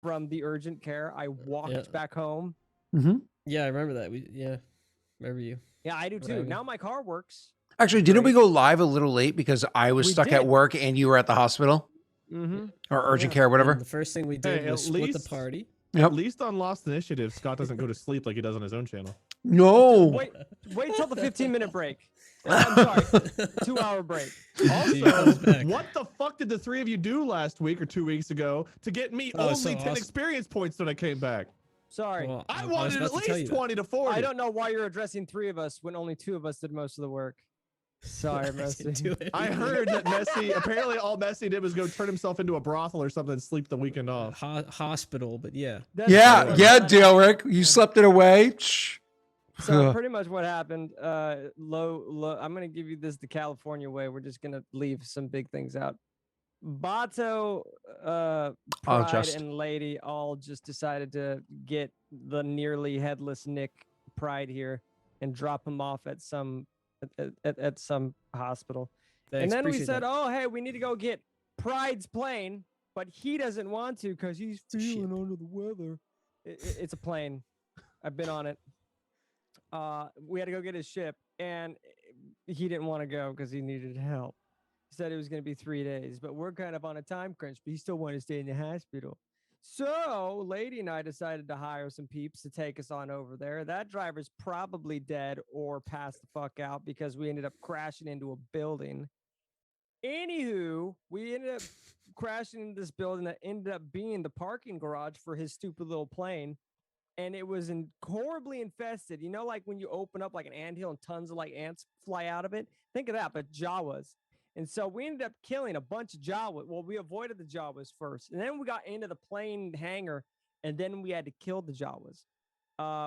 from the urgent care. I walked back home. Yeah, I remember that. Remember you. Yeah, I do too. Now my car works. Actually, didn't we go live a little late because I was stuck at work and you were at the hospital? Or urgent care, whatever. And the first thing we did was split the party. At least on Lost Initiative, Scott doesn't go to sleep like he does on his own channel. No. Wait till the 15-minute break. I'm sorry, 2-hour break. Also, what the fuck did the three of you do last week or 2 weeks ago to get me only 10 experience points when I came back? Sorry. Well, I wanted at least 20 to 40. I don't know why you're addressing 3 of us when only 2 of us did most of the work. Sorry, Messi. I heard that Messi, apparently all Messi did was go turn himself into a brothel or something and sleep the weekend off. Hospital, but yeah. Yeah, Dale-Rick. You slept it away. So pretty much what happened, I'm going to give you this the California way. We're just going to leave some big things out. Bato, Pride, and Lady all just decided to get the nearly headless Nick Pride here and drop him off at some hospital. Thanks, and then we said, oh, hey, we need to go get Pride's plane, but he doesn't want to because he's feeling under the weather. It's a plane. I've been on it. We had to go get his ship, and he didn't want to go because he needed help. He said it was going to be 3 days, but we're kind of on a time crunch, but he still wanted to stay in the hospital. So Lady and I decided to hire some peeps to take us on over there. That driver's probably dead or passed the fuck out because we ended up crashing into a building. Anywho, we ended up crashing into this building that ended up being the parking garage for his stupid little plane. And it was horribly infested. You know, like when you open up like an anthill and tons of like ants fly out of it? Think of that, but Jawas. And so we ended up killing a bunch of Jawas. Well, we avoided the Jawas first. And then we got into the plane hangar, and then we had to kill the Jawas.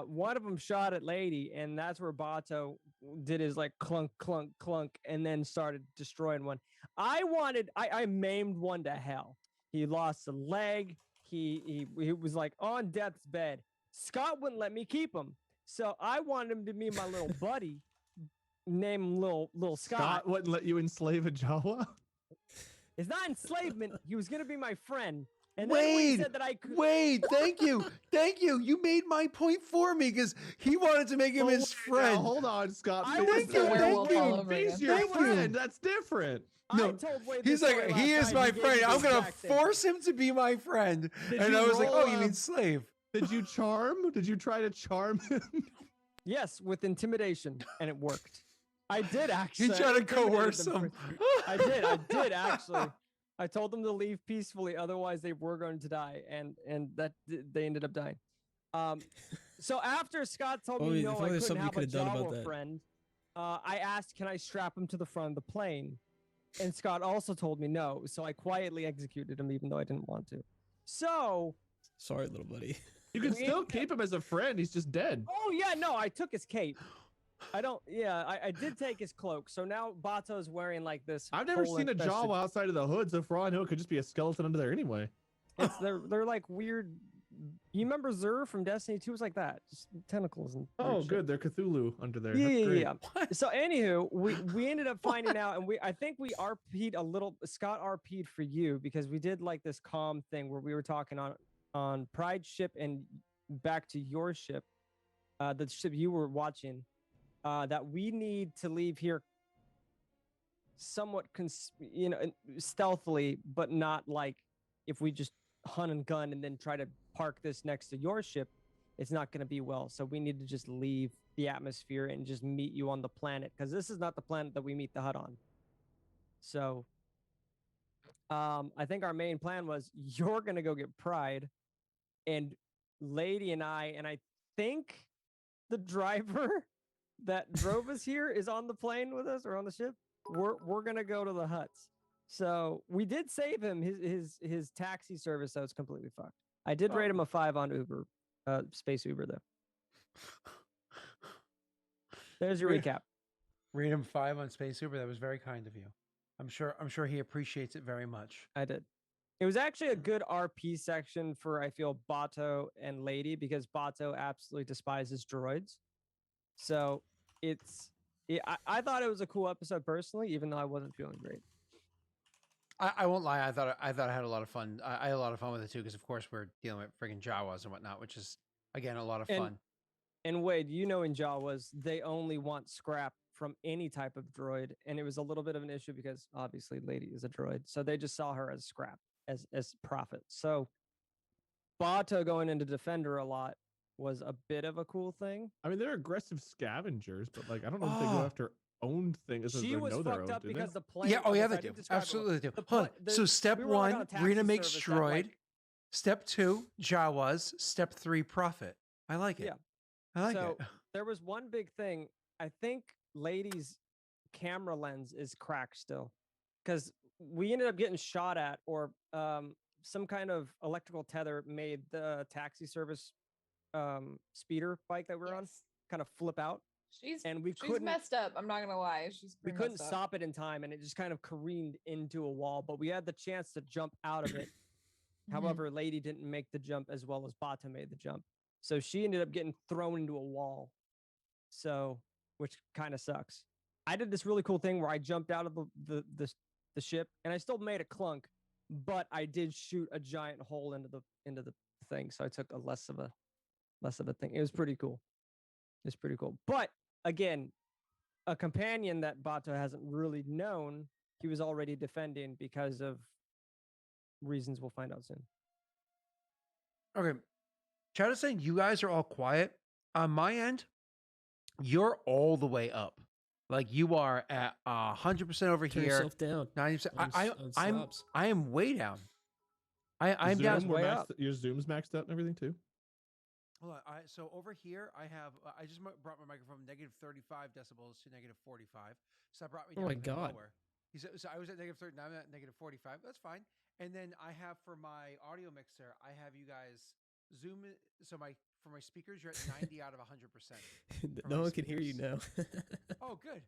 One of them shot at Lady, and that's where Bato did his like clunk, clunk, clunk, and then started destroying one. I maimed one to hell. He lost a leg. He was like on death's bed. Scott wouldn't let me keep him. So I wanted him to be my little buddy. Name him little Scott. Scott wouldn't let you enslave a Jawa? It's not enslavement. He was going to be my friend. And Wait, then said that I could... thank you. You made my point for me because he wanted to make him his friend. Now, hold on, Scott. Thank you. He's your friend. That's different. No, he's like, he is my friend. I'm going to force him to be my friend. And I was like, oh, you mean slave. Did you charm? Did you try to charm him? Yes, with intimidation, and it worked. I did actually. You tried to coerce him. I did actually. I told them to leave peacefully, otherwise they were going to die, and that they ended up dying. So after Scott told me no, I couldn't have a Jawa friend, I asked, can I strap him to the front of the plane? And Scott also told me no, so I quietly executed him, even though I didn't want to. So sorry, little buddy. You can still keep him as a friend. He's just dead. Oh yeah, no, I took his cape. I did take his cloak. So now Bato's wearing like this. I've never seen a Jawa outside of the hood, so for all I know, it could just be a skeleton under there anyway. They're like weird. You remember Zur from Destiny 2? It was like that, just tentacles and. Oh, good. They're Cthulhu under there. Yeah. So anywho, we ended up finding out, and I think we RP'd a little. Scott RP'd for you because we did like this calm thing where we were talking on Pride's ship and back to your ship, the ship you were watching. That we need to leave here somewhat, stealthily, but not like if we just hunt and gun and then try to park this next to your ship, it's not going to be well. So we need to just leave the atmosphere and just meet you on the planet, because this is not the planet that we meet the Hutt on. So I think our main plan was you're going to go get Pride, and Lady and I think the driver that drove us here is on the plane with us or on the ship. We're gonna go to the Hutts. So we did save him his taxi service, so it's completely fucked. I did rate him a 5 on Uber, Space Uber though. There's your recap. Rate him 5 on Space Uber. That was very kind of you. I'm sure he appreciates it very much. I did. It was actually a good RP section for, I feel, Bato and Lady, because Bato absolutely despises droids. So I thought it was a cool episode personally, even though I wasn't feeling great. I won't lie. I thought I had a lot of fun. I had a lot of fun with it too, because of course we're dealing with friggin' Jawas and whatnot, which is again a lot of fun. And Wade, you know, in Jawas, they only want scrap from any type of droid, and it was a little bit of an issue because obviously Lady is a droid, so they just saw her as scrap, as profit. So Bato going into Defender a lot was a bit of a cool thing. I mean, they're aggressive scavengers, but like I don't know if they go after owned things. She was fucked up because the plane. Yeah, they do. Absolutely they do. So step one, Rena makes droid. Step 2, Jawas. Step 3, profit. I like it. Yeah. I like it. There was one big thing. I think Lady's camera lens is cracked still, because we ended up getting shot at, or some kind of electrical tether made the taxi service speeder bike that we're on kind of flip out. She's couldn't messed up. I'm not gonna lie. We couldn't stop it in time, and it just kind of careened into a wall. But we had the chance to jump out of it. However, Lady didn't make the jump as well as Bata made the jump, so she ended up getting thrown into a wall. So, which kind of sucks. I did this really cool thing where I jumped out of the ship, and I still made a clunk, but I did shoot a giant hole into the thing. So I took a less of a thing. It was pretty cool. It's pretty cool. But again, a companion that Bato hasn't really known, he was already defending because of reasons we'll find out soon. Okay. Chad is saying you guys are all quiet. On my end, you're all the way up. Like you are at 100% over Turn here. yourself down. 90%. I am way down. I'm down way up. Your Zoom's maxed out and everything too. Hold on. So over here, I have. I just brought my microphone from negative 35 decibels to negative 45. So that brought me down. Oh my a bit God. lower. So I was at negative 30. Now I'm at negative 45. That's fine. And then I have for my audio mixer, I have you guys zoom in. So for my speakers, you're at 90 out of 100%. No one can hear you now. Oh, good.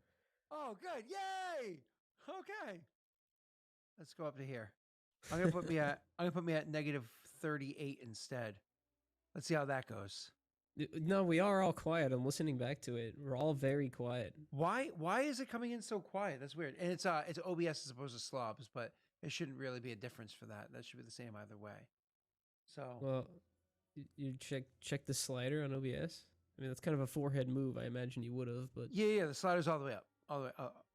Oh, good. Yay. Okay. Let's go up to here. I'm gonna put me at negative 38 instead. Let's see how that goes. No, we are all quiet. I'm listening back to it. We're all very quiet. Why is it coming in so quiet? That's weird. And it's OBS as opposed to slobs, but it shouldn't really be a difference for that. That should be the same either way. So Well, you check the slider on OBS. I mean, that's kind of a forehead move. I imagine you would have, but yeah, the slider's all the way up, all the way up.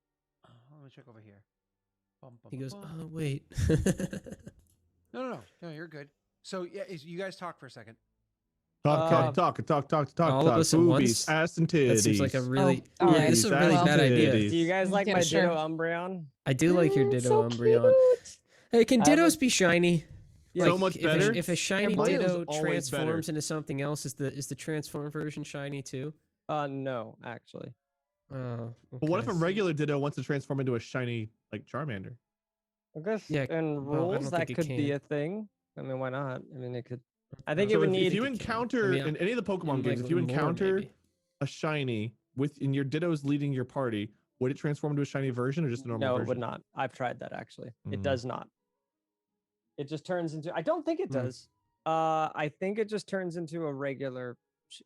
Let me check over here. He goes, oh wait. No, you're good. So yeah, you guys talk for a second. Talk. All of us at Boobies, once? ass and titties. That seems like a really this is a really bad idea. Do you guys like my sure. Ditto Umbreon? I do like your Ditto so Umbreon. cute. Hey, can Dittos be shiny? So much better. If a shiny Mine is Ditto always transforms better. into something else, is the transform version shiny too? No, actually. Oh, But what if a okay. regular Ditto wants to transform into a shiny like Charmander? I guess Yeah, in well, I rules don't that think it could be can. a thing. I mean, why not? I mean, it could. I think it So would if need. you encounter in any of the Pokemon in, games, like, if you lore, encounter maybe. a shiny in your Ditto's leading your party, would it transform into a shiny version or just a normal No, version? it would not. I've tried that actually. It Mm. does not. It just turns into. I don't think it does. I think it just turns into a regular.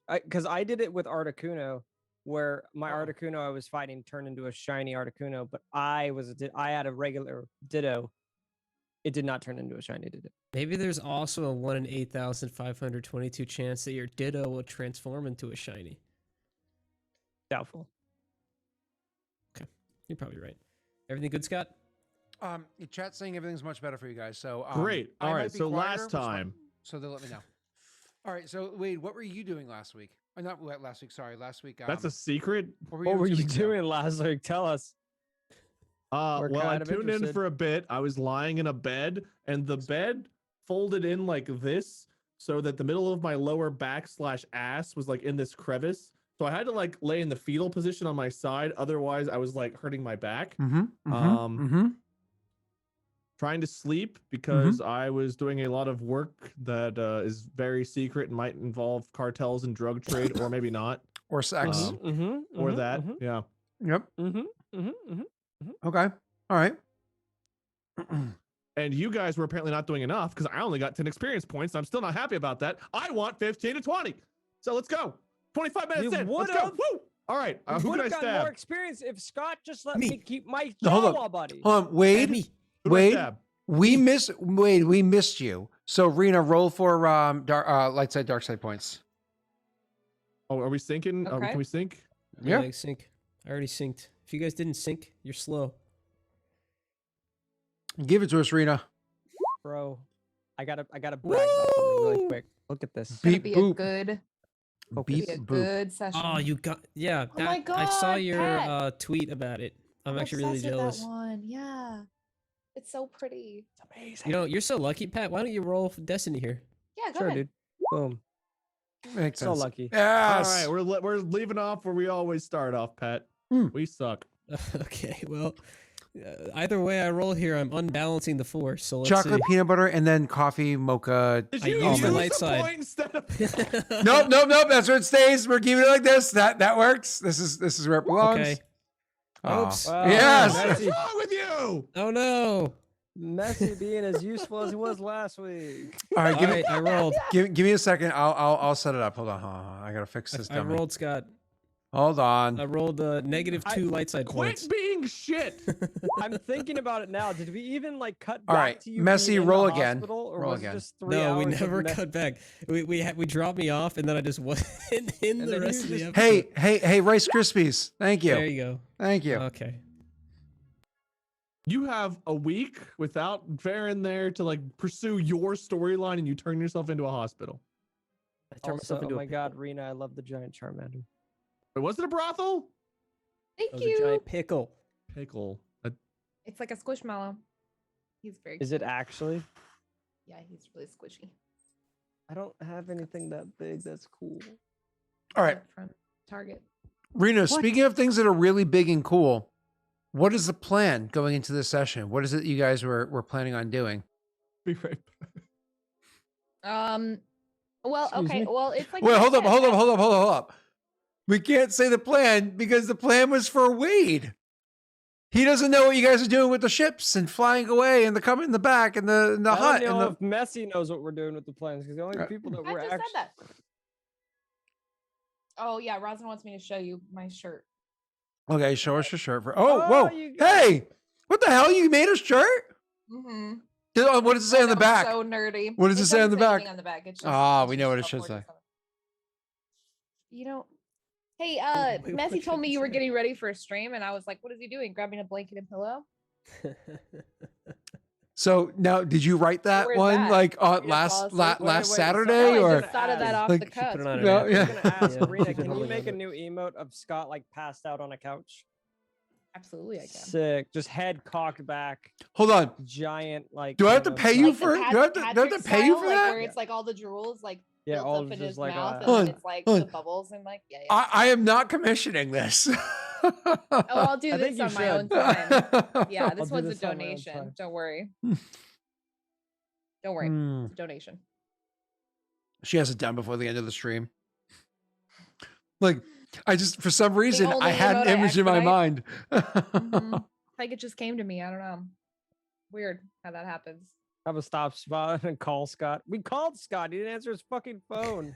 Because I did it with Articuno, where my Articuno I was fighting turned into a shiny Articuno, but I had a regular Ditto. It did not turn into a shiny Ditto. Maybe there's also a 1 in 8,522 chance that your Ditto will transform into a shiny. Doubtful. Okay, you're probably right. Everything good, Scott? Your chat's saying everything's much better for you guys. So Great. I All might right. be So quieter, last which is fine. time. So they'll let me know. All right. So Wade, what were you doing last week? Not last week. Sorry, last week. That's a secret. What were 2 you weeks ago? doing last week? Tell us. We're Well, I kind of tuned in interested. for a bit. I was lying in a bed, and the bed folded in like this, so that the middle of my lower back / ass was like in this crevice. So I had to like lay in the fetal position on my side. Otherwise, I was like hurting my back. Trying to sleep because I was doing a lot of work that is very secret and might involve cartels and drug trade, or maybe not, Or sex. or that. Yeah. Yep. Okay. All right. And you guys were apparently not doing enough because I only got 10 experience points. I'm still not happy about that. I want 15 to 20. So let's go. 25 minutes in. Let's go. Woo! All right. Who would can I have got stab? more experience if Scott just let Me. me keep my No, hold Jawa on. buddy. Hold on. Wade. Me. Who do I Wade, stab? we missed you. So Rena, roll for light side, dark side points. Oh, are we syncing? Okay. Can we sync? Yeah. I sync. I already synced. If you guys didn't sync, you're slow. Give it to us, Rena. Bro, I gotta brag about something really Woo! quick. Look at this. It's gonna Beep, be boop. a good, Beep, be a boop. good session. Oh, you got yeah. Oh my I saw God, your Pat. tweet about it. I'm actually really obsessed with jealous. That one. Yeah, it's so pretty. It's amazing. You know, you're so lucky, Pat. Why don't you roll for Destiny here? Yeah, go Sure, ahead. dude. Boom. Makes So sense. lucky. Yes. All right, we're leaving off where we always start off, Pat. We suck. Okay, well, either way I roll here, I'm unbalancing the force. So let's Chocolate, see. peanut butter, and then coffee, mocha. Did I you used use the the light side. point instead of? Nope. That's where it stays. We're keeping it like this. That works. This is where it belongs. Okay. Aw. Oops. Wow. Yes. What is Messy. wrong with you? Oh no! Messi being as useful as he was last week. All right. All right, I rolled. Give me a second. I'll set it up. Hold on. I gotta fix this. I dummy. rolled Scott. Hold on. I rolled -2 light side Quit points. being shit. I'm thinking about it now. Did we even like cut All back right, to you Messi, being in roll the again. hospital, or Roll was again. it just 3 No, we hours of never me- cut back. We dropped me off, and then I just wasn't in And the then rest you of the just- episode. Hey, Rice Krispies. Thank you. There you go. Thank you. Okay. You have a week without Farron there to like pursue your storyline, and you turn yourself into a hospital. I turned Also, myself oh into my a God, Rena, I love the giant Charmander. Wait, was it a brothel? Thank That was a you. giant pickle. Pickle. It's like a squishmallow. He's very. Is it cute. actually? Yeah, he's really squishy. I don't have anything that big that's cool. All right, From Target. Reno. Speaking of things that are really big and cool, what is the plan going into this session? What is it you guys were planning on doing? Be right back. Well, Excuse okay. me? Well, it's like. Wait, I hold up, said, hold up, I- hold up, hold up, hold up. We can't say the plan because the plan was for Wade. He doesn't know what you guys are doing with the ships and flying away and the coming in the back and the I hut don't and know the. if Messi knows what we're doing with the plans because the only people that I we're just actually. said that. Oh yeah, Rosin wants me to show you my shirt. Okay, show us your shirt. Oh, Whoa! you got- Hey, what the hell? You made a shirt? Mm-hmm. What does it say on the back? So nerdy. What does it say on the doesn't back? anything On the back. It's just, Ah, it's we just know what it about should say. 47. You don't. Hey, Wait, what Messi should told me it you were say? getting ready for a stream, and I was like, "What is he doing? Grabbing a blanket and pillow?" So now, did you write that Where's one that? like Did you just fall last asleep? last Wait, so Saturday I or? just Thought of that off like- the She put cuff. it on an No, app. yeah. I was gonna ask Yeah, Rena, keep it can you holding make a on new emote of Scott like passed out on a couch? Absolutely, I can. Sick, just head cocked back, Hold on. giant like. Do I have to know, pay you Like the for? Do I have to Patrick pay you style, for like, that? Where it's like all the drools like Yeah, built all up in just his like mouth, a- and Hold then on, it's like hold the on. bubbles and like yeah. I am not commissioning this. Oh, I'll do I think this you on my own should. time. Yeah, I'll this do was a this on my own donation. time. Don't worry. Don't worry. Hmm. It's a donation. She has it done before the end of the stream. Like, I just for some reason I only had an emote I image in my mind. Mhm. Like it just came to me. I don't know. Weird how that happens. Have a stop spot and call Scott. We called Scott. He didn't answer his fucking phone.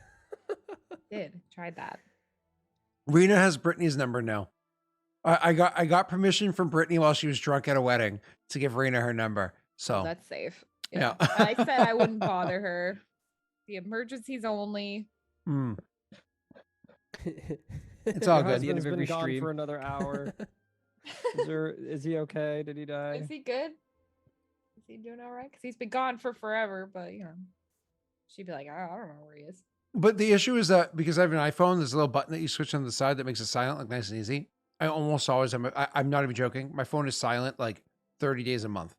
Did tried that. Rena has Brittany's number now. I got permission from Brittany while she was drunk at a wedding to give Rena her number. So That's safe. yeah. I said I wouldn't bother her. The emergencies only. Hmm. It's Your all good. At the end husband's of been every gone stream. for another hour. Is he okay? Did he die? Is he good? Is he doing all right? Because he's been gone for forever. But you know, she'd be like, I don't know where he is. But the issue is that because I have an iPhone, there's a little button that you switch on the side that makes it silent, like nice and easy. I almost always I'm not even joking. My phone is silent like 30 days a month.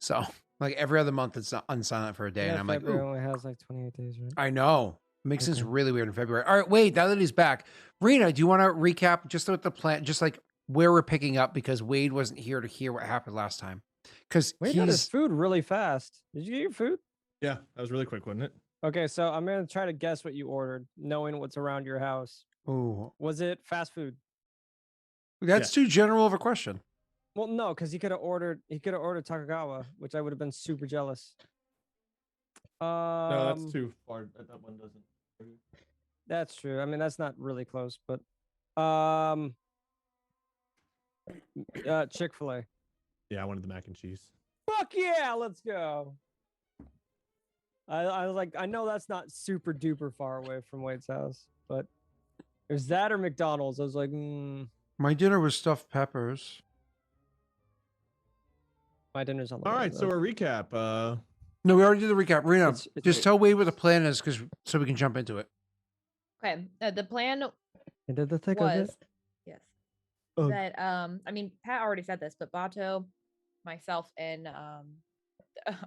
So like every other month it's unsilent for a day, Yeah, and I'm like, February ooh, only has like 28 days, right? I know. It makes things Okay. really weird in February. All right, wait. Now that he's back, Rena, do you want to recap just what the plan, just like where we're picking up because Wade wasn't here to hear what happened last time? Because Wade got his he's food really fast. Did you get your food? Yeah, that was really quick, wasn't it? Okay, so I'm gonna try to guess what you ordered, knowing what's around your house. ooh, Was it fast food? that's too general of a question. Well, no, because he could have ordered Takagawa, which I would have been super jealous. No, that's too far. That one doesn't. That's true. I mean, that's not really close, but Chick-fil-A. Yeah, I wanted the mac and cheese. fuck yeah, let's go. I was like, I know that's not super duper far away from Wade's house, but there's that or McDonald's. I was like, My dinner was stuffed peppers. my dinner's on the All way. right, so a recap. No, we already did the recap. Rena, It's just Wade. tell Wade what the plan is, so we can jump into it. Okay. The plan Into the thick of was it. yes. Ugh. That I mean Pat already said this, but Bato, myself, and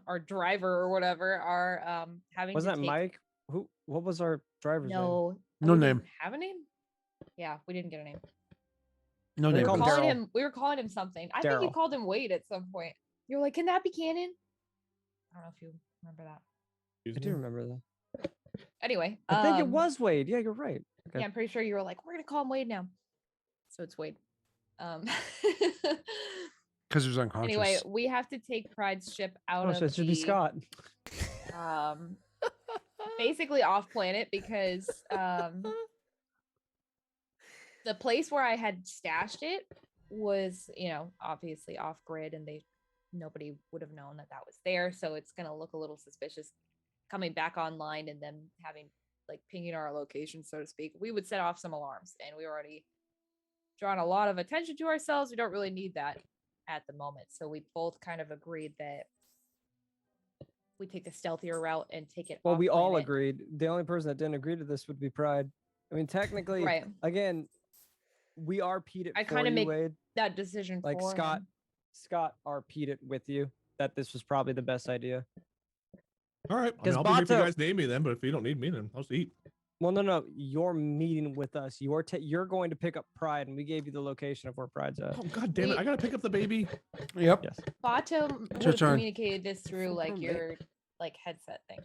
our driver or whatever are having Was to that take Mike? Who? What was our driver's name? no No we name. didn't have a name? Yeah, we didn't get a name. No They We name. were call him calling Daryl. him we were calling him something. I think you Daryl. called him Wade at some point. You were like, can that be canon? I don't know if you remember that. I do remember that. Anyway, I think it was Wade. Yeah, you're right. Okay. Yeah, I'm pretty sure you were like, we're gonna call him Wade now. So it's Wade. Because he was unconscious. Anyway, we have to take Pride's ship out Oh, of so it should be Scott. um basically off planet because the place where I had stashed it was, obviously off grid, and nobody would have known that was there, so it's gonna look a little suspicious coming back online and then having like pinging our location, so to speak. We would set off some alarms, and we already drawn a lot of attention to ourselves. We don't really need that at the moment, so we both kind of agreed that we take the stealthier route and take it Well, off we all planet. agreed. The only person that didn't agree to this would be Pride. I mean, technically, Right. again, we RP'd it I for kind of you, make Wade. that decision Like for him. Scott RP'd it with you that this was probably the best idea. All right, I mean, Because I'll be here if you Bato- guys need me then. But if you don't need me, then I'll just eat. Well, no, you're meeting with us. You're going to pick up Pride, and we gave you the location of where Pride's at. Oh God damn it! I gotta pick up the baby. Yep. Yes. Bato would your have turn. communicated this through like From your like headset thing.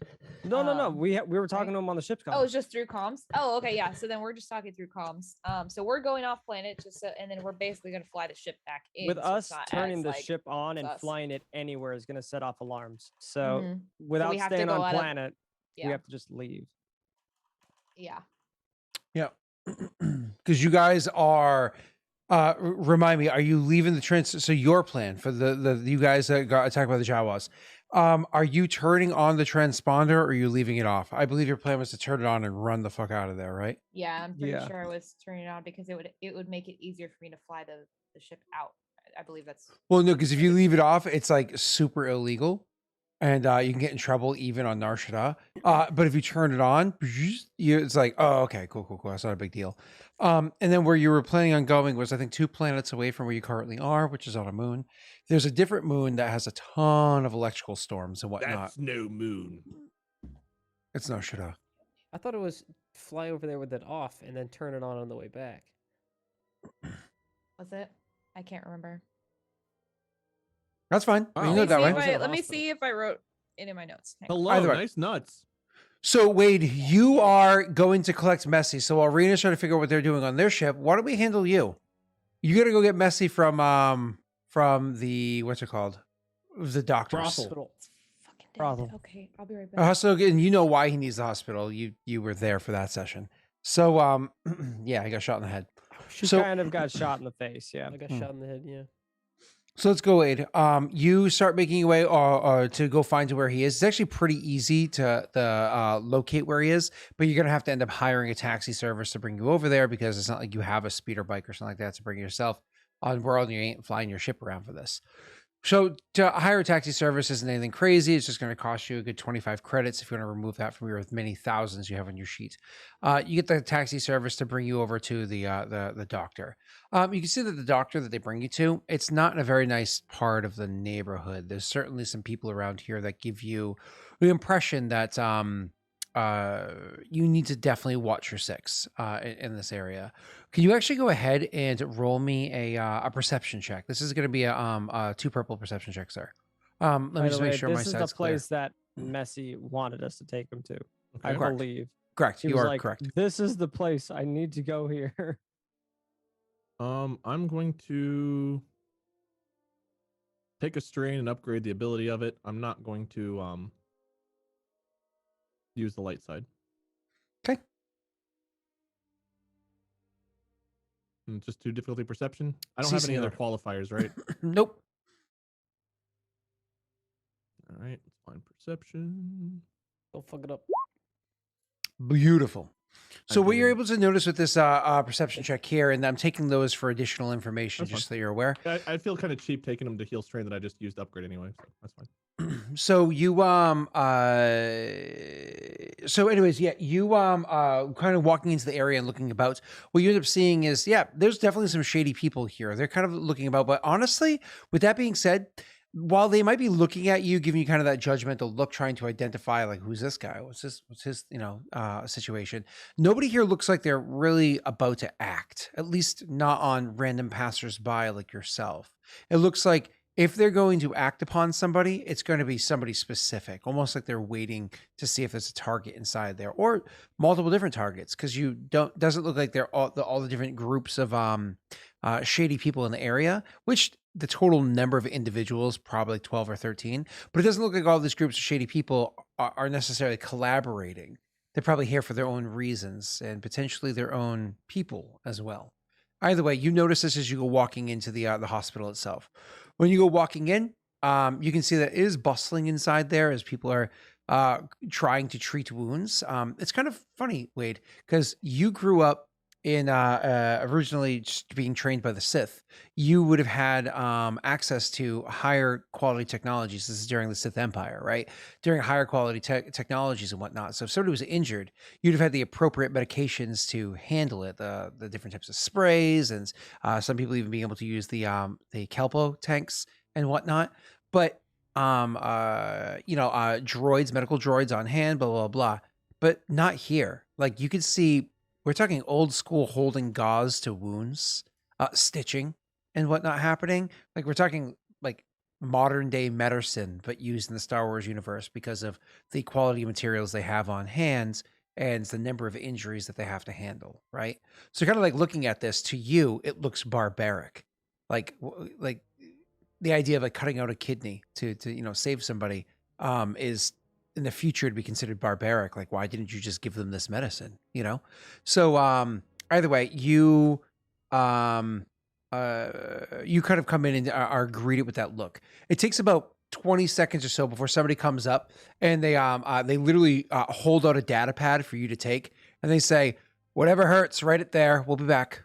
No. Um, We were talking right? to him on the ship's Oh, call. it's just through comms. Oh, okay, yeah. So then we're just talking through comms. So we're going off planet and then we're basically gonna fly the ship back in. With so us it's not turning as, the like, ship on and us. flying it anywhere is going to set off alarms. So Mhm. without we have to staying go on out of- planet, yeah, we have to just leave. yeah. Yeah. Because you guys are, remind me, are you leaving the so your plan for the you guys that got attacked by the Jawas, are you turning on the transponder or are you leaving it off? I believe your plan was to turn it on and run the fuck out of there, right? Yeah, I'm pretty Yeah. sure I was turning it on because it would make it easier for me to fly the ship out. I believe that's Well, no, because if you leave it off, it's like super illegal. And you can get in trouble even on Nar Shaddaa. But if you turn it on, it's like, oh, okay, cool. That's not a big deal. And then where you were planning on going was, I think, 2 planets away from where you currently are, which is on a moon. There's a different moon that has a ton of electrical storms and whatnot. That's no moon. It's Nar Shaddaa. I thought it was fly over there with it off and then turn it on the way back. was it. I can't remember. That's fine. Wow. We can go Let me that see way. if Was it a let me hospital? see if I wrote it in my notes. Hang on. Hello, Either way. nice nuts. So, Wade, you are going to collect Messi. So while Rena's trying to figure out what they're doing on their ship, why don't we handle you? You got to go get Messi from the, what's it called? The doctors. Brothel. Hospital. Fucking did. Problem. Okay, I'll be right A back. hospital, and you know why he needs the hospital. You were there for that session. So yeah, he got shot in the head. She So- kind of got shot in the face. Yeah. I got Hmm. shot in the head. Yeah. So let's go, Wade. You start making your way to go find where he is. It's actually pretty easy to locate where he is, but you're gonna have to end up hiring a taxi service to bring you over there because it's not like you have a speeder bike or something like that to bring yourself on world. You ain't flying your ship around for this. So to hire a taxi service isn't anything crazy. It's just going to cost you a good 25 credits if you want to remove that from your many thousands you have on your sheet. You get the taxi service to bring you over to the doctor. You can see that the doctor that they bring you to, it's not in a very nice part of the neighborhood. There's certainly some people around here that give you the impression that you need to definitely watch your six in this area. Can you actually go ahead and roll me a perception check? This is going to be a 2 purple perception check, sir. Let me By the just way, make sure my this is the sight's clear. place that Messi wanted us to take him to. I Okay. Correct. believe. Correct. He You was are like, correct. This is the place. I need to go here. I'm going to take a strain and upgrade the ability of it. I'm not going to use the light side. Okay. And just 2 difficulty perception. I don't See have any other sailor. qualifiers, right? Nope. All right, let's find perception. Don't fuck it up. Beautiful. So what you're did. able to notice with this perception check here, and I'm taking those for additional information, That's just so you're aware. I feel kind of cheap taking them to heal strain that I just used upgrade anyway, so that's fine. So you so anyways, yeah, you kind of walking into the area and looking about, what you end up seeing is, yeah, there's definitely some shady people here. They're kind of looking about, but honestly, with that being said, while they might be looking at you, giving you kind of that judgmental look, trying to identify like, who's this guy? What's his, situation? Nobody here looks like they're really about to act, at least not on random passersby like yourself. It looks like if they're going to act upon somebody, it's going to be somebody specific, almost like they're waiting to see if there's a target inside there, or multiple different targets, because doesn't look like they're all the different groups of shady people in the area, which the total number of individuals probably like 12 or 13, but it doesn't look like all these groups of shady people are necessarily collaborating. They're probably here for their own reasons and potentially their own people as well. Either way, you notice this as you go walking into the hospital itself. When you go walking in, you can see that it is bustling inside there as people are trying to treat wounds. It's kind of funny, Wade, because you grew up in originally just being trained by the Sith. You would have had access to higher quality technologies. This is during the Sith Empire, right? During higher quality technologies and whatnot. So if somebody was injured, you'd have had the appropriate medications to handle it. The different types of sprays, and some people even being able to use the Kelpo tanks and whatnot. But droids, medical droids on hand, blah blah blah. But not here. Like you could see. We're talking old school holding gauze to wounds, stitching and whatnot happening. Like we're talking like modern day medicine, but used in the Star Wars universe because of the quality of materials they have on hand and the number of injuries that they have to handle, right? So kind of like looking at this, to you, it looks barbaric. Like the idea of like cutting out a kidney to save somebody is in the future to be considered barbaric. Like, why didn't you just give them this medicine? So either way, you kind of come in and are greeted with that look. It takes about 20 seconds or so before somebody comes up and they literally hold out a data pad for you to take, and they say, whatever hurts, write it there, we'll be back.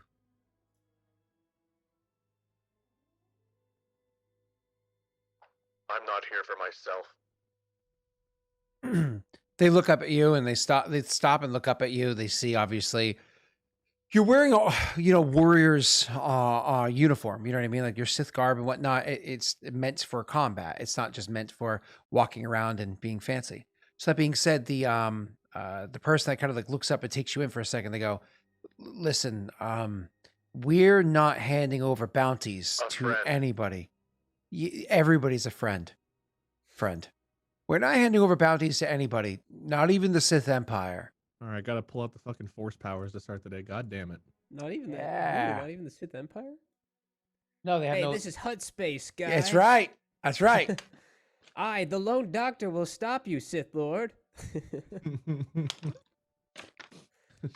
I'm not here for myself. They look up at you and they stop and look up at you. They see, obviously, you're wearing a warrior's uniform. You know what I mean? Like your Sith garb and whatnot. It's meant for combat. It's not just meant for walking around and being fancy. So that being said, the person that kind of like looks up and takes you in for a second, they go, listen, we're not handing over bounties to anybody. Everybody's a friend. We're not handing over bounties to anybody, not even the Sith Empire. All right, gotta pull out the fucking force powers to start the day. God damn it. Not even that. Yeah. Really, not even the Sith Empire? No, they have Hey, no. this is Hutt space, guys. That's right. That's right. I, the lone doctor, will stop you, Sith Lord.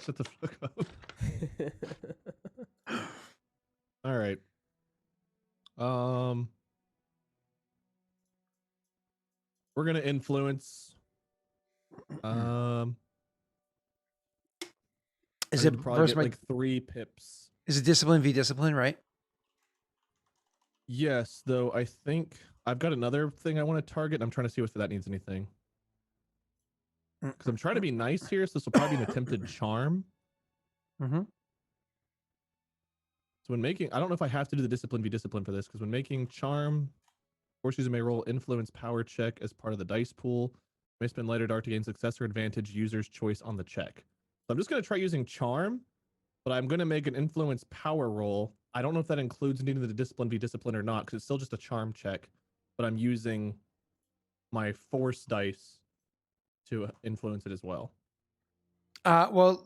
Shut the fuck up. All right. We're gonna influence. Is I it need to probably get my, like 3 pips? is it discipline v discipline, right? Yes, though I think I've got another thing I want to target. I'm trying to see if that needs anything. Because I'm trying to be nice here, so this will probably be an attempted charm. Mm-hmm. So when making, I don't know if I have to do the discipline v discipline for this, because when making charm, force user may roll influence power check as part of the dice pool. May spend lighter dart to gain success or advantage user's choice on the check. So I'm just going to try using charm, but I'm going to make an influence power roll. I don't know if that includes needing the discipline v discipline or not, because it's still just a charm check, but I'm using my force dice to influence it as well. What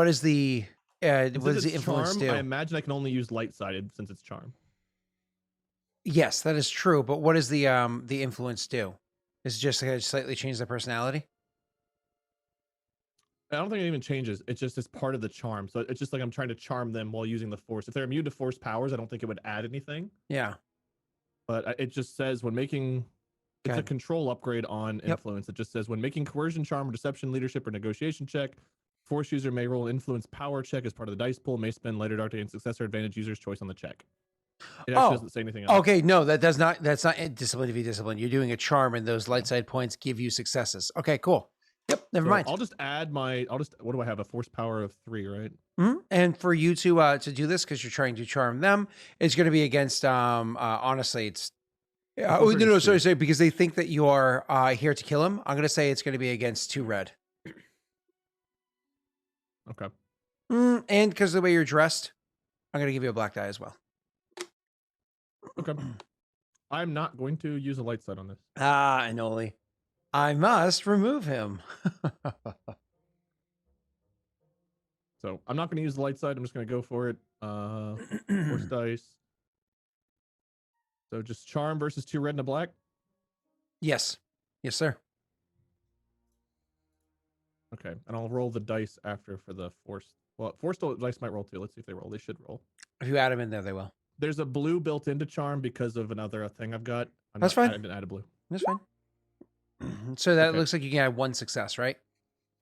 is the what does the influence charm, do? I imagine I can only use light-sided since it's charm. Yes, that is true. But what does the influence do? Is it just like slightly change their personality? I don't think it even changes. It's just as part of the charm. So it's just like I'm trying to charm them while using the force. If they're immune to force powers, I don't think it would add anything. Yeah. but it just says when making. It's a Good. control upgrade on Yep. influence. It just says when making coercion, charm, deception, leadership, or negotiation check, force user may roll an influence power check as part of the dice pool. May spend lighter dark to gain success or advantage user's choice on the check. It actually Oh, doesn't say anything else. okay. No, that's not discipline to be discipline. You're doing a charm, and those light side points give you successes. Okay, cool. Yep. Never So mind. I'll just add my. What do I have? A force power of 3, right? And for you to do this, because you're trying to charm them, it's going to be against. Honestly, it's. Oh pretty no, sweet. sorry, because they think that you are here to kill him. I'm going to say it's going to be against 2 red. Okay. And because of the way you're dressed, I'm going to give you a black die as well. Okay. I'm not going to use a light side on this. And only I must remove him. So I'm not going to use the light side. I'm just going to go for it. Force dice. So just charm versus 2 red and a black. Yes, sir. Okay, and I'll roll the dice after for the force. Well, force dice might roll too. Let's see if they roll. They should roll. If you add them in there, they will. There's a blue built into charm because of another thing I've got. That's fine. I didn't add a blue. That's fine. So that Okay. looks like you can have 1 success, right?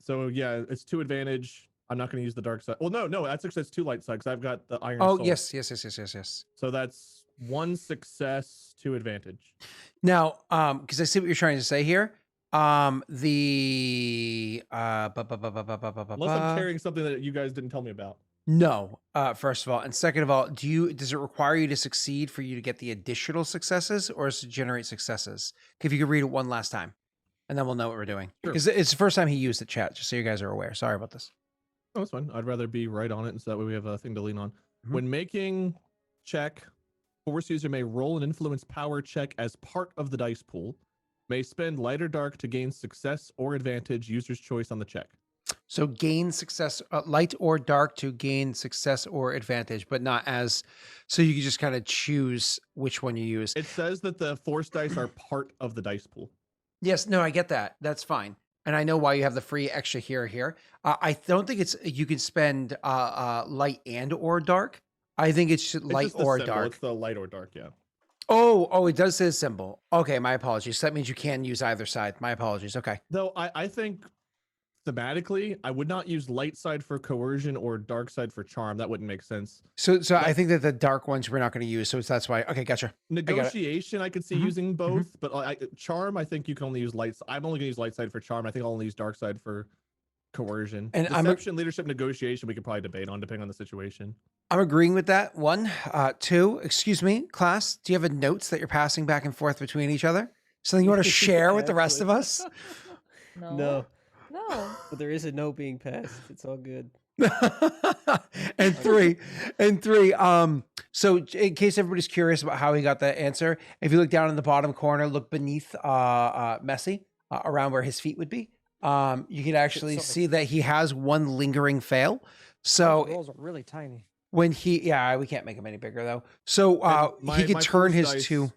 So yeah, it's 2 advantage. I'm not going to use the dark side. Well, no, that's actually 2 light side because I've got the iron. Oh, soul. yes. So that's 1 success, 2 advantage. Now, because I see what you're trying to say here. Unless I'm carrying something that you guys didn't tell me about. No, first of all, and second of all, does it require you to succeed for you to get the additional successes, or does it generate successes? If you could read it one last time, and then we'll know what we're doing. Sure. Because it's the first time he used the chat, just so you guys are aware. Sorry about this. Oh, that's fine. I'd rather be right on it, and so that way we have a thing to lean on. Mhm. When making check, force user may roll an influence power check as part of the dice pool. May spend light or dark to gain success or advantage. User's choice on the check. So gain success, light or dark to gain success or advantage, but not as. So you can just kind of choose which one you use. It says that the force dice are part of the dice pool. Yes, no, I get that. That's fine. And I know why you have the free extra here. I don't think you can spend light and or dark. I think it's It's light just the or symbol. dark. It's the light or dark, yeah. Oh, it does say a symbol. Okay, my apologies. So that means you can use either side. My apologies. Okay. Though I think thematically, I would not use light side for coercion or dark side for charm. That wouldn't make sense. So I think that the dark ones we're not going to use. So that's why. Okay, gotcha. Negotiation, I could see Mhm, using both, but charm, I think you can only use light. I'm only going to use light side for charm. I think I'll only use dark side for coercion. And Deception, leadership, negotiation, we could probably debate on depending on the situation. I'm agreeing with that. 1, 2. Excuse me, class. Do you have a notes that you're passing back and forth between each other? Something you want to share with the rest of us? No, No. but there is a note being passed. It's all good. and three. So in case everybody's curious about how he got that answer, if you look down in the bottom corner, look beneath Messi, around where his feet would be. You can actually Sorry. see that he has 1 lingering fail. Those So rolls are really tiny. when we can't make him any bigger though. So And he could my turn force his dice- 2.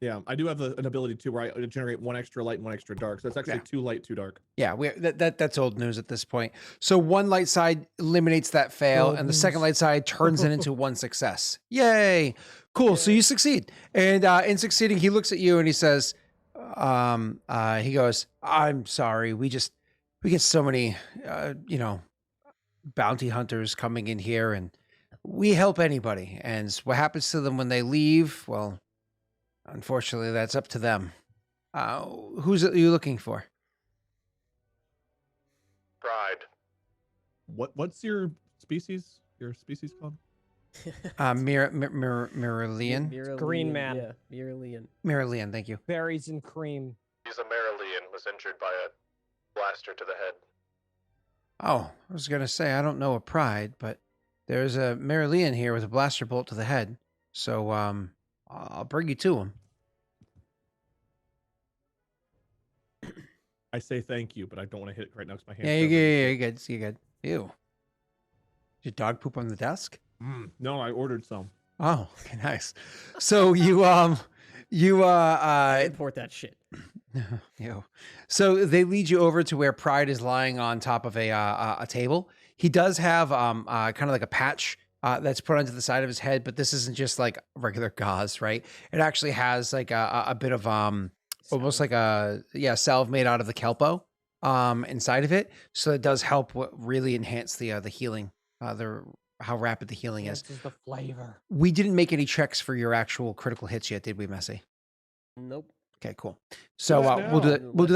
Yeah, I do have an ability too where I generate 1 extra light and 1 extra dark. So it's actually Yeah. 2 light, 2 dark. Yeah, that's old news at this point. So 1 light side eliminates that fail, Old and the second news. light side turns it into 1 success. Yay! Cool. So you succeed, and in succeeding, he looks at you and he says, he goes, "I'm sorry. We get so many, bounty hunters coming in here, and we help anybody. And what happens to them when they leave? Well, unfortunately, that's up to them. Who's it you looking for?" Pride. What's your species? Your species called? Miralian. Green man. Yeah, Miralian. Miralian, thank you. Berries and cream. He's a Marilian, was injured by a blaster to the head. Oh, I was gonna say I don't know a pride, but there's a Miralian here with a blaster bolt to the head. So I'll bring you to him. I say thank you, but I don't want to hit it right now because my hands. Yeah, you're good. You're good. Ew. Did your dog poop on the desk? No, I ordered some. Oh, okay, nice. So you Import that shit. Ew. So they lead you over to where Pride is lying on top of a table. He does have kind of like a patch that's put onto the side of his head, but this isn't just like regular gauze, right? It actually has like a bit of almost Salve. like salve made out of the kelpo inside of it, so it does help really enhance the healing, how rapid the healing is. This is the flavor. We didn't make any checks for your actual critical hits yet, did we, Messi? Nope. Okay, cool. So What we'll do now? that. We'll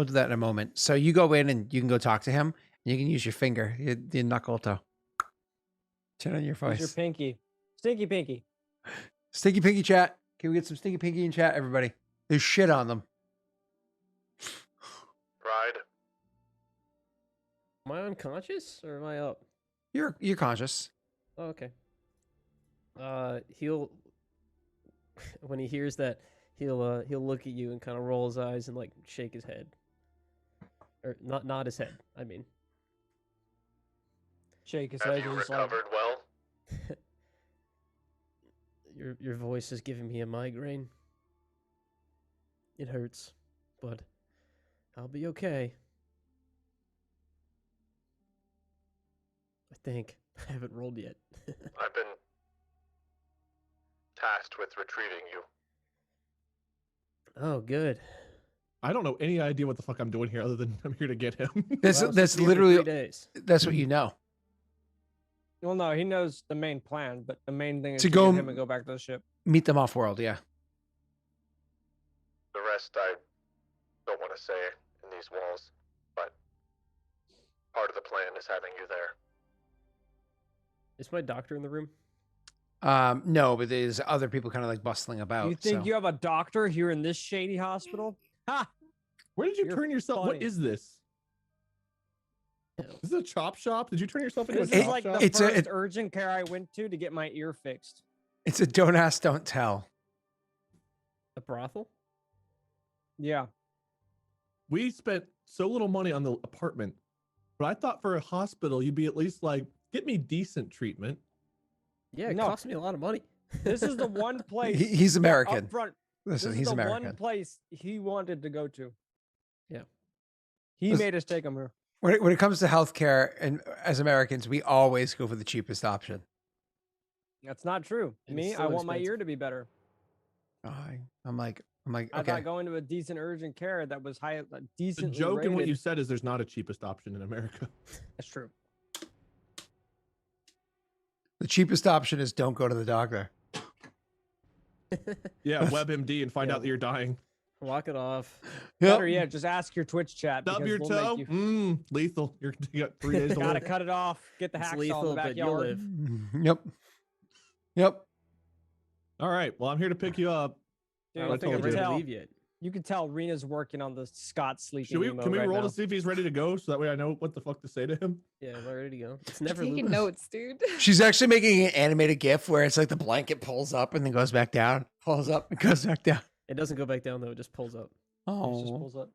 do that in a moment. So you go in and you can go talk to him. And you can use your finger, the knuckle to turn on your Use your face. pinky. Stinky pinky. Stinky pinky chat. Can we get some stinky pinky in chat, everybody? There's shit on them. Pride. Am I unconscious or am I up? You're conscious. Oh, okay. He'll when he hears that, he'll look at you and kind of roll his eyes and like shake his head, or not his head. I mean, Shake his Have head. you and just like, recovered well? your voice is giving me a migraine. It hurts, but I'll be okay. I think. I haven't rolled yet. I've been tasked with retrieving you. Oh, good. I don't know any idea what the fuck I'm doing here other than I'm here to get him. That's Well, that's since we're here for literally 3 days. that's what you know. well, no, he knows the main plan, but the main thing is To to go get him and go back to the ship. Meet them off world, yeah. The rest I don't want to say in these walls, but part of the plan is having you there. Is my doctor in the room? No, but there's other people kind of like bustling about. You think so. you have a doctor here in this shady hospital? Ha! Where did you You're turn yourself? What funny. is this? Is this a chop shop? Did you turn yourself into This a is chop like shop? the It's a- first urgent care I went to get my ear fixed. It's a don't ask, don't tell. A brothel? Yeah. We spent so little money on the apartment, but I thought for a hospital you'd be at least like, get me decent treatment. Yeah, it No. cost me a lot of money. This is the one place. He's American. Up front, this Listen, is he's the American. one place he wanted to go to. Yeah. He Listen- made us take him here. When it comes to healthcare, and as Americans, we always go for the cheapest option. That's not true. And it's Me, so I want my expensive. ear to be better. I'm like, I okay. thought going to a decent urgent care that was high, The decently joke in what you rated- said is there's not a cheapest option in America. That's true. The cheapest option is don't go to the doctor. Yeah, WebMD and find Yeah. out that you're dying. Walk it off. Better yet, just ask your Twitch chat. Stub because your we'll toe. make you- Lethal. You got 3 days to Gotta live. cut it off. Get the It's hacksaw in lethal, the but you'll backyard. live. Yep. Yep. All right. Well, I'm here to pick you up. Dude, I I don't think I'm told ready you. to leave yet. You can tell Rena's working on the Scott sleeping. Should we? emo Can we right roll now. to see if he's ready to go, so that way I know what the fuck to say to him? Yeah, am I ready to go? It's never Taking Lucas. notes, dude. She's actually making an animated GIF where it's like the blanket pulls up and then goes back down, pulls up and goes back down. It doesn't go back down though. It just pulls up. It just Oh. pulls up.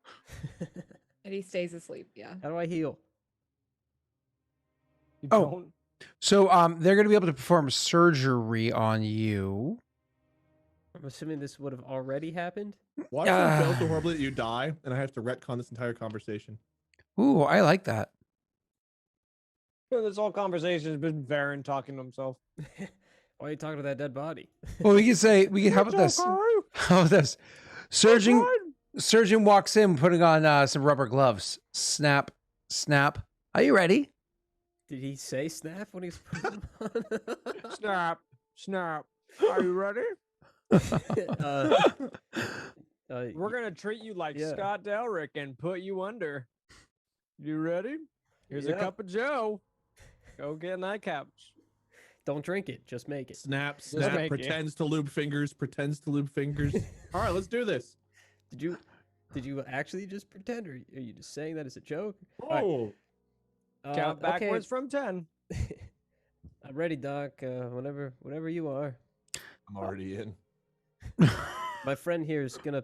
And he stays asleep. Yeah. How do I heal? You Oh. don't? So they're gonna be able to perform surgery on you. I'm assuming this would have already happened. Watch them fail so horribly that you die, and I have to retcon this entire conversation. Ooh, I like that. This whole conversation has been Varen talking to himself. Why are you talking to that dead body? Well, we can say how about this? How about this? Surgeon walks in putting on some rubber gloves. Snap, snap. Are you ready? Did he say snap when he was putting them on? Snap, snap. Are you ready? uh, We're gonna treat you like Yeah. Scott Delrick and put you under. You ready? Here's a Yeah. cup of Joe. Go get in that couch. Don't drink it. Just make it. Snap, Just snap, make it. pretends to lube fingers, pretends to lube fingers. All right, let's do this. Did you actually just pretend, or are you just saying that as a joke? All right. Oh, Count okay. backwards from 10. I'm ready, Doc. Whenever you are. I'm already in. My friend here is gonna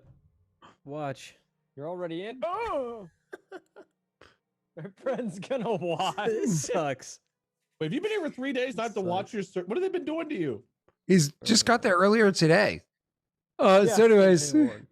watch. You're already in? Oh! My friend's gonna watch. This sucks. Wait, have you been here for 3 days? I have to watch your. What have they been doing to you? He's just got there earlier today. Yeah, So anyways, Continue on.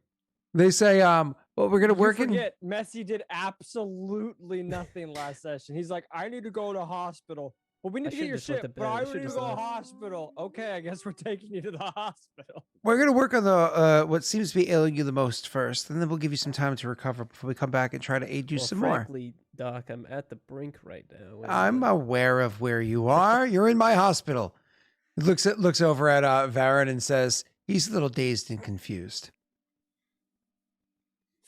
they say, well, we're gonna You work in. forget, Messi did absolutely nothing last session. He's like, I need to go to hospital. Well, we need I to get should your just let shit, the but bed- I I should need to just go to the left. hospital. Okay, I guess we're taking you to the hospital. We're gonna work on the what seems to be ailing you the most first, and then we'll give you some time to recover before we come back and try to aid you Well, some more. frankly, Doc, I'm at the brink right now. and, I'm aware of where you are. You're in my hospital. He looks over at Varen and says he's a little dazed and confused.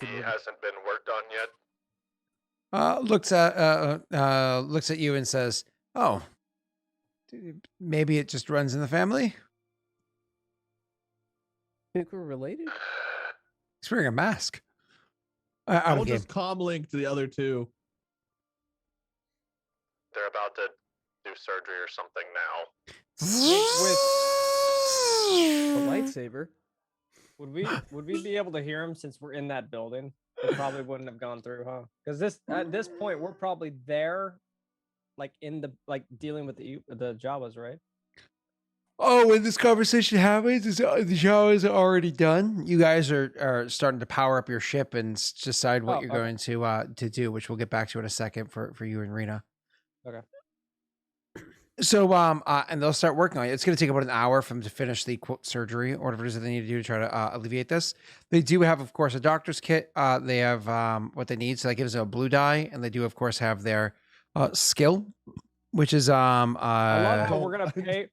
He hasn't been worked on yet. Looks at you and says, "Oh, maybe it just runs in the family." think we're related? He's wearing a mask. I Out will of game. just comm link to the other two. They're about to do surgery or something now. A lightsaber. Would we be able to hear him since we're in that building? We probably wouldn't have gone through, huh? Because at this point we're probably there, like dealing with the Jawas, right? Oh, when this conversation happens, the show is already done. You guys are starting to power up your ship and decide what Oh, you're okay. going to do, which we'll get back to in a second for you and Rena. Okay. So and they'll start working on it. It's going to take about an hour for them to finish the quote surgery or whatever it is that they need to do to try to alleviate this. They do have, of course, a doctor's kit. They have what they need, so that gives them a blue dye, and they do, of course, have their skill, which is I love how don't- we're gonna pay.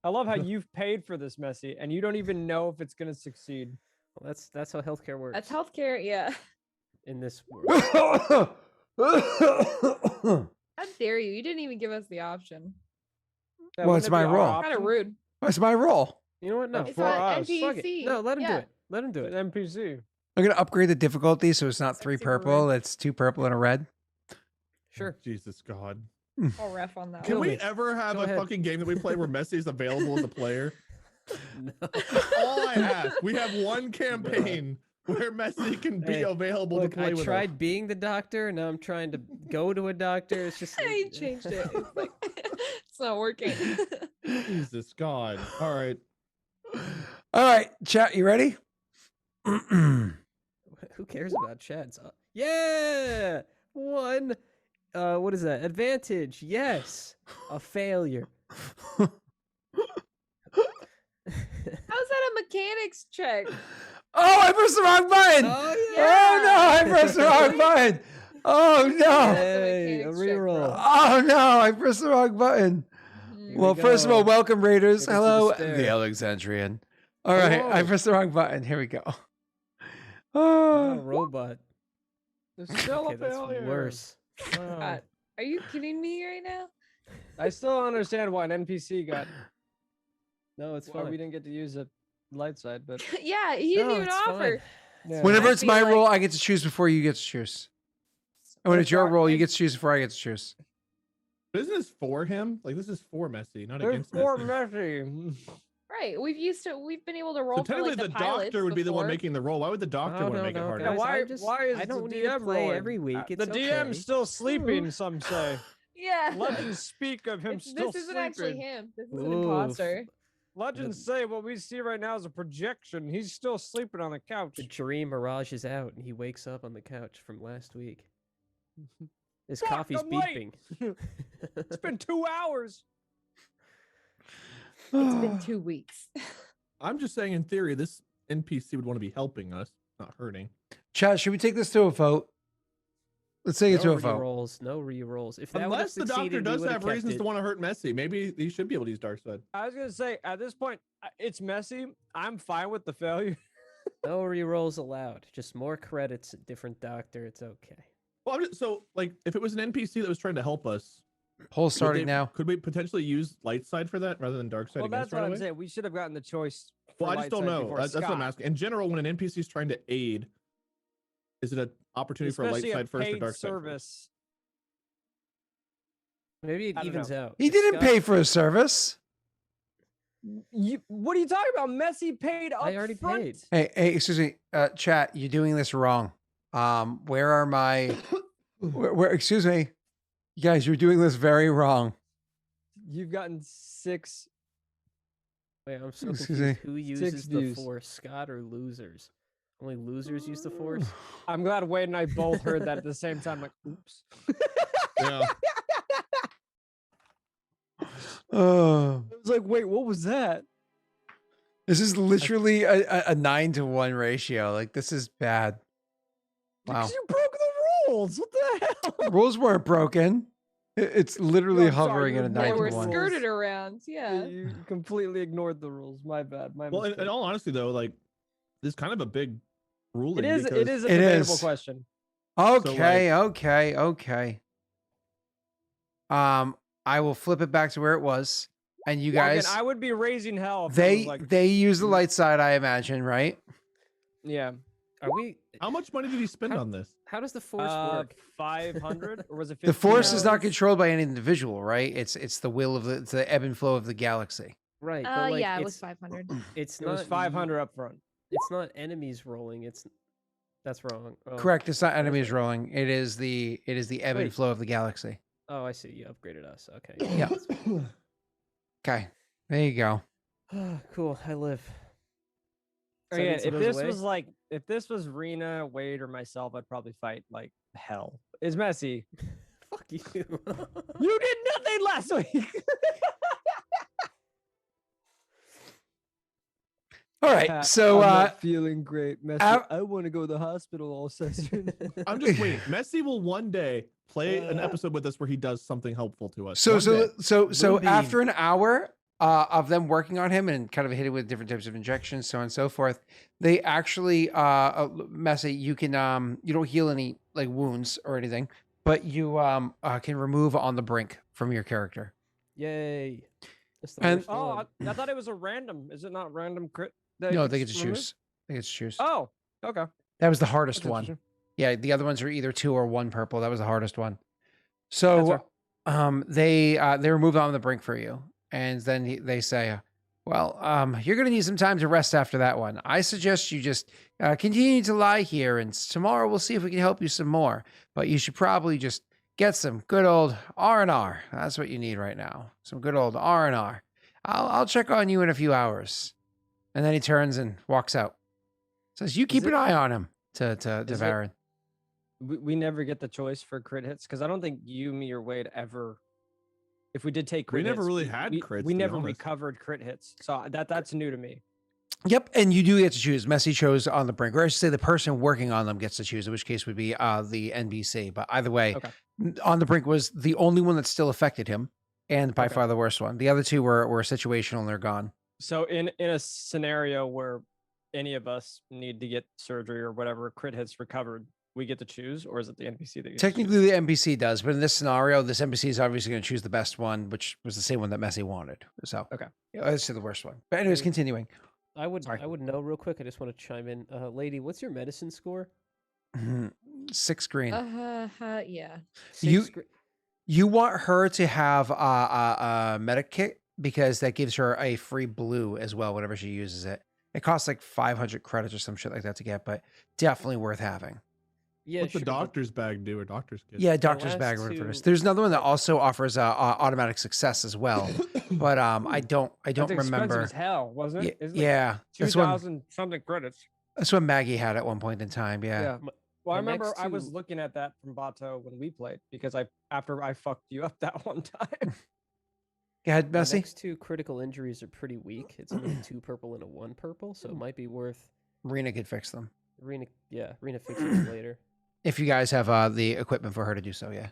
I love how you've paid for this, Messi, and you don't even know if it's gonna succeed. Well, that's how healthcare works. That's healthcare, yeah. in this world. Well, How dare you? You didn't even give us the option. Yeah, Well, wouldn't it's it my be our role. Kind of option? rude. That's my role. You know what? No, It's It's for on us. fuck it. NPC. No, let him do Yeah. it. Let him do It's it. an NPC. I'm going to upgrade the difficulty so it's not 3 super purple, rude. it's 2 purple and a red. Sure. Jesus God. I'll ref on that Can one. we me. ever have Go a ahead. fucking game that we play where Messi is available as a player? No. All I ask. We have one campaign where Messi can be Hey, available Look, to play I with tried being the doctor, now I'm trying to go to a doctor. It's just I changed it. It's like it's not working. us. Jesus God. All right. All right, chat, you ready? Who cares about chats? Yeah, one. What is that? Advantage. Yes. A failure. How's that a mechanics check? Oh, I pressed the wrong button. Oh Oh no, I pressed the wrong button. Oh no. Hey, a mechanics check, bro. reroll. Oh no, I pressed the wrong button. Mhm. Well, first of all, go. welcome Raiders. Get into the Hello, stair. the Alexandrian. All right, I Hello. pressed the wrong button. Here we go. Not a Oh, robot. It's still Okay, a that's failure. worse. Oh. God, are you kidding me right now? I still don't understand why an NPC got. No, it's Why we fine. didn't get to use a light side, but Yeah, he didn't No, even it's offer. fine. yeah. whenever I it's my feel roll, like- I get to choose before you get to choose. And when But it's your Doc, roll, you I- get to choose before I get to choose. Isn't this for him? Like, this is for Messi, not There's against poor Messi. Messi. Right, we've been able to roll So for technically, like the pilots doctor would be the one before. making the roll. Why would the doctor Oh, want to no, make it no, harder? guys, why? I just- Why is I don't the need to DM play rolling? every week. The It's DM's okay. still sleeping. Some say. Yeah. Legends speak of him It's- still this isn't sleeping. actually him. This is an Oof. imposter. Legends say what we see right now is a projection. He's still sleeping on the couch. The dream mirage is out, and he wakes up on the couch from last week. His Fuck, coffee's I'm late. beeping. It's been 2 hours. It's been 2 weeks. I'm just saying, in theory, this NPC would want to be helping us, not hurting. Chat, should we take this to a vote? Let's take it to No a vote. rerolls. No rerolls. If that would've Unless the doctor succeeded, we does would've have kept reasons it. to want to hurt Messi, maybe he should be able to use dark side. I was gonna say at this point, it's messy. I'm fine with the failure. No rerolls allowed. Just more credits. Different doctor. It's okay. Well, so like, if it was an NPC that was trying to help us, Poll would starting they- now. Could we potentially use light side for that rather than dark side Well, against that's right what I'm away? saying. We should have gotten the choice. Well, for I just light don't side know. before That's what I'm Scott. asking. In general, when an NPC is trying to aid, is it an opportunity for a light Especially side first or paid dark side first? service. Maybe it I don't evens know. out. He If didn't Scott- pay for his service. What are you talking about? Messi paid up I already front. paid. Hey, excuse me, chat. You're doing this wrong. Where are my? Where? Excuse me, you guys. You're doing this very wrong. You've gotten 6. Wait, I'm so Excuse confused. Who 6 uses the views. force, Scott or losers? Only losers use the force. I'm glad Wade and I both heard that at the same time. Like, oops. Yeah. Oh, I was like, wait, what was that? this is literally a 9-to-1 ratio. Like, this is bad. Wow. Because you broke the rules. What the hell? Rules weren't broken. It's literally I'm sorry, hovering you at a ignored They the were 9-to-1. skirted around. Yeah, Yeah. you completely ignored the rules. My bad. My Well, mistake. in all honesty, though, like this is kind of a big ruling. It is. Because It is a It debatable is. question. Okay, okay. I will flip it back to where it was, and you Well, guys. again, I would be raising hell. If it was like, They use the light side, I imagine, right? yeah, Are we? how much money did he spend How- on this? How does the force work? 500 or was it? The force is not $15? controlled by any individual, right? It's the will of it's the ebb and flow of the galaxy. Right, but like Yeah, it was it's 500. it's It not was 500 up front. It's not enemies rolling. That's wrong. Oh, Correct. It's not what is enemies it? rolling. It is the ebb and Wait. flow of the galaxy. Oh, I see. You upgraded us. Okay. Yeah. Okay. There you go. Cool. I live. So I Again, need to if move this away? was like, if this was Rena, Wade, or myself, I'd probably fight like hell. It's messy. Fuck you. You did nothing last week. All right. So I'm not feeling great, Messy. av- I want to go to the hospital all session. I'm just waiting. Messi will one day play an episode with us where he does something helpful to us. so One day. so after an hour of them working on him and kind of hitting with different types of injections, so on and so forth, they actually Messy, you can you don't heal any like wounds or anything, but you can remove on the brink from your character. Yay. That's the And- worst Oh, one. I thought it was a random. Is it not random crit? that No, gets they get to removed? choose. They get to choose. Oh, okay. That was the hardest That's one. interesting. Yeah, the other ones are either 2 or 1 purple. That was the hardest one. That's So they remove on the brink for you, and then they say, well, you're gonna need some time to rest after that one. I suggest you just continue to lie here, and tomorrow we'll see if we can help you some more. But you should probably just get some good old R&R. That's what you need right now. Some good old R&R. I'll check on you in a few hours. And then he turns and walks out. Says, you keep it- an eye on him to is it- Varen. We never get the choice for crit hits because I don't think you, me, or Wade ever. If we did take We crit never hits, really had crits, We to be never honest. recovered crit hits, so that's new to me. Yep, and you do get to choose. Messi chose on the brink, or I should say the person working on them gets to choose, in which case would be the NBC. But either way, Okay. on the brink was the only one that still affected him, and by Okay. far the worst one. The other 2 were situational and they're gone. So in a scenario where any of us need to get surgery or whatever, crit hits recovered, we get to choose, or is it the NPC that gets to choose? Technically, the NPC does, but in this scenario, this NPC is obviously going to choose the best one, which was the same one that Messi wanted. So, Okay. yeah, let's say the worst one. But anyways, Hey. continuing. I would Sorry. know real quick. I just want to chime in. Lady, what's your medicine score? 6 green. Yeah. You- 6 You want her to have a medic kit because that gives her a free blue as well whenever she uses it. It costs like 500 credits or some shit like that to get, but definitely worth having. Yeah, What's the sure, but- doctor's bag do or doctor's kit? Yeah, doctor's last bag or whatever it is. two- There's another one that also offers automatic success as well, but I don't That's expensive remember. as hell, wasn't Yeah, it? Isn't it yeah, that's what 2,000 something credits. Maggie had at one point in time. Yeah. Well, I the remember next I was two- looking at that from Bato when we played because after I fucked you up that one time. Go ahead, The Messi. next 2 critical injuries are pretty weak. It's only 2 purple and a 1 purple, so it might be worth Rena could fix them Rena fixes later. if you guys have the equipment for her to do so. Yeah,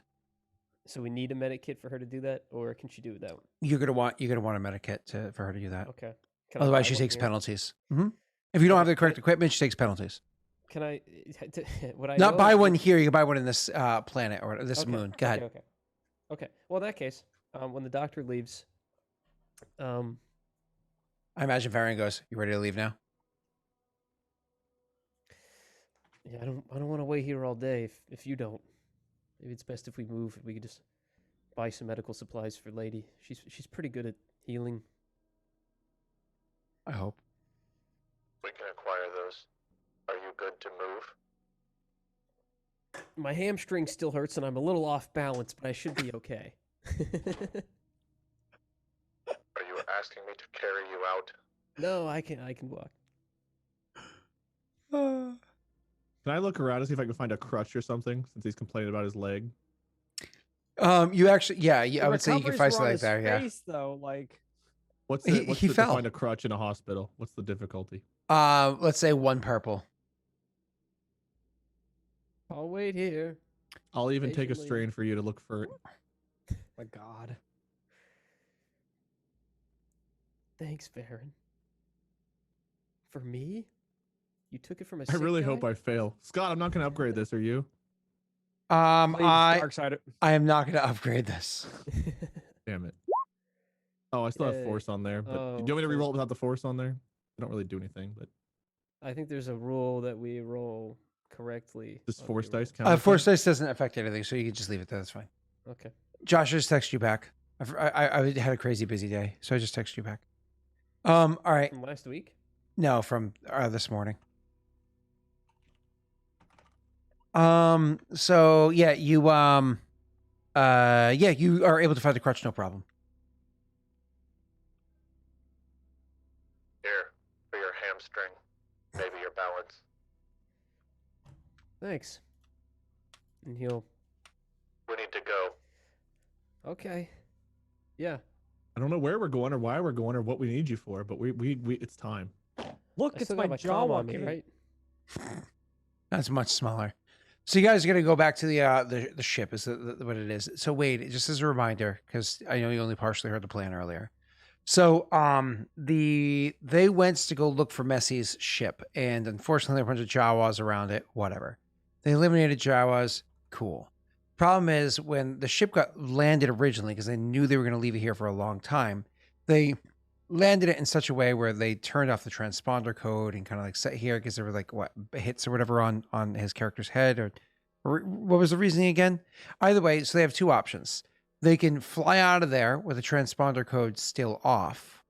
So we need a medic kit for her to do that, or can she do it without? you're gonna want a medic kit for her to do that. Okay. Can I Otherwise, buy she one takes here? penalties. If you don't have the correct equipment, she takes penalties. Can I? Would I Not know buy if- one here. You can buy one in this planet or this Okay, moon. Go ahead. Okay. Well, in that case, when the doctor leaves, I imagine Varian goes, "You ready to leave now?" yeah, I don't want to wait here all day. If you don't, maybe it's best if we move. We could just buy some medical supplies for Lady. She's pretty good at healing. I hope. We can acquire those. Are you good to move? My hamstring still hurts, and I'm a little off balance, but I should be okay. Are you asking me to carry you out? No, I can walk. Can I look around and see if I can find a crutch or something since he's complaining about his leg? You actually, yeah, I The would say you can recoveries fight were on like his that. Yeah. face, though. Like, What's He- it? What's he it to fell. find a crutch in a hospital? What's the difficulty? Let's say 1 purple. I'll wait here. I'll even take a Patiently. strain for you to look for it. my God. Thanks, Baron. For me? You took it from a I sick really guy? hope I fail. Scott, I'm not going to upgrade this. Are you? Please, I dark side it. am not going to upgrade this. Damn it. Oh, I still have Yay. force on there. But Oh, do you want me to cool. reroll it without the force on there? I don't really do anything, but I think there's a rule that we roll correctly. does on force rerolls. dice count? Force dice doesn't affect anything, so you can just leave it there. That's fine. Okay. Josh, I just text you back. I had a crazy busy day, so I just text you back. All right. From last week? No, from this morning. So yeah, you you are able to find the crutch, no problem. Here, for your hamstring. Maybe your balance. Thanks. And he'll. We need to go. Okay. Yeah. I don't know where we're going or why we're going or what we need you for, but we it's time. Look, I it's still my got my comm Jawa, on me, kid. right? That's much smaller. So you guys are gonna go back to the ship. Is what it is? So Wade, just as a reminder, because I know you only partially heard the plan earlier. So they went to go look for Messi's ship, and unfortunately there were a bunch of Jawas around it. Whatever. They eliminated Jawas. Cool. Problem is when the ship got landed originally, because they knew they were going to leave it here for a long time, they landed it in such a way where they turned off the transponder code and kind of like set here because there were like what hits or whatever on his character's head or what was the reasoning again? Either way, so they have two options. They can fly out of there with the transponder code still off,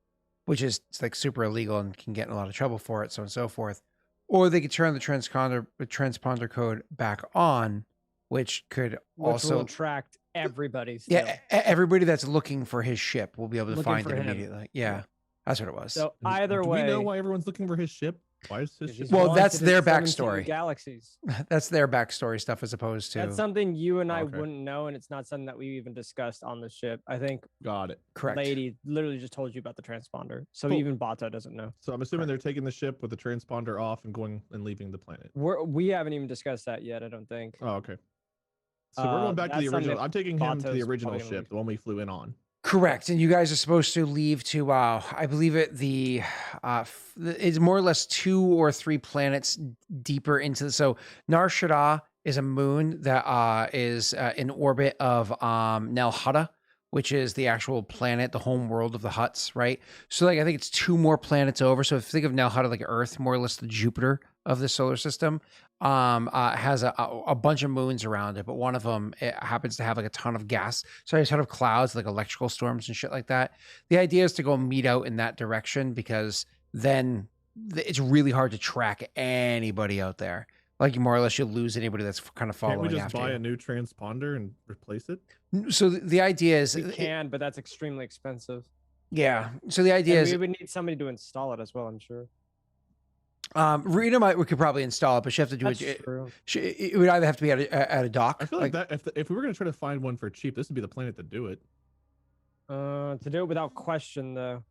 which is like super illegal and can get in a lot of trouble for it, so on and so forth. Or they could turn the transponder code back on, which could Which also will attract everybody. Still. yeah, everybody that's looking for his ship will be able to Looking find for it him. immediately. Yeah, that's what it was. So either Do way, we know why everyone's looking for his ship? Why is his 'cause ship? he's Well, that's wanted in their 17 backstory. Galaxies. That's their backstory stuff as opposed to That's something you and I Okay. wouldn't know, and it's not something that we even discussed on the ship. I think Got it. correct. Lady literally just told you about the transponder, so Cool. even Bato doesn't know. So I'm assuming they're taking the ship with the transponder off and going and leaving the planet. We haven't even discussed that yet. I don't think. Oh, okay. So we're going back to that's the something original. that I'm taking him to the Bato's original probably gonna ship, the one we flew in on. Correct, and you guys are supposed to leave to I believe it's more or less 2 or 3 planets deeper into so Nar Shaddaa is a moon that is in orbit of Hutt, which is the actual planet, the home world of the Hutts, right? So like I think it's 2 more planets over. So if you think of Hutt like Earth, more or less the Jupiter of the solar system, has a bunch of moons around it, but one of them it happens to have like a ton of gas, so a ton of clouds, like electrical storms and shit like that. The idea is to go meet out in that direction because then it's really hard to track anybody out there. Like more or less, you'll lose anybody that's kind of Can't following we just after buy you. a new transponder and replace it? So the idea is, We can, but that's extremely expensive. yeah. So the idea And is, we would need somebody to install it as well. I'm sure. Rita we could probably install it, but she have to do That's it. true. It would either have to be at a dock. I feel like that if we were gonna try to find one for cheap, this would be the planet to do it. To do it without question, though.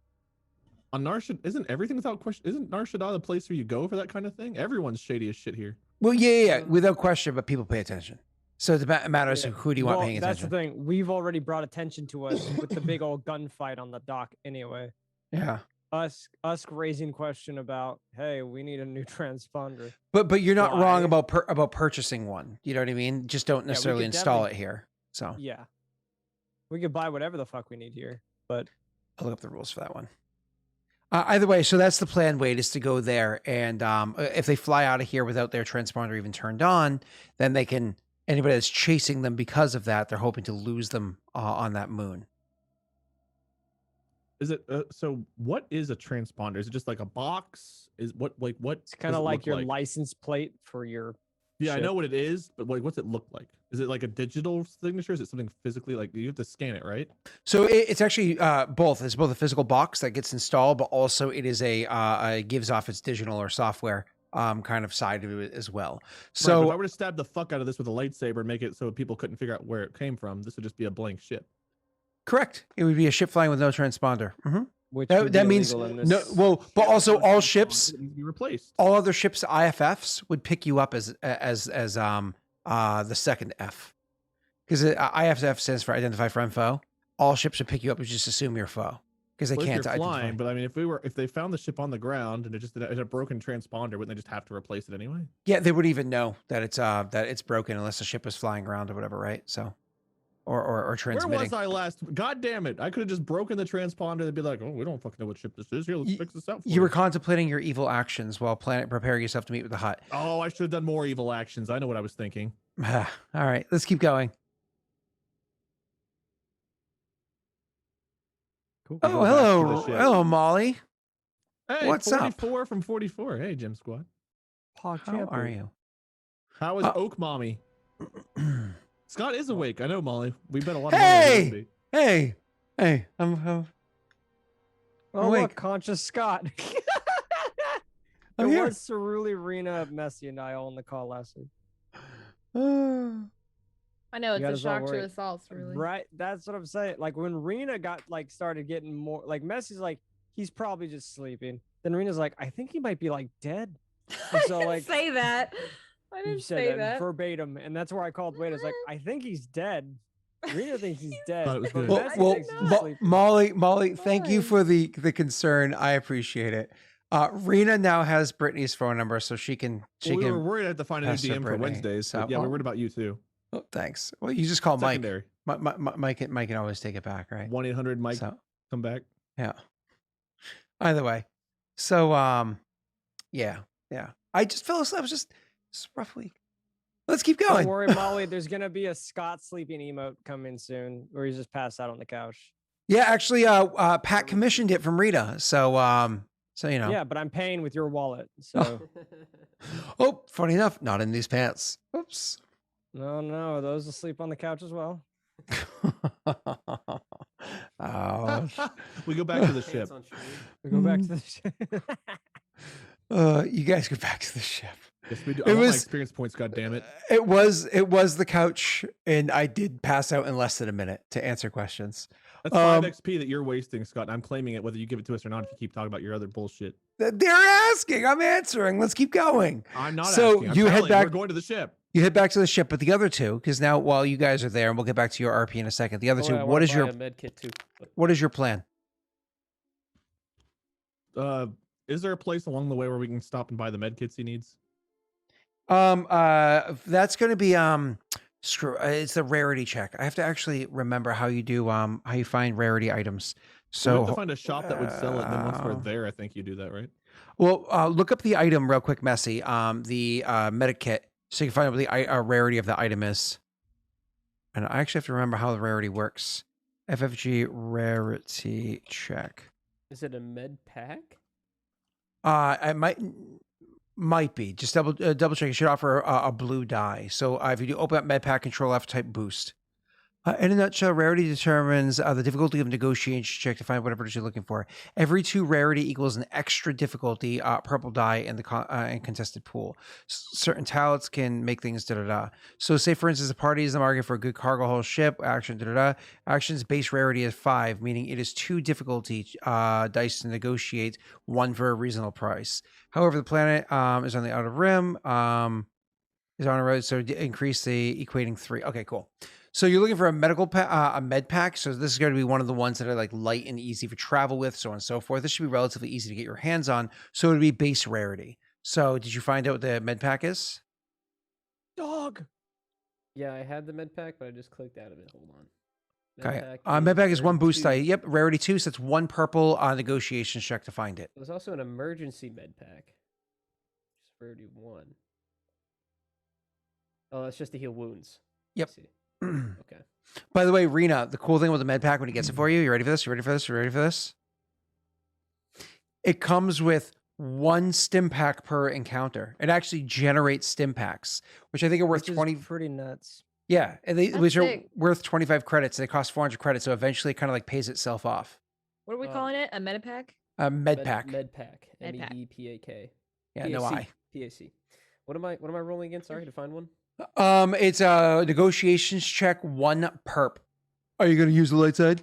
On Nar Shaddaa, isn't everything without question? Isn't Nar Shaddaa the place where you go for that kind of thing? Everyone's shady as shit here. Well, yeah, without question, but people pay attention. So it matters Yeah. who do you want Well, paying that's attention. the thing. We've already brought attention to us with the big old gunfight on the dock. Anyway, Yeah, us raising question about, hey, we need a new transponder. but you're not wrong Why? about purchasing one. You know what I mean? Just don't we necessarily could install definitely- it here. So Yeah, we could buy whatever the fuck we need here, but I'll look up the rules for that one. Either way, so that's the plan, Wade, is to go there. And if they fly out of here without their transponder even turned on, then they can, anybody that's chasing them because of that, they're hoping to lose them on that moon. Is it so? What is a transponder? Is it just like a box? Is what it's kind does of it like look your license plate for your. Yeah, I ship. know what it is, but like, what's it look like? Is it like a digital signature? Is it something physically like you have to scan it, right? So it's actually both. It's both a physical box that gets installed, but also it is gives off its digital or software kind of side of it as well. Right, but So if I were to stab the fuck out of this with a lightsaber and make it so people couldn't figure out where it came from, this would just be a blank ship. correct, it would be a ship flying with no transponder. Which That- would that be means illegal in no. this. Well, but also Without a all transponder, ships, it needs to be replaced. all other ships, IFFs would pick you up as the second F, because IFF stands for identify friend foe. All ships would pick you up and just assume you're foe because they Well, if can't you're identify. flying, but I mean, if they found the ship on the ground and it had a broken transponder, wouldn't they just have to replace it anyway? Yeah, they would even know that it's broken unless the ship was flying around or whatever, right? So, or Where transmitting. was I last? God damn it! I could have just broken the transponder and be like, "Oh, we don't fucking know what ship this is. Here, let's fix this out." For You were contemplating your evil actions while preparing yourself to meet with the Hutt. Oh, I should have done more evil actions. I know what I was thinking. All right, let's keep going. Cool. Oh, Go back to the hello, ship. hello, Molly. Hey, What's up? 44 from 44. Hey, Gym Squad. How are you? How is Oh. Oak Mommy? Scott is awake. I know, Molly. We bet a lot Hey! of money. Hey, I'm Oh, awake. look, conscious Scott. I'm It here. was Cerulli, Rena, Messi, and I all in the call last week. I know You got it's a us all shock to worried. us all, really. Right, that's what I'm saying. Like when Rena got started getting more like Messi's like he's probably just sleeping. Then Rena's like I think he might be like dead. I so, didn't like, say that. I You didn't said say that that. verbatim, and that's where I called Wade. I was like I think he's dead. Rena thinks he's dead. Thought it was but good. Well, Messi well thinks he's not. sleeping. Molly, thank you Fine. for the concern. I appreciate it. Rena now has Brittany's phone number, so she can. Well, we were worried I had to find a new Pastor DM for Brittany, Wednesdays. so- But yeah, we're well- worried about you too. Oh, thanks. Well, you just call Mike. Secondary. Mike can always take it back, right? 1-800 Mike. So Come back. yeah. Either way, so yeah. I just fell asleep. I was just roughly. Let's keep Don't going. worry, Molly. There's gonna be a Scott sleeping emote coming soon, where he's just passed out on the couch. Yeah, actually, Pat commissioned it from Rita, so you know. Yeah, but I'm paying with your wallet, so Oh, funny enough, not in these pants. Oops. no, those will sleep on the couch as well. Oh, We go back to the ship. We go back to the ship. you guys go back to the ship. Yes, we do. It I want my was- experience points. God damn it. It was the couch, and I did pass out in less than a minute to answer questions. That's 5 XP that you're wasting, Scott. And I'm claiming it, whether you give it to us or not. If you keep talking about your other bullshit, They're asking. I'm answering. Let's keep going. I'm not. So asking. I'm you head telling back- We're going to the ship. You head back to the ship, but the other two, because now while you guys are there, and we'll get back to your RP in a second. The other Oh, two, wait, I what wanna is buy your a med kit too? But what is your plan? Is there a place along the way where we can stop and buy the med kits he needs? That's going to be it's the rarity check. I have to actually remember how you do how you find rarity items. So we have to So find a shop that would sell it. And then once we're uh, there, I think you do that, right? well, look up the item real quick, Messy. The medic kit, so you can find out what the rarity of the item is. And I actually have to remember how the rarity works. FFG rarity check. is it a med pack? I might be just double check. It should offer a blue die. So if you do open up med pack, control F type boost. In a nutshell, rarity determines the difficulty of negotiation check to find whatever it is you're looking for. Every 2 rarity equals an extra difficulty purple die in the in contested pool. Certain talents can make things da-da-da. So say, for instance, a party is in the market for a good cargo hull ship, action da-da-da. Action's base rarity is 5, meaning it is 2 difficulty dice to negotiate, 1 for a reasonable price. However, the planet is on the outer rim, is on a road, so increase the equating 3. Okay, cool. So you're looking for a a med pack. So this is going to be one of the ones that are like light and easy for travel with, so on and so forth. This should be relatively easy to get your hands on. So it would be base rarity. So did you find out what the med pack is? Dog. Yeah, I had the med pack, but I just clicked out of it. Hold on. Okay. Med pack is 1 boost die. 32. Yep, rarity 2. So it's 1 purple negotiation check to find it. There's also an emergency med pack. Just rarity 1. Oh, that's just to heal wounds. I Yep. see. Okay. By the way, Rena, the cool thing with the med pack when he gets it for you, you ready for this? You ready for this? You ready for this? It comes with 1 stim pack per encounter. It actually generates stim packs, which I think are worth Which is 20. pretty nuts. Yeah, and That's which are sick. worth 25 credits. They cost 400 credits, so eventually it kind of like pays itself off. What are we calling it? A metapack? Med pack. Med pack. Med pack. MEDPAK. Yeah, no see, I. PAC. What am I rolling again? Sorry, to find one. It's a negotiations check 1 perp. Are you gonna use the light side?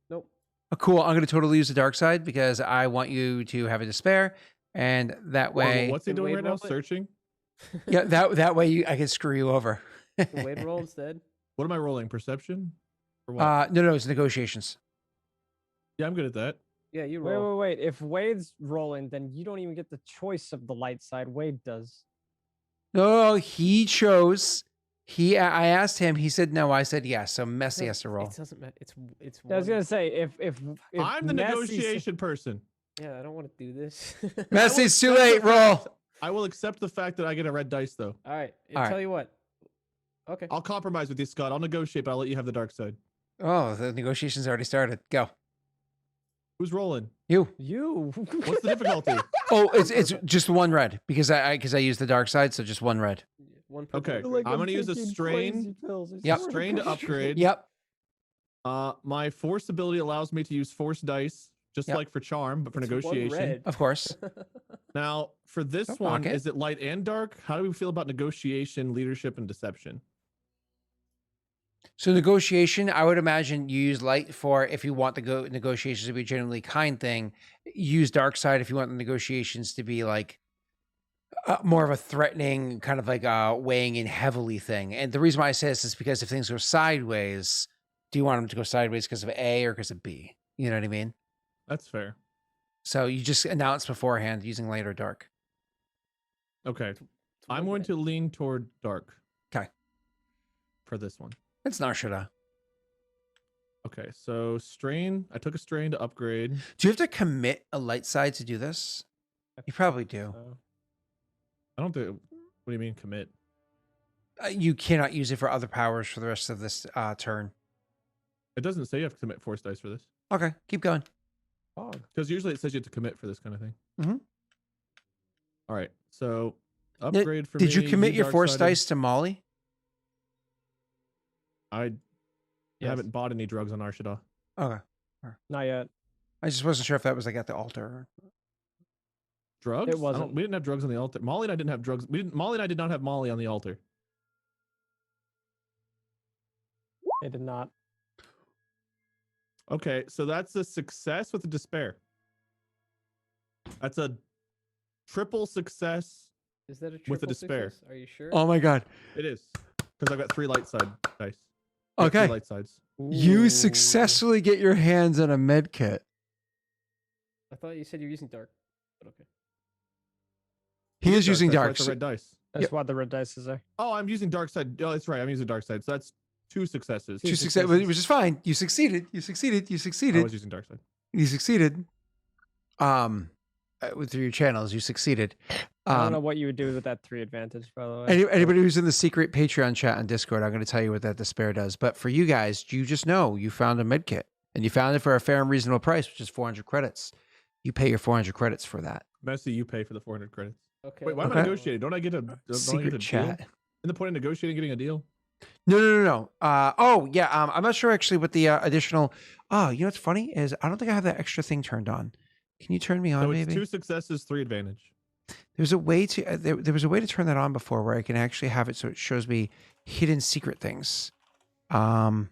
Nope. Oh, cool. I'm gonna totally use the dark side because I want you to have a despair, and that way, What's he Can doing Wade right now? roll it? Searching. yeah, that way I can screw you over. Can Wade roll instead? What am I rolling? Perception? Or what? No, it's negotiations. Yeah, I'm good at that. Yeah, you Wait, roll. wait, wait. If Wade's rolling, then you don't even get the choice of the light side. Wade does. No, he chose. I asked him. He said no. I said yes. So Messy has to roll. It doesn't matter. It's I was one- gonna say if I'm the Messi negotiation person. Yeah, I don't want to do this. Messy, it's too accept late. the fact- Roll. I will accept the fact that I get a red dice, though. All right. All right. Tell you what. Okay. I'll compromise with you, Scott. I'll negotiate, but I'll let you have the dark side. Oh, the negotiations already started. Go. Who's rolling? You. you. What's the difficulty? Oh, it's just 1 red because I use the dark side, so just 1 red. One per Okay. bird. I'm gonna use a taking strain. crazy pills, I Yep. swear Strain to God. upgrade. Yep. My force ability allows me to use force dice, just Yep. like for charm, but for It's one negotiation. red. Of course. Now, for this Don't one, knock it. is it light and dark? How do we feel about negotiation, leadership, and deception? So negotiation, I would imagine you use light for if you want the negotiations to be a genuinely kind thing. Use dark side if you want the negotiations to be like more of a threatening, kind of like weighing in heavily thing. And the reason why I say this is because if things go sideways, do you want them to go sideways because of A or because of B? You know what I mean? That's fair. So you just announce beforehand using light or dark. Okay. It's I'm one going red. to lean toward dark. 'Kay. For this one. It's Narshada. Okay, so strain. I took a strain to upgrade. Do you have to commit a light side to do this? You probably do. I don't do. What do you mean commit? You cannot use it for other powers for the rest of this turn. It doesn't say you have to commit force dice for this. Okay, keep going. Because usually it says you have to commit for this kind of thing. Mhm. All right, so upgrade for Did me. you commit your force dark-sided. dice to Molly? I Yes. haven't bought any drugs on Arshada. Okay. Not yet. I just wasn't sure if that was like at the altar. Drugs? It wasn't. We didn't have drugs on the altar. Molly and I didn't have drugs. Molly and I did not have Molly on the altar. It did not. Okay, so that's a success with a despair. That's a triple success. Is that a with a triple despair. success? Are you sure? Oh my god. It is because I've got 3 light side dice. I got 3 Okay. light sides. You Ooh. successfully get your hands on a med kit. I thought you said you're using dark. But okay. He is using That's why dark. it's a red dice. That's why the red dice is there. Oh, I'm using dark side. Oh, that's right. I'm using dark side. So that's 2 successes. Two success, which is fine. You succeeded. You succeeded. You I succeeded. was using dark side. You succeeded. Through your channels, you succeeded. I don't know what you would do with that 3 advantage, by the way. Anybody who's in the secret Patreon chat on Discord, I'm going to tell you what that despair does. But for you guys, you just know you found a med kit and you found it for a fair and reasonable price, which is 400 credits. You pay your 400 credits for that. Messy, you pay for the 400 credits. Okay. Wait, why am I Okay. negotiating? Don't I get a don't I get a Secret deal? chat. In the point of negotiating, getting a deal? No. Oh, yeah. I'm not sure actually what the additional. Oh, you know what's funny is I don't think I have that extra thing turned on. Can you turn me on, So it's maybe? 2 successes, 3 advantage. There's a way to there was a way to turn that on before where I can actually have it so it shows me hidden secret things. I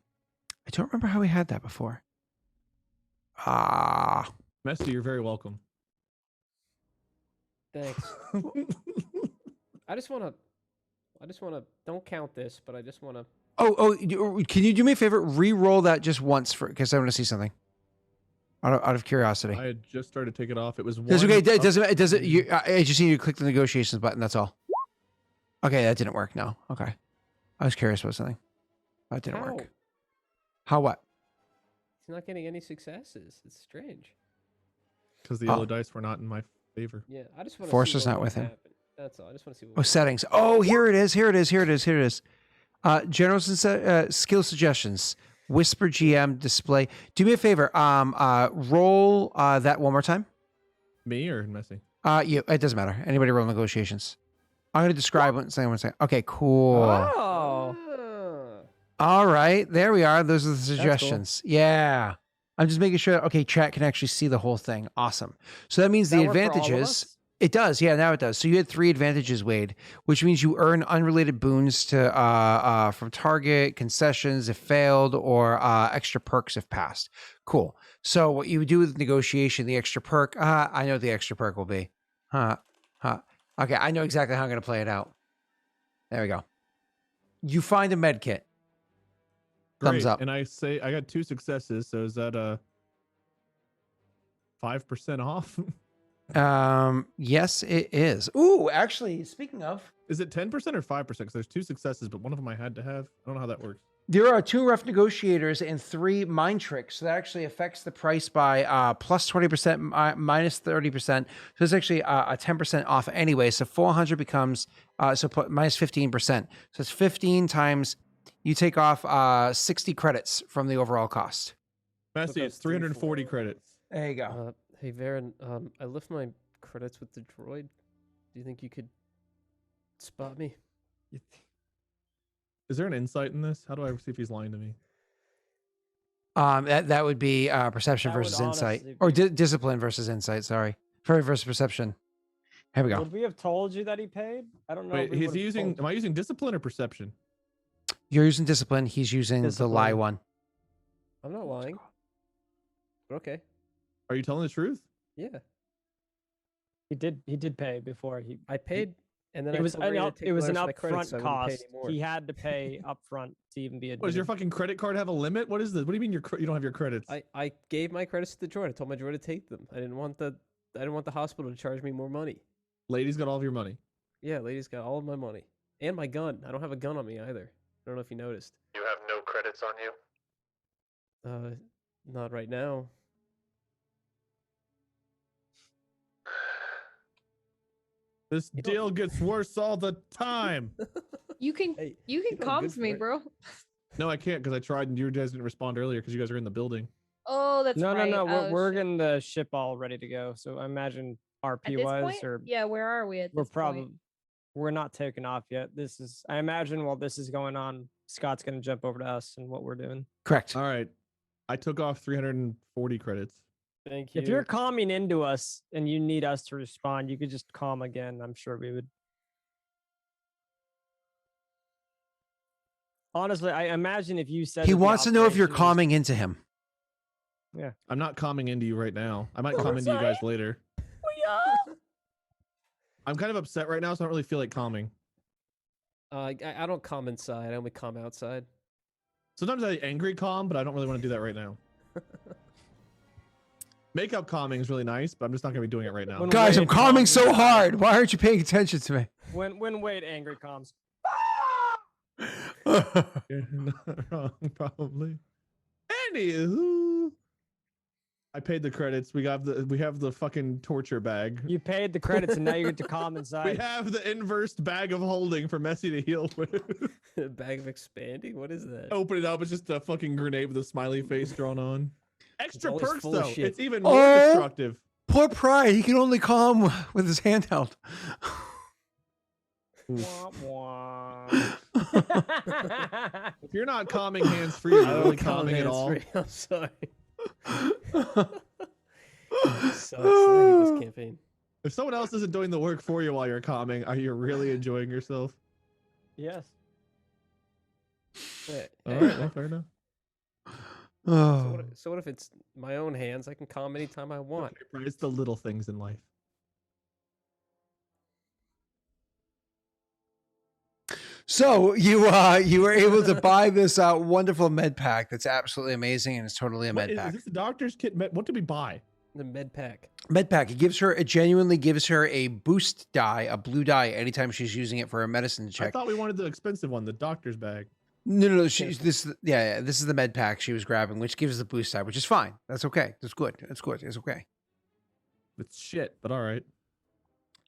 don't remember how we had that before. Messy, you're very welcome. Thanks. I just want to. Don't count this, but I just want to. Can you do me a favor? Re-roll that just once because I want to see something. Out of curiosity. I had just started to take it off. It was one. That's okay. It up- doesn't. I just need you to click the negotiations button. That's all. Okay, that didn't work. No. Okay. I was curious about something. That didn't How? work. How what? He's not getting any successes. It's strange. Because the Oh. yellow dice were not in my favor. Yeah, I just want to. Force is not with him. That's all. I just want to see. What Oh, would settings. Oh, here it is. Here it is. Here it is. Here it is. General skill suggestions. Whisper GM display. Do me a favor. Roll that one more time. Me or Messy? It doesn't matter. Anybody roll negotiations. I'm going to describe one second. Okay, cool. Oh. Ah. All right, there we are. Those are the cool. suggestions. Yeah. I'm just making sure. Okay, chat can actually see the whole thing. Awesome. So that means Does the that work for all of advantages. us? It does, yeah. Now it does. So you had 3 advantages, Wade, which means you earn unrelated boons to from target, concessions if failed, or extra perks if passed. Cool. So what you would do with negotiation, the extra perk. I know what the extra perk will be. Okay, I know exactly how I'm going to play it out. There we go. You find a med kit. Thumbs Great. up. And I say I got 2 successes, so is that 5% off? Yes, it is. Ooh, actually, speaking of, Is it 10% or 5%? Because there's 2 successes, but one of them I had to have. I don't know how that works. there are 2 rough negotiators and 3 mind tricks. So that actually affects the price by plus 20%, minus 30%. So it's actually a 10% off anyway. So 400 becomes minus 15%. So it's 15 times. You take off 60 credits from the overall cost. Messy, it's 340 credits. There you go. Hey, Varen, I left my credits with the droid. Do you think you could spot me? Is there an insight in this? How do I see if he's lying to me? That would be perception That would versus insight, honestly or be- discipline versus insight. Sorry, versus perception. Here we go. Would we have told you that he paid? I don't know. if Wait, we he's would've using. told Am I using discipline or perception? You're using discipline. He's using the lie Discipline. one. I'm not lying. But okay. Are you telling the truth? Yeah. you. He did pay before he. I paid, and then It I was told Ray to an, take it the was an rest of my credits, upfront so I wouldn't pay cost. anymore. He had to pay upfront to even be What, does your admitted. fucking credit card have a limit? What is this? What do you mean you don't have your credits? I gave my credits to the droid. I told my droid to take them. I didn't want the hospital to charge me more money. Ladies got all of your money. Yeah, ladies got all of my money and my gun. I don't have a gun on me either. I don't know if you noticed. You have no credits on you? Not right now. This You don't- deal gets worse all the time. You can Hey, you can you're doing good comms me, for it. bro. No, I can't because I tried and you guys didn't respond earlier because you guys are in the building. Oh, that's No, right. no. Oh, We're shit. getting the ship all ready to go. So I imagine At RP this wise, point? or Yeah, where are we at we're this point? probably we're not taking off yet. This is. I imagine while this is going on, Scott's gonna jump over to us and what we're doing. Correct. All right. I took off 340 credits. Thank you. If you're calming into us and you need us to respond, you could just calm again. I'm sure we would. Honestly, I imagine if you said He that the wants to know if you're operation was- calming into him. I'm not calming into you right now. I might Oh, calm into you sorry. guys later. I'm kind of upset right now, so I don't really feel like calming. I don't calm inside. I only calm outside. Sometimes I angry calm, but I don't really want to do that right now. Makeup calming is really nice, but I'm just not going to be doing it right now. When Guys, I'm Wade calming calms so down- hard. Why aren't you paying attention to me? When Wade angry comms. You're not wrong, probably. Anywho, I paid the credits. We have the fucking torture bag. You paid the credits and now you get to calm We inside. have the inverse bag of holding for Messi to heal with. A bag of expanding? What is that? Open it up, it's just a fucking grenade with a smiley face drawn on. Extra always perks full of though. shit. It's even more Oh! destructive. Poor Pride. He can only calm with his handheld. Wah, wah. If you're not calming hands free, you're I not don't really calm calming at hands all. free. I'm sorry. Sucks. I hate this campaign. If someone else isn't doing the work for you while you're calming, are you really enjoying yourself? Yes. Hey, All hey, right, well, fair enough. Oh. So what if it's my own hands? I can calm anytime I want. It's the little things in life. So you were able to buy this wonderful med pack that's absolutely amazing and it's totally a What med is pack. this a doctor's kit? What did we buy? The med pack. Med pack. It genuinely gives her a boost die, a blue die, anytime she's using it for a medicine I check. thought we wanted the expensive one, the doctor's bag. No. This is the med pack she was grabbing, which gives the boost die, which is fine. That's okay. That's good. It's good. It's okay. It's shit, but all right.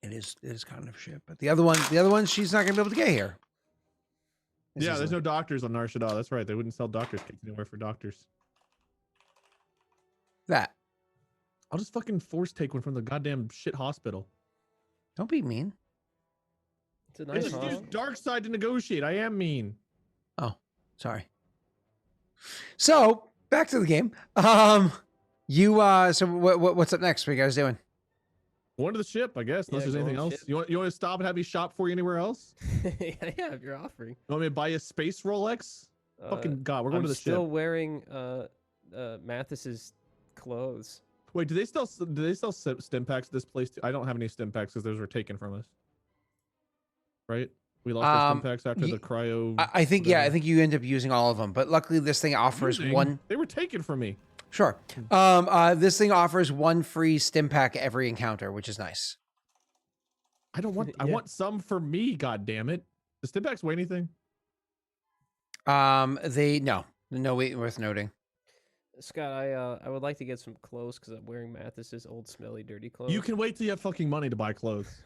It is kind of shit. But the other one, she's not gonna be able to get here. This Yeah, is there's a- no doctors on Nar Shaddaa. That's right. They wouldn't sell doctors kits anywhere for doctors. that. I'll just fucking force take one from the goddamn shit hospital. Don't be mean. It's a I nice just use hospital. dark side to negotiate. I am mean. Sorry. So back to the game. So what's up next? What are you guys doing? Going to the ship, I guess. Unless Yeah, there's go anything on the else. ship. You want to stop and have me shop for you anywhere else? yeah, if you're offering. You want me to buy you a space Rolex? Fucking God, we're going I'm to the still ship. wearing Mathis's clothes. Wait, do they sell stim packs at this place too? I don't have any stim packs because those were taken from us. Right? We lost our stim packs after the cryo. I think yeah, I whatever. think you end up using all of them. But luckily, this thing offers one. They were taken from me. Sure. This thing offers one free stim pack every encounter, which is nice. I don't want. I Yeah. want some for me. God damn it! Does stim packs weigh anything? No weight worth noting. Scott, I would like to get some clothes because I'm wearing Mathis's old smelly dirty clothes. You can wait till you have fucking money to buy clothes.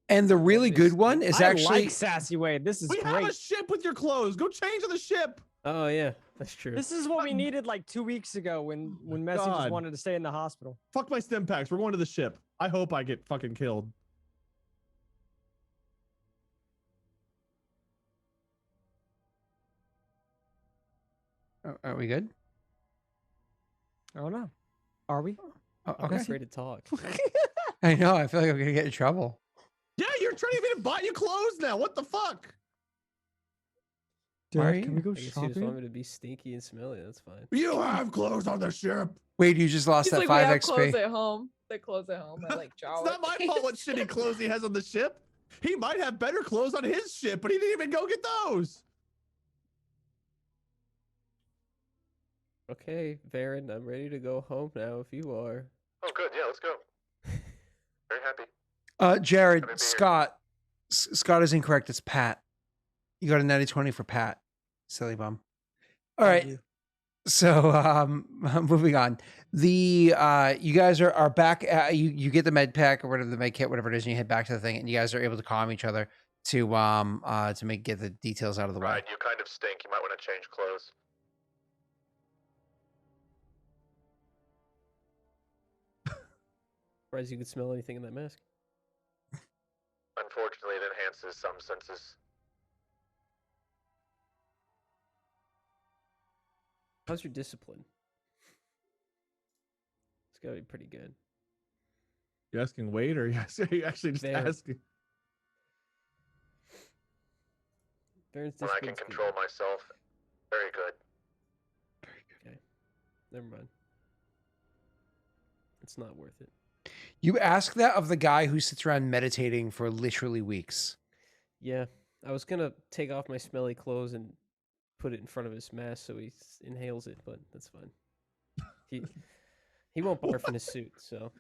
And the really this good one is I actually like Sassy Wade. This is We have great. a ship with your clothes. Go change on the ship. Oh yeah, that's true. This is what we needed like 2 weeks ago when Messi just God. wanted to stay in the hospital. Fuck my stim packs. We're going to the ship. I hope I get fucking killed. Are we good? I don't know. Are we? Oh, I'm okay. afraid to talk. I know. I feel like I'm gonna get in trouble. Yeah, you're trying to even buy you clothes now. What the fuck? Why are Dad, can we go I guess you just want shopping? me to be stinky and smelly. That's fine. You have clothes on the ship. Wait, you just lost He's that like, we 5 have clothes XP. at home. The clothes at home at like Jawa. It's not my fault what shitty clothes he has on the ship. He might have better clothes on his ship, but he didn't even go get those. Okay, Varen, I'm ready to go home now if you are. Oh, good. Yeah, let's go. Very happy. Jared, Happy to be here. Scott. Scott is incorrect. It's Pat. You got a 90-20 for Pat. Silly bum. All Thank right. you. So moving on. You guys are back. You get the med pack or whatever, the med kit, whatever it is, and you head back to the thing, and you guys are able to calm each other to get the details out of the way. Right, you kind of stink. You might want to change clothes. Surprised you could smell anything in that mask. Unfortunately, it enhances some senses. How's your discipline? It's gotta be pretty good. You asking Wade, or are you actually just There. asking? Varen's When I can discipline's good. control myself, very good. Never mind. It's not worth it. You ask that of the guy who sits around meditating for literally weeks. Yeah, I was gonna take off my smelly clothes and put it in front of his mask so he inhales it, but that's fine. He won't barf in his suit, so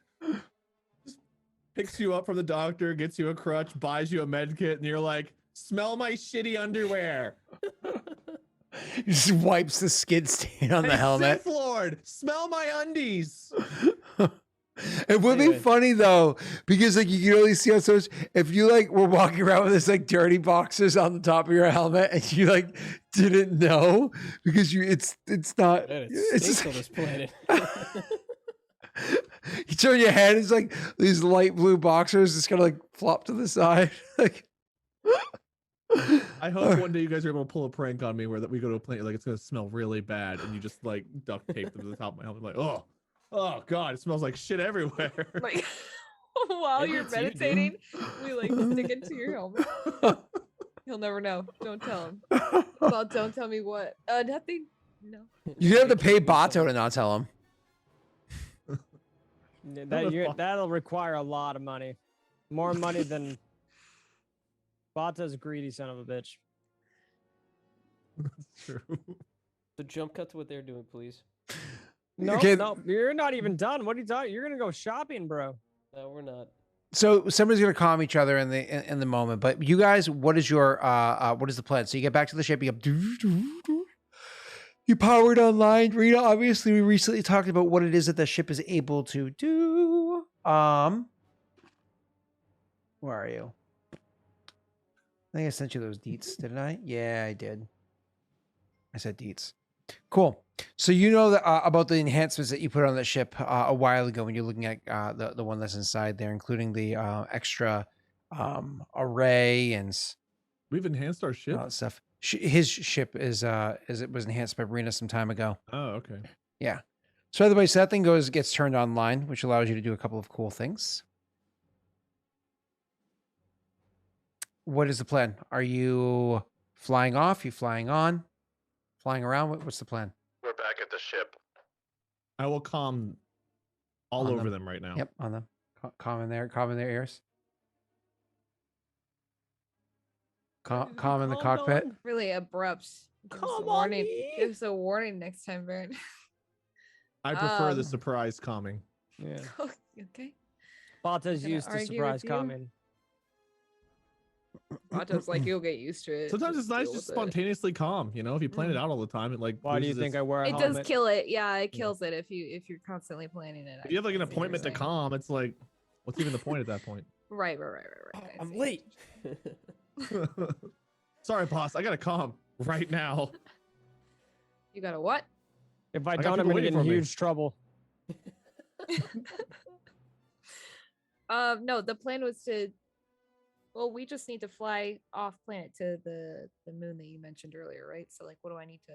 Picks you up from the doctor, gets you a crutch, buys you a med kit, and you're like, "Smell my shitty underwear." He just wipes the skid stain on the Hey, helmet. Sith Lord, smell my undies. It would be Anyway. funny though, because like you can only see on so much. If you like were walking around with this like dirty boxers on the top of your helmet and you like didn't know because it's not. man, it It's stinks just, on this planet. you turn your head, it's like these light blue boxers just kind of like flop to the side. Like, I hope one day you guys are able to pull a prank on me where that we go to a planet like it's gonna smell really bad, and you just like duct tape them to the top of my helmet, like, oh god, it smells like shit everywhere. Like while Maybe you're it's you, dude. meditating, we like stick it to your helmet. He'll never know. Don't tell him. Well, don't tell me what. Nothing. No. you have to pay Bato to not tell him. That'll require a lot of money. More money than Bata's greedy son of a bitch. True. So jump cut to what they're doing, please. No, Okay. no, you're not even done. What are you talking? You're gonna go shopping, bro. No, we're not. So somebody's gonna calm each other in the moment. But you guys, what is your what is the plan? So you get back to the ship. You powered online. Rita, obviously, we recently talked about what it is that the ship is able to do. Where are you? I think I sent you those deets, didn't I? Yeah, I did. I said deets. Cool. So you know that about the enhancements that you put on the ship a while ago when you're looking at the one that's inside there, including the extra array and We've enhanced our ship. all that stuff. His ship is it was enhanced by Marina some time ago. Oh, okay. Yeah. So otherwise, that thing gets turned online, which allows you to do a couple of cool things. what is the plan? Are you flying off? You flying on? Flying around? What's the plan? We're back at the ship. I will calm all On over them. them right now. Yep, on them. Calm in their ears. Calm in the cockpit. Really abrupt. Give us a Come on, warning. me. Give us a warning next time, Baron. I prefer the Um, surprise calming. Yeah. Okay. Bata's gonna used to argue surprise with you. calming. Bato's like, you'll get used to it. Sometimes just it's nice deal just with it." spontaneously calm. You know, if you plan it out all the time, it like. Why do you loses think its- I wear a It helmet? does kill it. Yeah, it kills it if you're constantly planning it. If you have like an I see what you're appointment to saying. calm, it's like, what's even the point at that point? Right. I I'm see. late. Sorry, boss. I gotta calm right now. You got a what? If I got don't, I'm people gonna waiting get in for me. huge trouble. No, the plan was to. Well, we just need to fly off planet to the moon that you mentioned earlier, right? So, like, what do I need to?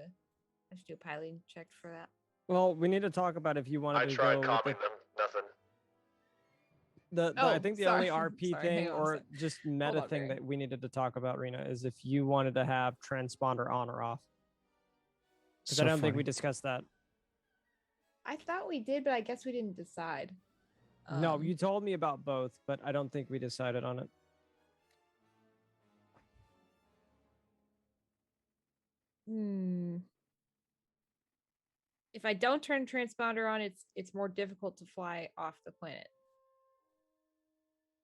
I should do a piloting check for that. Well, we need to talk about if you wanted I to tried go with calming them. Nothing. I Oh, think the sorry. only RP Sorry, hang thing on a or sec. just meta on, thing Barry. that we needed to talk about, Rena, is if you wanted to have transponder on or off. Because I don't think we discussed that. I thought we did, but I guess we didn't decide. No, you told me about both, but I don't think we decided on it. If I don't turn transponder on, it's more difficult to fly off the planet.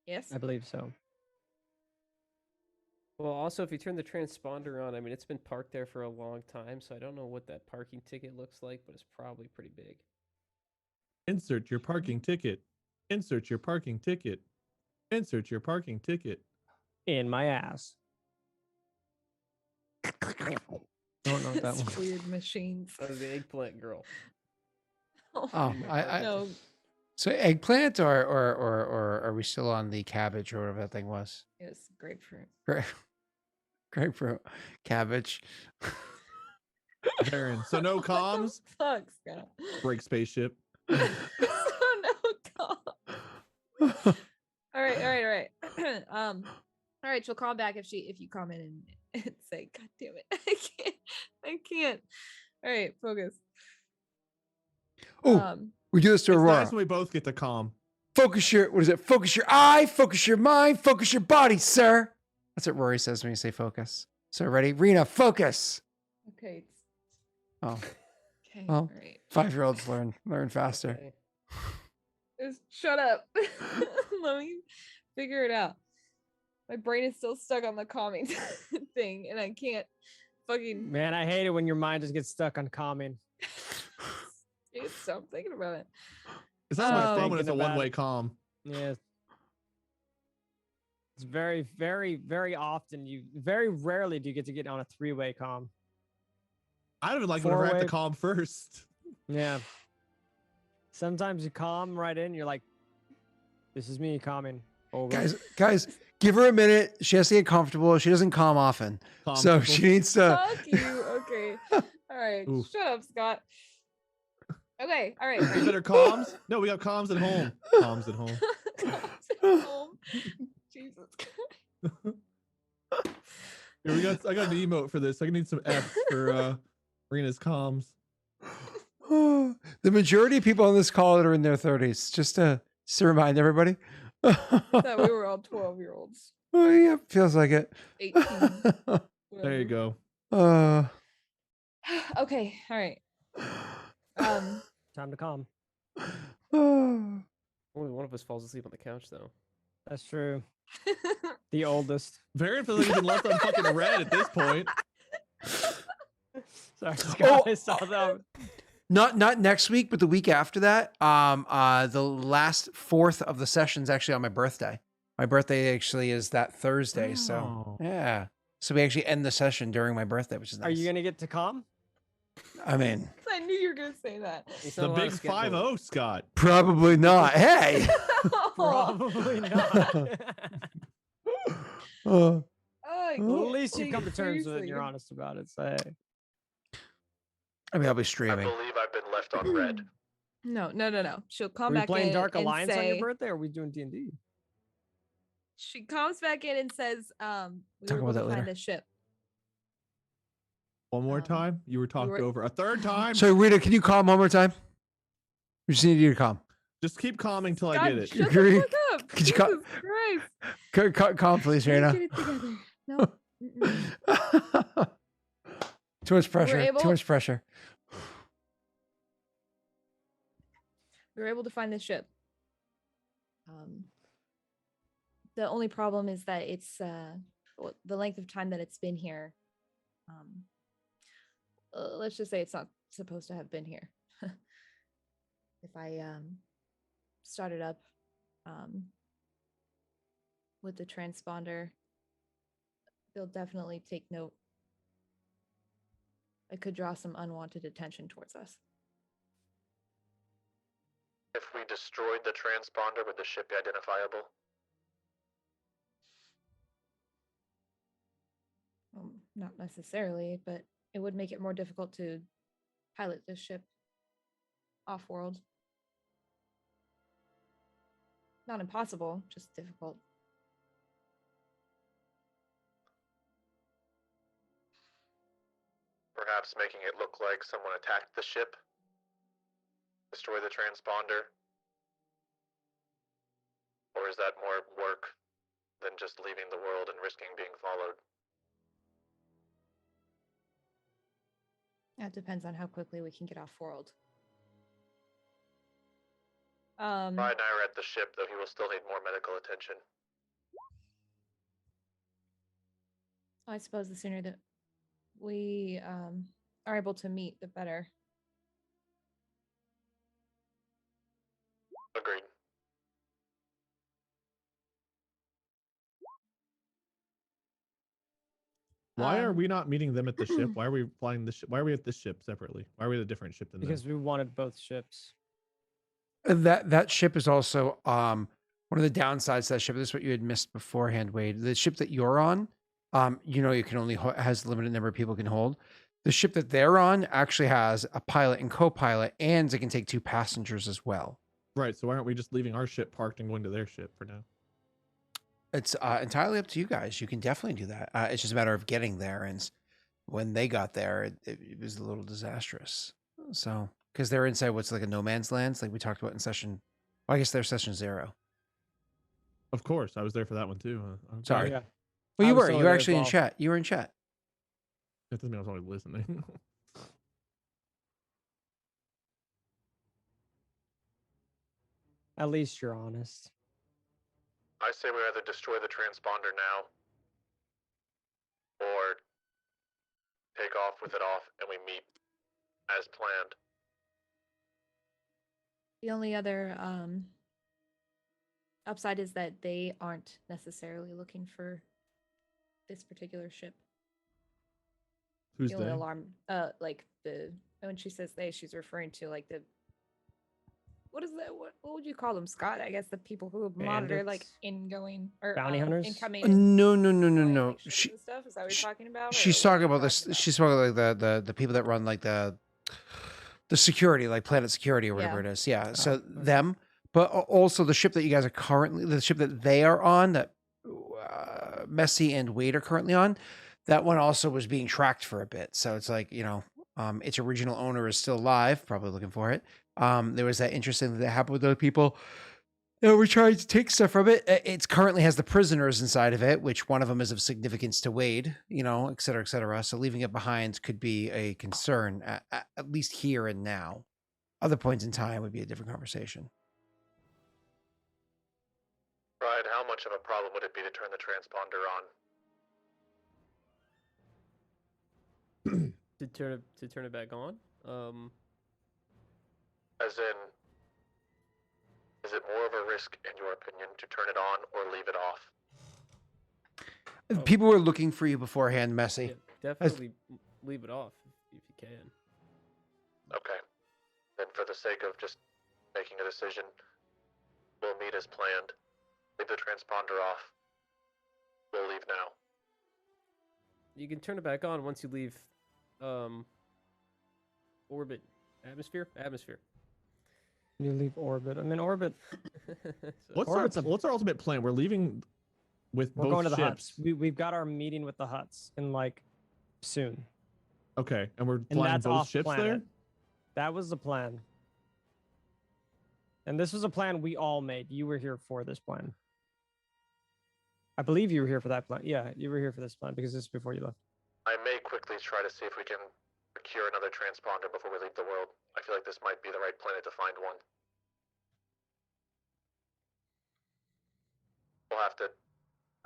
Yes. I believe so. Well, also, if you turn the transponder on, I mean, it's been parked there for a long time, so I don't know what that parking ticket looks like, but it's probably pretty big. Insert your parking ticket. Insert your parking ticket. Insert your parking ticket. In my ass. Don't know what that It's was. weird machines. That was the eggplant girl. Oh, I- no. So eggplant or are we still on the cabbage or whatever that thing was? It's grapefruit. Grapefruit, cabbage. Baron. So no comms. Fuck, Scott. Break spaceship. So no call. All right. All right, she'll call back if you comment and say, "God damn it, I can't." All right, focus. Oh, we do this to It's Aurora. nice when we both get to calm. Focus your, what is it? Focus your eye, focus your mind, focus your body, sir. That's what Rory says when you say focus. So ready? Rena, focus. Okay. Oh, Okay. Well, All right. 5-year-olds learn faster. Okay. Just shut up. Let me figure it out. My brain is still stuck on the calming thing, and I can't fucking. Man, I hate it when your mind just gets stuck on calming. Dude, stop thinking about it. It's not much fun when Thinking it's a about one-way it. calm. Yeah. It's very, very, very often very rarely do you get to get on a three-way comm. I don't even like whenever I have to Four-way. calm first. Yeah. Sometimes you calm right in, you're like, this is me calming. Over. Guys, give her a minute. She has to get comfortable. She doesn't calm often. Calm So people. she needs to. Fuck you. Okay. All right. Ooh. Shut up, Scott. Okay. All right. You better comms? No, we got comms at home. Comms at home. Jesus. Here I got an emote for this. I need some F for Rena's comms. The majority of people on this call are in their 30s. Just to remind everybody. That we were all 12-year-olds. Oh, yeah, feels like it. 18. There you go. Okay. All right. Time to calm. Only one of us falls asleep on the couch, though. That's true. The oldest. Varian feels like he's been left on fucking red at this point. Sorry, Scott, I saw that. Not next week, but the week after that. The last fourth of the session's actually on my birthday. My birthday actually is that Thursday. So Oh. yeah. So we actually end the session during my birthday, which is nice. Are you gonna get to calm? I mean, I knew you were gonna say that. It's The not allowed big to schedule. 5-0, Scott. probably not. Hey. Probably not. Uh, Oh, Well, at least you come to terms with it and seriously. you're honest about it. So, hey. I mean, I'll be I streaming. believe I've been left on red. No. She'll come Are we back playing in Dark and Alliance on your say- birthday or are we doing D&D? She comes back in and says, we Talk were able about to that find later. the ship. One more Um, time. You were talked were- over a third time. So Rita, can you calm one more time? We just need you to calm. Just keep calming till I God, get it. shut Agree. the fuck up. Could you Jesus Christ. Calm, please, Let me Rita. get it together. No. Mm-mm. Too much pressure. Too able- much pressure. We were able to find this ship. The only problem is that it's the length of time that it's been here. Let's just say it's not supposed to have been here. If I started up with the transponder, they'll definitely take note. It could draw some unwanted attention towards us. If we destroyed the transponder, would the ship be identifiable? Not necessarily, but it would make it more difficult to pilot this ship off-world. Not impossible, just difficult. Perhaps making it look like someone attacked the ship? Destroy the transponder? Or is that more work than just leaving the world and risking being followed? That depends on how quickly we can get off-world. Ryan and I are at the ship, though he will still need more medical attention. I suppose the sooner that we are able to meet, the better. Agreed. Why are Um, we not meeting them at the ship? Why are we flying the ship? Why are we at this ship separately? Why are we at a different ship than them? Because we wanted both ships. That ship is also one of the downsides to that ship. This is what you had missed beforehand, Wade. The ship that you're on, you can only has a limited number of people can hold. The ship that they're on actually has a pilot and co-pilot, and it can take 2 passengers as well. Right. So why aren't we just leaving our ship parked and going to their ship for now? It's entirely up to you guys. You can definitely do that. It's just a matter of getting there. And when they got there, it was a little disastrous. So, because they're inside what's like a no man's land, like we talked about in session. Well, I guess they're session 0. Of course, I was there for that one too. Okay. Sorry. Yeah. Well, I you was were. still You were there as actually in well. chat. You were in chat. That doesn't mean I was always listening. At least you're honest. I say we either destroy the transponder now, or take off with it off and we meet as planned. The only other upside is that they aren't necessarily looking for this particular ship. Who's The only they? alarm, like when she says they, she's referring to like the, what is that? What would you call them, Scott? I guess the people who monitor like Bandits? ingoing or Bounty hunters? incoming. and No. outgoing, like, ships She, and stuff. Is that what you're talking about? or she's what are talking you about this. She's talking like the people that run like the security, like Planet Security or whatever Yeah. it is. Yeah. So okay. them, but also the ship that you guys are currently, the ship that they are on, that Messy and Wade are currently on, that one also was being tracked for a bit. So it's like, its original owner is still alive, probably looking for it. There was that interesting thing that happened with other people. We're trying to take stuff from it. It currently has the prisoners inside of it, which one of them is of significance to Wade, et cetera, et cetera. So leaving it behind could be a concern, at least here and now. Other points in time would be a different conversation. Ryan, how much of a problem would it be to turn the transponder on? To turn it back on. As in, is it more of a risk, in your opinion, to turn it on or leave it off? Oh. People were looking for you beforehand, Messy. Yeah, definitely leave it off if you can. Okay. Then for the sake of just making a decision, we'll meet as planned. Leave the transponder off. We'll leave now. You can turn it back on once you leave orbit. Atmosphere. You leave orbit. I'm in orbit. So- What's our ultimate plan? We're leaving with We're both going to the ships. Hutts. We've got our meeting with the Hutts in like soon. Okay, and we're And flying that's both off ships planet. there. That was the plan. And this was a plan we all made. You were here for this plan. I believe you were here for that plan. Yeah, you were here for this plan because this is before you left. I may quickly try to see if we can procure another transponder before we leave the world. I feel like this might be the right planet to find one. We'll have to.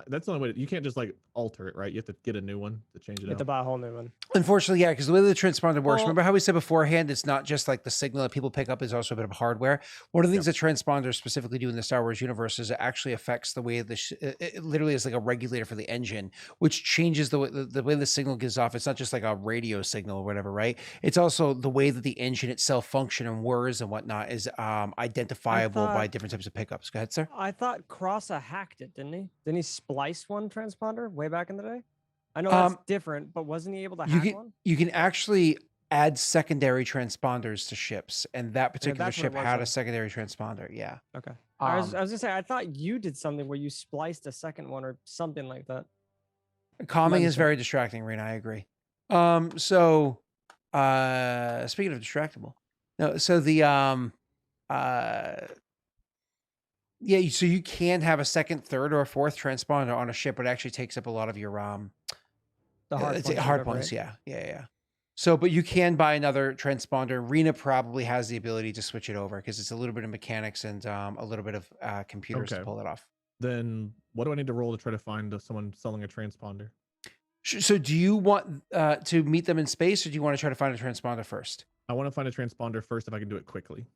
That's the only way. You can't just like alter it, right? You have to get a new one to change it You have to out. buy a whole new one. Unfortunately, yeah, because the way the transponder works, Well- remember how we said beforehand, it's not just like the signal that people pick up, is also a bit of hardware. One of the things that transponders specifically do in the Star Wars universe is it actually affects the way it literally is like a regulator for the engine, which changes the way the signal gives off. It's not just like a radio signal or whatever, right? It's also the way that the engine itself function and whirs and whatnot is identifiable by thought- different types of pickups. Go ahead, sir. I thought Crossa hacked it, didn't he? Didn't he splice one transponder way back in the day? I know that's different, but wasn't he able to hack one? You can actually add secondary transponders to ships, and that particular that's what ship it was had then. a secondary transponder. Yeah. Okay. I was gonna say I thought you did something where you spliced a second one or something like that. Calming is mistake. very distracting, Rena. I agree. Speaking of distractible, no. So the yeah. So you can have a second, third, or fourth transponder on a ship, but it actually takes up a lot of your The hard it's points. or hard whatever, points. right? Yeah. So, but you can buy another transponder. Rena probably has the ability to switch it over because it's a little bit of mechanics and a little bit of computers to Okay. pull it off. Then what do I need to roll to try to find someone selling a transponder? So, do you want to meet them in space, or do you want to try to find a transponder first? I want to find a transponder first if I can do it quickly.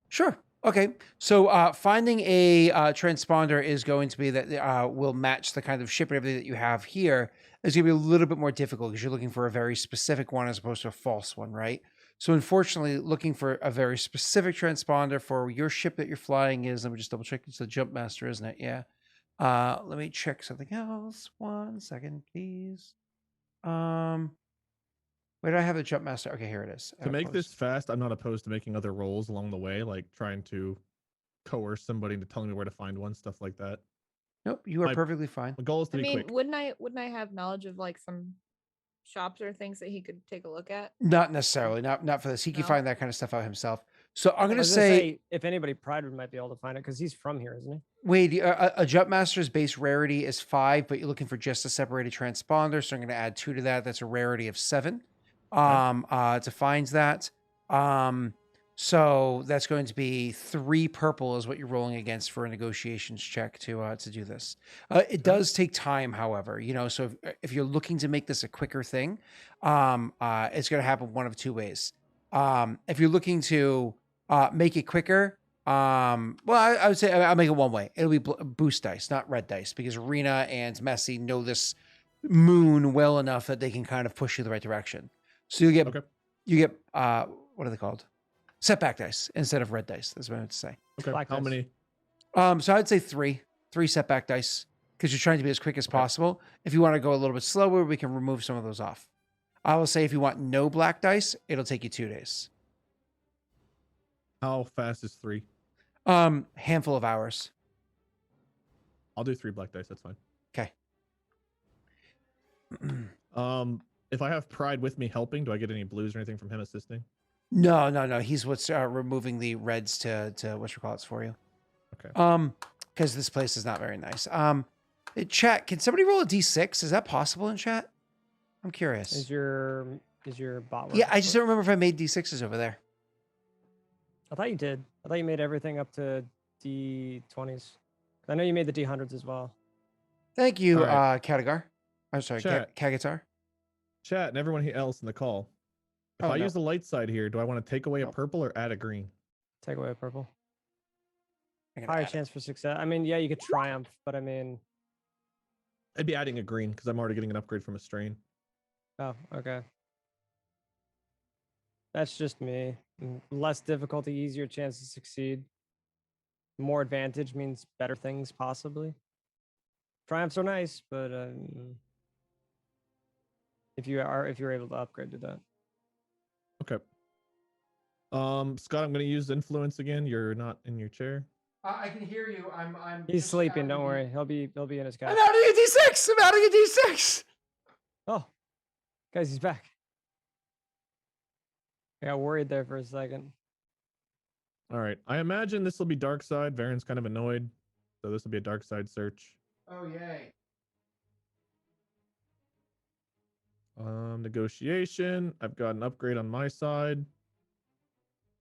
Sure. Okay. So, finding a transponder is going to be that will match the kind of ship and everything that you have here. It's going to be a little bit more difficult because you're looking for a very specific one as opposed to a false one, right? So, unfortunately, looking for a very specific transponder for your ship that you're flying is, let me just double check. It's the Jumpmaster, isn't it? Yeah. Let me check something else. 1 second, please. Where do I have the Jumpmaster? Okay, here it is. To make this fast, I'm not opposed to making other rolls along the way, like trying to coerce somebody into telling me where to find one, stuff like that. Nope, you are My- perfectly fine. My goal is to I be mean, quick. wouldn't I have knowledge of like some shops or things that he could take a look at? Not necessarily, not for this. He can No? find that kind of stuff out himself. So I'm I gonna was gonna say, if anybody, Pride might be able to find it because he's from here, isn't he? Wade, a Jumpmaster's base rarity is 5, but you're looking for just a separated transponder, so I'm gonna add 2 to that. That's a rarity of 7. Defines that. So that's going to be 3 purple is what you're rolling against for a negotiations check to do this. It does take time, however. So if you're looking to make this a quicker thing, it's going to happen one of 2 ways. If you're looking to make it quicker, I would say I'll make it one way. It'll be boost dice, not red dice, because Rena and Messi know this moon well enough that they can kind of push you the right direction. So you get what are they called? Setback dice instead of red dice. That's what I meant to say. Okay, Black how dice. many? So I'd say 3 setback dice because you're trying to be as quick as possible. If you want to go a little bit slower, we can remove some of those off. I will say if you want no black dice, it'll take you 2 days. How fast is 3? Handful of hours. I'll do 3 black dice. That's fine. Okay. If I have Pride with me helping, do I get any blues or anything from him assisting? No. He's what's removing the reds to whatchamacallits for you. Okay. Because this place is not very nice. Chat, can somebody roll a d6? Is that possible in chat? I'm curious. Is your bot? Yeah, working I just for it? don't remember if I made d6s over there. I thought you did. I thought you made everything up to D20s. I know you made the D100s as well. Thank you, All right. Katagar. I'm sorry, Chat. Kagatar. Chat and everyone else in the call. If Oh, I no. use the light side here, do I want to take away a Nope. purple or add a green? Take away a purple. I'm gonna Higher add it. chance for success. I mean, yeah, you could triumph, but I mean, I'd be adding a green because I'm already getting an upgrade from a strain. oh, okay. That's just me. Less difficulty, easier chance to succeed. More advantage means better things, possibly. Triumphs are nice, but if you're able to upgrade to that. Okay. Scott, I'm going to use influence again. You're not in your chair. I can hear you. I'm. He's just sleeping. adding Don't a worry. D- He'll be in his I'm couch. adding a D6. I'm adding a D6. Oh, guys, he's back. I got worried there for a second. All right. I imagine this will be dark side. Varen's kind of annoyed, so this will be a dark side search. Oh yay! Negotiation. I've got an upgrade on my side.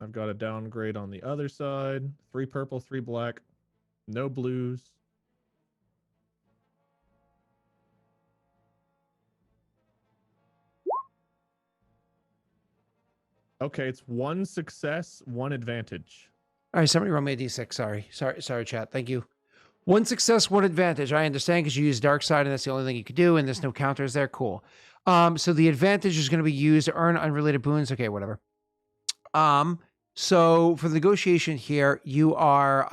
I've got a downgrade on the other side. 3 purple, 3 black. No blues. Okay, it's 1 success, 1 advantage. All right, somebody roll me a D6. Sorry, chat. Thank you. 1 success, 1 advantage. I understand because you use dark side and that's the only thing you could do, and there's no counters there. Cool. So the advantage is going to be used to earn unrelated boons. Okay, whatever. So for the negotiation here, you are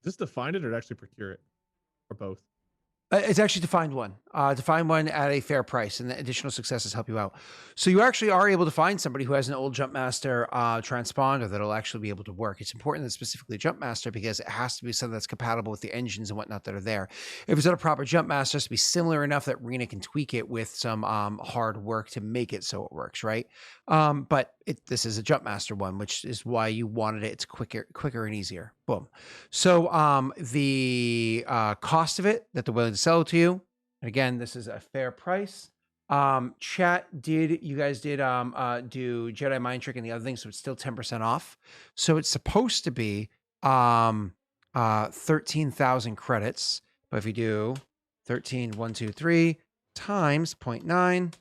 Is this to find it or to actually procure it? Or both? it's actually to find one. To find one at a fair price, and the additional successes help you out. So you actually are able to find somebody who has an old Jumpmaster transponder that'll actually be able to work. It's important that specifically Jumpmaster because it has to be something that's compatible with the engines and whatnot that are there. If it's not a proper Jumpmaster, it has to be similar enough that Rena can tweak it with some hard work to make it so it works, right? But this is a Jumpmaster one, which is why you wanted it. It's quicker and easier. Boom. So the cost of it that they're willing to sell to you, and again, this is a fair price. Chat you guys did do Jedi Mind Trick and the other thing, so it's still 10% off. So it's supposed to be 13,000 credits. But if you do 13,123 times 0.9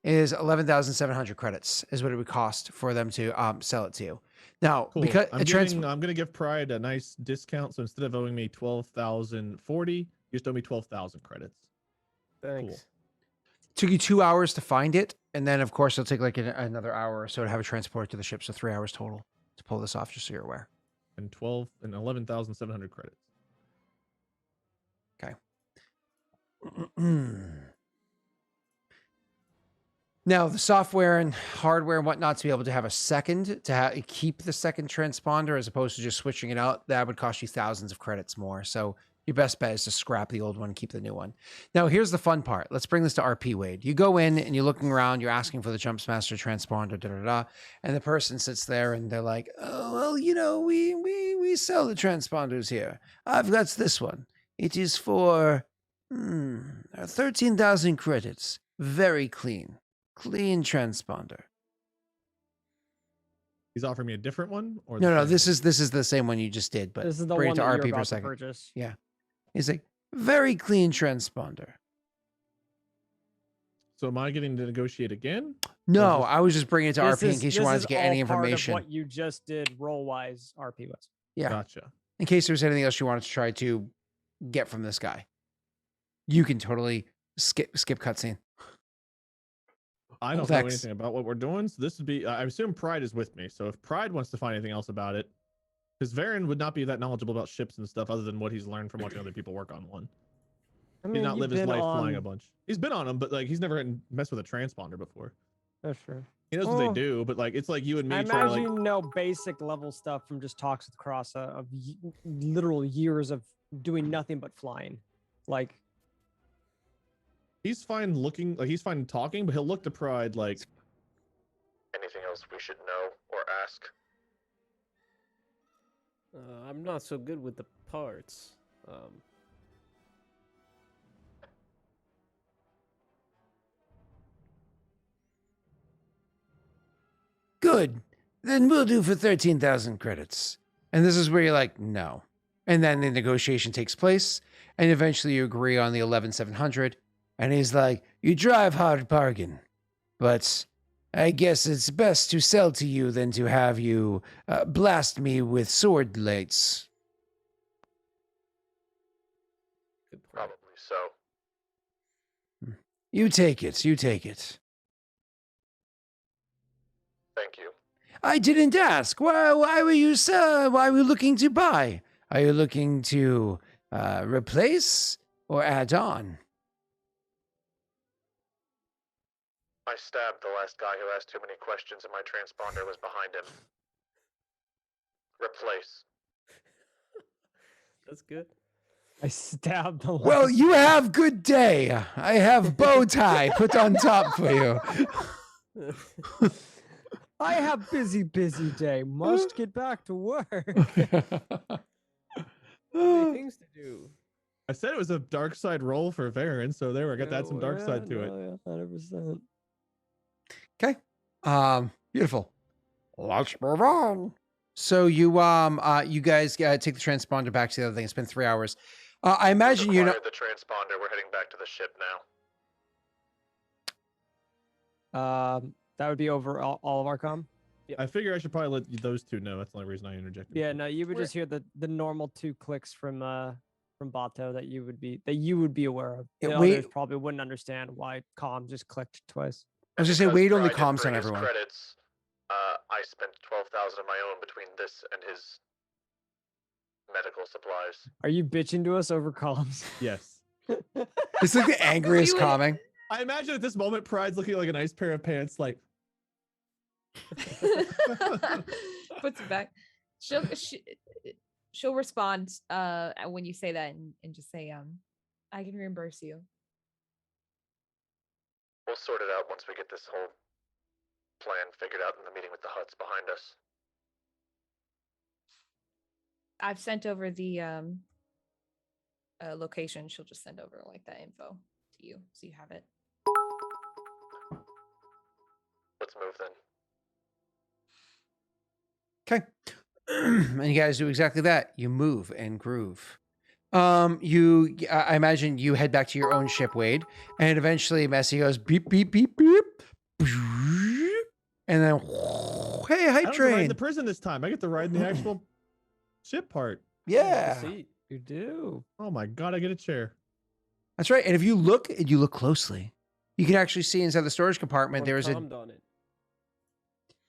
is 11,700 credits is what it would cost for them to sell it to you. Now, Cool. because I'm going to give Pride a nice discount. So instead of owing me 12,040, you just owe me 12,000 credits. Thanks. Cool. took you 2 hours to find it, and then of course it'll take like another hour or so to have it transported to the ship. So 3 hours total to pull this off, just so you're aware. And 11,700 credits. Okay. Now, the software and hardware and whatnot to be able to have a second, to keep the second transponder as opposed to just switching it out, that would cost you thousands of credits more. So your best bet is to scrap the old one and keep the new one. Now, here's the fun part. Let's bring this to RP, Wade. You go in and you're looking around, you're asking for the Jumpmaster transponder, and the person sits there and they're like, oh, well, you know, we sell the transponders here. I've got this one. It is for 13,000 credits. Very clean. Clean transponder. He's offering me a different one, or No. This is the same one you just did, but This is the bring one it to that RP you're for a about to second. purchase. Yeah, he's like very clean transponder. So am I getting to negotiate again? No, this- I was just bringing it to This RP in is- case you this wanted is to get all any part of information. what you just did roll wise RP was. Yeah, Gotcha. in case there was anything else you wanted to try to get from this guy, you can totally skip cutscene. I don't Hold know X. anything about what we're doing, so this would be. I assume Pride is with me. So if Pride wants to find anything else about it, because Varen would not be that knowledgeable about ships and stuff, other than what he's learned from watching other people work on one. I He's mean, not you've lived his been life on... flying a bunch. He's been on them, but like he's never messed with a transponder before. That's true. He knows what they Oh. do, but like it's like you and me I trying to imagine like. you know basic level stuff from just talks with Crossa of literal years of doing nothing but flying. Like, He's fine looking, like he's fine talking, but he'll look to Pride like. Anything else we should know or ask? I'm not so good with the parts. Good. Then we'll do for 13,000 credits. And this is where you're like, no. And then the negotiation takes place, and eventually you agree on the 11,700. And he's like, you drive hard bargain, but I guess it's best to sell to you than to have you blast me with sword lights. Good point. Probably so. You take it. You take it. Thank you. I didn't ask. Why were you, sir? Why were you looking to buy? Are you looking to replace or add on? I stabbed the last guy who asked too many questions and my transponder was behind him. Replace. That's good. I stabbed the Well, last- you have good day. I have bow tie put on top for you. I have busy day. Must get back to work. Many things to do. I said it was a dark side roll for Varen, so there we got to add some dark side to it. Yeah, 100%. Okay. Beautiful. Let's move on. So you guys take the transponder back to the other thing. It's been 3 hours. I imagine you know. Acquired the transponder. We're heading back to the ship now. That would be over all of our comm. I figure I should probably let those two know. That's the only reason I interjected. Yeah, no, you would just hear the normal 2 clicks from Bato that you would be aware of. The others probably wouldn't understand why comm just clicked twice. I was just saying, Wade only comms on everyone. Credits, I spent 12,000 of my own between this and his medical supplies. Are you bitching to us over comms? Yes. It's like the angriest calming. I imagine at this moment, Pride's looking like a nice pair of pants, like. Puts it back. She'll respond when you say that and just say, I can reimburse you. We'll sort it out once we get this whole plan figured out in the meeting with the Hutts behind us. I've sent over the location. She'll just send over like that info to you so you have it. Let's move then. Okay. And you guys do exactly that. You move and groove. I imagine you head back to your own ship, Wade, and eventually Messi goes beep, beep, beep, beep. And then, hey, hype I don't train. ride in the prison this time. I get to ride in the actual ship part. Yeah. You do. Oh my God, I get a chair. That's right. And if you look closely, you can actually see inside the storage compartment, there is a on it.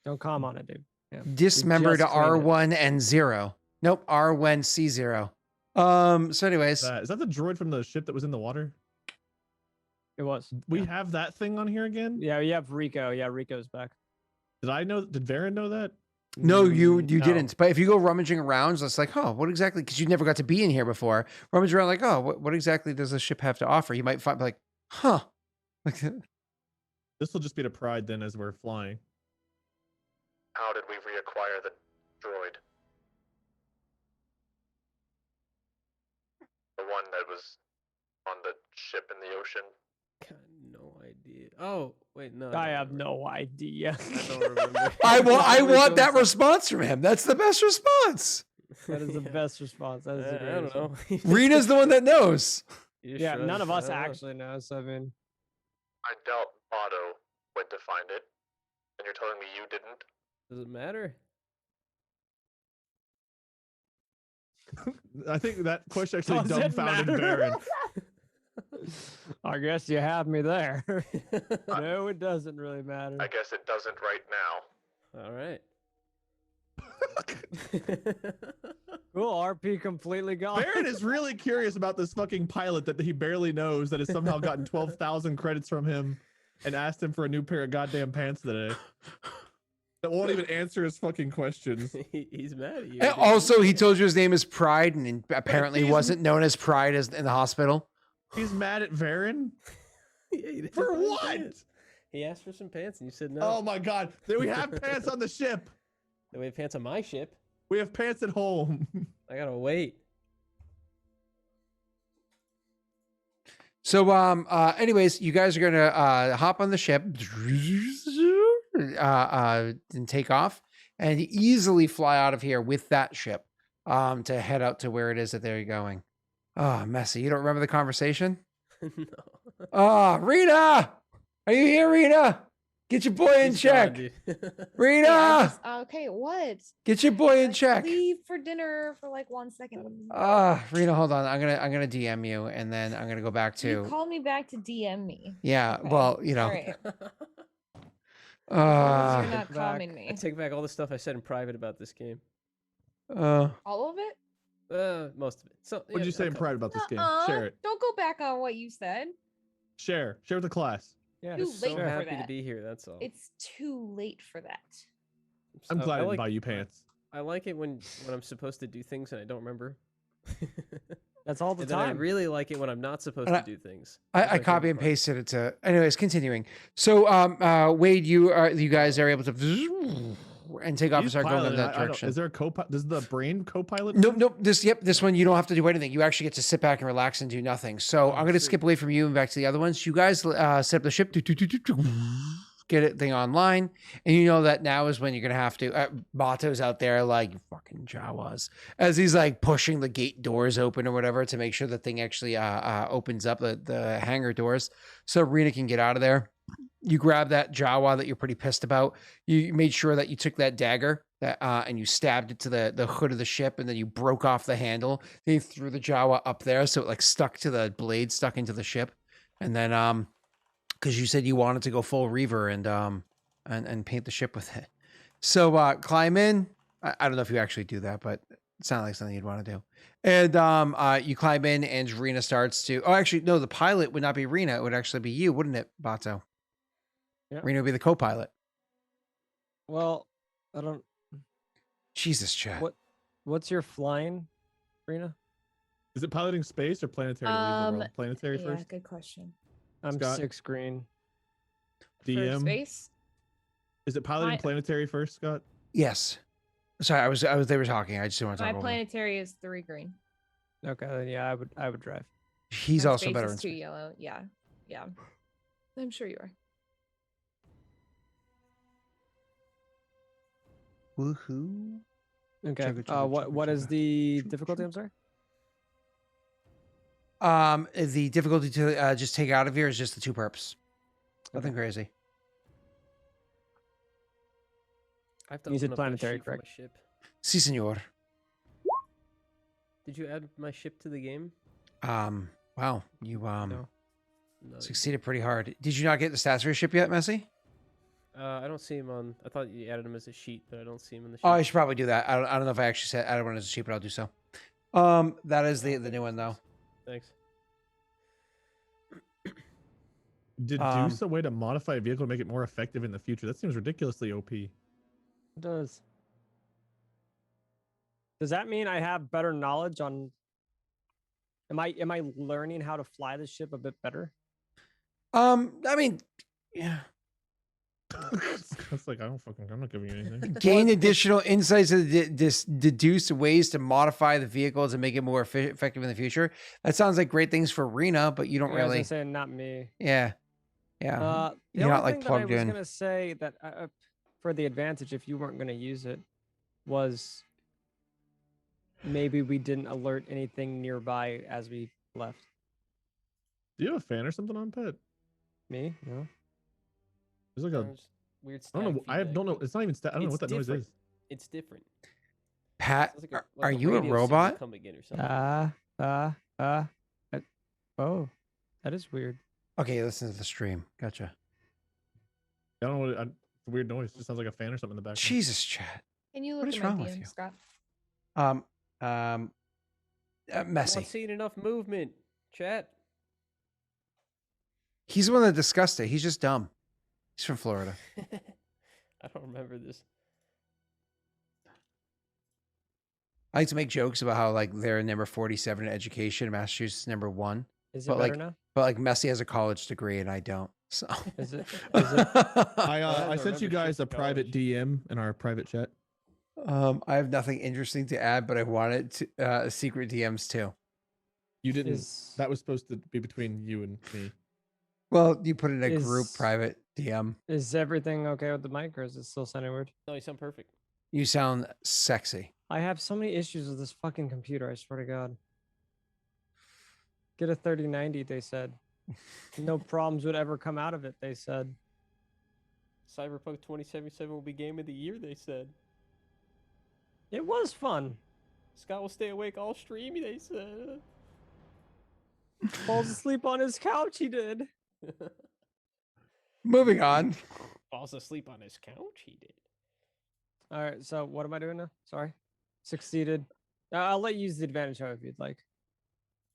Don't comm on it, dude. Yeah. dismembered just cleaned it. R1 and 0. Nope, R1C0. So anyways, Is that the droid from the ship that was in the water? It was. We have that thing on here again? Yeah, you have Rico. Yeah, Rico's back. Did Varen know that? no, you No. didn't. But if you go rummaging around, it's like, oh, what exactly? Because you never got to be in here before. Rummage around like, oh, what exactly does the ship have to offer? You might find like, huh. This will just be to Pride then as we're flying. How did we reacquire the droid? The one that was on the ship in the ocean? Got no idea. Oh, wait, no. I have no idea. I don't remember. I want that response from him. That's the best response. That is the best response. That is a I great don't response. know. Rena's the one that knows. Yeah, none of us I don't know. actually know. So I mean, I doubt Otto went to find it. And you're telling me you didn't? Does it matter? I think that question actually Does it dumbfounded matter? Varen. I guess you have me there. No, it doesn't really matter. I guess it doesn't right now. All right. Cool. RP completely gone. Varen is really curious about this fucking pilot that he barely knows that has somehow gotten 12,000 credits from him and asked him for a new pair of goddamn pants today. That won't even answer his fucking questions. He's mad at you. And also, he told you his name is Pride, and apparently He's- wasn't known as Pride as in the hospital. He's mad at Varen? Yeah, he didn't For buy what? pants. He asked for some pants, and you said no. Oh my God. We have pants on the ship. We have pants on my ship. We have pants at home. I gotta wait. So, anyways, you guys are gonna hop on the ship and take off, and easily fly out of here with that ship to head out to where it is that they're going. Oh, Messy, you don't remember the conversation? No. Oh, Rena, are you here, Rena? Get your boy in He's check, gone, dude. Rena. Okay, what? Get your boy in check. Leave for dinner for like 1 second. Rena, hold on. I'm gonna DM you, and then I'm gonna go back You to. call me back to DM me. Yeah, Okay. well, you know. All right. You're Uh, not back. calming I me. take back all the stuff I said in private about this game. All of it? Most of it. So, What'd you say in a couple. Pride about this game? Uh-uh. Share it. Don't go back on what you said. Share with the class. Yeah. Too So late for happy to that. be here. That's all. It's too late for that. I'm So glad I I didn't like, buy you pants. I like it when I'm supposed to do things and I don't remember. That's all the And then I time. really like it when I'm not supposed And to do things. I That's my copy favorite and part. pasted it to. Anyways, continuing. So, Wade, you guys are able to and take off and He's start going in piloting. that I don't. direction. Is there a co-pilot? Does the brain co-pilot? Nope, now? nope. This one you don't have to do anything. You actually get to sit back and relax and do nothing. So Oh, I'm gonna sweet. skip away from you and back to the other ones. You guys set up the ship, get it thing online, and you know that now is when you're gonna have to. Bato's out there like fucking Jawas as he's like pushing the gate doors open or whatever to make sure the thing actually opens up the hangar doors so Rena can get out of there. You grab that Jawa that you're pretty pissed about. You made sure that you took that dagger that and you stabbed it to the hood of the ship, and then you broke off the handle. Then you threw the Jawa up there so it like stuck to the blade, stuck into the ship. And then because you said you wanted to go full Reaver and paint the ship with it. So climb in. I don't know if you actually do that, but it sounds like something you'd want to do. And you climb in, and Rena starts to. Oh, actually, no. The pilot would not be Rena. It would actually be you, wouldn't it, Bato? Yeah. Rena would be the co-pilot. Well, I don't. Jesus, chat. What's your flying, Rena? Is it piloting space or planetary? To leave the world? Planetary Yeah, first. good question. I'm Scott? 6 green. For DM. space? Is it piloting My- planetary first, Scott? Yes. Sorry, I was. They were talking. I just didn't want to My talk over them. planetary is 3 green. Okay, then yeah, I would drive. He's My also space better is in 2 space. yellow. Yeah. Yeah. I'm sure you are. Woohoo! Okay. Chugga, chugga, What chugga, is chugga. the Chugga, difficulty? chugga. I'm sorry. The difficulty to just take out of here is just the 2 perps. Nothing crazy. I have to You said open up my planetary, sheet for correct? my ship. Si, senor. Did you add my ship to the game? Wow, you No. No. you succeeded pretty hard. Did you not get the stats for your ship yet, Messi? I don't see him on. I thought you added him as a sheet, but I don't see him in the sheet. Oh, I should probably do that. I don't know if I actually said added one as a sheet, but I'll do so. That is the new one though. Thanks. Deduce a way to modify a vehicle to make it more effective in the future. That seems ridiculously OP. It does. Does that mean I have better knowledge on? Am I learning how to fly the ship a bit better? I mean, yeah. It's like I'm not giving you anything. Gain additional insights to deduce ways to modify the vehicle to make it more effective in the future. That sounds like great things for Rena, but you don't Yeah, I was really. gonna say not me. Yeah. The You're only not like thing that I plugged was in. gonna say that for the advantage, if you weren't gonna use it, was maybe we didn't alert anything nearby as we left. Do you have a fan or something on, Pet? Me? No. There's like a. Sounds weird. I don't know. static I don't know. feedback. It's not even. I don't know It's what that noise different. is. It's different. Pat, Sounds like are you a radio signal robot? coming in or something. Oh, that is weird. Okay, listen to the stream. Gotcha. I don't know what. It's a weird noise. It just sounds like a fan or something in the background. Jesus, chat. Can you What look is at my wrong with DM, you? Scott? I'm Messy. not seeing enough movement. Chat. He's the one that discussed it. He's just dumb. He's from Florida. I don't remember this. I like to make jokes about how like they're number 47 in education, Massachusetts number 1. Is it But, better like, now? But like Messi has a college degree and I don't. So Is it? I don't sent you remember guys shit a from private college. DM in our private chat. I have nothing interesting to add, but I wanted to secret DMs too. You didn't. Is- That was supposed to be between you and me. Well, you put in a group Is- private DM. Is everything okay with the mic, or is it still sounding weird? No, you sound perfect. You sound sexy. I have so many issues with this fucking computer. I swear to God. Get a 3090, they said. No problems would ever come out of it, they said. Cyberpunk 2077 will be game of the year, they said. It was fun. Scott will stay awake all stream, they said. Falls asleep on his couch, he did. Moving on. Falls asleep on his couch, he did. All right, so what am I doing now? Sorry. Succeeded. I'll let you use the advantage however you'd like.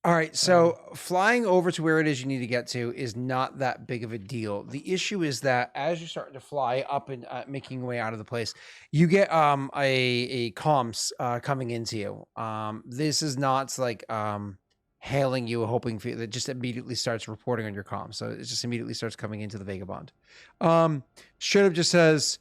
All right, so flying over to where it is you need to get to is not that big of a deal. The issue is that as you're starting to fly up and making your way out of the place, you get a comms coming into you. This is not like hailing you, hoping for you. That just immediately starts reporting on your comms. So it just immediately starts coming into the Vagabond. Straight up just says,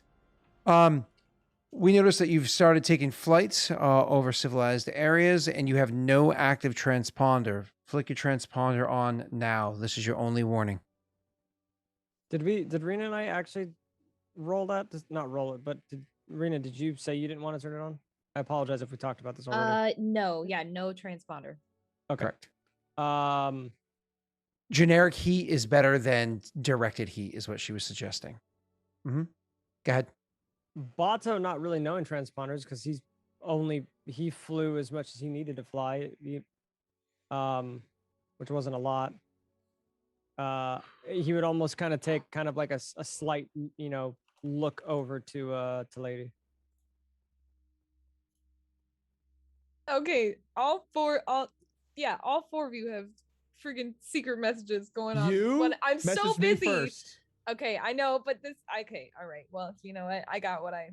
we noticed that you've started taking flights over civilized areas and you have no active transponder. Flick your transponder on now. This is your only warning. Did Rena and I actually roll that? Not roll it, but Rena, did you say you didn't want to turn it on? I apologize if we talked about this already. No, yeah, no transponder. Okay. Correct. Generic heat is better than directed heat is what she was suggesting. Go ahead. Bato not really knowing transponders because he flew as much as he needed to fly, which wasn't a lot. He would almost kind of take kind of like a slight, look over to Lady. Okay, all four of you have freaking secret messages going on. You I'm so messaged me busy. first. Okay, I know, but okay, all right. Well, you know what? I got what I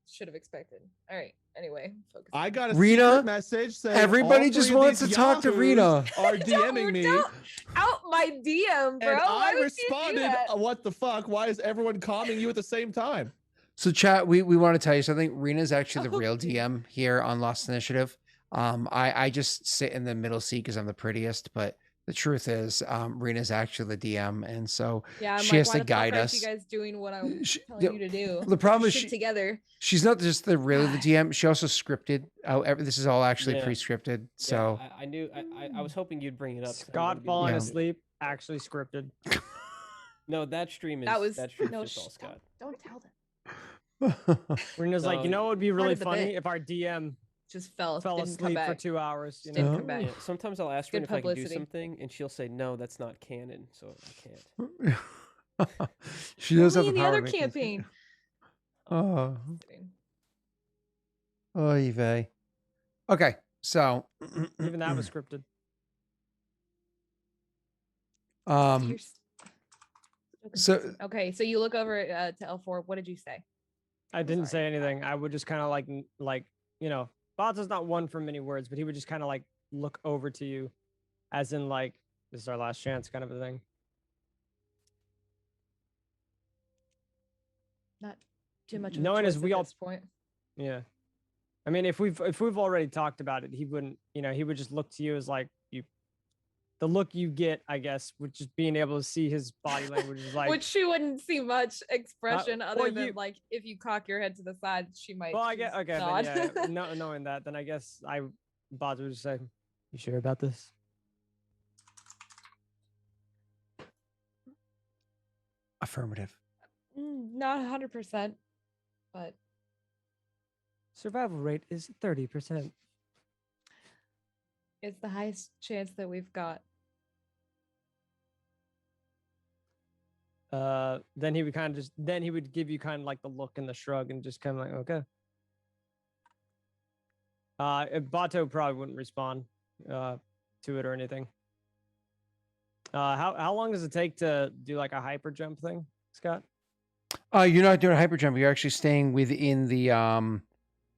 should have expected. All right. Anyway, focus. I got a Rena, secret message saying everybody all just three of wants these to talk to yahoos Rena. Are DMing me, Don't out my DM, bro. and Why I would you do responded, that? "What the fuck? Why is everyone calming you at the same time?" So chat, we want to tell you something. Rena's actually the real DM here on Lost Initiative. I just sit in the middle seat because I'm the prettiest, but the truth is, Rena's actually the DM, and so Yeah, I'm she like, has why to the fuck guide aren't us. you guys doing what I'm telling yeah, you to do? the problem Get is your shit together. she's not just really the DM. She also scripted. This is all actually Yeah. pre-scripted. So I knew. I was hoping you'd bring it up. 'cause I Scott wanted to be falling Yeah. asleep, actually scripted. No, that stream is That was stream's no. just all Scott. Don't tell them. Rena's like, No, what would be part really of the funny bit. if our DM Just fell fell didn't come asleep for back. 2 hours. You Didn't know? come back. Yeah, sometimes I'll ask her Good if I can do publicity. something, and she'll say no, that's not canon, so I can't. She does have Only the in the power other to make things- campaign. Oh, Kidding. oy vey. Okay, so Even that was scripted. You're so okay, so you look over to L4. What did you say? I didn't say sorry. anything. I would just kind of like Bato's not one for many words, but he would just kind of like look over to you, as in like this is our last chance, kind of a thing. Not too much of a Knowing as choice we at all- this point. Yeah, I mean, if we've already talked about it, he wouldn't. He would just look to you as like you. The look you get, I guess, with just being able to see his body language is like. Which she wouldn't see much expression other well, than you- like if you cock your head to the side, she might. Well, I get just okay, nod. then yeah, no, knowing that, then I guess Bato would just say, "You sure about this?" affirmative. Not 100%, but Survival rate is 30%. it's the highest chance that we've got. Then he would kind of then he would give you kind of like the look and the shrug and just kind of like, okay. Bato probably wouldn't respond to it or anything. How long does it take to do like a hyper jump thing, Scott? You're not doing a hyper jump. You're actually staying within the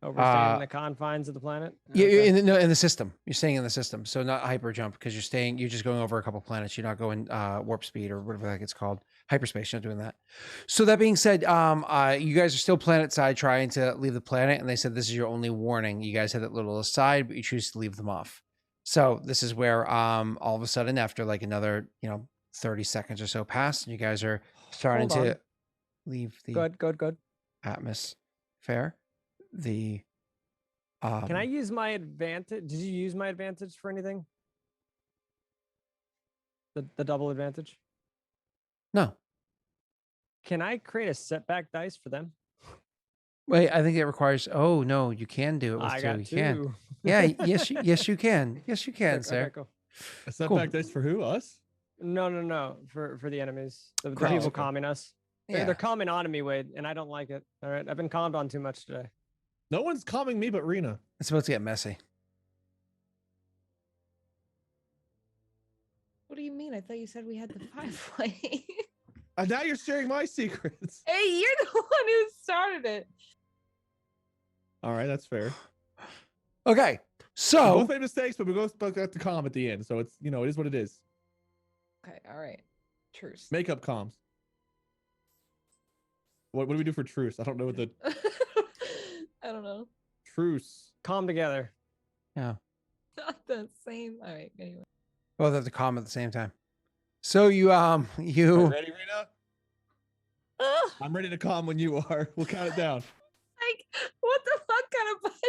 Overstaying the confines of the planet? Yeah, Okay. in the system. You're staying in the system, so not hyper jump because you're just going over a couple planets. You're not going warp speed or whatever that gets called, hyperspace. You're not doing that. So that being said, you guys are still planet side trying to leave the planet, and they said this is your only warning. You guys had that little aside, but you choose to leave them off. So this is where all of a sudden, after like another 30 seconds or so pass, you guys are starting Hold to on. leave the Good. atmosphere. The Can I use my advantage? Did you use my advantage for anything? The double advantage? No. Can I create a setback dice for them? Wait, I think it requires. Oh no, you can do it with I two. got You two. can. Yeah. yes, you can. Yes, you can, Okay, sir. cool. A setback dice for who? Us? No. For the enemies, the Correct. people Okay. calming us. Yeah. They're calming on me, Wade, and I don't like it. All right, I've been calmed on too much today. No one's calming me but Rena. It's about to get messy. plane? I thought you said we had the 5-way. And now you're sharing my secrets. Hey, you're the one who started it. All right, that's fair. Okay, We so both made mistakes, but we both got the calm at the end. So it's, it is what it is. Okay, all right. Truce. Makeup comms. What do we do for truce? I don't know what the I don't know. truce. Calm together. yeah, Not the same. All right. Anyway. both have to calm at the same time. So you Are you you ready, Rena? Ugh, I'm ready to calm when you are. We'll count it down. like, what the fuck kind of button?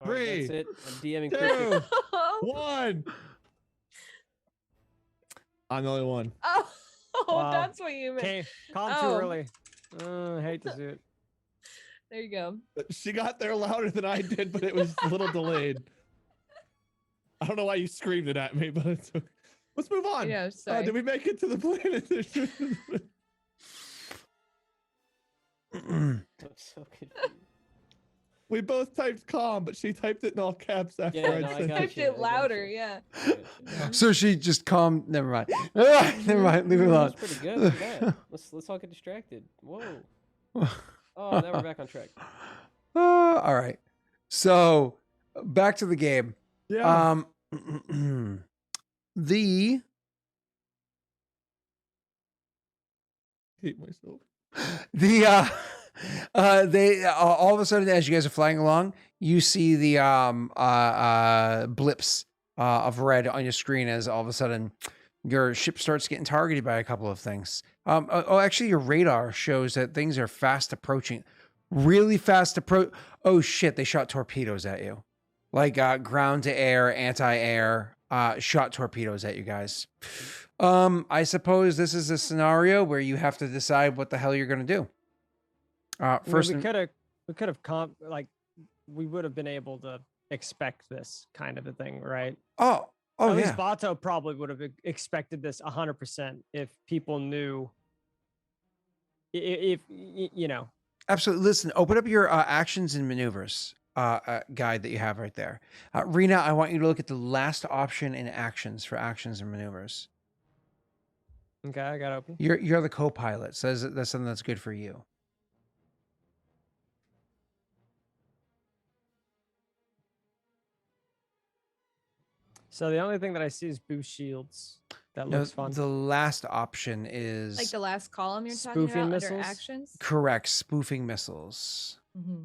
All right, Three, that's it. I'm DMing Cricket. 2, 1. I'm the only one. Oh, Wow. that's what you meant. Okay, calm Oh. too early. I hate to see it. There you go. She got there louder than I did, but it was a little delayed. I don't know why you screamed it at me, but it's okay. Let's move on. Yeah, sorry. Did we make it to the planet? I'm so confused. We both typed calm, but she typed it in all caps after Yeah, I no, I said got Typed you, it I got louder, you. yeah. I got you, yeah. so she just calmed. Never mind. Never mind. Leave it alone. That's pretty good. Look at that. Let's all get distracted. Whoa. Oh, now we're back on track. All right. So back to the game. yeah. The hate myself. they all of a sudden, as you guys are flying along, you see the blips of red on your screen as all of a sudden your ship starts getting targeted by a couple of things. Actually, your radar shows that things are fast approaching, really fast approach. Oh shit! They shot torpedoes at you, like ground to air, anti-air, shot torpedoes at you guys. I suppose this is a scenario where you have to decide what the hell you're going to do. First, we could have we would have been able to expect this kind of a thing, right? oh At yeah. least Vato probably would have expected this 100% if people knew. If you know. Absolutely. Listen, open up your actions and maneuvers guide that you have right there. Rena, I want you to look at the last option in actions for actions and maneuvers. Okay, I got open. You're the co-pilot, so that's something that's good for you. So the only thing that I see is boost shields. That No, looks fun. the last option is Like the last column you're talking Spoofing about missiles? under actions. correct, spoofing missiles. Mm-hmm.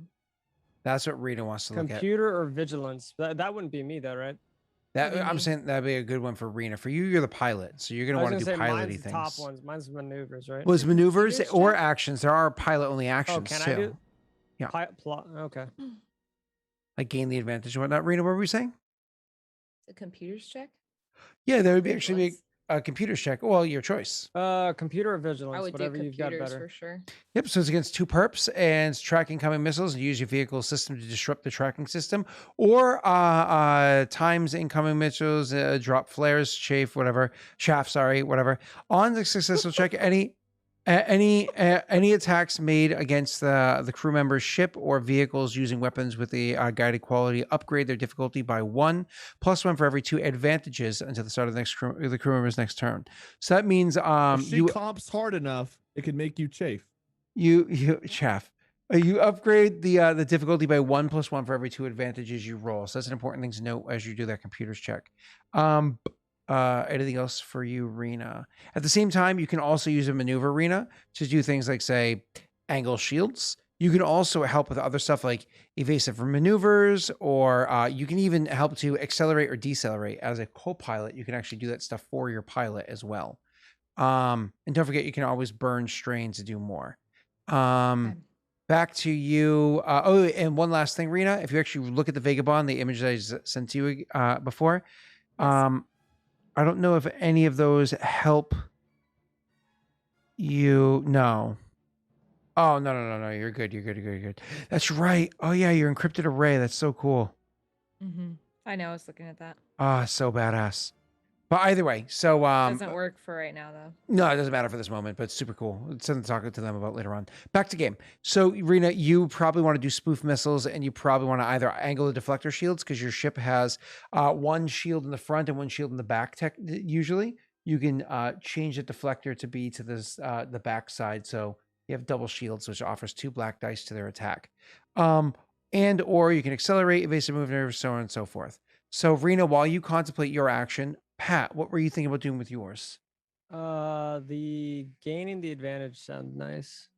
That's what Rena wants to look at. Computer or vigilance? That wouldn't be me though, right? That What do you I'm mean? saying that'd be a good one for Rena. For you, you're the pilot, so you're I gonna was want to gonna do say piloty mine's the things. top ones. Mine's maneuvers, right? Well, it's maneuvers Computers or check? actions. There are pilot-only Oh, actions can too. I do? Yeah. Plot. Okay. Like gain the advantage and whatnot. Rena, what were we saying? The computers check. Yeah, there would be actually be Vigilance. a computer's check. Well, your choice. Computer or vigilance, I would do whatever you've got computers better. for sure. Yep. So it's against 2 perps and it's track incoming missiles and use your vehicle system to disrupt the tracking system, or times incoming missiles, drop flares, chaff. Sorry, whatever. On the successful check, any attacks made against the crew member's ship or vehicles using weapons with the guided quality upgrade their difficulty by 1, +1 for every 2 advantages until the start of the crew member's next turn. So that means If she comps hard enough, it could make you chafe. you chaff. You upgrade the difficulty by 1 +1 for every 2 advantages you roll. So that's an important thing to note as you do that computer's check. Anything else for you, Rena? At the same time, you can also use a maneuver, Rena, to do things like, say, angle shields. You can also help with other stuff like evasive maneuvers, or you can even help to accelerate or decelerate. As a co-pilot, you can actually do that stuff for your pilot as well. And don't forget, you can always burn strain to do more. Okay. Back to you. And one last thing, Rena. If you actually look at the Vagabond, the image that I sent to you before, I don't know if any of those help you. No. Oh, no. You're good. You're good. That's right. Oh, yeah. Your encrypted array. That's so cool. Mm-hmm. I know. I was looking at that. Ah, so badass. But either way, so Doesn't work for right now though. no, it doesn't matter for this moment, but it's super cool. It's something to talk to them about later on. Back to game. So, Rena, you probably want to do spoof missiles, and you probably want to either angle the deflector shields because your ship has one shield in the front and one shield in the back. Usually, you can change the deflector to be to this the back side, so you have double shields, which offers 2 black dice to their attack. And or you can accelerate, evasive maneuvers, so on and so forth. So, Rena, while you contemplate your action, Pat, what were you thinking about doing with yours? The gaining the advantage sounds nice.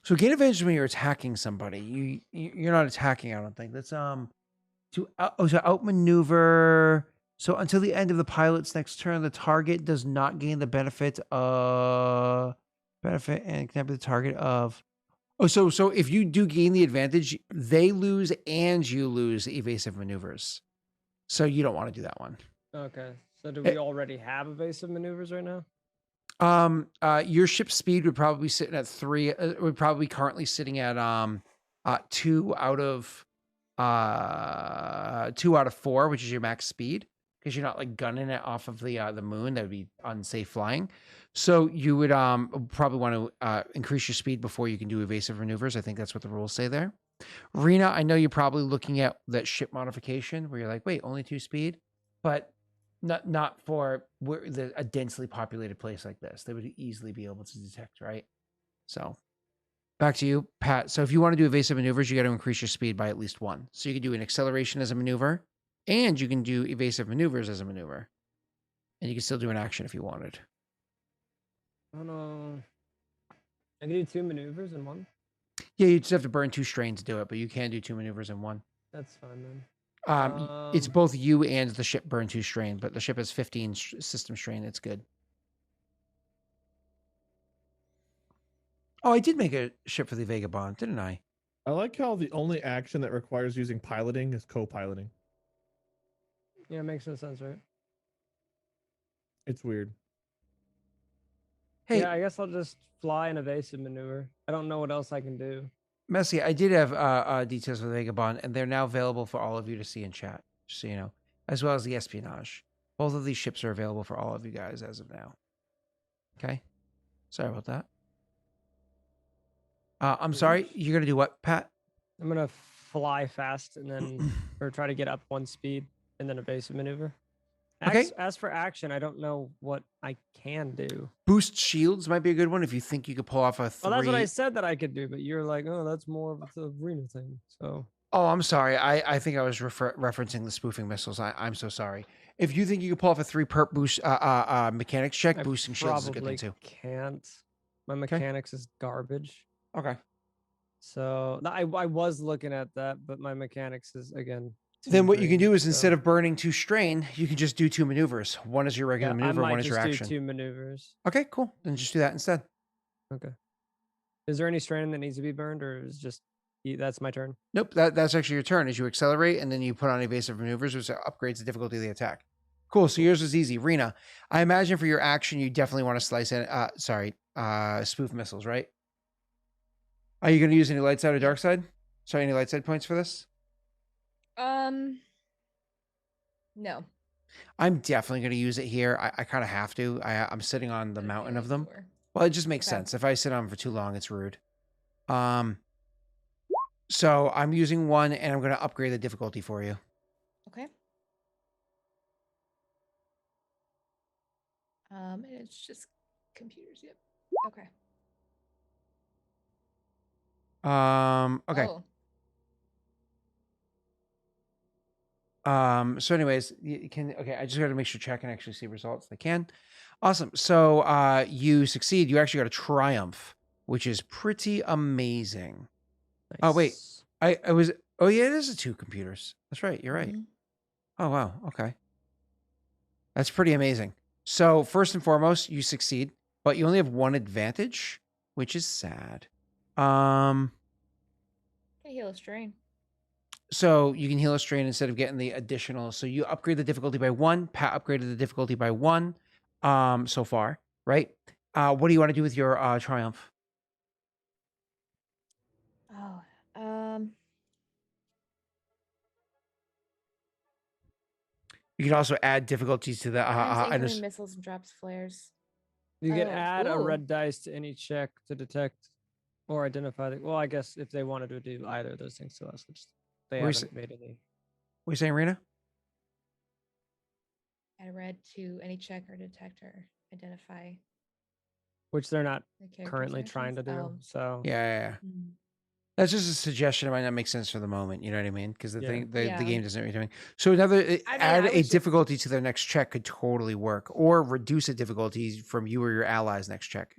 So gain advantage when you're attacking somebody. You're not attacking. I don't think that's to outmaneuver. So until the end of the pilot's next turn, the target does not gain the benefit and can be the target of. Oh, so if you do gain the advantage, they lose and you lose evasive maneuvers. So you don't want to do that one. Okay. So do we already have evasive maneuvers right now? Your ship speed would probably be sitting at 3. Would probably be currently sitting at 2 out of 4, which is your max speed, because you're not like gunning it off of the moon. That would be unsafe flying. So you would probably want to increase your speed before you can do evasive maneuvers. I think that's what the rules say there. Rena, I know you're probably looking at that ship modification where you're like, wait, only 2 speed, but not for a densely populated place like this. They would easily be able to detect, right? So back to you, Pat. So if you want to do evasive maneuvers, you got to increase your speed by at least 1. So you can do an acceleration as a maneuver, and you can do evasive maneuvers as a maneuver. And you can still do an action if you wanted. Oh no. I can do 2 maneuvers in 1? Yeah, you just have to burn 2 strain to do it, but you can do 2 maneuvers in 1. That's fine then. It's both you and the ship burn 2 strain, but the ship has 15 system strain. It's good. Oh, I did make a ship for the Vagabond, didn't I? I like how the only action that requires using piloting is co-piloting. Yeah, it makes no sense, right? It's weird. Hey, yeah, I guess I'll just fly an evasive maneuver. I don't know what else I can do. Messi, I did have details for the Vagabond, and they're now available for all of you to see in chat, just so you know, as well as the espionage. Both of these ships are available for all of you guys as of now. Okay? Sorry about that. I'm sorry, you're going to do what, Pat? I'm going to fly fast and then, or try to get up 1 speed and then evasive maneuver. Okay. As for action, I don't know what I can do. Boost shields might be a good one if you think you could pull off a 3. Well, that's what I said that I could do, but you're like, oh, that's more of the arena thing. So. Oh, I'm sorry. I think I was referencing the spoofing missiles. I'm so sorry. If you think you could pull off a 3 perp boost mechanics check, boosting shields is a good thing too. Can't. My mechanics is garbage. Okay. So I was looking at that, but my mechanics is again. Then what you can do is instead of burning 2 strain, you can just do 2 maneuvers. One is your regular maneuver, one is your action. Do 2 maneuvers. Okay, cool. Then just do that instead. Okay. Is there any strain that needs to be burned, or is just that's my turn? Nope, that's actually your turn. As you accelerate, and then you put on evasive maneuvers, which upgrades the difficulty of the attack. Cool. So yours is easy. Rena, I imagine for your action, you definitely want to slice in. Spoof missiles, right? Are you going to use any light side or dark side? Sorry, any light side points for this? No. I'm definitely going to use it here. I kind of have to. I'm sitting on the mountain of them. Sure. Well, it just makes sense. If I sit on them for too long, it's rude. So I'm using 1, and I'm going to upgrade the difficulty for you. Okay. It's just computers. Yep. Okay. Okay. Oh. So anyways, you can, okay, I just got to make sure chat can actually see results. They can. Awesome. So, you succeed. You actually got a triumph, which is pretty amazing. Nice. Oh, wait, oh yeah, it is 2 computers. That's right. You're right. Mm-hmm. Oh, wow. Okay. That's pretty amazing. So first and foremost, you succeed, but you only have 1 advantage, which is sad. Can heal a strain. So you can heal a strain instead of getting the additional. So you upgrade the difficulty by 1. Pat upgraded the difficulty by 1 so far, right? What do you want to do with your triumph? You can also add difficulties to the Times incoming items. missiles and drops flares. You can Oh, add a cool. red dice to any check to detect or identify the. Well, I guess if they wanted to do either of those things to us, which they Where's haven't made any. What are you saying, Rena? Add a red to any check or detector. Identify Which they're not the character's currently trying to actions. do. So Yeah. Mm. That's just a suggestion. It might not make sense for the moment. You know what I mean? Because the Yeah. thing, the Yeah. game doesn't know what you're doing. So another I mean, add I a was just- difficulty to their next check could totally work, or reduce a difficulty from you or your allies' next check.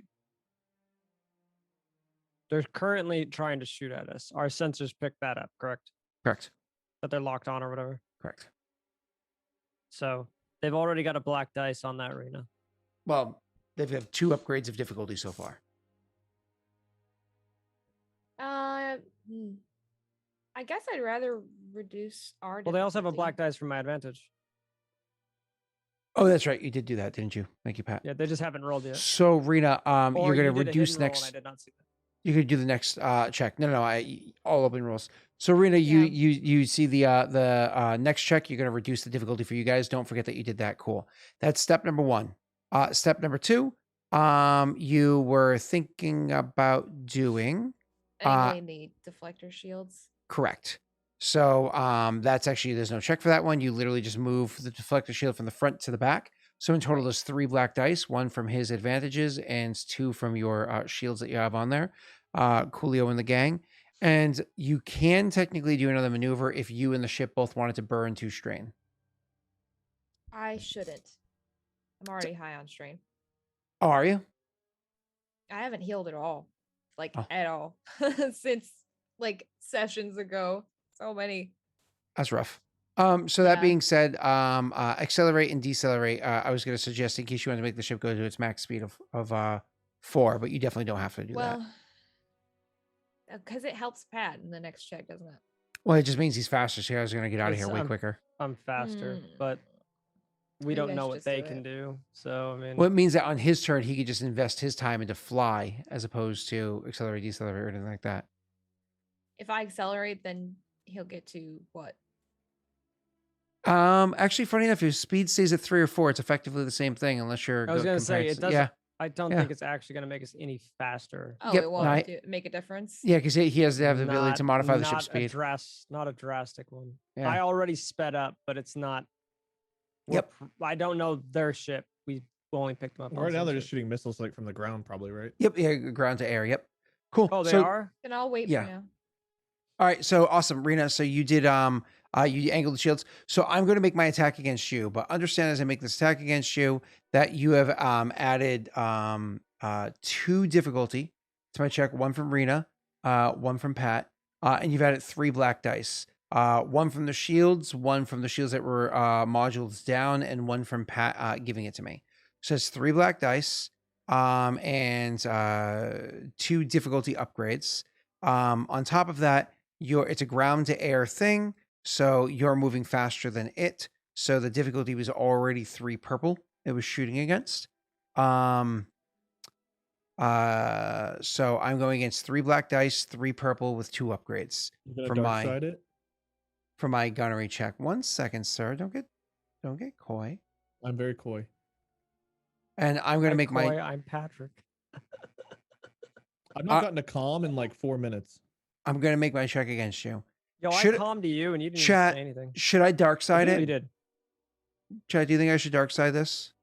they're currently trying to shoot at us. Our sensors picked that up, correct? Correct. That they're locked on or whatever. Correct. So they've already got a black dice on that arena. Well, they've got 2 upgrades of difficulty so far. I guess I'd rather reduce our. Well, they also have a difficulty. black dice for my advantage. Oh, that's right. You did do that, didn't you? Thank you, Pat. Yeah, they just haven't rolled yet. So, Rena, Or you're going you to did a reduce hidden roll next. and I did not see that. You could do the next check. No, all open rules. So, Rena, Yeah. you see the next check. You're going to reduce the difficulty for you guys. Don't forget that you did that. Cool. That's step number 1. Step number 2. You were thinking about doing Anything the deflector shields. correct. So, that's actually there's no check for that one. You literally just move the deflector shield from the front to the back. So in total, there's 3 black dice, 1 from his advantages and 2 from your shields that you have on there. Coolio and the gang. And you can technically do another maneuver if you and the ship both wanted to burn 2 strain. I shouldn't. I'm already high on strain. Oh, are you? I haven't healed at all. Like Oh. at all. Since like sessions ago. So many. That's rough. So that Yeah. being said, accelerate and decelerate. I was going to suggest in case you want to make the ship go to its max speed of 4, but you definitely don't have to do that. Well, because it helps Pat in the next check, doesn't it? Well, it just means he's faster, so I was going to get out of here It's, way quicker. I'm faster, Mm. but we Maybe don't I know should what just they do can it. do. So, I mean, Well, it means that on his turn, he could just invest his time into fly as opposed to accelerate, decelerate, or anything like that. If I accelerate, then he'll get to what? Actually, funny enough, if speed stays at 3 or 4, it's effectively the same thing unless you're. I was going to say, comparing it doesn't, Yeah, I don't Yeah. think it's actually going to make us any faster. Oh, Yep, it no, won't make a difference. yeah, because he has to have the ability to Not- modify the ship not speed. Not a drastic one. Yeah. I already sped up, but it's not. Yep. I don't know their ship. We only picked them up. on Right now, they're sensors. just shooting missiles like from the ground, probably, right? Yep, yeah, ground to air. Yep, cool. Oh, they So- are? Then I'll wait Yeah. for now. All right, so awesome, Rena. So you did you angled the shields. So I'm going to make my attack against you, but understand as I make this attack against you that you have added 2 difficulty to my check. 1 from Rena, 1 from Pat, and you've added 3 black dice. 1 from the shields, 1 from the shields that were modules down, and 1 from Pat giving it to me. So it's 3 black dice, and 2 difficulty upgrades. On top of that, it's a ground to air thing, so you're moving faster than it. So the difficulty was already 3 purple it was shooting against. So I'm going against 3 black dice, 3 purple with 2 upgrades You gonna For dark my- side it? for my gunnery check. 1 second, sir. Don't get coy. I'm very coy. And I'm going to Hi, make my Coy, I'm Patrick. I've not gotten a calm in like 4 minutes. I'm going to make my check against you. Yo, Should- I calmed to you and you didn't Chat, even say anything. Should I dark side You it? did. Chad, do you think I should dark side this?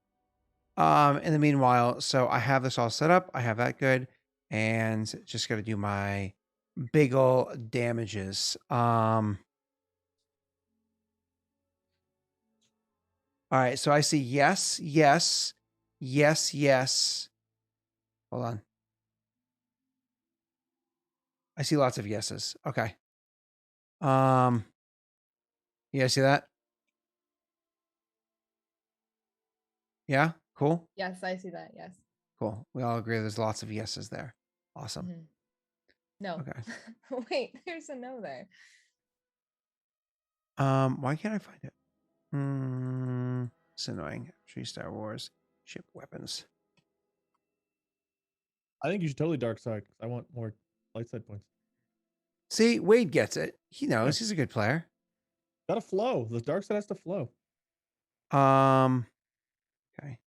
In the meanwhile, so I have this all set up. I have that good. And just got to do my big ol' damages. All right, so I see yes, yes, yes, yes. Hold on. I see lots of yeses. Okay. You guys see that? Yeah, cool. Yes, I see that. Yes. Cool. We all agree there's lots of yeses there. Awesome. Mhm. No. Okay. Wait, there's a no there. Why can't I find it? It's annoying. Actually, Star Wars ship weapons. I think you should totally dark side. 'Cause I want more light side points. See, Wade gets it. He knows. He's a good player. Gotta flow. The dark side has to flow. Okay.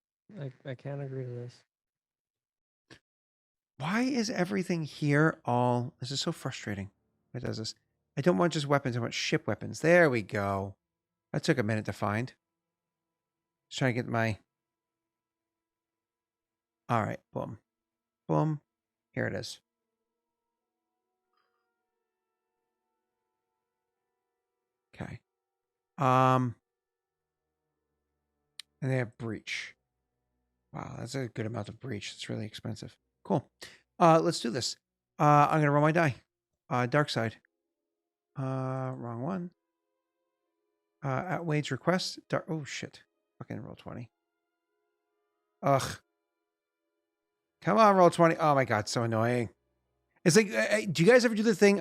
I can't agree to this. Why is everything here all... This is so frustrating. It does this. I don't want just weapons. I want ship weapons. There we go. That took a minute to find. Just trying to get my... All right. Boom. Boom. Here it is. Okay. And they have breach. Wow, that's a good amount of breach. It's really expensive. Cool. Let's do this. I'm gonna roll my die. Dark side. Wrong one. At Wade's request. Oh shit. Fucking roll 20. Ugh. Come on, roll 20. Oh my god, so annoying. It's like, do you guys ever do the thing?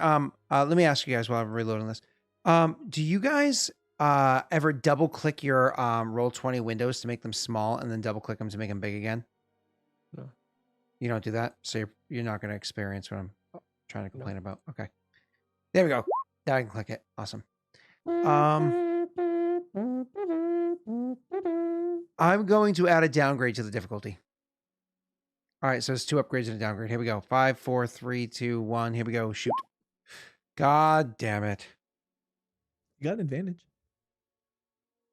Let me ask you guys while I'm reloading this. Do you guys ever double click your roll 20 windows to make them small and then double click them to make them big again? No. You don't do that, so you're not going to experience what I'm trying to complain about. Okay, there we go. Now I can click it. Awesome. I'm going to add a downgrade to the difficulty. All right, so it's 2 upgrades and a downgrade. Here we go. 5, 4, 3, 2, 1. Here we go. Shoot. God damn it. You got an advantage.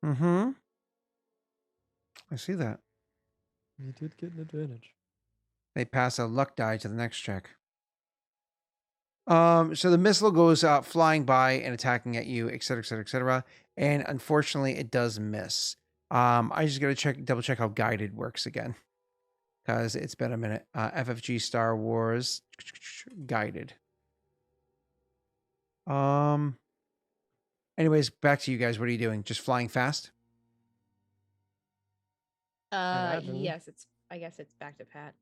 Mm-hmm. I see that. You did get an advantage. They pass a luck die to the next check. So the missile goes flying by and attacking at you, et cetera, et cetera, et cetera. And unfortunately, it does miss. I just got to double check how guided works again, because it's been a minute. FFG Star Wars guided. Anyways, back to you guys. What are you doing? Just flying fast? imagine. Yes, I guess it's back to Pat.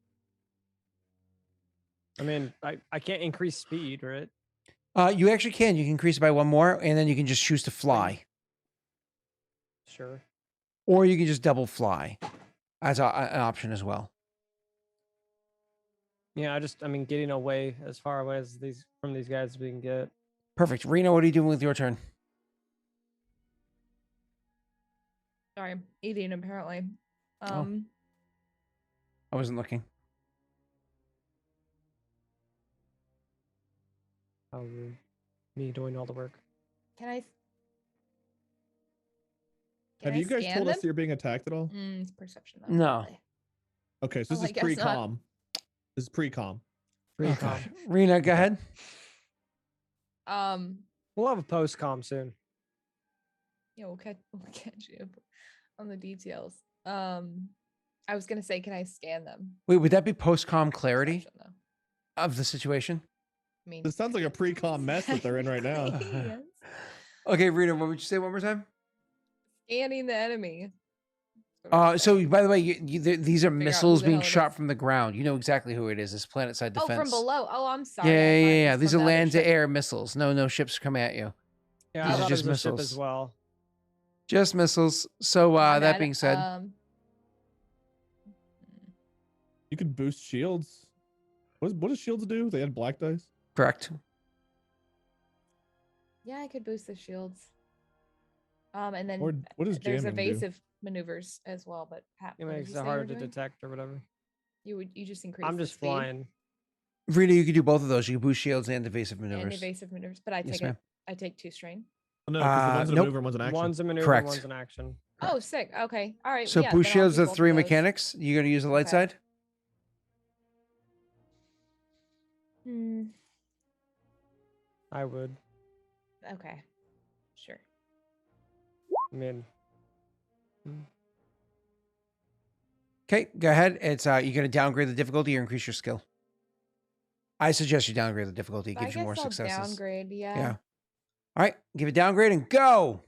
I mean, I can't increase speed, right? You actually can. You can increase it by 1 more, and then you can just choose to fly. Sure. Or you can just double fly as an option as well. Yeah, I mean, getting away as far away as from these guys as we can get. Perfect. Reno, what are you doing with your turn? Sorry, I'm eating apparently. I wasn't looking. How rude. Me doing all the work. Can I? Have you guys told us that you're being attacked at all? It's perception. Though, No. really. Okay, so this I is guess pre-com. This is pre-com. Pre-com. Okay. Rena, go ahead. We'll have a post-com soon. Yeah, we'll catch you up on the details. I was gonna say, can I scan them? Wait, would that be post-com clarity Perception, though. of the situation? I mean, This sounds like a pre-com mess that they're in right now. yes. Okay, Rena, what would you say one more time? Scanning the enemy. That's what I'm So saying. by the way, these are Figure out who missiles the being hell it shot is. from the ground. You know exactly who it is. It's planet-side defense. Oh, from below. Oh, I'm sorry. Yeah, I thought yeah, it yeah. was These from are the other ship. land-to-air missiles. No ships coming at you. Yeah, These I are thought just it was a ship missiles. as well. Just missiles. So My that bad. being said, You could boost shields. What does shields do? They had black dice. correct. yeah, I could boost the shields. And then Or what does there's jamming do? evasive maneuvers as well. But Pat, It what did makes you it say you harder were to doing? detect or whatever. You just increase. I'm the just speed flying. Rita, you could do both of those. You can boost shields and evasive and maneuvers. evasive maneuvers, but I Yes, take ma'am. I take 2 strain. Oh, no, because one's a nope. maneuver and one's an action. One's a maneuver, Correct. one's an action. Oh, sick. Okay, all right. So yeah, boost then I'll shields do are both of 3 those. mechanics. You got to use the light Okay. side. Hmm. I would. Okay. Sure. I mean, Okay, go ahead. It's you're going to downgrade the difficulty or increase your skill. I suggest you downgrade the difficulty. It I gives you more guess I'll successes. downgrade. Yeah. Yeah. All right, give it downgrade and go.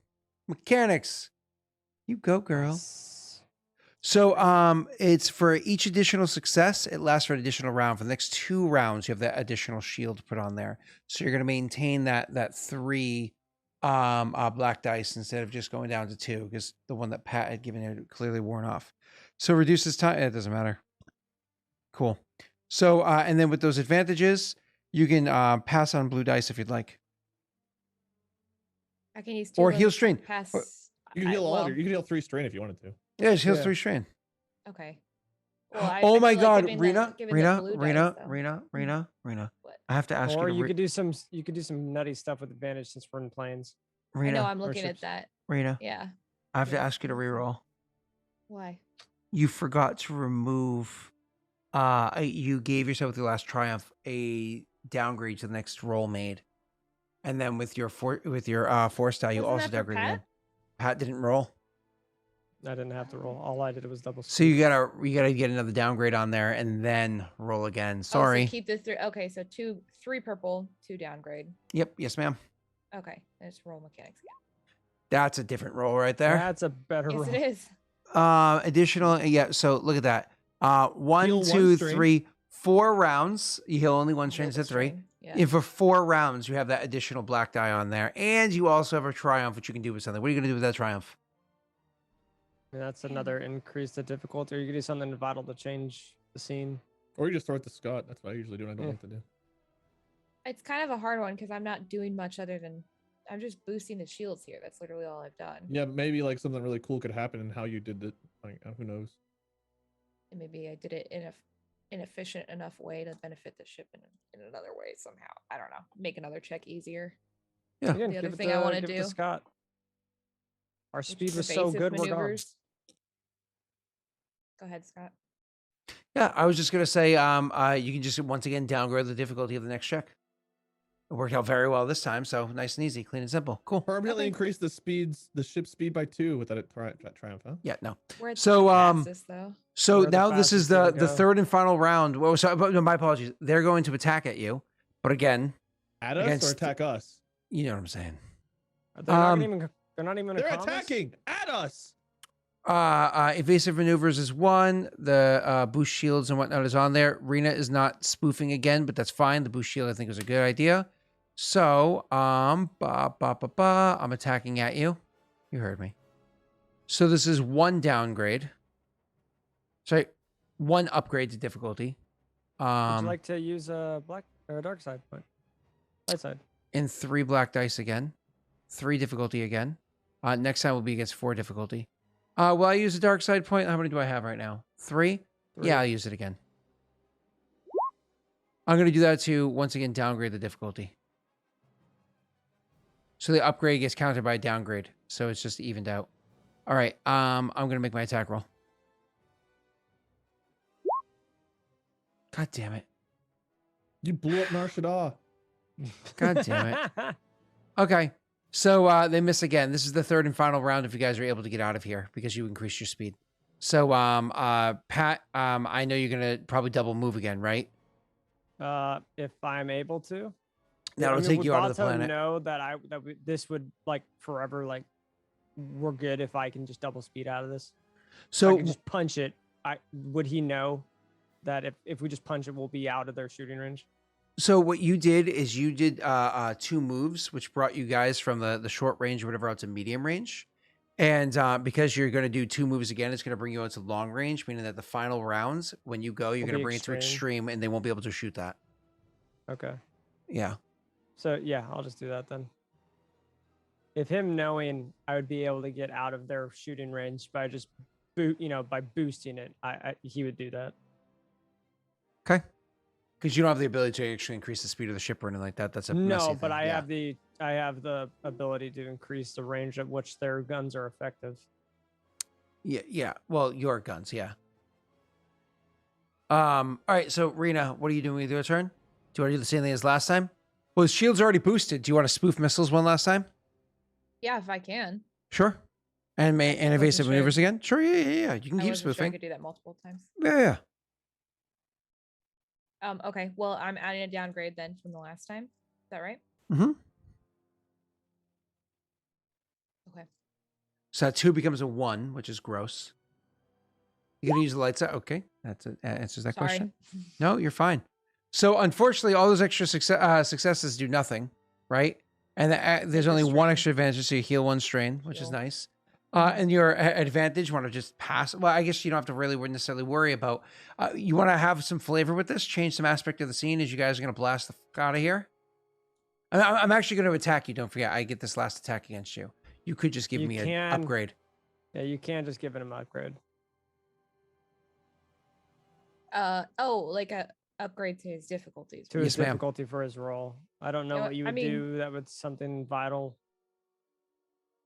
Mechanics. You go, girl. So it's for each additional success, it lasts for an additional round. For the next 2 rounds, you have that additional shield put on there. So you're going to maintain that 3 black dice instead of just going down to 2, because the one that Pat had given you clearly worn off. So reduces time. It doesn't matter. Cool. So and then with those advantages, you can pass on blue dice if you'd like. I can use 2 Or of heal those strain. Pass. You can heal you can heal 3 strain if you wanted to. Yeah, she heals Yeah. 3 strain. Okay. Well, Oh I my feel like God, giving Rena, giving the blue dice, though. Rena. What? I have to ask Or you to you could do some nutty stuff with advantage since we're in planes. I know Rena, I'm looking at ships. that. Rena. Yeah. I have to Yeah, ask you to let's see. reroll. Why? You forgot to remove. You gave yourself with your last triumph a downgrade to the next roll made, and then with your force die, you Wasn't also that for downgraded Pat? again. Pat didn't roll, I didn't have to roll. All I did was double. so you gotta get another downgrade on there and then roll again. Sorry. Oh, so keep the 3. Okay, so 3 purple, 2 downgrade. Yep. Yes, ma'am. Okay, let's roll mechanics again. That's a different roll right there. That's a better Yes, roll. it is. Additional. Yeah. So look at that. 1, Heal 2, 1 strain. 3, 4 rounds. You heal only 1 strain Heal the instead of 3. strain, yeah. And for 4 rounds, you have that additional black die on there, and you also have a triumph, which you can do with something. What are you gonna do with that triumph? And that's another increase the difficulty. Or you could do something vital to change the scene. Or you just throw it to Scott. That's what I usually do. And I don't Yeah. know what to do. It's kind of a hard one because I'm not doing much other than I'm just boosting the shields here. That's literally all I've done. Yeah, maybe like something really cool could happen in how you did it. Like, who knows? And maybe I did it in a inefficient enough way to benefit the ship in another way somehow. I don't know. Make another check easier. Yeah. Again, The other give it thing I wanna give it do- Scott. Our which speed is was so evasive good. We're gone. maneuvers. Go ahead, Scott. Yeah, I was just gonna say, you can just once again downgrade the difficulty of the next check. It worked out very well this time, so nice and easy, clean and simple. Cool. Permanently Okay. increase the ship's speed by 2 with that triumph, huh? Yeah, no. We're at So, the fastest, though. So We're the now this is fastest the they can go. third and final round. Well, so no, my apologies. They're going to attack at you, but again, At us Against- or attack us? you know what I'm saying. They're not Um, even. They're not even. They're gonna combat us? attacking at us. Evasive maneuvers is 1. The boost shields and whatnot is on there. Rena is not spoofing again, but that's fine. The boost shield I think was a good idea. So I'm attacking at you. You heard me. So this is 1 downgrade. Sorry, 1 upgrade to difficulty. Would you like to use a black or a dark side point? Light side. And 3 black dice again. 3 difficulty again. Next time will be against 4 difficulty. Will I use a dark side point? How many do I have right now? 3? Yeah, I'll use it again. I'm going to do that to, once again, downgrade the difficulty. So the upgrade gets countered by a downgrade. So it's just evened out. All right, I'm going to make my attack roll. God damn it. You blew up Nar Shaddaa. God damn it. Okay. So they miss again. This is the third and final round if you guys are able to get out of here because you increased your speed. So Pat, I know you're gonna probably double move again, right? If I'm able to. That'll would take you out of the Bato planet. know that this would like forever like we're good if I can just double speed out of this. So I So can just punch it. Would he know that if we just punch it, we'll be out of their shooting range? So what you did is you did 2 moves, which brought you guys from the short range or whatever out to medium range. And because you're going to do 2 moves again, it's going to bring you out to long range, meaning that the final rounds, when you go, you're Will going to be bring it to extreme and they won't be able to shoot that. Okay. Yeah. So yeah, I'll just do that then. If him knowing I would be able to get out of their shooting range by just by boosting it, he would do that. Okay. Because you don't have the ability to actually increase the speed of the ship or anything like that. That's a messy No, but thing. I Yeah. have the ability to increase the range at which their guns are effective. Yeah. Well, your guns, yeah. All right, so Rena, what are you doing with your turn? Do you want to do the same thing as last time? Well, his shield's already boosted. Do you want to spoof missiles one last time? Yeah, if I can. Sure. And wasn't evasive sure. maneuvers again? Sure, yeah. You can I keep wasn't sure I spoofing. could do that multiple times. Yeah. Okay. Well, I'm adding a downgrade then from the last time. Is that right? Mm-hmm. Okay. So that 2 becomes a 1, which is gross. You gonna use the lights out? Okay, that answers that Sorry. question. No, you're fine. So unfortunately, all those extra successes do nothing, right? And there's a only 1 strain. extra advantage, so you heal 1 strain, which is Heal. nice. And your advantage, want to just pass. Well, I guess you don't have to really necessarily worry about. You want to have some flavor with this, change some aspect of the scene as you guys are going to blast the fuck out of here. I'm actually going to attack you. Don't forget, I get this last attack against you. You could just give You me an can. upgrade. Yeah, you can't just give him an upgrade. Like a upgrade to his difficulties. To right? his Yes, ma'am. difficulty for his role. I don't know You know, what you I would mean- do that was something vital.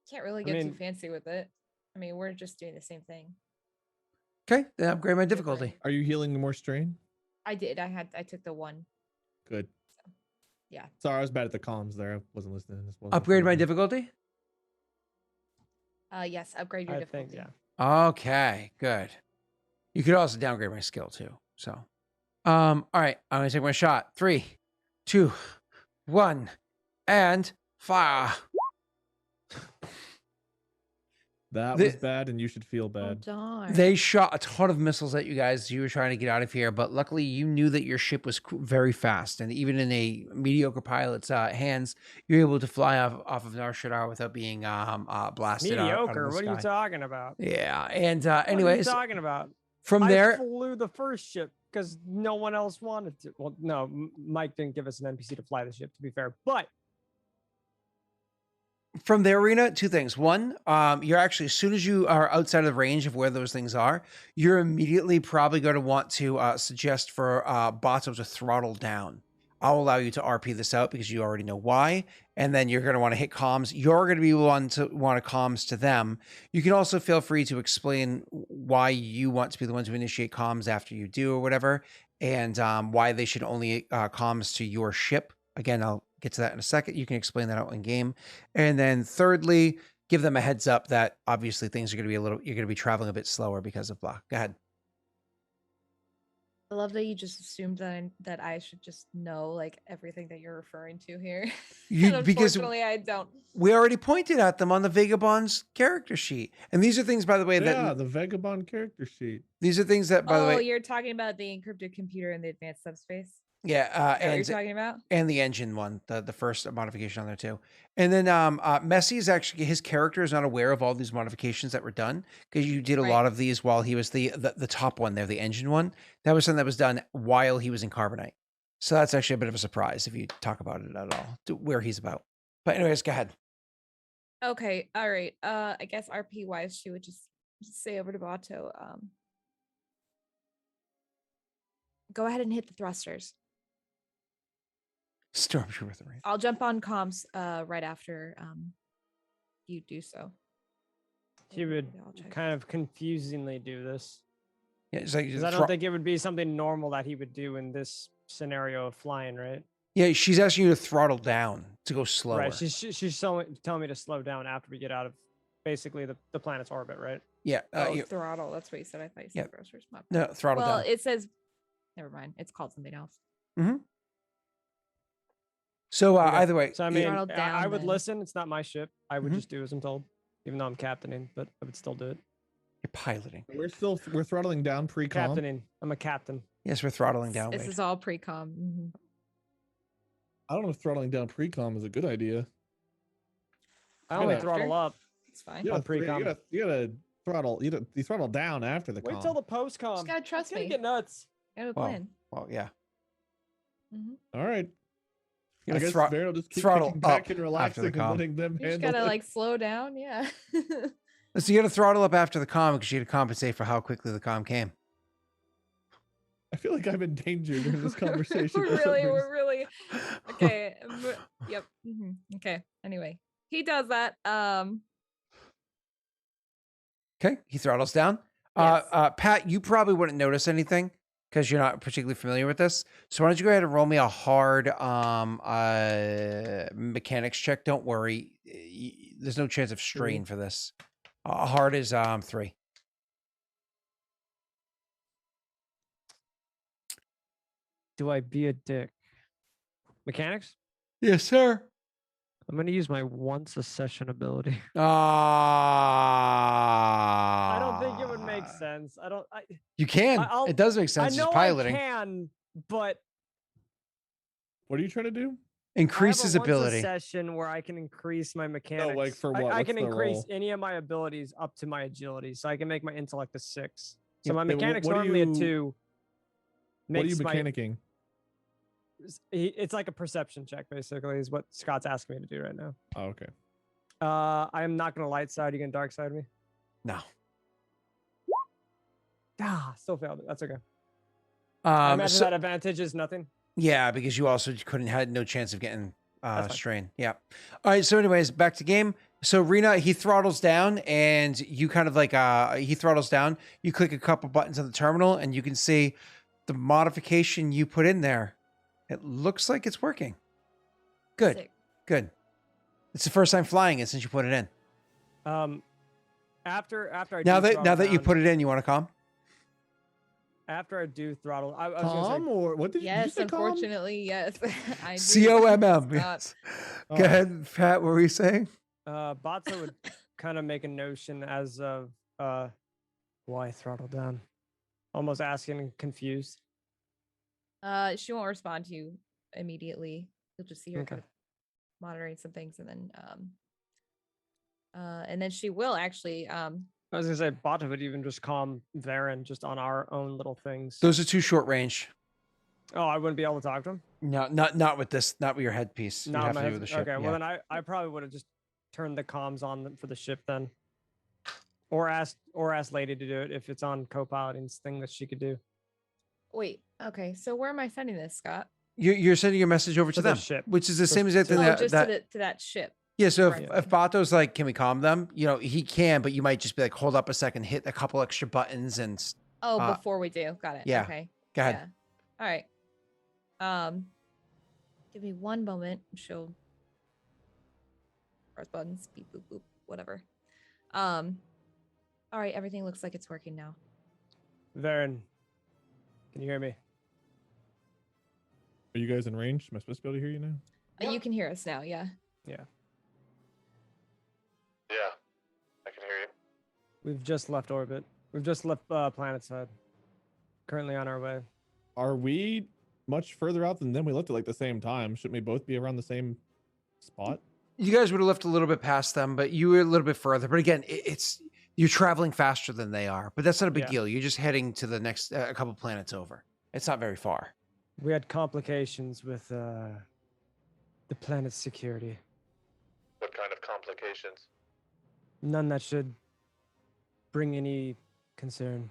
Can't really I get too mean- fancy with it. I mean, we're just doing the same thing. Okay, then upgrade my difficulty. Different. Are you healing more strain? I did. I took the one. Good. Yeah. Sorry, I was bad at the comms there. I wasn't listening. This wasn't Upgrade my forgive me. difficulty. Yes, upgrade your I difficulty. think, yeah. Okay, good. You could also downgrade my skill too. So, all right, I'm gonna take my shot. 3, 2, 1, and fire. That The- was bad, and you should feel Oh, bad. darn. They shot a ton of missiles at you guys as you were trying to get out of here, but luckily you knew that your ship was very fast, and even in a mediocre pilot's hands, you're able to fly off of Nar Shaddaa without being blasted out of Mediocre. the What are you sky. talking about? Yeah, and What are you anyways, talking about? from I there, flew the first ship because no one else wanted to. Well, no, Mike didn't give us an NPC to fly the ship, to be fair. But from their arena, 2 things. One, you're actually, as soon as you are outside of the range of where those things are, you're immediately probably going to want to suggest for Bato to throttle down. I'll allow you to RP this out because you already know why. And then you're going to want to hit comms. You're going to be one to want to comms to them. You can also feel free to explain why you want to be the one to initiate comms after you do or whatever, and why they should only comms to your ship. Again, I'll get to that in a second. You can explain that out in game. And then thirdly, give them a heads up that obviously things are going to be you're going to be traveling a bit slower because of blah. Go ahead. I love that you just assumed that I should just know like everything that you're referring to here. And Because unfortunately, I don't. we already pointed at them on the Vagabond's character sheet. And these are things, by the way, Yeah, that the Vagabond character sheet. these are things that, by the way, You're talking about the encrypted computer in the advanced subspace. yeah, Is that what you're and talking about? and the engine one, the first modification on there too. And then Messi is actually, his character is not aware of all these modifications that were done because you did a Right. lot of these while he was the top one there, the engine one. That was something that was done while he was in Carbonite. So that's actually a bit of a surprise if you talk about it at all, to where he's about. But anyways, go ahead. Okay, all right. I guess RP wise, she would just say over to Bato, go ahead and hit the thrusters. Stormtrooper 3. I'll jump on comms right after you do so. he would I'll check. kind of confusingly do this. Yeah, it's like Because I don't think it would be something normal that he would do in this scenario of flying, right? yeah, she's asking you to throttle down to go slower. Right. She's telling me to slow down after we get out of basically the planet's orbit, right? Yeah, Throttle. That's what you said. I thought you said thrusters. My bad. no, throttle Well, down. it says. Never mind. It's called something else. So Okay. either way, So I mean, Throttle I down would then. listen. It's not my ship. I would Mhm. just do as I'm told, even though I'm captaining. But I would still do it. you're piloting. We're throttling down pre-com. Captaining. I'm a captain. Yes, we're throttling down. This Wade. is all pre-com. Mhm. I don't know if throttling down pre-com is a good idea. I only After? throttle up. It's fine. You On gotta, pre-com. you gotta throttle. You throttle down after the Wait com. till the post com. Just gotta trust It's gonna me. get nuts. I have a Well, plan. Well, yeah. All right. You're I gonna guess Varen will just keep throttle kicking back up and after the relaxing and com. letting them You just handle gotta it. like slow down. Yeah. So you got to throttle up after the com because you had to compensate for how quickly the com came. I feel like I'm in danger during this conversation. we're for some really, reason. we're really okay. Yep. Okay. Anyway, he does that. Okay, he throttles down. Yes. Pat, you probably wouldn't notice anything because you're not particularly familiar with this. So why don't you go ahead and roll me a hard mechanics check? Don't worry, there's no chance of strain for this. Hard is 3. Do I be a dick? Mechanics? Yes, sir. I'm gonna use my once a session ability. I I don't think it would make sense. You can. I'll- It does make I sense. know Just piloting. I can, but What are you trying to do? Increase I have his a once a ability. session where I can increase my mechanics. for I what? can What's the increase roll? any of my abilities up to my agility, so I can make my intellect a 6. So Yep. my Yeah, mechanics what do normally a you- 2. What are you makes my- mechanicking? It's like a perception check, basically, is what Scott's asking me to do right now. Oh, okay. I am not gonna light side. You gonna dark side me? No. Ah, still failed it. That's okay. I imagine So, that advantage is nothing. yeah, because you also had no chance of getting That's fine. strain. Yeah. All right. So, anyways, back to game. So Rena, he throttles down, and you kind of like he throttles down. You click a couple buttons on the terminal, and you can see the modification you put in there. It looks like it's working. Good. Sick. Good. It's the first time flying it since you put it in. After I Now do that you down- put it in, you want to calm? after I do throttle, I was gonna say, Calm or what did you Yes, say? Calm? unfortunately, yes. I do. COMM. Stop. Yes. Oh. Go ahead, Pat. What were you saying? Batsa would kind of make a notion as of why throttle down, almost asking confused. She won't respond to you immediately. You'll just see her Okay. kind of monitoring some things, and then she will actually. I was gonna say Bata would even just calm Varen just on our own little things. Those are too short range. Oh, I wouldn't be able to talk to him. No, not with this. Not with your headpiece. You Not have my to do with the ship. Okay, yeah. well then I probably would have just turned the comms on for the ship then, or asked Lady to do it if it's on co-piloting's thing that she could do. Wait. Okay. So where am I sending this, Scott? You're sending your message over to To the them, ship. which is the So- same exact thing Oh, that, just to that ship. yeah. So Right. if Bato's like, can we calm them? You know, he can, but you might just be like, hold up a second, hit a couple extra buttons, and Oh, Uh, before we do. Got it. yeah. Okay. go ahead. Yeah. All right. Give me one moment. She'll press buttons. Beep boop boop. Whatever. All right. Everything looks like it's working now. Varen, can you hear me? Are you guys in range? Am I supposed to be able to hear you now? You can hear us now. Yeah. Yeah, I can hear you. We've just left orbit. We've just left planet side. Currently on our way. Are we much further out than them? We left at like the same time. Shouldn't we both be around the same spot? You guys would have left a little bit past them, but you were a little bit further. But again, it's you're traveling faster than they are, but that's not a big Yeah. deal. You're just heading to the next a couple planets over. It's not very far. We had complications with the planet's security. What kind of complications? None that should bring any concern.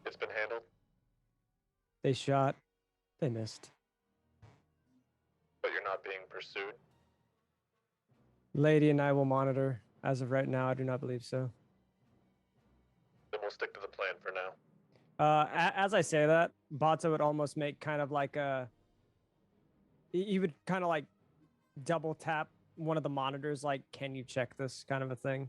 It's been handled, They shot. They missed. but you're not being pursued. Lady and I will monitor. As of right now, I do not believe so. Then we'll stick to the plan for now. As I say that, Bata would almost make kind of like a. He would kind of like double tap one of the monitors, like, "Can you check this?" kind of a thing.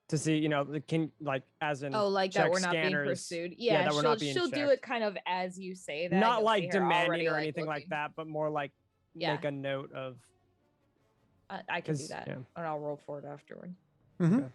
To see, can like as in. Oh, like that check we're not being scanners. pursued. Yeah, Yeah, that we're not being she'll do checked. it kind of as you say that. Not You'll like see her already, demanding or like, anything like looking. that, but more like Yeah. make a note of. I can do 'Cause, that, yeah. and I'll roll for it afterward. Mhm.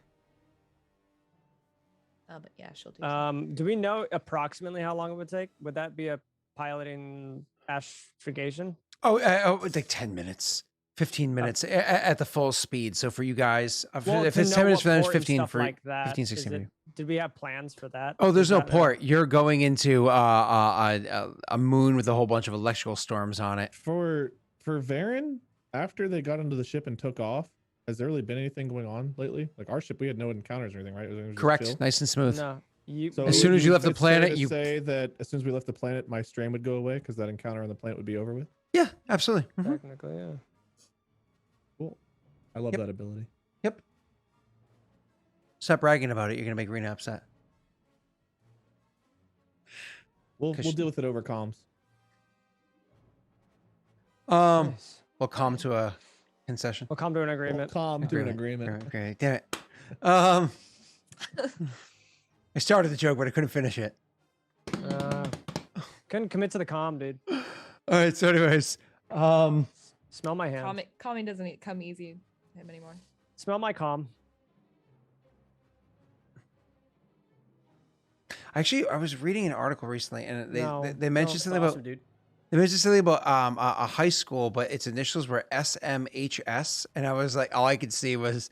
But yeah, she'll do. something. Do we know approximately how long it would take? Would that be a piloting astrogation? It's like 10 minutes, 15 minutes at the full speed. So for you guys, Well, if to it's know 10 minutes what for them, it's port and 15 stuff for like that. 15, is 16 for it- you. Did we have plans for that? Oh, there's Is no that port. You're going into a moon with a whole bunch of electrical storms on it. For Varen, after they got into the ship and took off, has there really been anything going on lately? Like our ship, we had no encounters or anything, right? It was just Correct. chill? Nice and smooth. No. So As soon as you left the it's fair planet, to you- say that as soon as we left the planet, my strain would go away because that encounter on the planet would be over with. Yeah, absolutely. Mhm. Technically, yeah. Cool. I love Yep. that ability. Yep. Stop bragging about it. You're gonna make Rena upset. We'll 'Cause we'll she- deal with it over comms. Nice. We'll come to a concession. We'll come to an We'll agreement. calm to an agreement. Okay, damn it. I started the joke, but I couldn't finish it. Couldn't commit to the calm, dude. All right. So, anyways, Smell my hand. Calming doesn't come easy to him anymore. Smell my calm. actually, I was reading an article recently, and No, they mentioned it's something awesome, about dude. they mentioned something about a high school, but its initials were SMHS, and I was like, all I could see was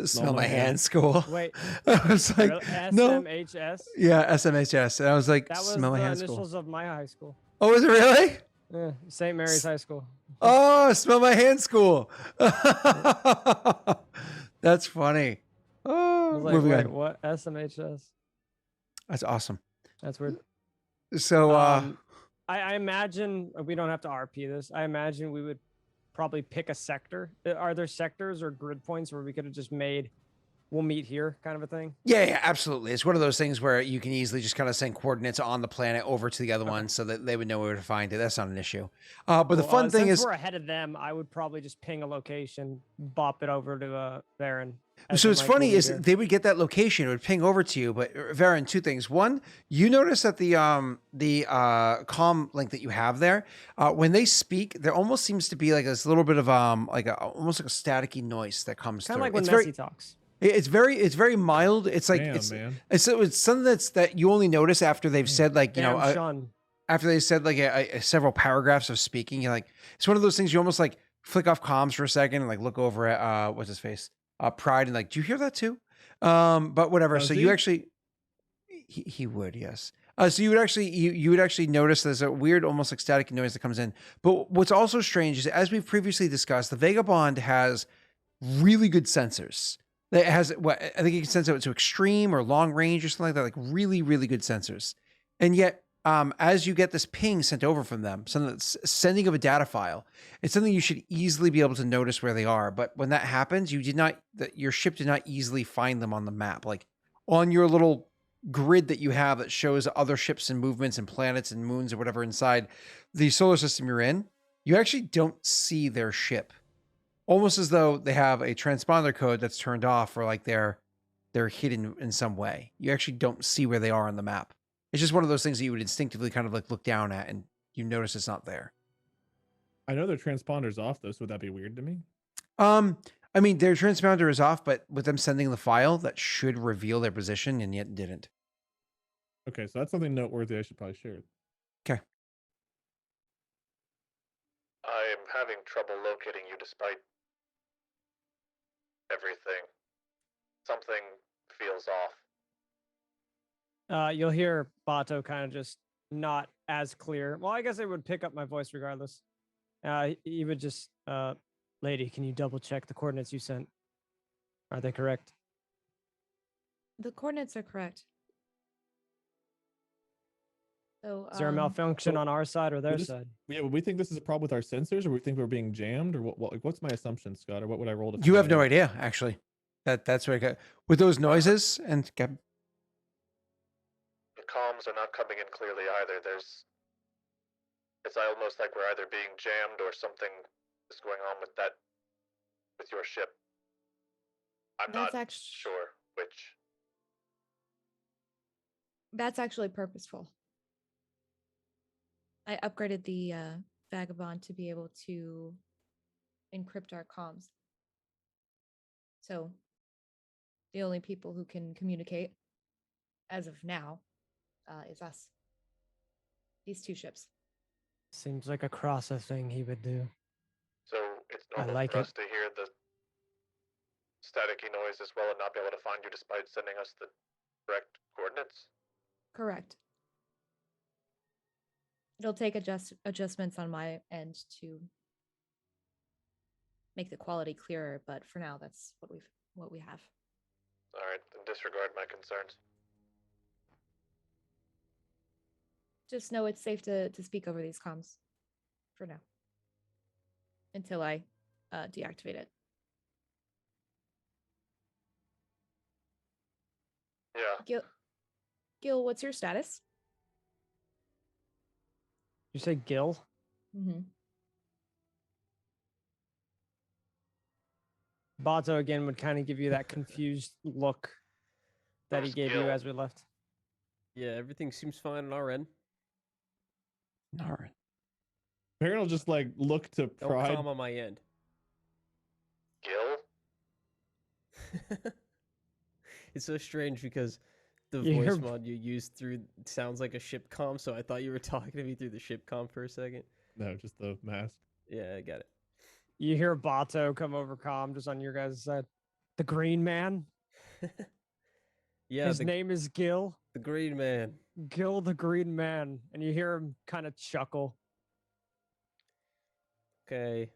smell my hand school. Wait, I was like, really? no, SMHS? yeah, SMHS, and I was like, That was smell my the hand school. initials of my high school. Oh, was it really? Yeah, St. Mary's High School. Oh, smell my hand school. That's funny. I Oh, was like, moving wait, on. what? SMHS? That's awesome. That's weird. So, I imagine we don't have to RP this. I imagine we would probably pick a sector. Are there sectors or grid points where we could have just made, we'll meet here kind of a thing? yeah, absolutely. It's one of those things where you can easily just kind of send coordinates on the planet over to the other Okay. one so that they would know where to find it. That's not an issue. But the Cool. fun thing since is, we're ahead of them, I would probably just ping a location, bop it over to Varen. so what's funny is they would get that location, it would ping over to you. But Varen, two things. One, you notice that the comm link that you have there, when they speak, there almost seems to be like this little bit of almost like a staticky noise that comes kind through. of like when It's Messi talks. It's very mild. It's like Damn, it's man. it's something that you only notice after they've said like you Damn, know Sean. after they said like several paragraphs of speaking. You're like, it's one of those things you almost like flick off comms for a second and like look over at what's his face, Pride, and like, do you hear that too? But whatever. Does So he? you actually he would, yes. So you would actually notice there's a weird, almost like static noise that comes in. But what's also strange is, as we've previously discussed, the Vagabond has really good sensors. It has what I think you can sense it to extreme or long range or something like that, like really, really good sensors. And yet, as you get this ping sent over from them, sending of a data file, it's something you should easily be able to notice where they are. But when that happens, your ship did not easily find them on the map. Like on your little grid that you have that shows other ships and movements and planets and moons or whatever inside the solar system you're in, you actually don't see their ship. Almost as though they have a transponder code that's turned off, or like they're hidden in some way. You actually don't see where they are on the map. It's just one of those things that you would instinctively kind of like look down at and you notice it's not there. I know their transponder's off though, so would that be weird to me? I mean, their transponder is off, but with them sending the file, that should reveal their position, and yet didn't. Okay, so that's something noteworthy I should probably share. Okay. I'm having trouble locating you despite everything. Something feels off. You'll hear Bato kind of just not as clear. Well, I guess it would pick up my voice regardless. He would just, lady, can you double check the coordinates you sent? Are they correct? The coordinates are correct. So, Is there a malfunction so on our side or their just- side? Yeah, would we think this is a problem with our sensors, or we think we're being jammed, or what? Like, what's my assumption, Scott, or what would I roll to? You have figure no out? idea, actually. That's what I got with those noises and. The comms are not coming in clearly either. It's almost like we're either being jammed or something is going on with your ship. I'm That's not sure which. That's actually purposeful. I upgraded the Vagabond to be able to encrypt our comms. So the only people who can communicate as of now is us. These two ships. Seems like a Crosser thing he would do. So it's normal like for it. us to hear the staticky noise as well and not be able to find you despite sending us the correct coordinates? Correct. It'll take adjustments on my end to make the quality clearer, but for now, that's what we have. All right, then disregard my concerns. Just know it's safe to speak over these comms for now until I deactivate it. Yeah. Gil, what's your status? You say Gil? Mm-hmm. Bato again would kind of give you that confused look that he Who's gave you Gil? as we left. Yeah, everything seems fine on our end. All right. Baron will just like look to Don't Pride. calm on my end. Gil? It's so strange because the You voice hear- mod you used sounds like a ship comm, so I thought you were talking to me through the ship comm for a second. No, just the mask. Yeah, I got it. You hear Bato come over comm just on your guys' side. The Green Man? Yeah, His name is Gil. the green man. Gil the Green Man. And you hear him kind of chuckle. Okay.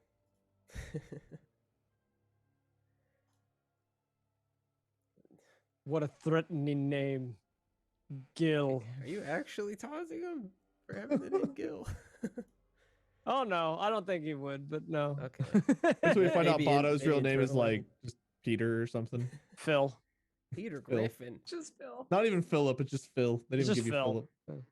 What a threatening name. Gil. Are you actually taunting him for having the name Gil? Oh no, I don't think he would, but no. Okay. Until we Yeah, find out maybe in- Bono's maybe real name is internally. like just Peter or something. Phil. Peter Phil. Griffin. Just Phil. Not even Philip, it's just Phil. They It's didn't just give you Phil. Philip.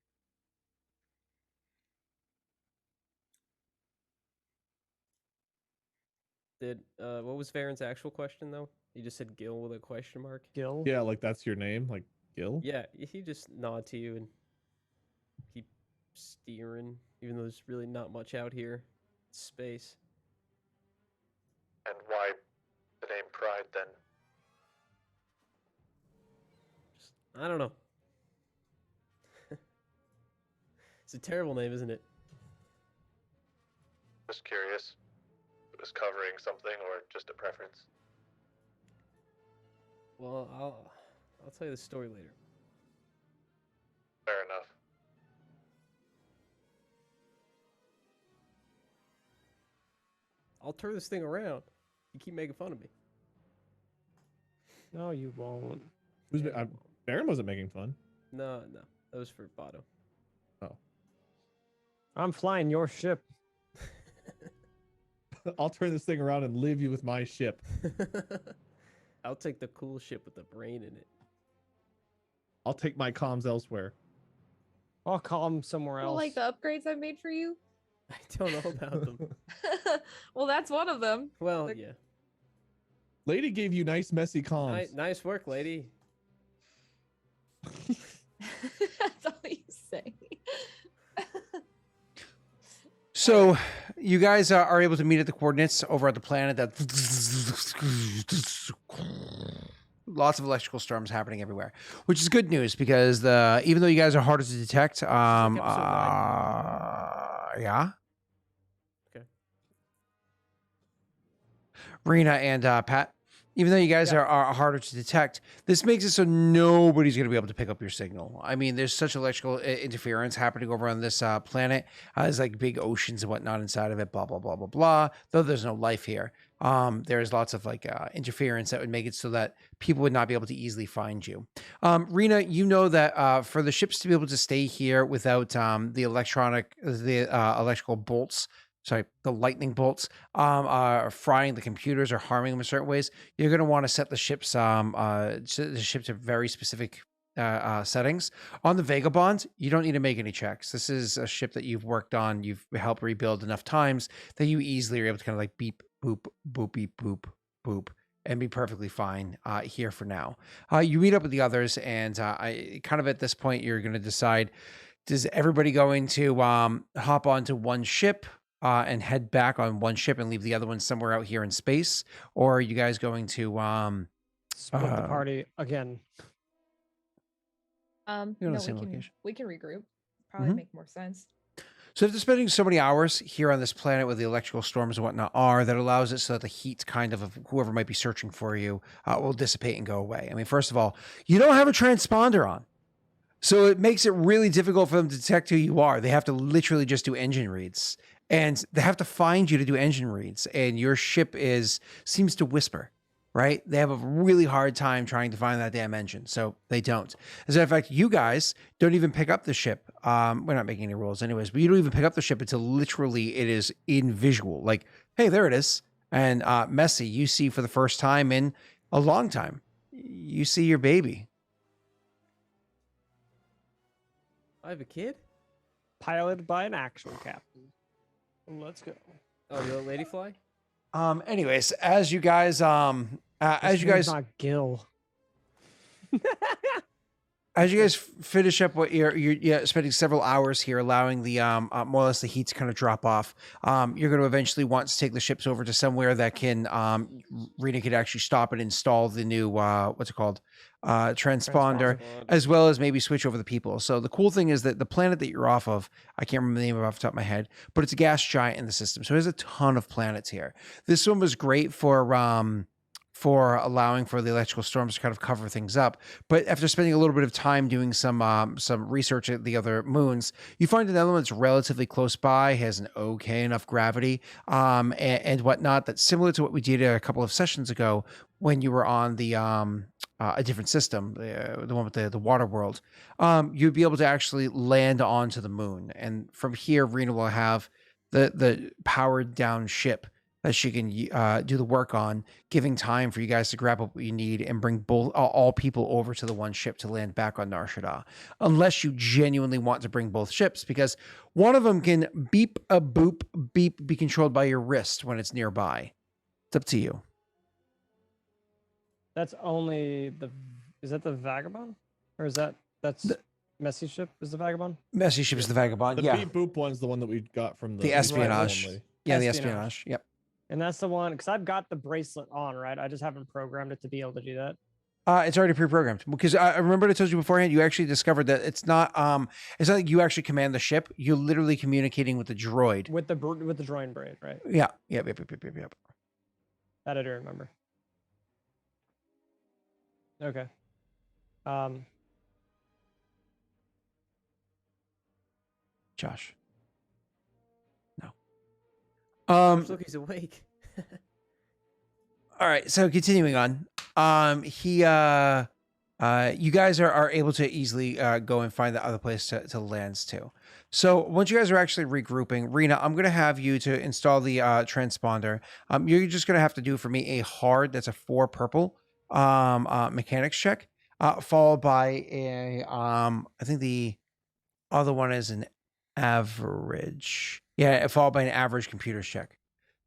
Did what was Varen's actual question though? He just said Gil with a question mark. Gil. Yeah, like that's your name, like Gil. Yeah, he just nod to you and keep steering, even though there's really not much out here. It's space. And why the name Pride then? Just, I don't know. It's a terrible name, isn't it? Just curious. It was covering something or just a preference? Well, I'll tell you the story later. Fair enough. I'll turn this thing around. You keep making fun of me. No, you won't. Who's Yeah, Baron wasn't making fun. no, that was for Botto. I'm flying your ship. I'll turn this thing around and leave you with my ship. I'll take the cool ship with the brain in it. I'll take my comms elsewhere. I'll call him somewhere Well, else. like the upgrades I made for you. I don't know about them. Well, that's one of them. Well, Like- yeah. Lady gave you nice messy comms. Nice work, lady. That's all you say. So you guys are able to meet at the coordinates over at the planet that lots of electrical storms happening everywhere, which is good news because even though you guys are harder to detect, episode 9. yeah. Okay. Rena and Pat, even though you guys are harder to detect, this makes it so nobody's going to be able to pick up your signal. I mean, there's such electrical interference happening over on this planet. There's like big oceans and whatnot inside of it, blah, blah, blah, blah, blah. Though there's no life here. There's lots of like interference that would make it so that people would not be able to easily find you. Rena, you know that for the ships to be able to stay here without the electrical bolts, the lightning bolts are frying the computers or harming them in certain ways, you're going to want to set the ships to very specific settings. On the Vagabond, you don't need to make any checks. This is a ship that you've worked on, you've helped rebuild enough times that you easily are able to kind of like beep, boop, boop, beep, boop, boop, and be perfectly fine here for now. You meet up with the others, and I kind of at this point, you're going to decide, does everybody going to hop onto one ship and head back on one ship and leave the other one somewhere out here in space? Or are you guys going to Split the party again. You're on No, the same we can location. regroup. Probably Mhm. make more sense. So after spending so many hours here on this planet where the electrical storms and whatnot are, that allows it so that the heat kind of whoever might be searching for you will dissipate and go away. I mean, first of all, you don't have a transponder on. So it makes it really difficult for them to detect who you are. They have to literally just do engine reads. And they have to find you to do engine reads. And your ship seems to whisper, right? They have a really hard time trying to find that damn engine. So they don't. As a matter of fact, you guys don't even pick up the ship. We're not making any rules anyways, but you don't even pick up the ship until literally it is in visual. Like, hey, there it is. And Messi, you see for the first time in a long time, you see your baby. I have a kid? Piloted by an actual captain. Let's go. Oh, the old lady fly? Anyways, as you guys His name's not Gil. as you guys finish up what you're spending several hours here, allowing the more or less the heat to kind of drop off, you're going to eventually want to take the ships over to somewhere that can Rena could actually stop and install the new what's it called, transponder, as well as maybe switch over the people. So the cool thing is that the planet that you're off of, I can't remember the name off the top of my head, but it's a gas giant in the system. So there's a ton of planets here. This one was great for for allowing for the electrical storms to kind of cover things up. But after spending a little bit of time doing some research at the other moons, you find an element that's relatively close by, has an okay enough gravity, and whatnot, that's similar to what we did a couple of sessions ago when you were on the a different system, the one with the water world. You'd be able to actually land onto the moon, and from here, Rena will have the powered down ship that she can do the work on, giving time for you guys to grab up what you need and bring both all people over to the one ship to land back on Nar Shaddaa, unless you genuinely want to bring both ships, because one of them can beep a boop beep be controlled by your wrist when it's nearby. It's up to you. That's only the. Is that the Vagabond, or is that's Messy Ship? Is the Vagabond? Messy Ship is the Vagabond. The Yeah, beep boop one's the one that we got from the espionage. only. Yeah, the Espionage. espionage. Yep. And that's the one because I've got the bracelet on, right? I just haven't programmed it to be able to do that. It's already pre-programmed, because I remember I told you beforehand. You actually discovered that it's not like you actually command the ship. You're literally communicating with the droid. With the droid braid, right? Yeah. Yep. That I do remember. Okay. Josh. No. Looks like he's awake. All right. So continuing on. You guys are able to easily go and find the other place to land to. So once you guys are actually regrouping, Rena, I'm going to have you to install the transponder. You're just going to have to do for me a hard, that's a 4 purple mechanics check, followed by a, I think the other one is an average. Yeah, followed by an average computers check.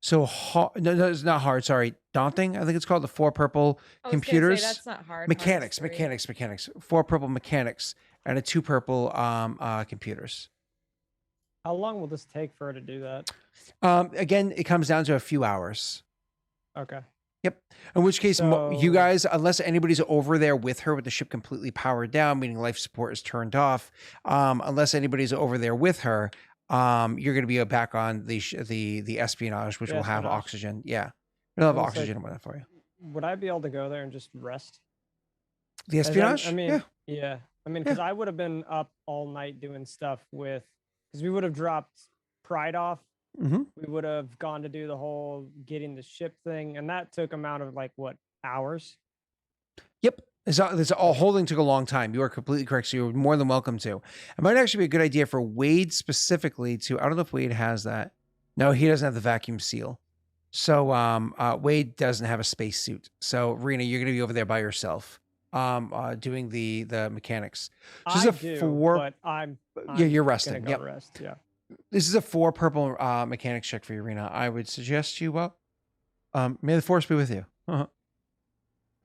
So no, it's not hard. Sorry, daunting. I think it's called the 4 purple I was gonna say, computers. that's not hard. Mechanics. 4 purple mechanics and a 2 purple computers. How long will this take for her to do that? Again, it comes down to a few hours. Okay. Yep. In which case, you So- guys, unless anybody's over there with her with the ship completely powered down, meaning life support is turned off, unless anybody's over there with her, you're going to be back on the espionage, which The will have espionage. oxygen. Yeah, it'll have I was like- oxygen and whatnot for you. Would I be able to go there and just rest? The As in, espionage. I mean, yeah. yeah. I mean, because I would have been up all night doing stuff with, because we would have dropped Pride off. Mm-hmm. We would have gone to do the whole getting the ship thing, and that took amount of like what, hours? Yep. This all holding took a long time. You are completely correct. So you're more than welcome to. It might actually be a good idea for Wade specifically to, I don't know if Wade has that. No, he doesn't have the vacuum seal. So Wade doesn't have a space suit. So Rena, you're going to be over there by yourself doing the mechanics. So I this is do, a 4. but I'm Yeah, you're gonna resting. go Yep. rest. Yeah. This is a 4 purple mechanics check for you, Rena. I would suggest you, may the force be with you. Uh-huh.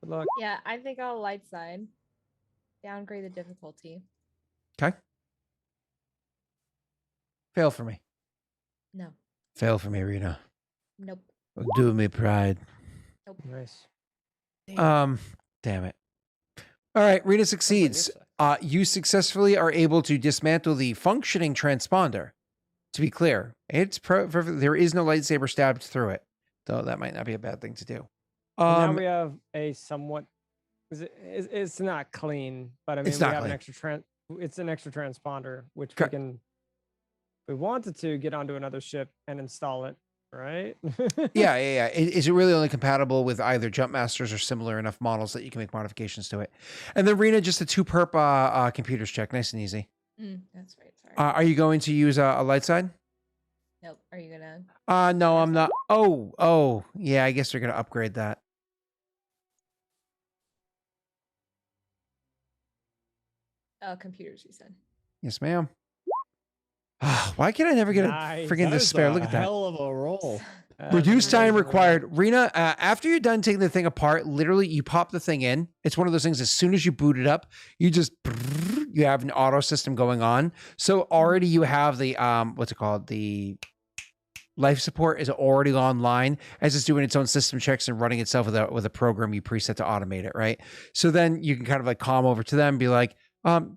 Good luck. Yeah, I think I'll light side. Downgrade the difficulty. Okay. Fail for me. No. Fail for me, Rena. Nope. Do me pride. Nice. Damn it. All right, Rena succeeds. You successfully are able to dismantle the functioning transponder. To be clear, there is no lightsaber stabbed through it, though that might not be a bad thing to do. Well, now we have a somewhat. It's not clean, but I mean, It's we not have clean. an extra it's an extra transponder, which Correct. we can. If we wanted to get onto another ship and install it, right? Yeah. Is it really only compatible with either Jump Masters or similar enough models that you can make modifications to it? And then Rena, just a 2 perp computers check, nice and easy. That's right. Sorry. Are you going to use a light side? Nope. Are you gonna? No, I'm not. Oh, yeah. I guess they're gonna upgrade that. Computers, you said. Yes, ma'am. Why can't I never get Nice. a freaking That is despair? a Look at that. hell of a roll. Reduce time Amazing. required. Rena, after you're done taking the thing apart, literally you pop the thing in. It's one of those things, as soon as you boot it up, you have an auto system going on. So already you have the, what's it called? The life support is already online as it's doing its own system checks and running itself with a program you preset to automate it, right? So then you can kind of like calm over to them and be like,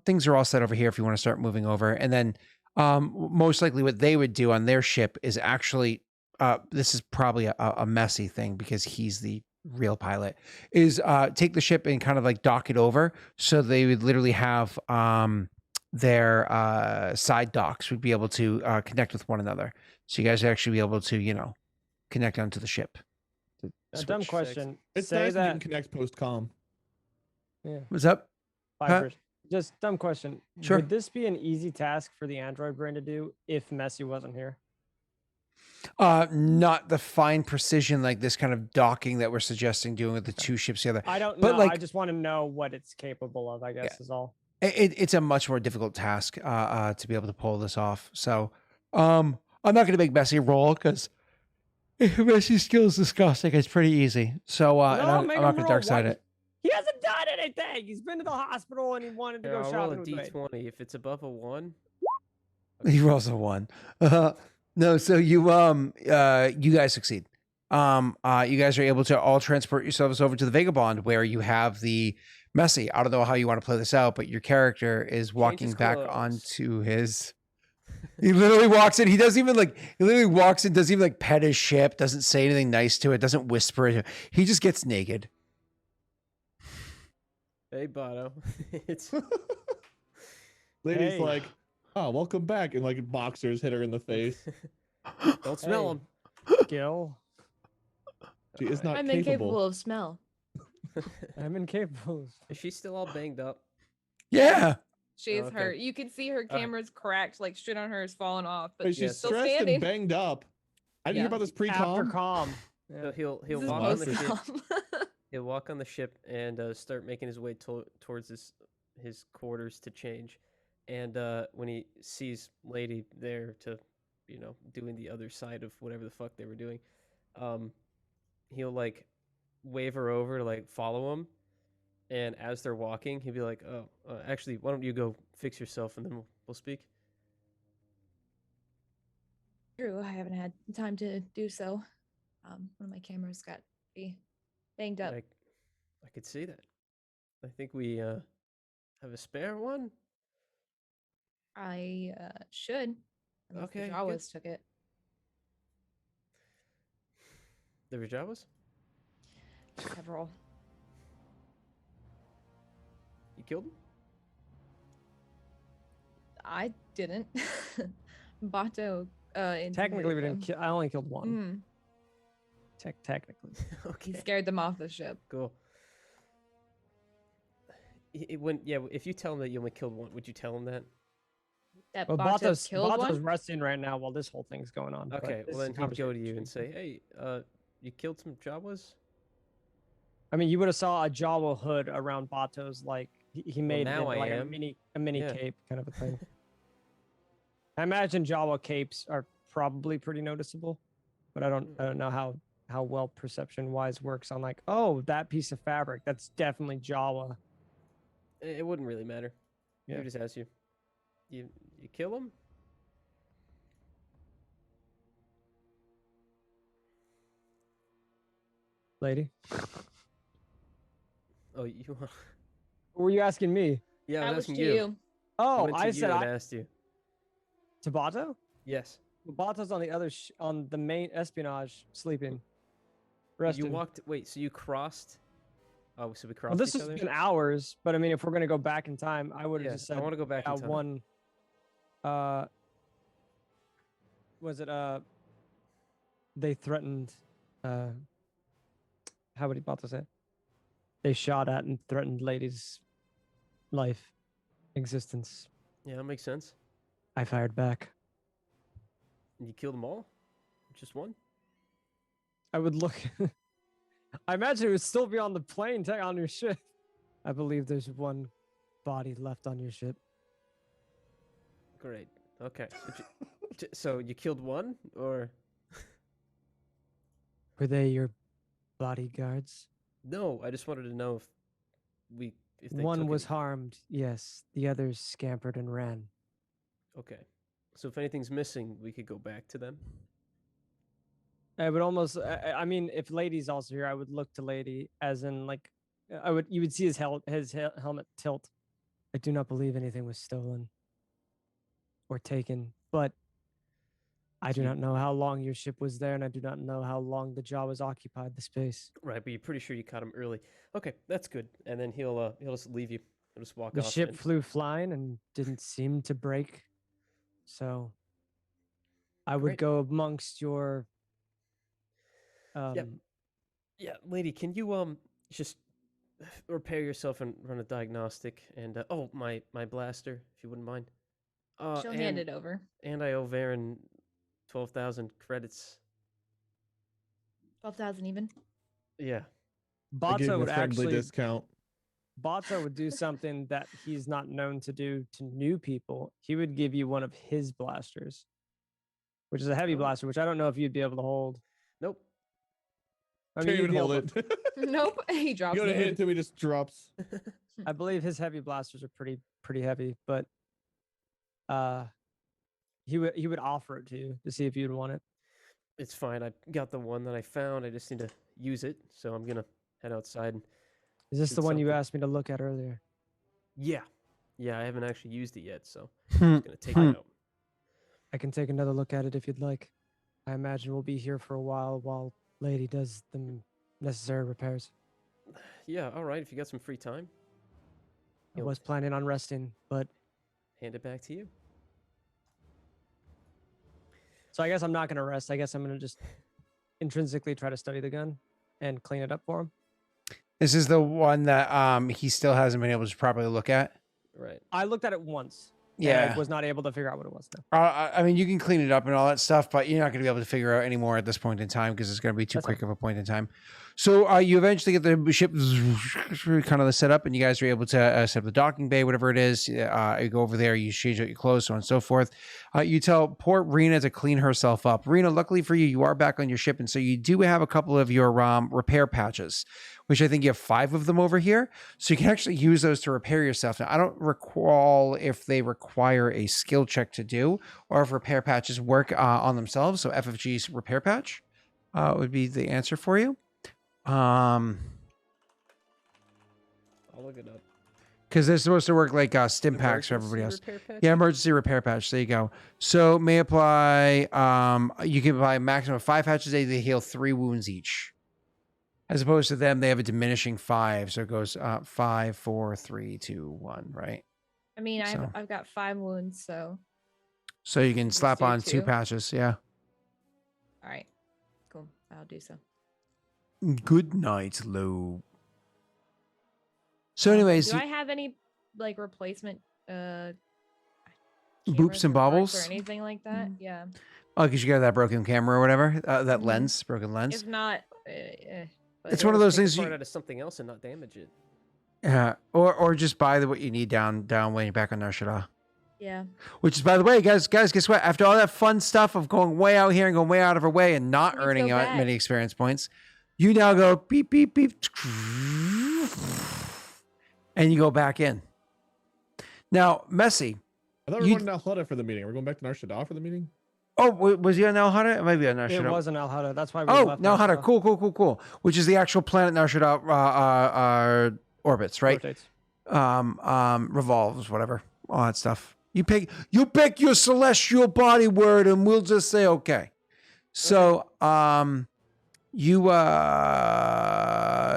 things are all set over here if you want to start moving over. And then most likely what they would do on their ship is actually, this is probably a messy thing because he's the real pilot, is take the ship and kind of like dock it over, so they would literally have their side docks would be able to connect with one another. So you guys would actually be able to, connect onto the ship. A dumb Switch question. It's Say nice that you that. can connect post com. Yeah. What's up? Vipers. Just dumb question. Sure. Would this be an easy task for the Android brain to do if Messi wasn't here? Not the fine precision like this kind of docking that we're suggesting doing with the two ships together. I don't But, know. like- I just want to know what it's capable of, I guess, is all. It's a much more difficult task to be able to pull this off. So I'm not going to make Messi roll because Messi's skill is disgusting. It's pretty easy. So and I'm make not him going to roll. dark side Why- it. He hasn't done anything. He's been to the hospital and he wanted to Here, go I'll roll a shopping with Wade. d20. If it's above a 1, He rolls a 1. No, so you guys succeed. You guys are able to all transport yourselves over to the Vagabond, where you have the Messi. I don't know how you want to play this out, but your character is walking his back clothes. onto his. He literally walks in. He doesn't even like. He literally walks in. Doesn't even like pet his ship. Doesn't say anything nice to it. Doesn't whisper it. He just gets naked. hey, Bono. It's Lady's Hey. like, oh, welcome back. And like boxers hit her in the face. don't smell Hey. him. Gil, She is not I'm capable. incapable of smell. I'm incapable. Is she still all banged up? Yeah. She's okay. hurt. You can see her right. camera's cracked, like shit on her is falling off, but Wait, she's she's still stressed standing. and banged up. I didn't hear Yeah. about this After pre-com. calm. So Yeah. he'll This is walk on the ship. post-com. He'll walk on the ship and start making his way towards his quarters to change. And when he sees Lady there to, doing the other side of whatever the fuck they were doing, he'll like wave her over to like follow him. And as they're walking, he'll be like, "Oh, actually, why don't you go fix yourself and then we'll speak." True, I haven't had time to do so. One of my cameras got banged up. I could see that. I think we have a spare one. I should. Unless Okay, the good. Jawas took it. The Rajawas? Several. You killed him? I didn't. Bato. Technically, we intimidated didn't them. kill. I only killed one. Mm, Technically. Okay. he scared them off the ship. Cool. If you tell him that you only killed one, would you tell him that? That Well, Bato Bato's killed one. resting right now while this whole thing's going on. but Okay, this well is a then he'd go to conversation you we and should- say, "Hey, you killed some Jawas?" I mean, you would have saw a Jawa hood around Bato's, like he made it now into I like am. a mini Yeah. cape kind of a thing. I imagine Jawa capes are probably pretty noticeable, but I don't know how well perception wise works on like, oh, that piece of fabric, that's definitely Jawa. It wouldn't really matter. He Yeah. would just ask you, "You kill him?" Lady, Oh, you? what were you asking me? Yeah, I That was was asking to you. you. Oh, went to I you said and I asked you. to Bato. Yes. Bato's on the other on the main espionage, sleeping. You Resting. walked. Wait, so you crossed? Oh, so we crossed Well, this each has other. been hours, but I mean, if we're gonna go back in time, I would have Yeah, just said I want to go back in time. one. Was it They threatened. How would he about to say? They shot at and threatened Lady's life, existence. Yeah, that makes sense. I fired back. And you killed them all? Just one? I would look. I imagine it would still be on the plane on your ship. I believe there's one body left on your ship. Great. Okay. So you killed one, or Were they your bodyguards? no? I just wanted to know if they One took was any- harmed, yes. The others scampered and ran. Okay. So if anything's missing, we could go back to them. I would almost. I mean, if Lady's also here, I would look to Lady as in like, You would see his helmet tilt. I do not believe anything was stolen or taken, but I do not know how long your ship was there, and I do not know how long the Jawas occupied the space. Right, but you're pretty sure you caught him early. Okay, that's good. And then he'll just leave you. He'll just walk The off. ship and- flew flying and didn't seem to break. So I would Great. go amongst your Yeah, lady, can you just repair yourself and run a diagnostic? And oh, my blaster, if you wouldn't mind. She'll hand it over. And I owe Varen 12,000 credits. 12,000 even. Yeah. I gave Botso him a would friendly actually discount. Botso would do something that he's not known to do to new people. He would give you one of his blasters, which is a heavy Oh. blaster, which I don't know if you'd be able to hold. Nope. I mean, Can't you'd even be hold able it. to- Nope. He drops You gotta it. hit it till he just drops. I believe his heavy blasters are pretty heavy, but he would offer it to you to see if you'd want it. It's fine. I got the one that I found. I just need to use it. So I'm going to head outside. And... Is this Did the one you something. asked me to look at earlier? Yeah. Yeah, I haven't actually used it yet. So Hmm. I'm going to take it out. I can take another look at it if you'd like. I imagine we'll be here for a while Lady does the necessary repairs. Yeah, all right. If you got some free time, I Yo. was planning on resting, but hand it back to you. so I guess I'm not going to rest. I guess I'm going to just intrinsically try to study the gun and clean it up for him. This is the one that he still hasn't been able to properly look at. Right. I looked at it once. and Yeah. I was not able to figure out what it was. No. I mean, you can clean it up and all that stuff, but you're not going to be able to figure out anymore at this point in time because it's going to be too That's quick of a point in time. So you eventually get the ship kind of set up, and you guys are able to set up the docking bay, whatever it is. You go over there, you change out your clothes, so on and so forth. You tell poor Rena to clean herself up. Rena, luckily for you, you are back on your ship, and so you do have a couple of your repair patches, which I think you have 5 of them over here. So you can actually use those to repair yourself. Now, I don't recall if they require a skill check to do or if repair patches work on themselves. So FFG's repair patch would be the answer for you. I'll look it up. Because they're supposed to work like stim packs for everybody else. Emergency repair patch? Yeah, emergency repair patch. There you go. So may apply. You can apply a maximum of 5 patches a day. They heal 3 wounds each. As opposed to them, they have a diminishing 5, so it goes 5, 4, 3, 2, 1. Right. I mean, So- I've got 5 wounds, so So you can Let's slap do on 2 2. patches. Yeah. all right, cool. I'll do so. Good night, Lou. So, anyways, do I have any like replacement Boops cameras and or parts bobbles? or anything like that? Yeah. oh, because you got that broken camera or whatever, that Mhm. lens, broken lens. If not, but It's one of those Take things the part you- out of something else and not damage it. Yeah, or just buy what you need down when you're back on Narshada. yeah. Which is, by the way, guys, guess what? After all that fun stuff of going way out here and going way out of our way and not We need to earning go out back. many experience points, you now go beep beep beep, and you go back in. Now, Messi. I thought we You- were going to Hutt for the meeting. We're going back to Narshada for the meeting. Oh, was he on Narshada? It might be on It Narshada. wasn't Al Hada. That's why we Oh, left. Narshada. Narshada. Cool. Which is the actual planet Narshada orbits, right? Rotates. Revolves, whatever, all that stuff. You pick your celestial body word, and we'll just say okay. So,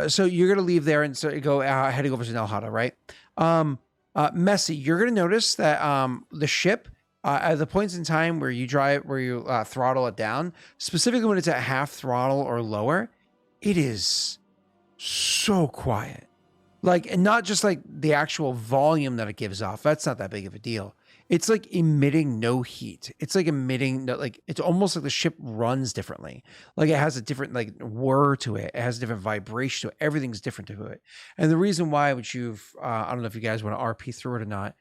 so you're gonna leave there and so you go heading over to Nalhada, right? Messi, you're gonna notice that the ship. At the points in time where you throttle it down, specifically when it's at half throttle or lower, it is so quiet. Like, and not just like the actual volume that it gives off. That's not that big of a deal. It's like emitting no heat. It's like emitting like it's almost like the ship runs differently. Like it has a different like whir to it. It has a different vibration to it. Everything's different to it. And the reason why, which you've I don't know if you guys want to RP through it or not,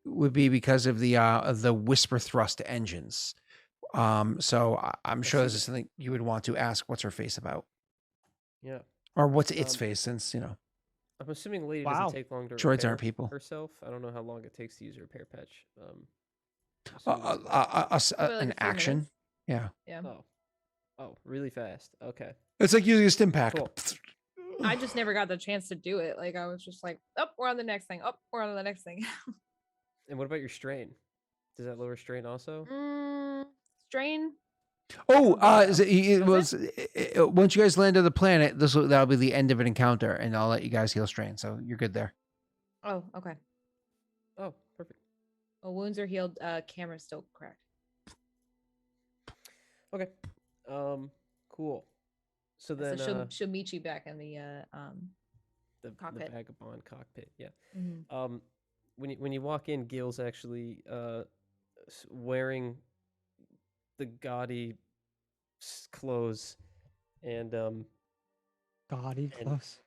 would be because of the whisper thrust engines. So I'm sure this is something you would want to ask what's her face about, Yeah. or what's its Um, face, since I'm assuming Lady Wow. doesn't take long to droids repair aren't people. herself. I don't know how long it takes to use a repair patch. I'm Uh, assuming it's Probably like an a few action. minutes. Yeah, Yeah. oh, really fast. Okay. it's like using a stim pack. Cool. I just never got the chance to do it. Like I was just like, oh, we're on the next thing. Oh, we're on the next thing. And what about your strain? Does that lower strain also? strain? Oh, Was it Was was once you guys land on the planet, that'll be the end of an encounter, and I'll let you guys heal strain. So you're good there. Oh, okay. Oh, perfect. Well, wounds are healed. Camera's still cracked. Okay. Cool. So then, So she'll meet you back in the the cockpit. vagabond cockpit. Yeah. Mhm. When you walk in, Gil's actually wearing the gaudy clothes, and Gaudy and clothes.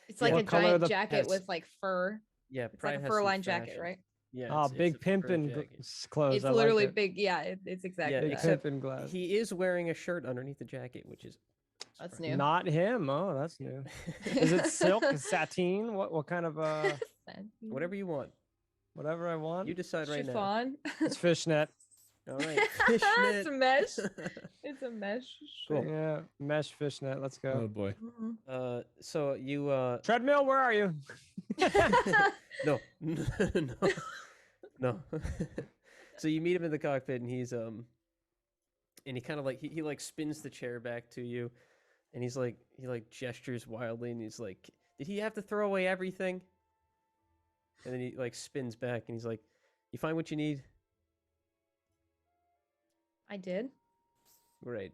It's like What a color are giant the jacket pants? with like fur. yeah, It's like probably a has fur some lined jacket, fashion. right? Yeah. Ah, it's big a fur pimpin' jacket. clothes. It's I literally like it. big. Yeah, it's exactly Yeah, Big that. except pimpin' glass. he is wearing a shirt underneath the jacket, which is That's surprising. new. Not him. Oh, that's new. Is it silk? Sateen? What kind of Whatever you want. whatever I want? You decide right now. Chiffon. It's fishnet. All right. It's Fishnet. a mesh. It's a mesh. Cool. Yeah, mesh fishnet. Let's Oh go. boy. Mhm. So you Treadmill, where are you? no no. So you meet him in the cockpit, and he's and he kind of like he like spins the chair back to you, and he's like he like gestures wildly, and he's like, did he have to throw away everything? And then he like spins back, and he's like, you find what you need? I did. Great.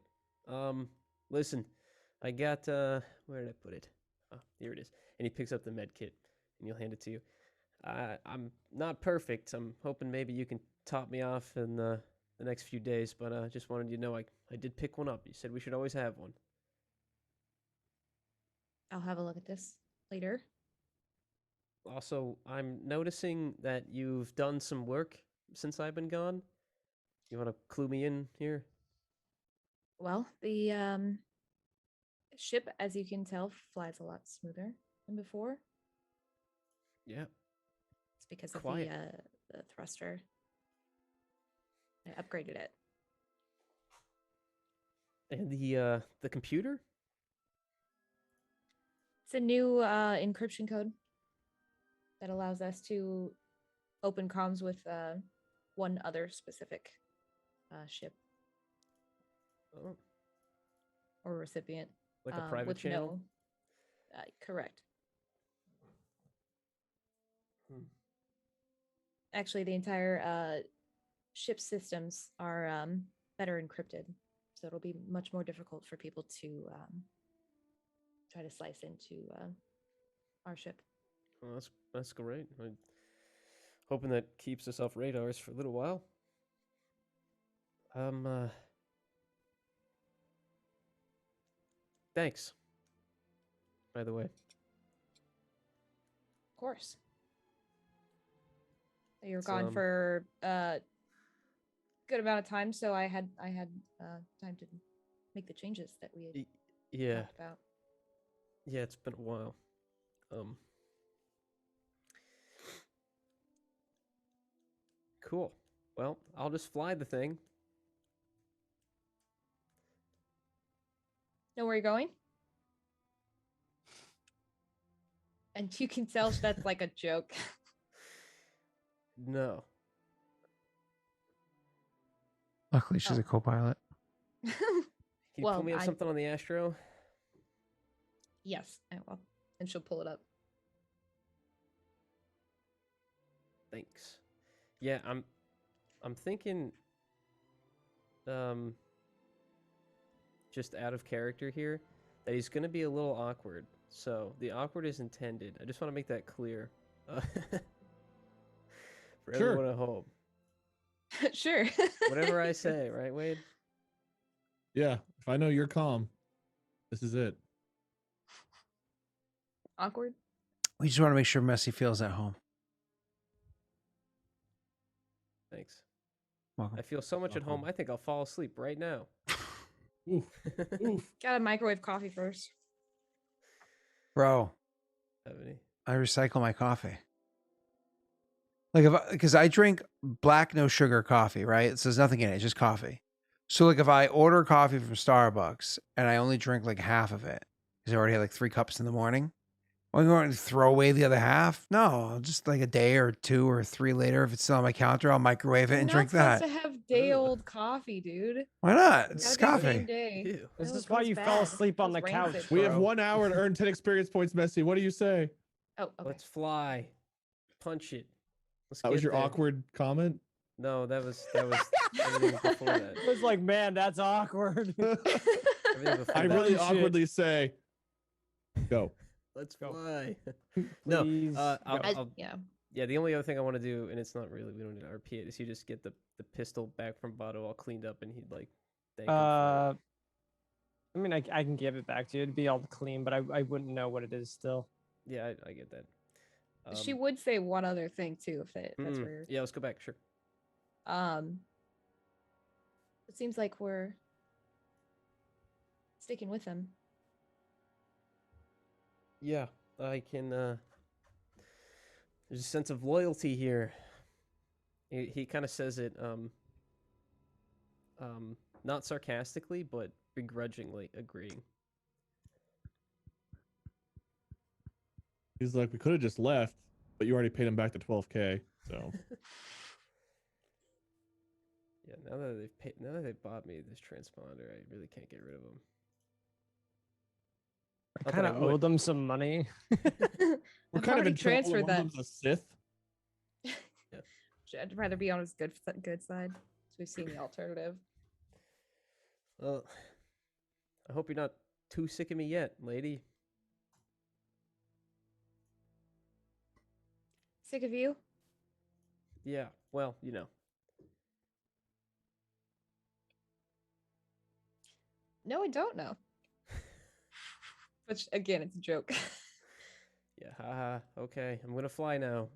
Listen, I got where did I put it? Oh, here it is. And he picks up the med kit, and you'll hand it to you. I'm not perfect. I'm hoping maybe you can top me off in the next few days, but just wanted you to know I did pick one up. You said we should always have one. I'll have a look at this later. Also, I'm noticing that you've done some work since I've been gone. You want to clue me in here? Well, the ship, as you can tell, flies a lot smoother than before. Yeah. It's because of Quiet. the thruster. I upgraded it. And the computer? It's a new encryption code that allows us to open comms with one other specific ship Oh, or recipient. like a private with channel? No, correct. Hmm. Actually, the entire ship systems are better encrypted, so it'll be much more difficult for people to try to slice into our ship. Well, that's great. I'm hoping that keeps us off radars for a little while. Thanks. By the way. Of course. You were It's, gone for a good amount of time, so I had time to make the changes that we had Yeah. talked about. Yeah, it's been a while. Cool. Well, I'll just fly the thing. Know where you're going? And you can tell that's like a joke. No. Luckily, she's Oh. a co-pilot. Can you Well, pull me up I- something on the Astro? Yes, I will. And she'll pull it up. Thanks. Yeah, I'm thinking just out of character here that he's going to be a little awkward. So, the awkward is intended. I just want to make that clear. For Sure. everyone at home. Sure. Whatever I say, right, Wade? Yeah. If I know you're calm, this is it. Awkward. We just want to make sure Messi feels at home. Thanks. Welcome. I feel so much at home. I think I'll fall asleep right now. Oof. Oof. Gotta microwave coffee first. Bro, Have any? I recycle my coffee. Like because I drink black no sugar coffee, right? So there's nothing in it, it's just coffee. So like if I order coffee from Starbucks and I only drink like half of it, because I already had like 3 cups in the morning, Well, you want to throw away the other half? No, just like a day or 2 or 3 later, if it's still on my counter, I'll microwave it You're and not drink supposed that. to have day-old coffee, dude. Why not? It's Gotta be coffee. same day. Ew. This No, is it why goes you fell bad. asleep on Goes the couch. rancid. We have Bro. 1 hour to earn 10 experience points, Messi. What do you say? Oh, okay. Let's fly. Punch it. Let's That was get your there. awkward comment? No, that was everything before that. It was like, man, that's awkward. Everything before I that. really Punch it. awkwardly say, go. Let's Go. fly. No, Please, go. Yeah. yeah, the only other thing I want to do, and it's not really, we don't need to RP it, is you just get the pistol back from Bato all cleaned up, and he'd like thank him for I mean, I can give it back to you. It'd be all clean, but I wouldn't know what it is still. it. Yeah, I get that. She would say one other thing too, if that's where. Yeah, let's go back. Sure. It seems like we're sticking with him. Yeah, I can. There's a sense of loyalty here. He kind of says it, not sarcastically, but begrudgingly agreeing. He's like, we could have just left, but you already paid him back to 12K. So Yeah, now that they've bought me this transponder, I really can't get rid of them. I kind of owe them some money. we're I've kind of already in trouble. transferred One of that. them's a Sith. I'd rather be on his good side. So we've seen the alternative. Well, I hope you're not too sick of me yet, lady. Sick of you? Yeah, well, you know. No, I don't know. Which again, it's a joke. Yeah, haha. Okay, I'm gonna fly now.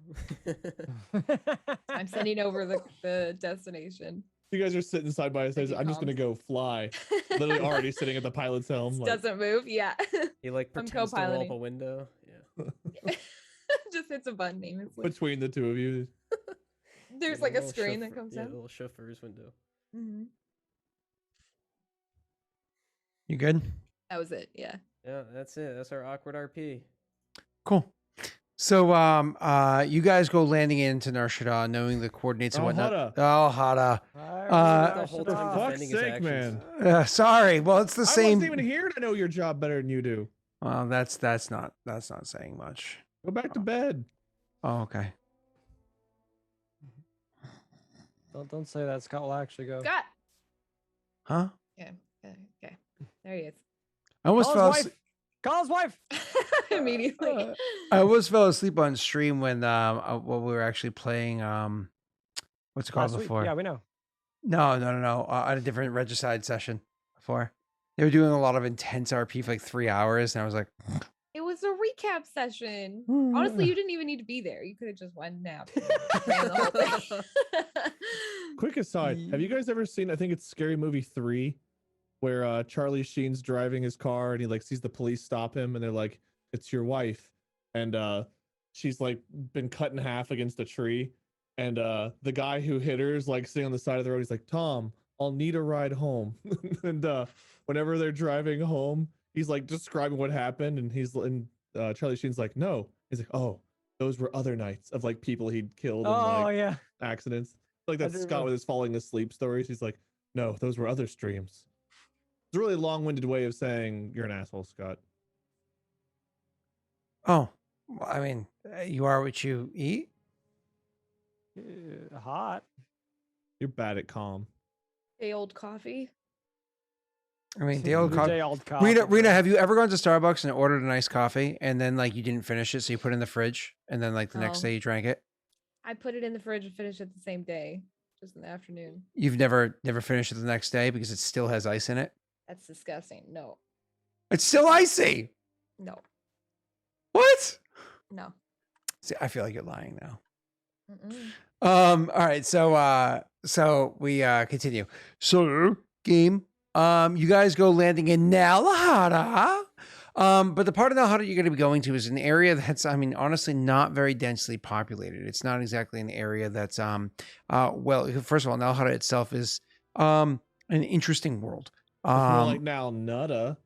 I'm sending over the destination. You guys are sitting side by side. Checking I'm just gonna comms. go fly. Literally already sitting at the pilot's helm. Like, Doesn't move. Yeah. He like I'm pretends to roll up co-piloting. a window. Yeah. Just hits a button aimlessly. between the two of you. There's Yeah, like a little screen that chauffeur- comes yeah, down. the little chauffeur's window. Hmm. You good? That was it. Yeah. Yeah, that's it. That's our awkward RP. Cool. So, you guys go landing into Narshada, knowing the coordinates and Oh, whatnot. Hutta. Oh, Hada. The whole time Fuck's defending his sake, actions. man. Sorry. Well, it's the I same. wasn't even here to know your job better than you do. Well, that's not saying much. Go back to bed. Oh, okay. Don't say that. Scott will actually go. Scott. Huh? Yeah. Okay. There he is. I almost Call fell his asleep. wife. Call his wife. Immediately. I almost fell asleep on stream when we were actually playing what's it called Last week. before? Yeah, we know. No. At a different regicide session before. They were doing a lot of intense RP for like 3 hours, and I was like, It was a recap session. Honestly, you didn't even need to be there. You could have just went and napped. and ran the whole thing. Quick aside, have you guys ever seen, I think it's Scary Movie 3, where Charlie Sheen's driving his car and he like sees the police stop him and they're like, it's your wife. And she's like been cut in half against a tree. And the guy who hit her is like sitting on the side of the road. He's like, Tom, I'll need a ride home. And whenever they're driving home, he's like describing what happened. And Charlie Sheen's like, no. He's like, oh, those were other nights of like people he'd killed in Oh like yeah. accidents. Like I that's do Scott remember. with his falling asleep stories. He's like, no, those were other streams. It's a really long-winded way of saying you're an asshole, Scott. oh, well, I mean, you are what you eat. Hot. You're bad at calm. Day old coffee. I mean, the old Day old coffee. Rena, bro. have you ever gone to Starbucks and ordered a nice coffee and then like you didn't finish it, so you put it in the fridge and then like the next No. day you drank it? I put it in the fridge and finished it the same day, just in the afternoon. You've never finished it the next day because it still has ice in it. That's disgusting. No. It's still icy. No. What? No. See, I feel like you're lying now. Mm-mm. All right, so we continue. So game. You guys go landing in Nalhada. But the part of Nalhada you're going to be going to is an area that's, I mean, honestly, not very densely populated. It's not exactly an area that's well, first of all, Nalhada itself is an interesting world. It's more like now Nutta.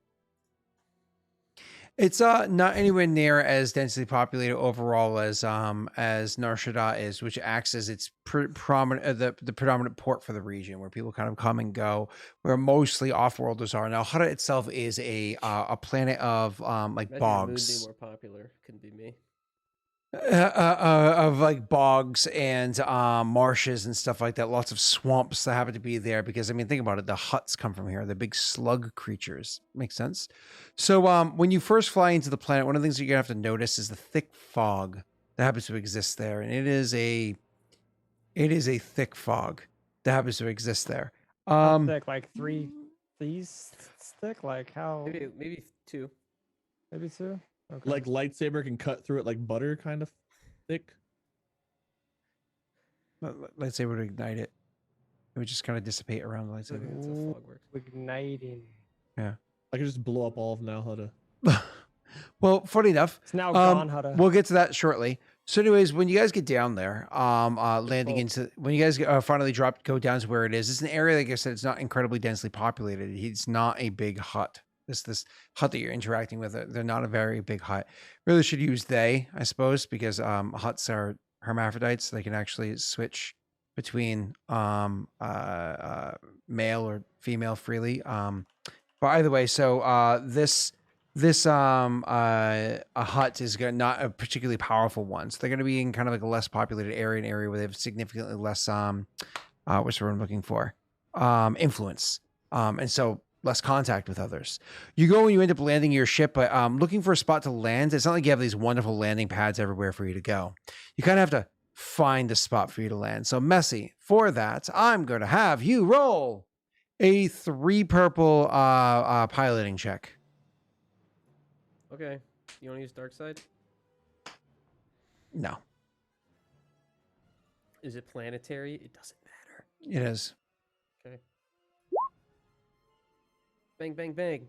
It's not anywhere near as densely populated overall as Nar Shaddaa is, which acts as its prominent the predominant port for the region, where people kind of come and go, where mostly off-worlders are. Now, Hutt itself is a planet of like Imagine bogs. Moon be more popular. Couldn't be me. Of like bogs and marshes and stuff like that. Lots of swamps that happen to be there because, I mean, think about it. The Hutts come from here. They're big slug creatures. Makes sense. So when you first fly into the planet, one of the things that you're gonna have to notice is the thick fog that happens to exist there, and it is a thick fog that happens to exist there. How thick? Like 3 these thick? Like how? Maybe 2. Maybe 2. Okay. Like lightsaber can cut through it like butter, kind of thick. Let's say would ignite it. It would just kind of dissipate around the lightsaber. That's how fog works. Igniting. Yeah. I could just blow up all of now. How to? Well, funny enough, It's now gone. How to? we'll get to that shortly. So, anyways, when you guys get down there, landing into when you guys finally go down to where it is, it's an area, like I said, it's not incredibly densely populated. It's not a big hut. This hut that you're interacting with, they're not a very big hut. Really should use they, I suppose, because huts are hermaphrodites. So they can actually switch between male or female freely. But either way, so this a hut is not a particularly powerful one. So they're going to be in kind of like a less populated area, an area where they have significantly less what's the word I'm looking for? Influence. And so less contact with others. You go and you end up landing your ship, but looking for a spot to land. It's not like you have these wonderful landing pads everywhere for you to go. You kind of have to find a spot for you to land. So Messy, for that, I'm going to have you roll a 3 purple piloting check. Okay. You want to use dark side? No, Is it planetary? It doesn't matter. it is. Okay. Bang, bang, bang.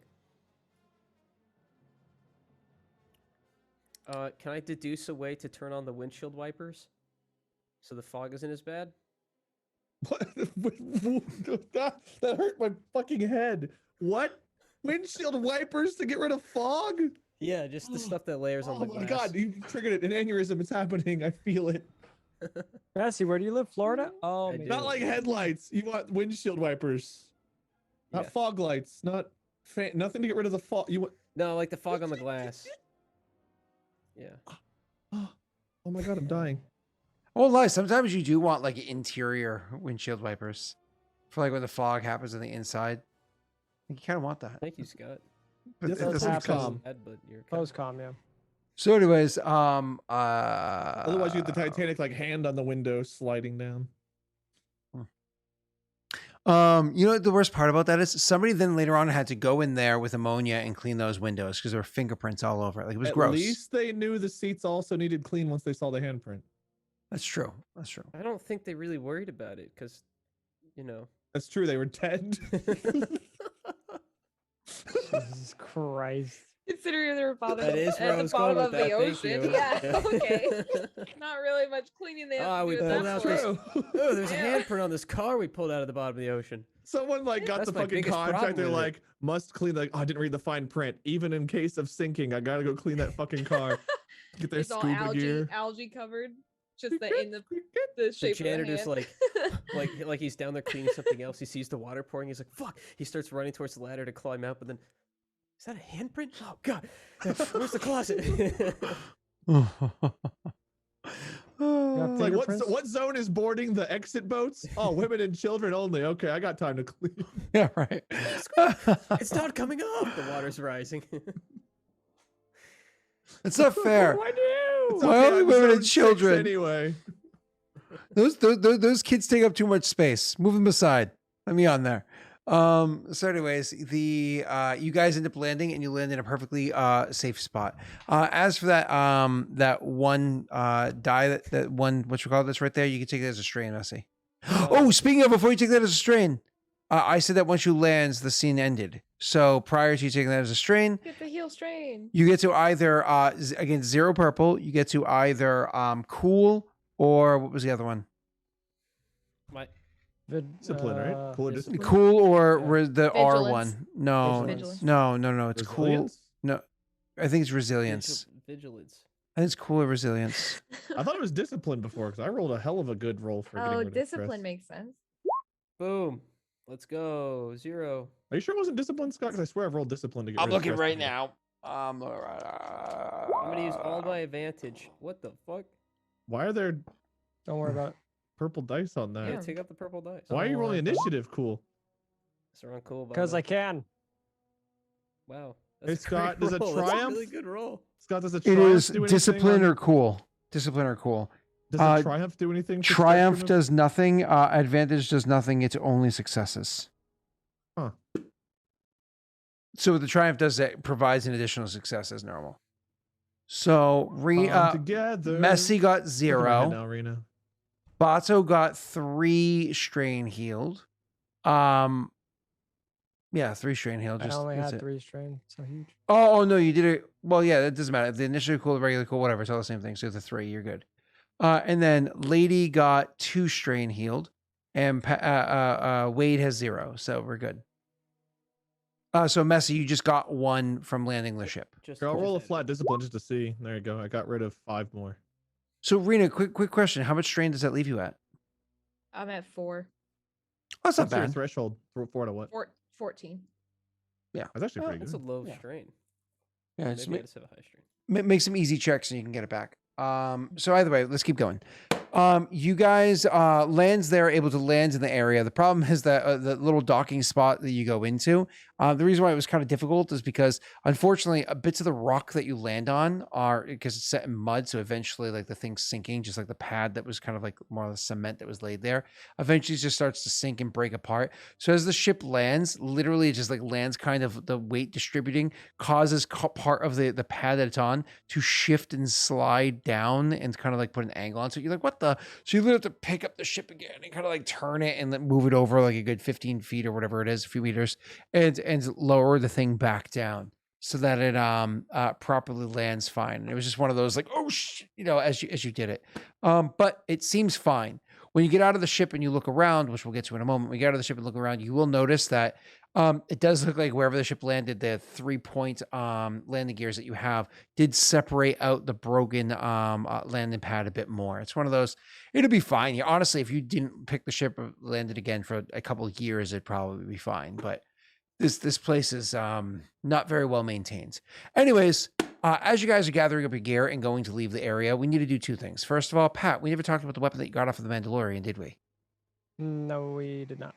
Can I deduce a way to turn on the windshield wipers so the fog isn't as bad? What? that hurt my fucking head. What? Windshield wipers to get rid of fog? Yeah, just the stuff that layers on the Oh my glass. god, you triggered it. An aneurysm. It's happening. I feel it. Bessie, where do you live? Florida? Oh, I man. do. Not like headlights. You want windshield wipers, not Yeah. fog lights. Not nothing to get rid of the fog. You want? No, like the fog on the glass. Yeah. Oh my god, I'm dying. Oh, lie. Sometimes you do want like interior windshield wipers for like when the fog happens on the inside. You kind of want that. Thank you, Scott. But Yes, it that's doesn't happen. come. calm. Bad, but you're Postcom, yeah. So, anyways, Otherwise, you get the Titanic like hand on the window sliding down. you know what the worst part about that is? Somebody then later on had to go in there with ammonia and clean those windows because there were fingerprints all over it. Like it was At gross. least they knew the seats also needed clean once they saw the handprint. That's true. That's true. I don't think they really worried about it because, you know. That's true. They were dead. Jesus Christ. Considering they're bottom, That is where at I the was going bottom with of the that. Thank ocean. you. Yeah, okay. Not really much cleaning they have Ah, to we do at pulled that out point. this- True. Oh, there's a Yeah. handprint on this car we pulled out of the bottom of the ocean. Someone like got That's the my fucking biggest problem contract. They're with it. like, must clean. Like, oh, I didn't read the fine print. Even in case of sinking, I gotta go clean that fucking car. Get their It's all scuba gear. algae covered. Just the in the The shape janitor's of the hand. like he's down there cleaning something else. He sees the water pouring. He's like, "Fuck!" He starts running towards the ladder to climb out, but then, is that a handprint? Oh God! Where's the closet? It's like, Fingerprints? what zone is boarding the exit boats? Oh, women and children only. Okay, I got time to clean. Yeah, right. It's not coming up. The water's rising. It's not fair. What do I do? It's Why only I'm women and zone 6 children? Anyway. Those kids take up too much space. Move them aside. Let me on there. So anyways, you guys end up landing and you land in a perfectly safe spot. As for that one die that one what you call that's right there, you can take that as a strain, Messi. Oh, speaking of, before you take that as a strain, I said that once you land, the scene ended. So prior to you taking that as a strain, Get the heel strain. you get to either again 0 purple. You get to either cool or what was the other one? My Discipline, right? Cool discipline. Cool or Yeah. the R Vigilance. one? No, Vigilance. no. It's cool. Resilience? No, I think it's resilience. Vigilance. I think it's cooler resilience. I thought it was discipline before because I rolled a hell of a good roll for getting Oh, rid of discipline stress. makes sense. Boom. Let's go. 0. Are you sure it wasn't discipline, Scott? Because I swear I've rolled discipline to get I'm rid of looking stress right before. now. I'm gonna use all my advantage. What the fuck? Why are there Don't worry about it. purple dice on that? Yeah, take out the purple dice. Why are you Don't rolling worry about it. initiative? Cool. It's around cool. Because I can. Wow. Hey, That's a great Scott, does a roll. That's a triumph- really good roll. Scott, does a It triumph is do anything discipline on- or cool. Discipline or cool. Does a triumph do anything? for stress Triumph removal? does nothing. Advantage does nothing. It's only successes. Huh. So the triumph does that, provides an additional success as normal. So Come together. Messi got Look at my head 0. now, Rena. Bato got 3 strain healed. Yeah, 3 strain healed. I Just only that's had it. 3 strain. So huge. Oh no, you did it. Well, yeah, that doesn't matter. The initially cool, the regular cool, whatever. It's all the same thing. So the 3, you're good. And then Lady got 2 strain healed, and Wade has 0, so we're good. So Messi, you just got 1 from landing the ship. Just Here, I'll roll a that. flat discipline just to see. There you go. I got rid of 5 more. So Rena, quick question: how much strain does that leave you at? I'm at 4. Oh, that's not What's your bad. threshold? 4 to what? 14. That's actually pretty That's a good. low Yeah. strain. Yeah, just Maybe I just have a high strain. make some easy checks and you can get it back. So either way, let's keep going. You guys lands there, able to land in the area. The problem is that the little docking spot that you go into. The reason why it was kind of difficult is because unfortunately, bits of the rock that you land on are because it's set in mud. So eventually, like the thing's sinking, just like the pad that was kind of like more of the cement that was laid there. Eventually, it just starts to sink and break apart. So as the ship lands, literally, it just like lands kind of the weight distributing causes part of the pad that it's on to shift and slide down and kind of like put an angle on. So you're like, what the? So you literally have to pick up the ship again and kind of like turn it and then move it over like a good 15 feet or whatever it is, a few meters, and lower the thing back down so that it properly lands fine. And it was just one of those like, oh as you did it. But it seems fine. When you get out of the ship and you look around, which we'll get to in a moment, when you get out of the ship and look around, you will notice that it does look like wherever the ship landed, the 3-point landing gears that you have did separate out the broken landing pad a bit more. It's one of those, it'll be fine. Honestly, if you didn't pick the ship or landed again for a couple of years, it'd probably be fine. But this place is not very well maintained. Anyways, as you guys are gathering up your gear and going to leave the area, we need to do 2 things. First of all, Pat, we never talked about the weapon that you got off of the Mandalorian, did we? No, we did not.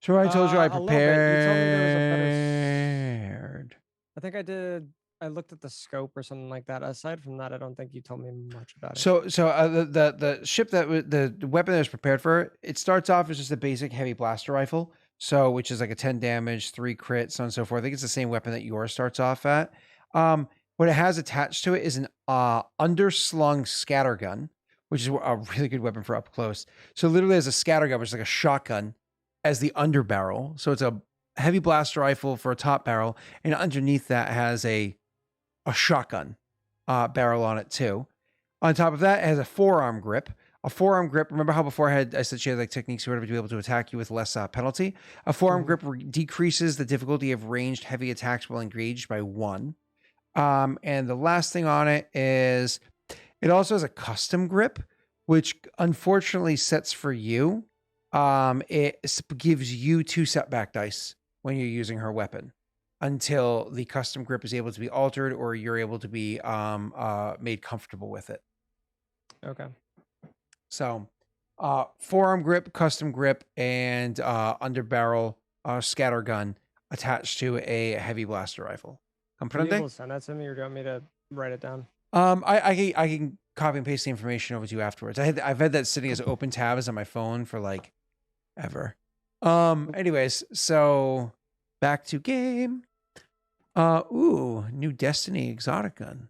So I told you I A little bit. You told me there was a prepared. I think I did. I looked at the scope or something like that. Aside from that, I don't think you told me much about it. So the ship the weapon that was prepared for it starts off as just a basic heavy blaster rifle. So which is like a 10 damage, 3 crit, so on and so forth. I think it's the same weapon that yours starts off at. What it has attached to it is an underslung scatter gun, which is a really good weapon for up close. So literally has a scatter gun, which is like a shotgun, as the underbarrel. So it's a heavy blaster rifle for a top barrel, and underneath that has a shotgun barrel on it too. On top of that, it has a forearm grip. A forearm grip. Remember how before I said she had like techniques or whatever to be able to attack you with less penalty. A forearm grip decreases the difficulty of ranged heavy attacks while engaged by 1. And the last thing on it is it also has a custom grip, which unfortunately sets for you. It gives you 2 setback dice when you're using her weapon until the custom grip is able to be altered or you're able to be made comfortable with it. Okay. So forearm grip, custom grip, and underbarrel scatter gun attached to a heavy blaster rifle. Are you able to send that to me, or do you want me to write it down? I can copy and paste the information over to you afterwards. I've had that sitting as open tabs on my phone for like ever. Anyways, so back to game. New Destiny exotic gun.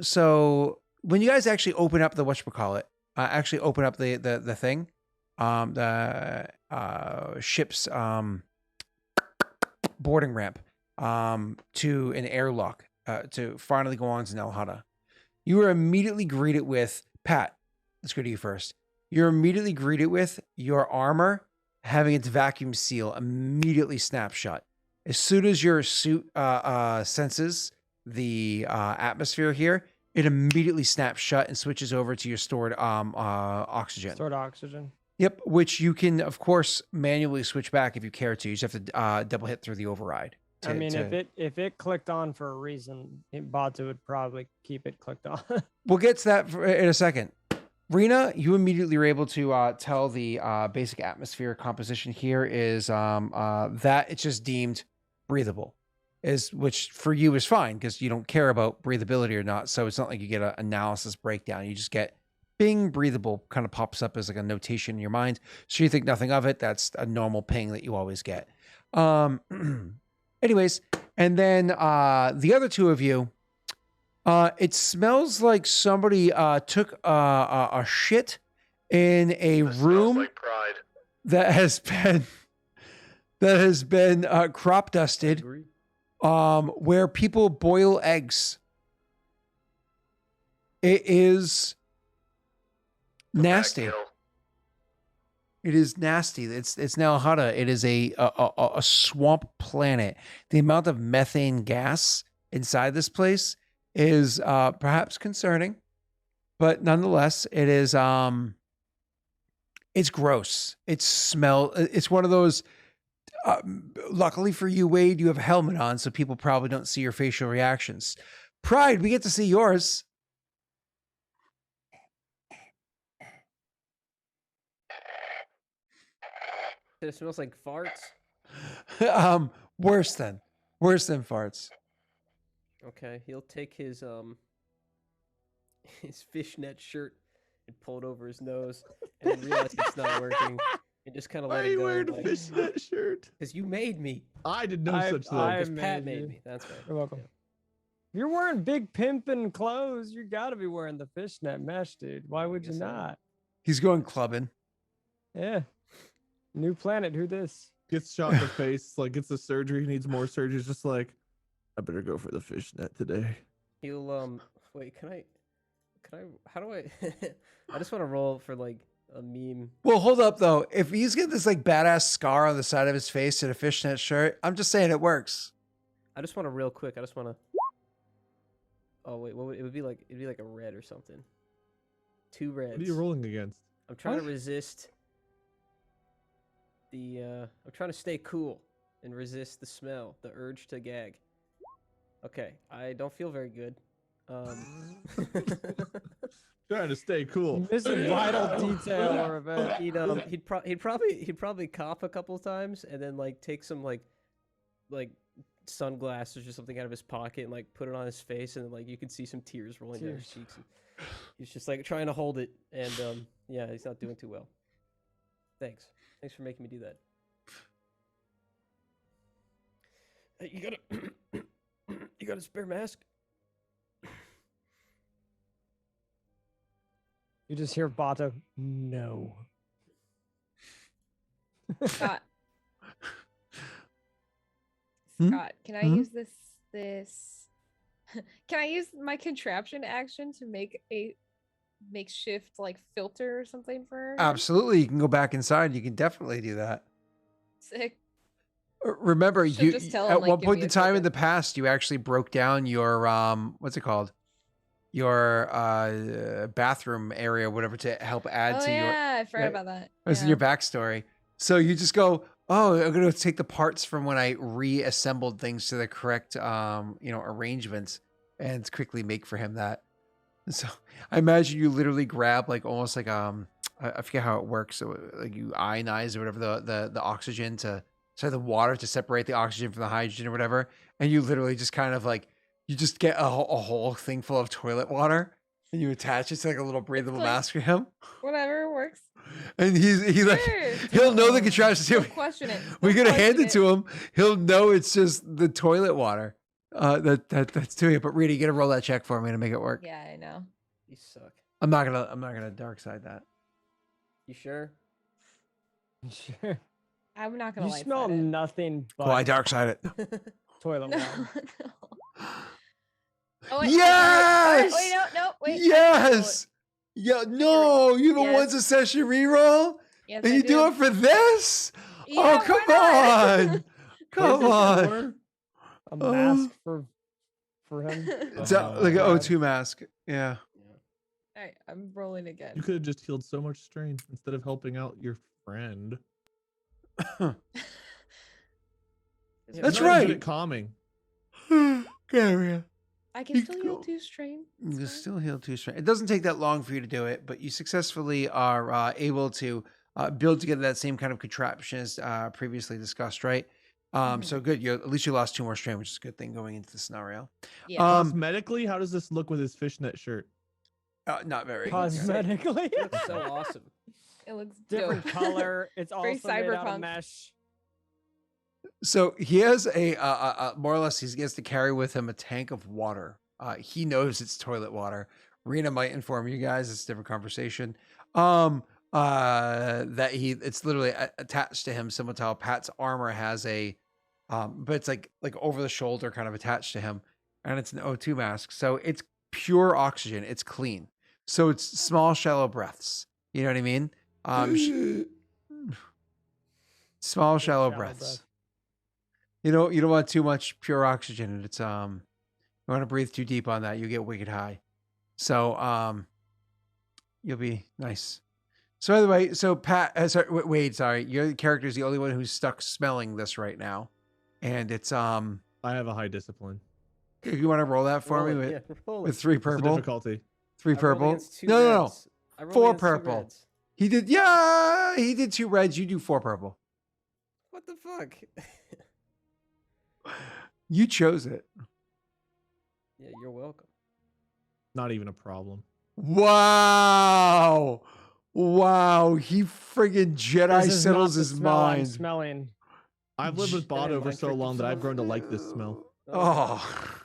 So when you guys actually open up the whatchamacallit, actually open up the thing, the ship's boarding ramp to an airlock to finally go on to Hutt. You are immediately greeted with, Pat, let's go to you first. You're immediately greeted with your armor having its vacuum seal immediately snap shut. As soon as your suit senses the atmosphere here, it immediately snaps shut and switches over to your stored oxygen. Stored oxygen. Yep, which you can, of course, manually switch back if you care to. You just have to double hit through the override. I mean, if it clicked on for a reason, Batu would probably keep it clicked on. We'll get to that in a second. Rena, you immediately were able to tell the basic atmosphere composition here is that it's just deemed breathable, which for you is fine because you don't care about breathability or not. So it's not like you get an analysis breakdown. You just get ping breathable kind of pops up as like a notation in your mind. So you think nothing of it. That's a normal ping that you always get. Anyways, and then the other two of you, it smells like somebody took a shit in a room like pride. that has been crop dusted, where people boil eggs. It is nasty. It is nasty. It's now Hutt. It is a swamp planet. The amount of methane gas inside this place is perhaps concerning, but nonetheless, it is it's gross. It's one of those. Luckily for you, Wade, you have a helmet on, so people probably don't see your facial reactions. Pride, we get to see yours. It smells like farts. Worse than farts. Okay, he'll take his fishnet shirt and pull it over his nose, and then realize it's not working, and just kind of Why let are it you go. wearing a fishnet shirt? Because you made me. I did no such thing. I Because Pat made made you. me. That's right. You're welcome. If you're wearing big pimpin' clothes, you gotta be wearing the fishnet mesh, dude. Why would you guess so. not? He's going clubbing. Yeah. New planet, who this? Gets shot in the face, like gets the surgery, needs more surgery. It's just like, I better go for the fishnet today. He'll wait. Can I? How do I? I just want to roll for like a meme. Well, hold up though. If he's got this like badass scar on the side of his face and a fishnet shirt, I'm just saying it works. I just want to real quick. I just want to. Oh wait, what would, it would be like? It'd be like a red or something. 2 reds. What are you rolling against? I'm trying to resist the. I'm trying to stay cool and resist the smell, the urge to gag. Okay, I don't feel very good. Trying to stay cool. Missing vital detail or event. He'd probably cough a couple of times and then like take some like sunglasses or something out of his pocket and like put it on his face, and then like you can see some tears rolling down his cheeks. And he's just like trying to hold it, and yeah, he's not doing too well. Thanks for making me do that. Hey, you got a spare mask? You just hear Bato, no. Scott. Hmm? Scott, can I Hmm? use this? Can I use my contraption action to make a makeshift like filter or something for her? Absolutely, you can go back inside. You can definitely do that. Sick. Remember, Should you just tell him, at like, one give point me in a time in second. the past, you actually broke down your what's it called? Your bathroom area, whatever, to help add Oh to your. yeah, I forgot yeah, about that. It's in your backstory. So you just go, oh, I'm going to take the parts from when I reassembled things to the correct, arrangements, and quickly make for him that. And so I imagine you literally grab like almost like I forget how it works. So like you ionize or whatever the oxygen the water to separate the oxygen from the hydrogen or whatever, and you literally just kind of like you just get a whole thing full of toilet water and you attach it to like a little breathable Like- mask for him, Whatever works. and he like Sure, he'll know the don't- contraption too. Don't question it. We're Don't gonna hand question it to him. He'll know it's just the toilet water. That's doing it. But Rita, you gotta roll that check for me to make it work. Yeah, I know. You suck. I'm not gonna dark side that. You sure? Sure. I'm not gonna You light smell side it. nothing but Well, I dark side it. toilet No, water. no. Oh, wait, Yes! Wait, no, wait. Yes. Yeah. No, you have a Yes. once a session reroll, Yes, and I you do it for this. Yeah, Oh, come why not? on. Come on. A mask for for him. It's like an Oh. O2 mask. Yeah. All right, I'm rolling again. You could have just healed so much strain instead of helping out your friend. That's You're not even good right. at calming. Gary. I can You still heal go. 2 strain. You It's can fine. still heal 2 strain. It doesn't take that long for you to do it, but you successfully are able to build together that same kind of contraption as previously discussed, right? So good. You at least you lost 2 more strain, which is a good thing going into the scenario. Yeah. Cosmetically, how does this look with his fishnet shirt? Not very. Cosmetically, It looks so awesome. It looks different dope. color. It's Very also made out of cyberpunk. mesh. So he has a more or less he gets to carry with him a tank of water. He knows it's toilet water. Rena might inform you guys. It's a different conversation. That it's literally attached to him, similar to how Pat's armor has a, but it's like over the shoulder kind of attached to him, and it's an O2 mask. So it's pure oxygen. It's clean. So it's small, shallow breaths. You know what I mean? Small, shallow breaths. You don't want too much pure oxygen, and it's you want to breathe too deep on that, you get wicked high. So you'll be nice. So by the way, so Pat, Wade, sorry, your character is the only one who's stuck smelling this right now, and it's I have a high discipline. If you want to roll that for Roll me it, with, yeah, roll with it. 3 What's the purple, difficulty? 3 I rolled purple. against 2 No. reds. I rolled 4 against 2 purple. reds. He did 2 reds. You do 4 purple. What the fuck? You chose it. Yeah, you're welcome. Not even a problem. Wow. He friggin' Jedi This is settles not the his smell I'm mind. smelling. I've lived with And then Bado for mind so tricked long that I've himself. grown to like this smell. Oh.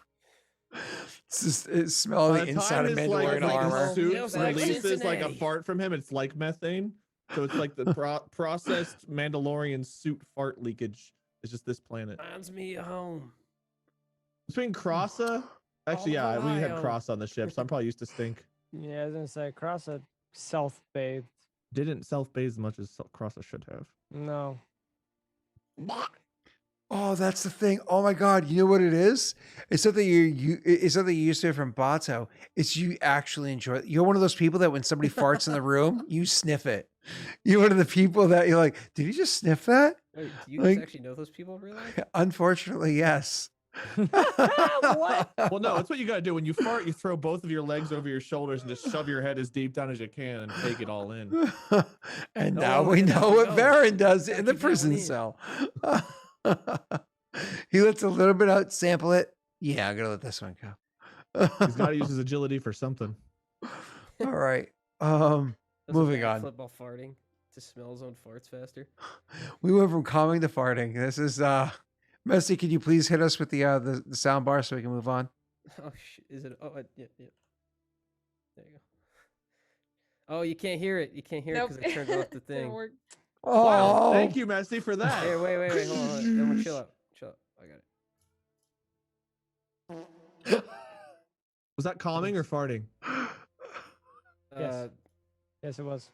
It smells By the the inside time of his Mandalorian armor. suit Smells like releases like a Cincinnati. fart from him, it's like methane. So it's like the processed Mandalorian suit fart leakage. It's just this planet. Reminds me of home. Between Crossa, actually, All of yeah, we had Ohio. Cross on the ship, so I'm probably used to stink. Yeah, I was gonna say Crossa self-bathed. Didn't self-bathe as much as Crossa should have. No. Oh, that's the thing. Oh my God. You know what it is? It's something it's something you used to from Bato. It's you actually enjoy it. You're one of those people that when somebody farts in the room, you sniff it. You're one of the people that you're like, did you just sniff that? Wait, do you Like- guys actually know those people in real life? Unfortunately, yes. What? Well, no, it's what you gotta do. When you fart, you throw both of your legs over your shoulders and just shove your head as deep down as you can and take it all in. And No now longer we than know we what know. Varen does Gotta in the keep that one prison in. cell. He lets a little bit out, sample it. Yeah, I'm gonna let this one go. He's got to use his agility for something. All right. Does a Moving on. backflip while farting to smell his own farts faster. We went from calming to farting. This is Messi, could you please hit us with the sound bar so we can move on? Oh, is it? Oh, yeah. There you go. Oh, you can't hear it. You can't hear it because I turned off the Didn't thing. work. Oh, Wow, thank you, Messi, for that. Hey, wait, hold on. Everyone chill out. I got it. Was that calming or farting? Yes. Yes, it was.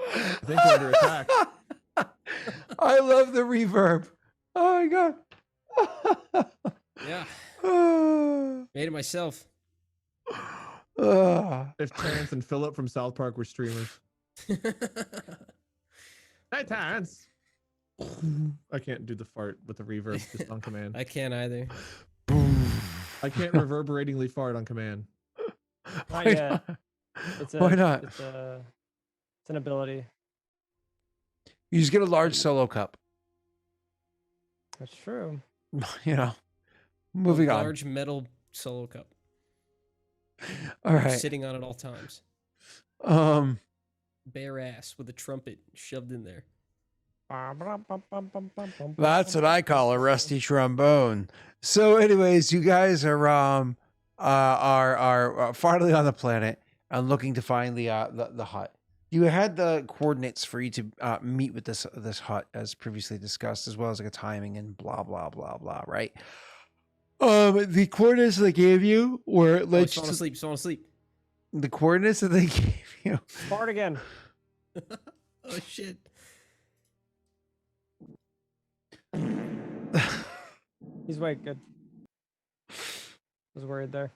I think we're under attack. I love the reverb. Oh my God. Yeah, Ah. made it myself. Ah. If Terrence and Philip from South Park were streamers. Hey, Terrence. I can't do the fart with the reverb just on command. I can't either. I can't reverberatingly fart on command. Not Why yet. not? It's Why not? It's an ability. You just get a large solo cup. That's true. You know. Moving on. Large metal solo cup. All right. Sitting on at all times. Bare ass with a trumpet shoved in there. That's what I call a rusty trombone. So, anyways, you guys are finally on the planet and looking to find the hut. You had the coordinates for you to meet with this hut as previously discussed, as well as like a timing and blah blah blah blah. Right. The coordinates they gave you were Oh, it's falling asleep. the coordinates that they gave you. Fart again. Oh shit. He's way good. Was worried there.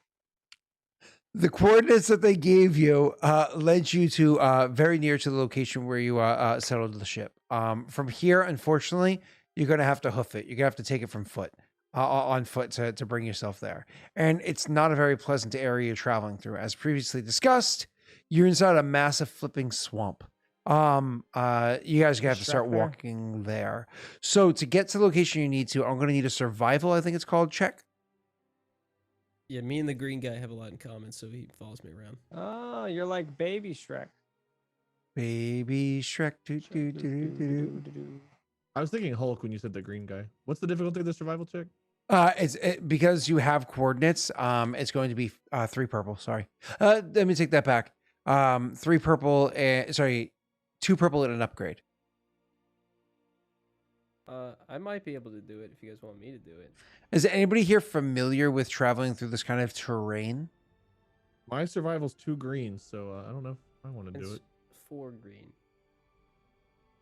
The coordinates that they gave you led you to very near to the location where you settled the ship. From here, unfortunately, you're going to have to hoof it. You're going to have to take it from foot, on foot to bring yourself there. And it's not a very pleasant area you're traveling through. As previously discussed, you're inside a massive flipping swamp. You guys are going to have to start Shrek there? walking there. So to get to the location you need to, I'm going to need a survival, I think it's called, check. Yeah, me and the green guy have a lot in common, so he follows me around. Oh, you're like baby Shrek. Baby Shrek. Doo, doo, doo, doo, doo, doo. I was thinking Hulk when you said the green guy. What's the difficulty of the survival check? Because you have coordinates. It's going to be 3 purple. Sorry. Let me take that back. 3 purple. 2 purple and an upgrade. I might be able to do it if you guys want me to do it. Is anybody here familiar with traveling through this kind of terrain? My survival's 2 green, so I don't know if I want to do It's it. 4 green.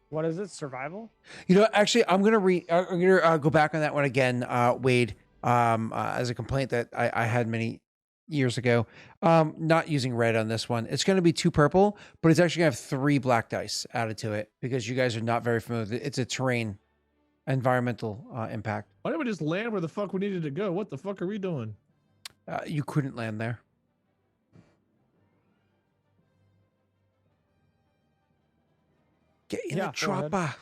What is it? Survival? You know, actually, I'm gonna go back on that one again, Wade. As a complaint that I had many years ago. Not using red on this one. It's going to be 2 purple, but it's actually going to have 3 black dice added to it because you guys are not very familiar with it. It's a terrain environmental impact. Why didn't we just land where the fuck we needed to go? What the fuck are we doing? You couldn't land there. Get in the Yeah, go ahead. chopper.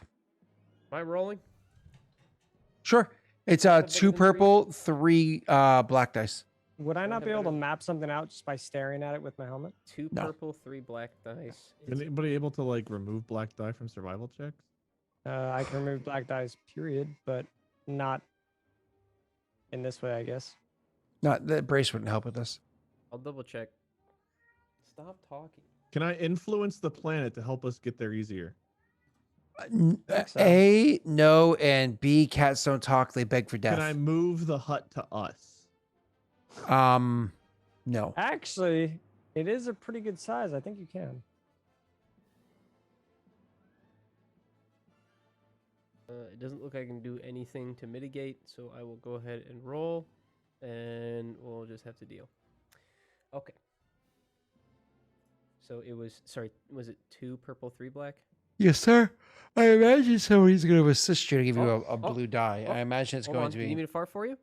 Am I rolling? Sure. It's Have 2 better than purple, 3 black dice. Would I Don't not have be able to better- map something out just by staring at it with my helmet? 2 No. purple, 3 black dice. Is anybody able to like remove black die from survival checks? I can remove black dice, period, but not in this way, I guess. Not the brace wouldn't help with this. I'll double check. Stop talking. Can I influence the planet to help us get there easier? think so. A, no, and B, cats don't talk. They beg for death. Can I move the hut to us? No. Actually, it is a pretty good size. I think you can. It doesn't look like I can do anything to mitigate, so I will go ahead and roll, and we'll just have to deal. Okay. So it was, sorry, was it 2 purple, 3 black? Yes, sir. I imagine somebody's going to assist you to give you a Oh, blue die. oh, I imagine it's Hold going on. to Do you need be. me to fart for you?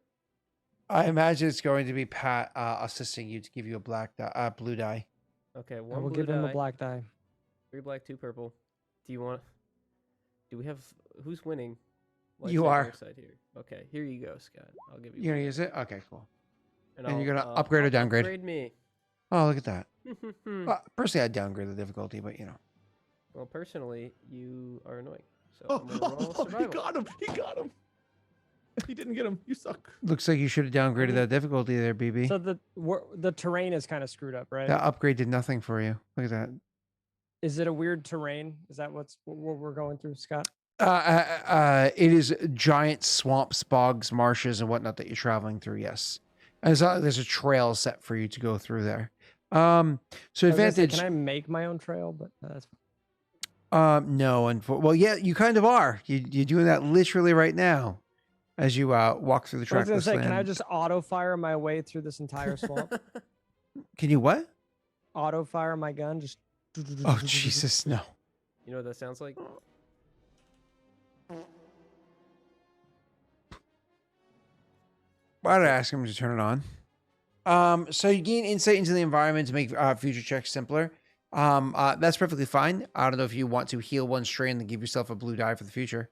I imagine it's going to be Pat assisting you to give you a blue die. Okay, I 1 will blue give him die, a black die. 3 black, 2 purple. Do you want? Do we have? Who's winning? You Light side, are. dark side here. Okay, here you go, Scott. I'll give you. You're one. going to use it? Okay, cool. And I'll, you're gonna upgrade or downgrade? Upgrade me. Oh, look at that. Hmm. Personally, I'd downgrade the difficulty, but you know. Well, personally, you are annoying. So Oh, I'm gonna roll he survival. got him! He got him! He didn't get him. You suck. Looks like you should have downgraded that difficulty there, BB. So the terrain is kind of screwed up, right? That upgrade did nothing for you. Look at that. Is it a weird terrain? Is that what we're going through, Scott? It is giant swamps, bogs, marshes, and whatnot that you're traveling through. Yes, and there's a trail set for you to go through there. So I was gonna say, advantage. can I make my own trail? But that's No, well, yeah, you kind of are. You're doing that literally right now, as you walk through the I was gonna trackless say, can I land. just auto fire my way through this entire swamp? Can you what? Auto fire my gun, just. Oh Jesus, no. You know what that sounds like? Why did I ask him to turn it on? So you gain insight into the environment to make future checks simpler. That's perfectly fine. I don't know if you want to heal 1 strain and give yourself a blue die for the future.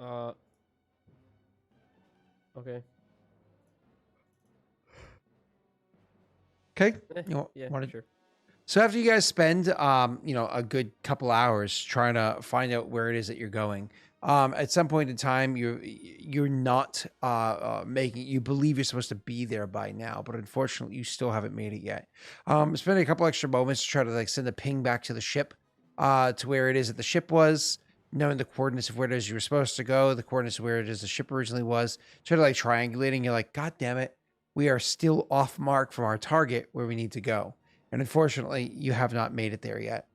Okay. Okay. Eh, You yeah, wanna- sure. So after you guys spend, a good couple hours trying to find out where it is that you're going, at some point in time, you're not making. You believe you're supposed to be there by now, but unfortunately, you still haven't made it yet. Spend a couple extra moments to try to like send a ping back to the ship, to where it is that the ship was, knowing the coordinates of where it is you were supposed to go, the coordinates of where it is the ship originally was. Try to like triangulating. You're like, God damn it, we are still off mark from our target where we need to go. And unfortunately, you have not made it there yet.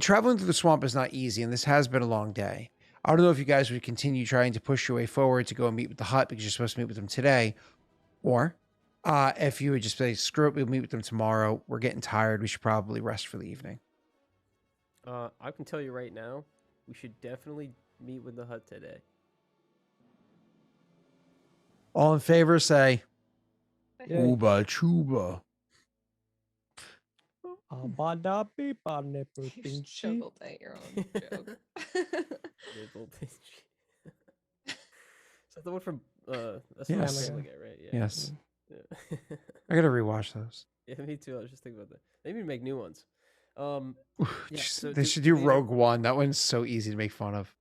Traveling through the swamp is not easy, and this has been a long day. I don't know if you guys would continue trying to push your way forward to go and meet with the Hutt because you're supposed to meet with them today, or if you would just say, screw it, we'll meet with them tomorrow. We're getting tired. We should probably rest for the evening. I can tell you right now, we should definitely meet with the Hutt today. All in favor, say, Yay. Ooba chuba. You just chuckled at your own joke. Nibble bitch. Is that the one from that's Yes. Family Guy, right? Yeah. Yes. Yeah. I got to rewatch those. Yeah, me too. I was just thinking about that. Maybe make new ones. Yeah, so They should do Rogue One. That one's so easy to make fun of.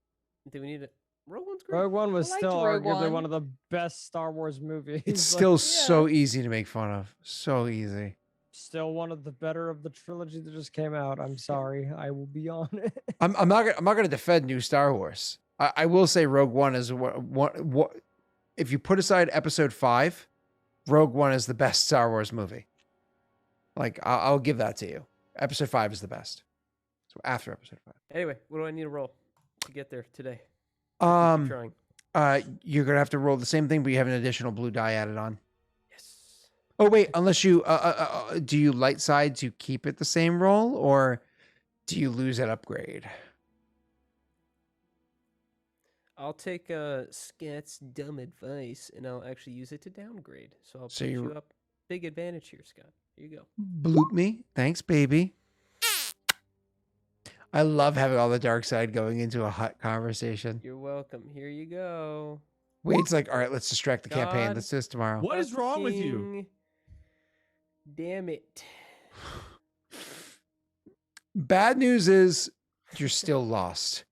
Do we need it? Rogue One's great. Rogue One was I liked still Rogue arguably One. one of the best Star Wars movies. It's Like, still so easy to make fun of. So easy. still one of the better of the trilogy that just came out. I'm sorry, I will be on it. I'm not going to defend new Star Wars. I will say Rogue One is what if you put aside Episode 5, Rogue One is the best Star Wars movie. Like I'll give that to you. Episode 5 is the best. So after Episode 5. Anyway, what do I need to roll to get there today? Keep trying. You're gonna have to roll the same thing, but you have an additional blue die added on. Yes. Oh wait, unless you do you light side to keep it the same roll, or do you lose that upgrade? I'll take Scat's dumb advice and I'll actually use it to downgrade. So I'll So put you- you up. Big advantage here, Scott. Here you go. Bloop me, thanks, baby. I love having all the dark side going into a Hutt conversation. You're welcome. Here you go. Wade's like, all right, let's distract the campaign. God. Let's do this tomorrow. What is wrong with you? Fucking Damn it. Bad news is you're still lost.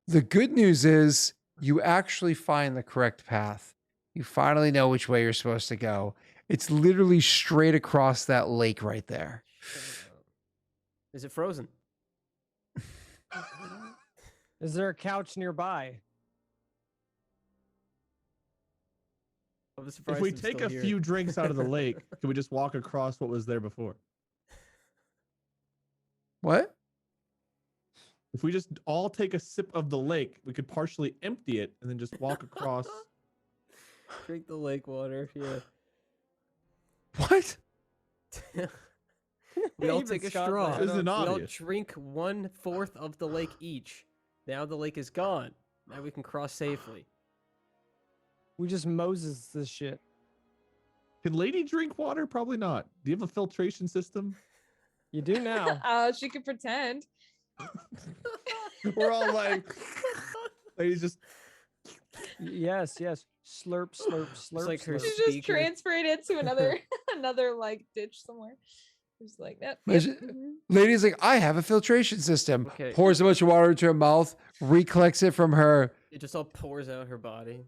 The good news is you actually find the correct path. You finally know which way you're supposed to go. It's literally straight across that lake right there. Shut up. Is it frozen? Is there a couch nearby? I'm surprised If we I'm take still a here. few drinks out of the lake, can we just walk across what was there before? What? If we just all take a sip of the lake, we could partially empty it and then just walk across. Drink the lake water. Yeah. What? We all Even take a Scott straw. said it. Isn't We all obvious. drink 1/4 of the lake each. Now the lake is gone. Now we can cross safely. We just Moses this shit. Can Lady drink water? Probably not. Do you have a filtration system? You do now. She could pretend. We're all like, Lady just. Yes, yes. Slurp, slurp, slurp. like her slurp. She's just Speaker. transferred it to another another like ditch somewhere. Just like that. Imagine- Lady's like, I have a filtration system. Okay. Pours a bunch of water into her mouth, recollects it from her It just all pours out her body.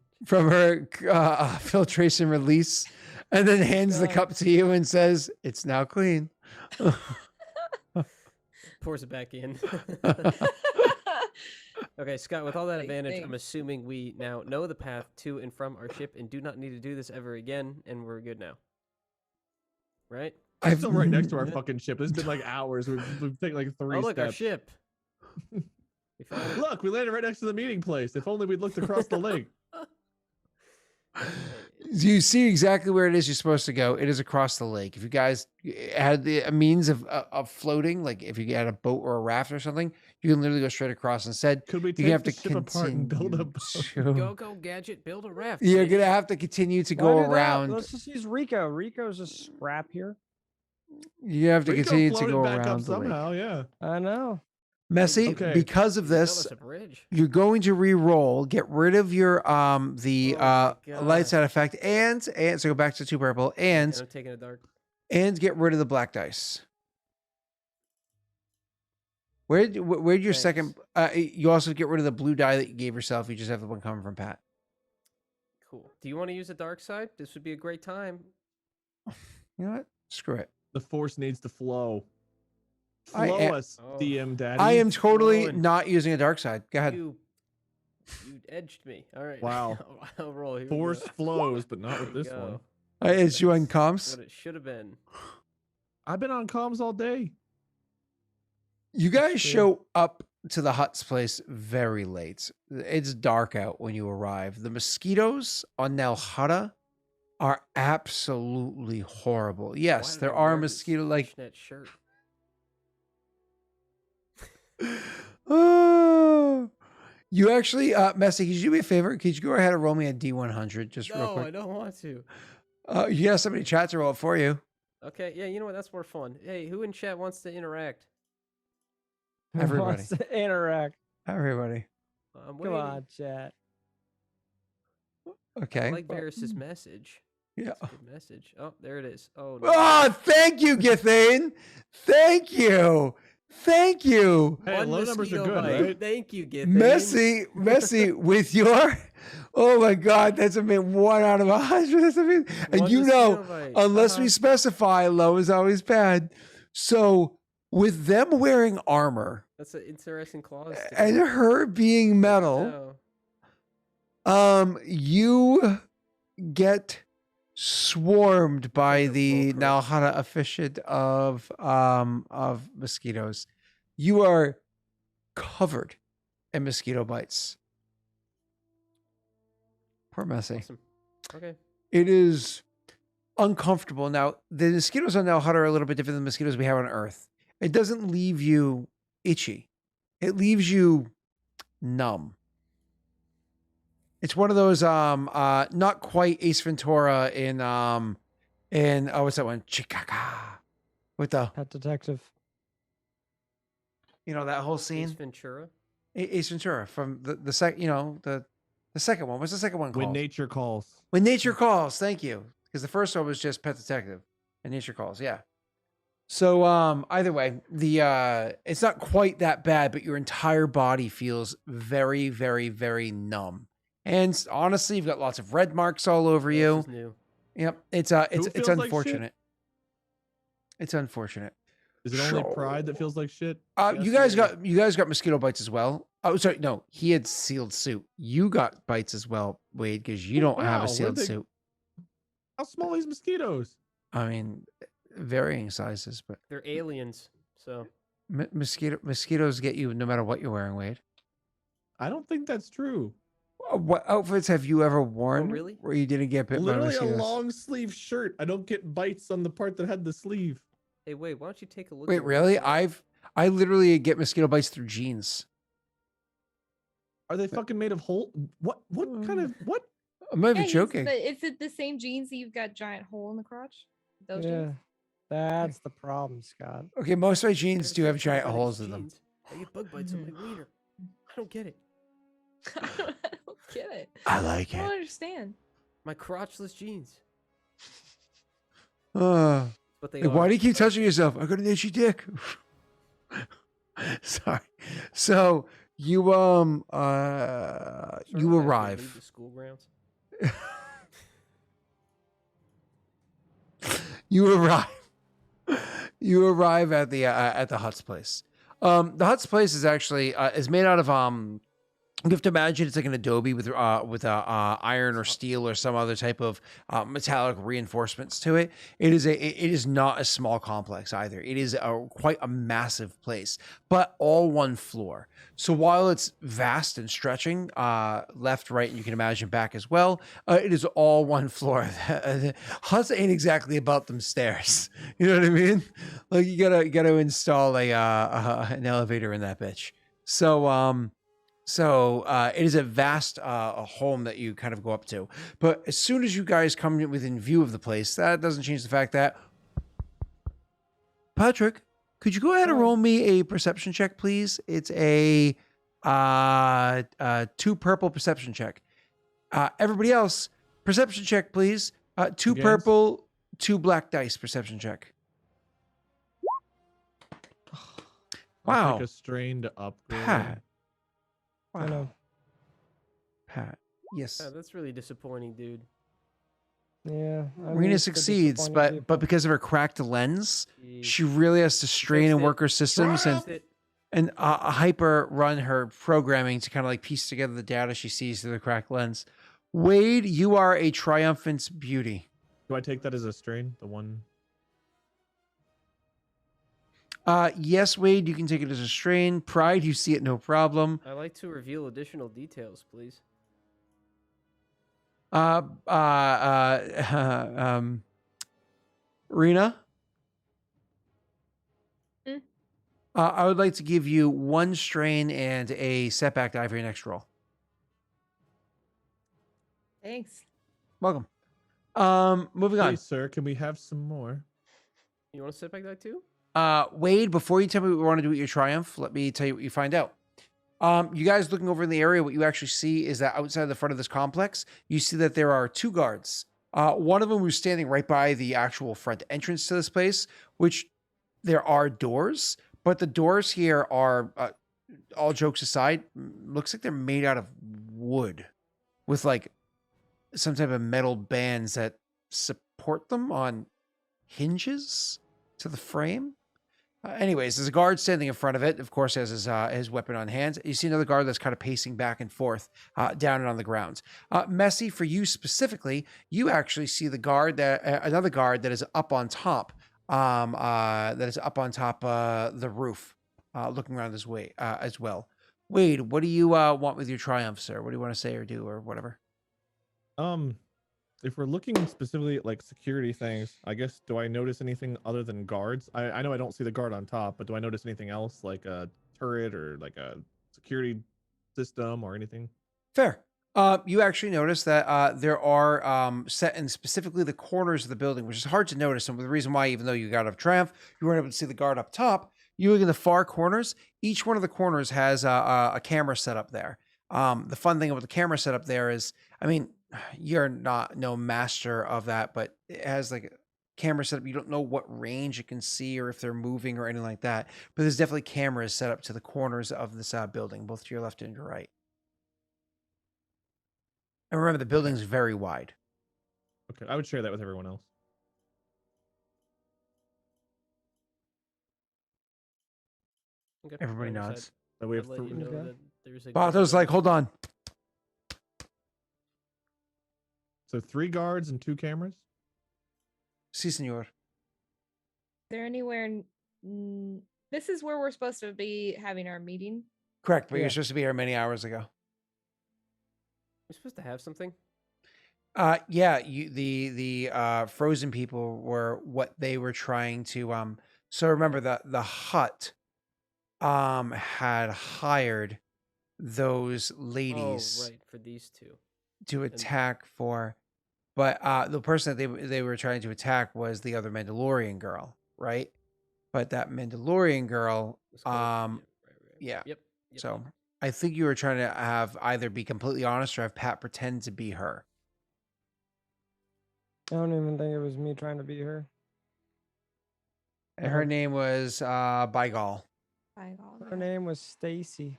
filtration release, and then hands the God. cup to you and says, "It's now clean." Pours it back in. Okay, Scott, with all that Big advantage, I'm things. assuming we now know the path to and from our ship and do not need to do this ever again, and we're good now. Right? I'm still right next to our fucking ship. It's been like hours. We've taken like 3 Oh, look, our steps. ship. We found it. Look, we landed right next to the meeting place. If only we'd looked across the lake. You see exactly where it is you're supposed to go. It is across the lake. If you guys had a means of floating, like if you had a boat or a raft or something, you can literally go straight across. Instead, Could we you're take gonna have the to ship apart and build a continue boat? Go, Gadget, build a raft. You're bitch. gonna have to continue to Why go do that? around. Let's just use Rico. Rico's a scrap here. You have to Rico continue to floated go back up around the lake. somehow, yeah. I know. Messy, Okay. because of You built this, us a bridge. you're going to re-roll, get rid of your the Oh my light God. side effect, and so go back to 2 purple, And and I'm taking a dark. get rid of the black dice. Where'd your second? You also get rid of the blue die that you gave yourself. You just have the one coming from Pat. Cool. Do you want to use the dark side? This would be a great time. You know what? Screw it. The force needs to flow. I Flow am- us, Oh. DM Daddy. I am totally flowing. not using a dark side. Go ahead. You edged me. All right. Wow. I'll roll. Here we Force go. flows, but not Here with we this one. go. Is you on comms? What it should have been. I've been on comms all day. You guys Yeah. show up to the Hutt's place very late. It's dark out when you arrive. The mosquitoes on Nalhutta are absolutely horrible. Yes, Why did there I are wear this mosquito like fishnet shirt. Oh, you actually, Messi, could you do me a favor? Could you go ahead and roll me a D100 just real No, I quick? don't want to. You got somebody chat to roll it for you. Okay, yeah, you know what? That's more fun. Hey, who in chat wants to interact? Who Everybody. wants to interact? Everybody. I'm Come waiting. on, chat. Okay. I like Varys's message. Yeah. That's a good message. Oh, there it is. Oh, no. Oh, thank you, Githane. Thank you. Thank you. Hey, One low numbers are mosquito good, bite. right? Thank you, Githane. Messi, with your, oh my God, that's a 1 out of 100. That's amazing. And One you know, mosquito bite. unless we specify, low is always bad. So with them wearing armor That's an interesting clause. to and go. her being Good to metal, know. you get swarmed by Like a the bull Nalhada efficient of mosquitoes. You are covered in mosquito bites. Poor Messi. Awesome. Okay. It is uncomfortable. Now, the mosquitoes on Nalhada are a little bit different than the mosquitoes we have on Earth. It doesn't leave you itchy. It leaves you numb. It's one of those not quite Ace Ventura in what's that one? Chicago. With the Pet detective. that whole Ace scene. Ventura. Ace Ventura from the second one. What's the second one called? When nature calls. When Nature Calls. Thank you. Because the first one was just Pet Detective and Nature Calls. Yeah. So either way, the it's not quite that bad, but your entire body feels very, very, very numb. And honestly, you've got lots of red marks all over This you. is new. Yep. It's feels like shit? unfortunate. It's unfortunate. Is it only Pride that feels like shit? You guys got mosquito bites as well. Oh, sorry, no, he had sealed suit. You got bites as well, Wade, because you don't have Wow, a sealed suit. How small are these mosquitoes? I mean, varying sizes, but They're aliens. So mosquitoes get you no matter what you're wearing, Wade. I don't think that's true. What outfits have you ever worn really? where you didn't get bit by Literally a mosquitoes? long sleeve shirt. I don't get bites on the part that had the sleeve. hey, wait. Why don't you take a look? Wait, at what really? you got? I literally get mosquito bites through jeans. Are they fucking made of whole? What kind of what? I'm not even Yeah, joking. Is it the same jeans that you've got giant hole in the crotch? Those Yeah, jeans? that's the problem, Scott. Okay, most of my jeans Never do said have something giant about his holes in them. jeans. I get bug bites on my wiener. I don't get it. I don't get it. I like I don't it. understand. My crotchless jeans. But they Why are. do you keep touching yourself? I got an itchy dick. Sorry. So you Sort of as we arrive. leave the school grounds. You arrive. You arrive at the Hutt's place. The Hutt's place is actually is made out of you have to imagine it's like an adobe with iron or steel or some other type of metallic reinforcements to it. It is not a small complex either. It is quite a massive place, but all one floor. So while it's vast and stretching left, right, and you can imagine back as well, it is all one floor. Huts ain't exactly about them stairs. You know what I mean? Like you gotta install an elevator in that bitch. So it is a vast home that you kind of go up to. But as soon as you guys come within view of the place, that doesn't change the fact that Patrick, could you go ahead and roll me a perception check, please? It's a 2 purple perception check. Everybody else, perception check, please. 2 Against? purple, 2 black dice perception check. I'll Wow. take a strain to upgrade. Pat. I know. Pat. Yes. Yeah, that's really disappointing, dude. Yeah. I'm Rena used to succeeds, disappointing but people. because of her cracked lens, Jeez. she really has to strain and it. work her systems and Fixed it. and hyper run her programming to kind of like piece together the data she sees through the cracked lens. Wade, you are a triumphant beauty. Do I take that as a strain? The one. Yes, Wade, you can take it as a strain. Pride, you see it no problem. I like to reveal additional details, please. Rena? Hmm? I would like to give you 1 strain and a setback die for your next roll. Thanks. Welcome. Moving on. Please, sir, can we have some more? You want to sit back that too? Wade, before you tell me what you want to do with your triumph, let me tell you what you find out. You guys looking over in the area, what you actually see is that outside the front of this complex, you see that there are 2 guards. One of them who's standing right by the actual front entrance to this place, which there are doors, but the doors here are, all jokes aside, looks like they're made out of wood with like some type of metal bands that support them on hinges to the frame. Anyways, there's a guard standing in front of it. Of course, has his weapon on hand. You see another guard that's kind of pacing back and forth down and on the ground. Messy, for you specifically, you actually see the guard that another guard that is up on top. That is up on top the roof, looking around this way as well. Wade, what do you want with your triumph, sir? What do you want to say or do or whatever? If we're looking specifically at like security things, I guess, do I notice anything other than guards? I know I don't see the guard on top, but do I notice anything else like a turret or like a security system or anything? Fair. You actually notice that there are set in specifically the corners of the building, which is hard to notice. And the reason why, even though you got up Triumph, you weren't able to see the guard up top. You look in the far corners. Each one of the corners has a camera set up there. The fun thing about the camera setup there is, I mean, you're not no master of that, but it has like a camera setup. You don't know what range it can see or if they're moving or anything like that. But there's definitely cameras set up to the corners of this building, both to your left and your right. And remember, the building's very wide. Okay, I would share that with everyone else. Okay, Everybody I guess nods. So we I'd have let you know Okay. that there's a Bato's like, hold on. so 3 guards and 2 cameras. Si, senor. Is there anywhere? This is where we're supposed to be having our meeting. Correct, but Yeah. you're supposed to be here many hours ago. We're supposed to have something. Yeah, the frozen people were what they were trying to so remember the Hutt had hired those ladies Oh, right, for these two. to attack for, but the person that they were trying to attack was the other Mandalorian girl, right? But that Mandalorian girl Let's go with- yeah. Yep. Yep. So I think you were trying to have either be completely honest or have Pat pretend to be her. I don't even think it was me trying to be her. And her name was Bygal. By all, Her name was Stacy.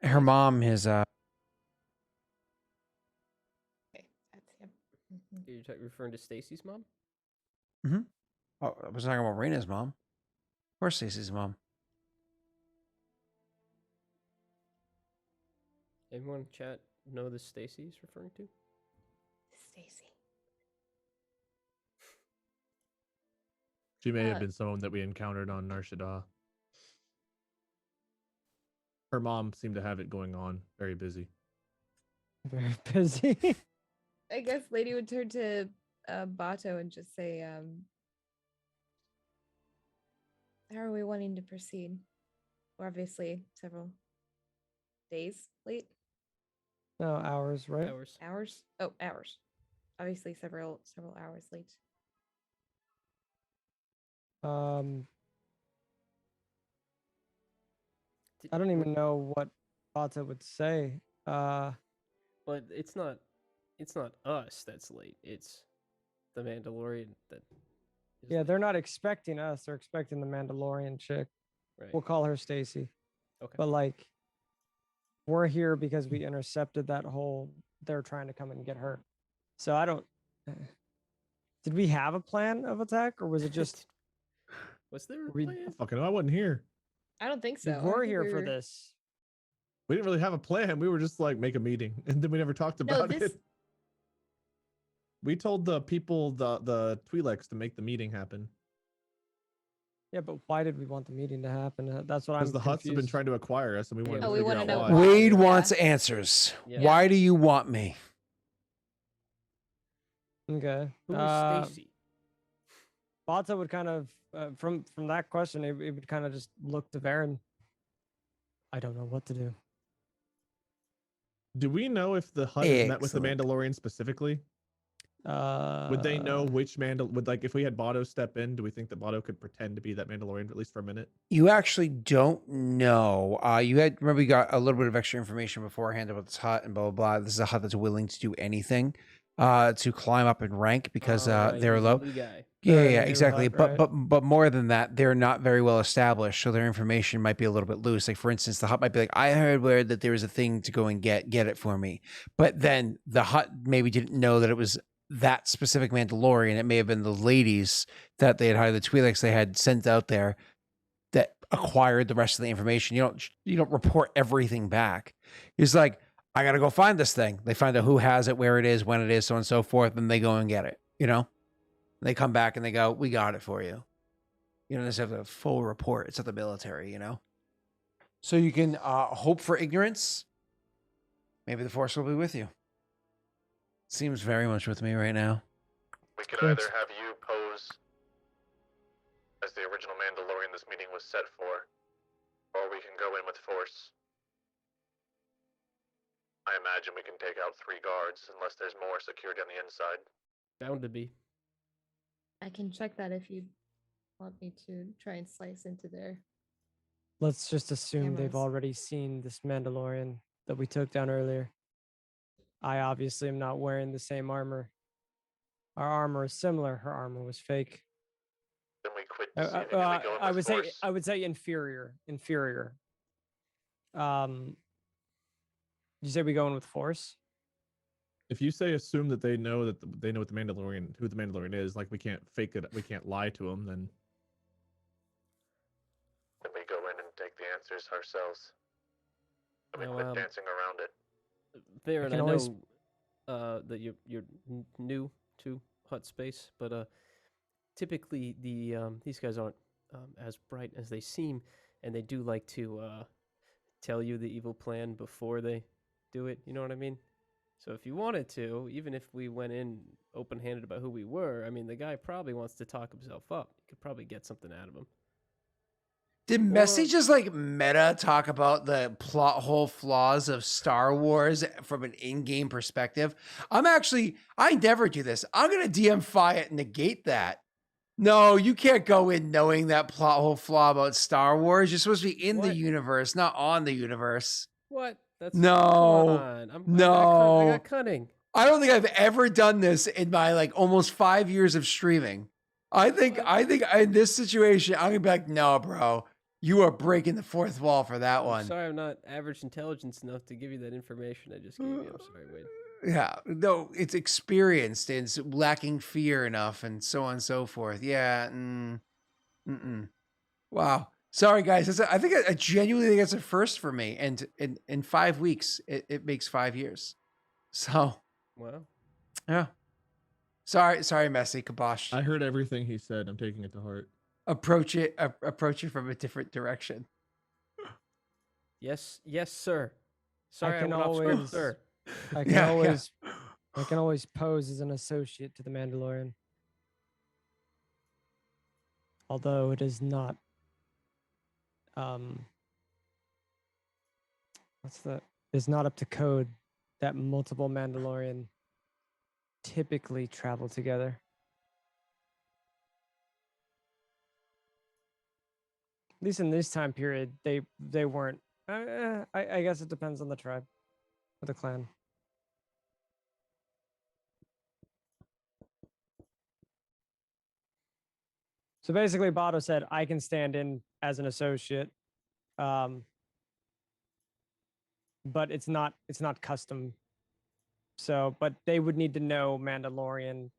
Her mom is Okay, that's him. Mhm. You're referring to Stacy's mom? oh, I was talking about Rena's mom. Or Stacy's mom. Anyone in chat know the Stacy's referring to? Stacy. She may have Uh, been someone that we encountered on Nar Shaddaa. Her mom seemed to have it going on. Very busy. Very busy. I guess Lady would turn to Bato and just say, how are we wanting to proceed? We're obviously several days late. No, hours, right? Hours. Hours? Oh, hours. Obviously several hours late. I don't even know what Bata would say. But it's not us that's late. It's the Mandalorian that is Yeah, late. they're not expecting us. They're expecting the Mandalorian chick. Right. We'll call her Stacy. Okay. But like, we're here because we intercepted that whole. They're trying to come and get her. So I don't. Did we have a plan of attack, or was it just Was there a we- plan? Fucking, I wasn't here. I don't think so. we I were think here we for were- this? We didn't really have a plan. We were just like make a meeting, and then we never talked No, about this it. We told the people the Twi'leks to make the meeting happen. Yeah, but why did we want the meeting to happen? That's what I'm Because the Hutts have been confused. trying to acquire us, and we Yeah, wanted Oh, to we figure wanna out know why. why. Wade Yeah. wants answers. Yeah. Why do you want me? Okay. Who is Stacy? Bata would kind of from that question, it would kind of just look to Varen. I don't know what to do. Do we know if the Hutt has met with the Excellent. Mandalorian specifically? Would they know which would, like, if we had Bado step in, do we think that Bado could pretend to be that Mandalorian at least for a minute? You actually don't know. Remember you got a little bit of extra information beforehand about this Hut and blah blah blah. This is a Hut that's willing to do anything to climb up in rank because Right, they're he's a low. new guy. Yeah, They're a yeah, new exactly. Hut, right? But more than that, they're not very well established, so their information might be a little bit loose. Like for instance, the Hut might be like, "I heard word that there was a thing to go and get it for me," but then the Hut maybe didn't know that it was that specific Mandalorian. It may have been the ladies that they had hired, the Twi'leks they had sent out there that acquired the rest of the information. You don't report everything back. It's like, I gotta go find this thing. They find out who has it, where it is, when it is, so on and so forth, and they go and get it. They come back and they go, "We got it for you." You don't necessarily have a full report. It's at the military. So you can hope for ignorance. Maybe the Force will be with you. Seems very much with me right now. We can Thanks. either have you pose as the original Mandalorian this meeting was set for, or we can go in with force. I imagine we can take out 3 guards unless there's more security on the inside. Bound to be. I can check that if you want me to try and slice into there. Let's just assume they've Cameras. already seen this Mandalorian that we took down earlier. I obviously am not wearing the same armor. Our armor is similar. Her armor was fake. Then we quit and immediately go in I with would force. say I would say inferior. You say we go in with force? If you say assume that they know they know what who the Mandalorian is, like we can't fake it, we can't lie to them, then Then we go in and take the answers ourselves. And we Now, quit dancing around it. Varen, can I always- know that you're new to Hut space, but typically these guys aren't as bright as they seem, and they do like to tell you the evil plan before they do it. You know what I mean? So if you wanted to, even if we went in open-handed about who we were, I mean, the guy probably wants to talk himself up. You could probably get something out of him. Did Messi just like meta talk about the plot hole flaws of Star Wars from an in-game perspective? I never do this. I'm going to DMify it and negate that. No, you can't go in knowing that plot hole flaw about Star Wars. You're supposed to be in the What? universe, not on the universe. What? That's No. Come on. I No. got cunning. I don't think I've ever done this in my like almost 5 years of streaming. I think in this situation, I'm gonna be like, no, bro, you are breaking the fourth wall for that I'm one. sorry, I'm not average intelligence enough to give you that information I just gave you. I'm sorry, Wade. Yeah, no, it's experienced and it's lacking fear enough, and so on and so forth. Yeah. Wow. Sorry, guys. I genuinely think that's a first for me. And in 5 weeks, it makes 5 years. So Wow. yeah. Sorry, Messi, Kabosh. I heard everything he said. I'm taking it to heart. Approach it from a different direction. Yes, sir. Sorry, I can went off script, always- sir. I can Yeah, always I can always pose as an associate to the Mandalorian. Although it is not it's not up to code that multiple Mandalorian typically travel together. At least in this time period, they weren't. I guess it depends on the tribe or the clan. So basically, Bado said, I can stand in as an associate, but it's not custom. So, but they would need to know Mandalorian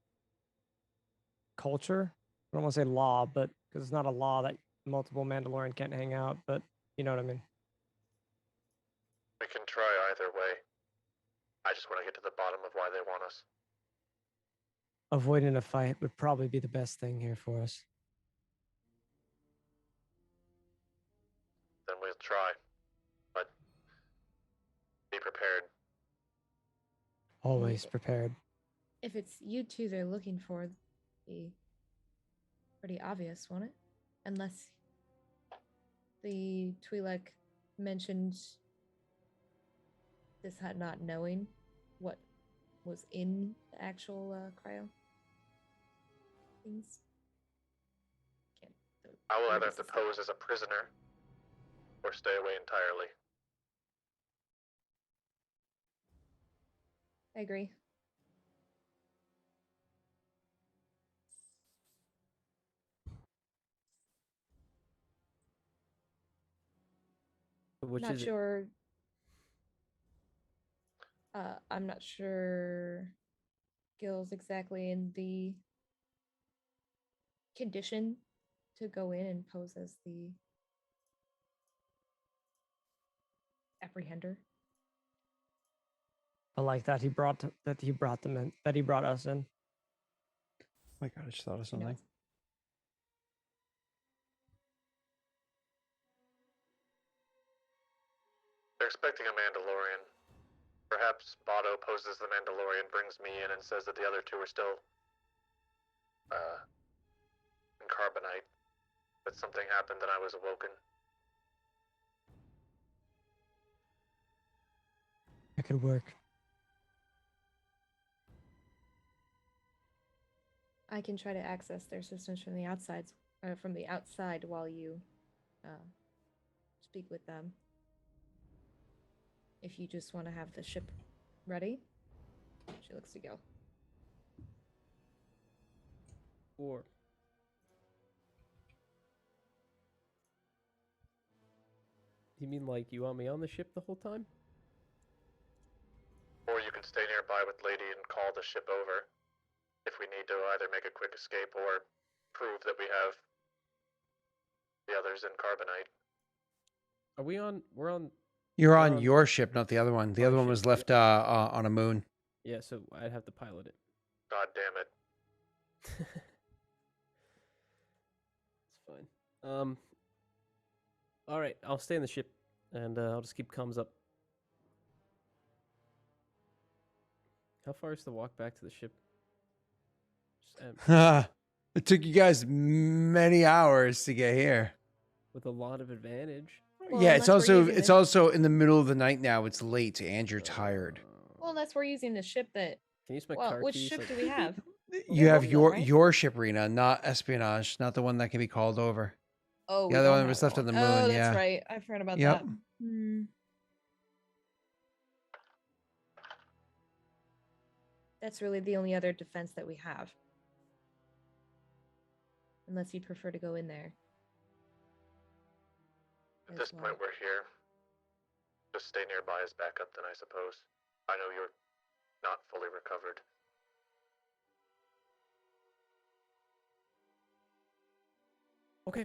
culture. I don't want to say law, but because it's not a law that multiple Mandalorian can't hang out, but you know what I mean. We can try either way. I just want to get to the bottom of why they want us. Avoiding a fight would probably be the best thing here for us. try, but be prepared. Always prepared. If it's you two they're looking for, it'd be pretty obvious, won't it? Unless the Twi'lek mentioned this had not knowing what was in the actual cryo things. Can't. I will word either have is to pose as a prisoner or stay away entirely. I agree. Which Not is it? sure. I'm not sure Gil's exactly in the condition to go in and pose as the apprehender. I like that he brought them in. That he brought us in. Oh my god, I just thought of You know, something. They're expecting a Mandalorian. Perhaps Bado poses the Mandalorian, brings me in, and says that the other two are still in carbonite. That something happened and I was awoken. It could work. I can try to access their systems from the outside while you speak with them. If you just want to have the ship ready, she looks to go. Or you mean like you want me on the ship the whole time? Or you can stay nearby with Lady and call the ship over if we need to either make a quick escape or prove that we have the others in carbonite. Are we on? We're on. You're We're on on your ship, not the other one. The our other one ship, was yeah. left on a moon. Yeah, so I'd have to pilot it. God damn it. It's fine. All right, I'll stay in the ship, and I'll just keep comms up. How far is the walk back to the ship? Just, It took you guys many hours to get here. with a lot of advantage. Well, Yeah, it's unless we're using it's the- also in the middle of the night now. It's late and you're tired. Well, unless we're using the ship that. Can you use my Well, car which keys? ship like- do we have? You Yeah, have both of them, right? your ship, Rena, not espionage, not the one that can be called over. Oh, The we other don't one have was that left on one. the moon, Oh, that's yeah. right. I forgot about Yep. that. Hmm. That's really the only other defense that we have. Unless you'd prefer to go in there. At as this well. point, we're here. Just stay nearby as backup, then I suppose. I know you're not fully recovered. Okay.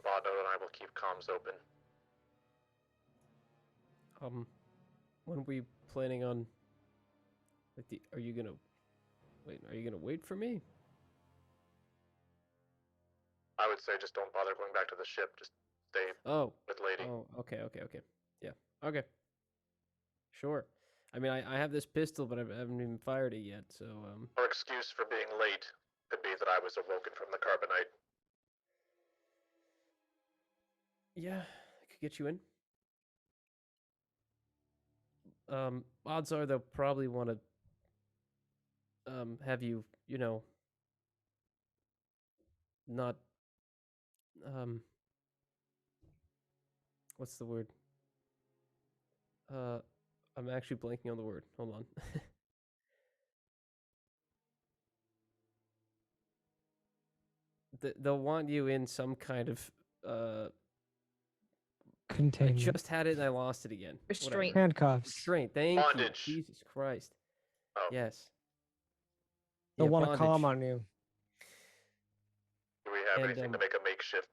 Bado and I will keep comms open. When are we planning on? Like, are you gonna wait? Are you gonna wait for me? I would say just don't bother going back to the ship. Just stay Oh. with Lady. Oh. Okay. Yeah. Okay. Sure. I mean, I have this pistol, but I haven't even fired it yet. So Our excuse for being late could be that I was awoken from the carbonite. yeah, I could get you in. Odds are they'll probably want to have you, not what's the word? I'm actually blanking on the word. Hold on. They'll want you in some kind of I Containment. just had it and I lost it again. Whatever. Restraint. Handcuffs. Restraint. Thank Bondage. you. Jesus Christ. Oh. Yes. They'll Yeah, want to calm bondage. on you. Do we have And, anything to make a makeshift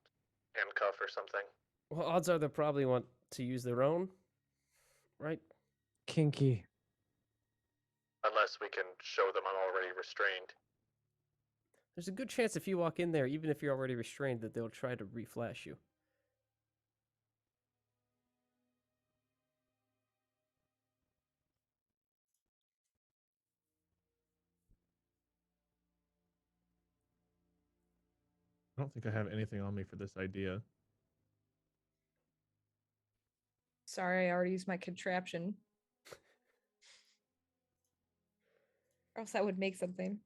handcuff or something? Well, odds are they'll probably want to use their own, right? Kinky. Unless we can show them I'm already restrained. There's a good chance if you walk in there, even if you're already restrained, that they'll try to reflash you. I don't think I have anything on me for this idea. Sorry, I already used my contraption. Or else that would make something.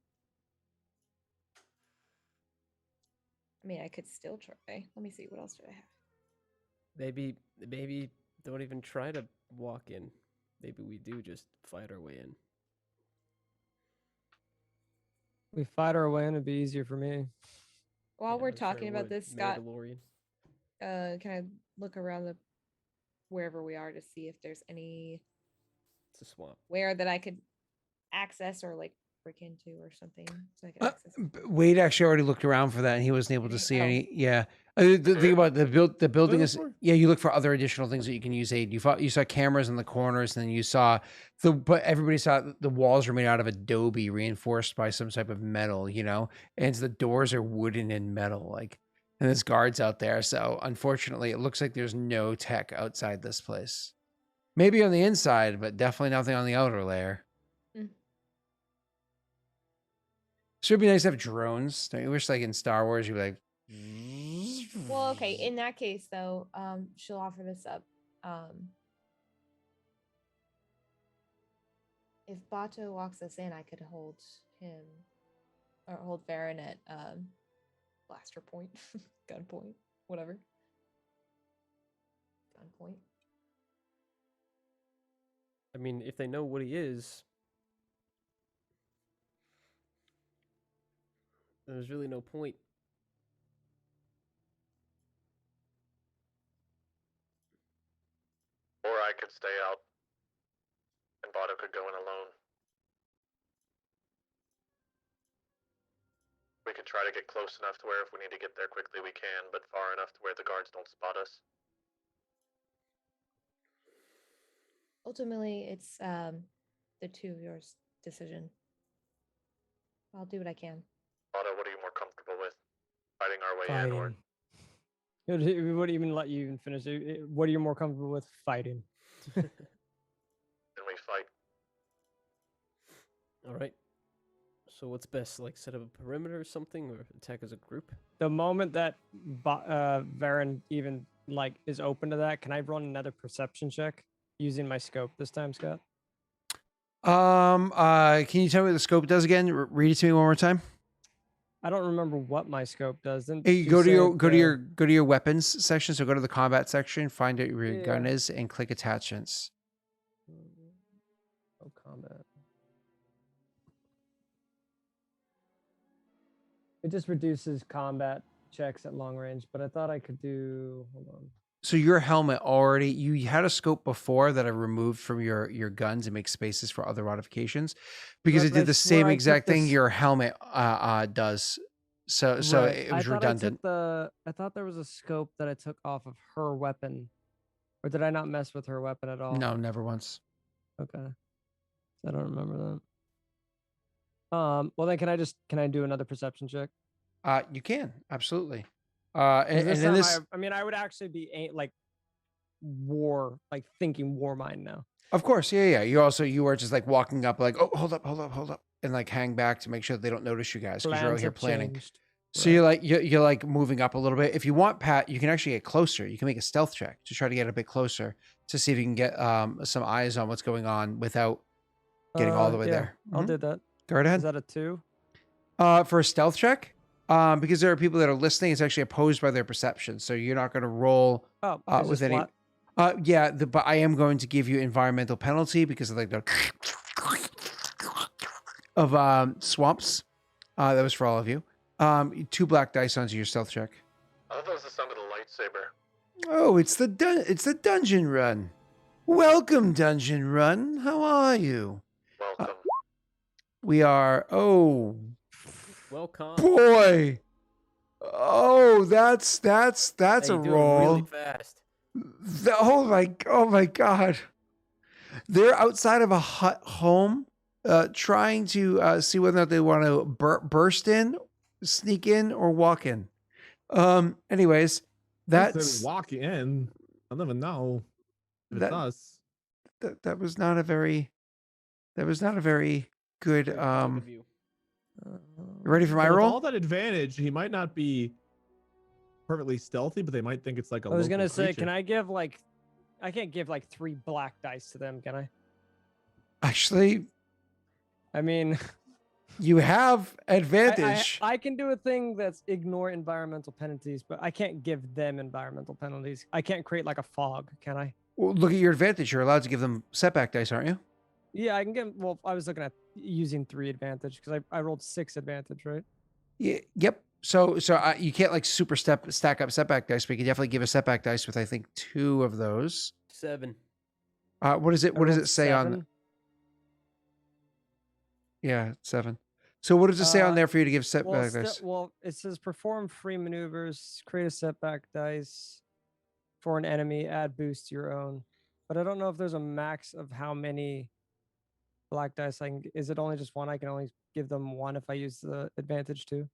I mean, I could still try. Let me see. What else do I have? Maybe don't even try to walk in. Maybe we do just fight our way in. We fight our way in, it'd be easier for me. While Yeah, we're I'm sure talking it about would. this, Scott, Mandalorian. can I look around the wherever we are to see if there's any It's a swamp. where that I could access or like break into or something so I could access it? Wade actually already looked around for that, and he wasn't able to see Oh. any. Yeah, the thing about the building look is, for? yeah, you look for other additional things that you can use. Aid. You saw cameras in the corners, and then you saw but everybody saw the walls were made out of adobe, reinforced by some type of metal. And the doors are wooden and metal, like, and there's guards out there. So unfortunately, it looks like there's no tech outside this place. Maybe on the inside, but definitely nothing on the outer layer. So it'd be nice to have drones. Don't you wish, like in Star Wars, you'd be like, Well, okay. In that case, though, she'll offer this up. If Bato walks us in, I could hold him or hold Varen at blaster point, gun point, whatever. Gun point. I mean, if they know what he is, there's really no point. Or I could stay out, and Bato could go in alone. We could try to get close enough to where if we need to get there quickly we can, but far enough to where the guards don't spot us. Ultimately, it's the two of yours decision. I'll do what I can. Bato, what are you more comfortable with? Fighting our way in, or Fighting. It wouldn't even let you even finish. What are you more comfortable with? Fighting. can we fight? All right. So what's best? Like set up a perimeter or something, or attack as a group? The moment that Varen even like is open to that, can I run another perception check using my scope this time, Scott? Can you tell me what the scope does again? Read it to me one more time. I don't remember what my scope does. Didn't Hey, you go say to your weapons section. So go to the combat section, find out where your gun Yeah. is, and click attachments. Oh, combat. It just reduces combat checks at long range, but I thought I could do. Hold on. So your helmet already, you had a scope before that I removed from your guns and make spaces for other modifications, because Right, it but I did the swear same I took exact thing this- your helmet does. So Right. it I was thought redundant. I thought there was a scope that I took off of her weapon, or did I not mess with her weapon at all? No, never once. Okay. I don't remember that. Well then, can I do another perception check? You can absolutely. 'Cause And this then time this, I mean, I would actually be like thinking war mind now. of course, yeah. You are just like walking up, like, oh, hold up, and like hang back to make sure they don't notice you guys because you're out Plans here have planning. changed. So you're like moving up a little bit. If you want, Pat, you can actually get closer. You can make a stealth check to try to get a bit closer to see if you can get some eyes on what's going on without getting all the way Yeah, there. I'll Mhm. do that. Go right ahead. Is that a 2? For a stealth check, because there are people that are listening, it's actually opposed by their perception. So you're not going to roll Oh, it's with just any. flat? Yeah, but I am going to give you environmental penalty because of like the of swamps. That was for all of you. 2 black dice onto your stealth check. I thought that was the sound of the lightsaber. Oh, it's the dungeon run. Welcome, dungeon run. How are you? Welcome. We are. Oh Welcome. boy. Oh, that's Hey, a you do it roll. really fast. Oh my god. They're outside of a Hutt home, trying to see whether or not they want to burst in, sneak in, or walk in. Anyways, that's walk in. I'll never know if it's That- us. that was not a very good. Very quick of you. Ready for my But with roll? all that advantage, he might not be perfectly stealthy, but they might think it's like a I was local gonna say, creature. can I give like, I can't give like 3 black dice to them, can I? Actually, I mean, you have advantage. I can do a thing that's ignore environmental penalties, but I can't give them environmental penalties. I can't create like a fog, can I? Well, look at your advantage. You're allowed to give them setback dice, aren't you? Yeah, I can give. Well, I was looking at using 3 advantage because I rolled 6 advantage, right? Yeah, yep. So you can't like stack up setback dice, but you can definitely give a setback dice with I think 2 of those. 7. What is it? I What does rolled it say on? 7. Yeah, 7. So what does it say on there for you to give Well, setback dice? well, it says perform free maneuvers, create a setback dice for an enemy, add boost to your own. But I don't know if there's a max of how many black dice I can. Is it only just 1? I can only give them 1 if I use the advantage too.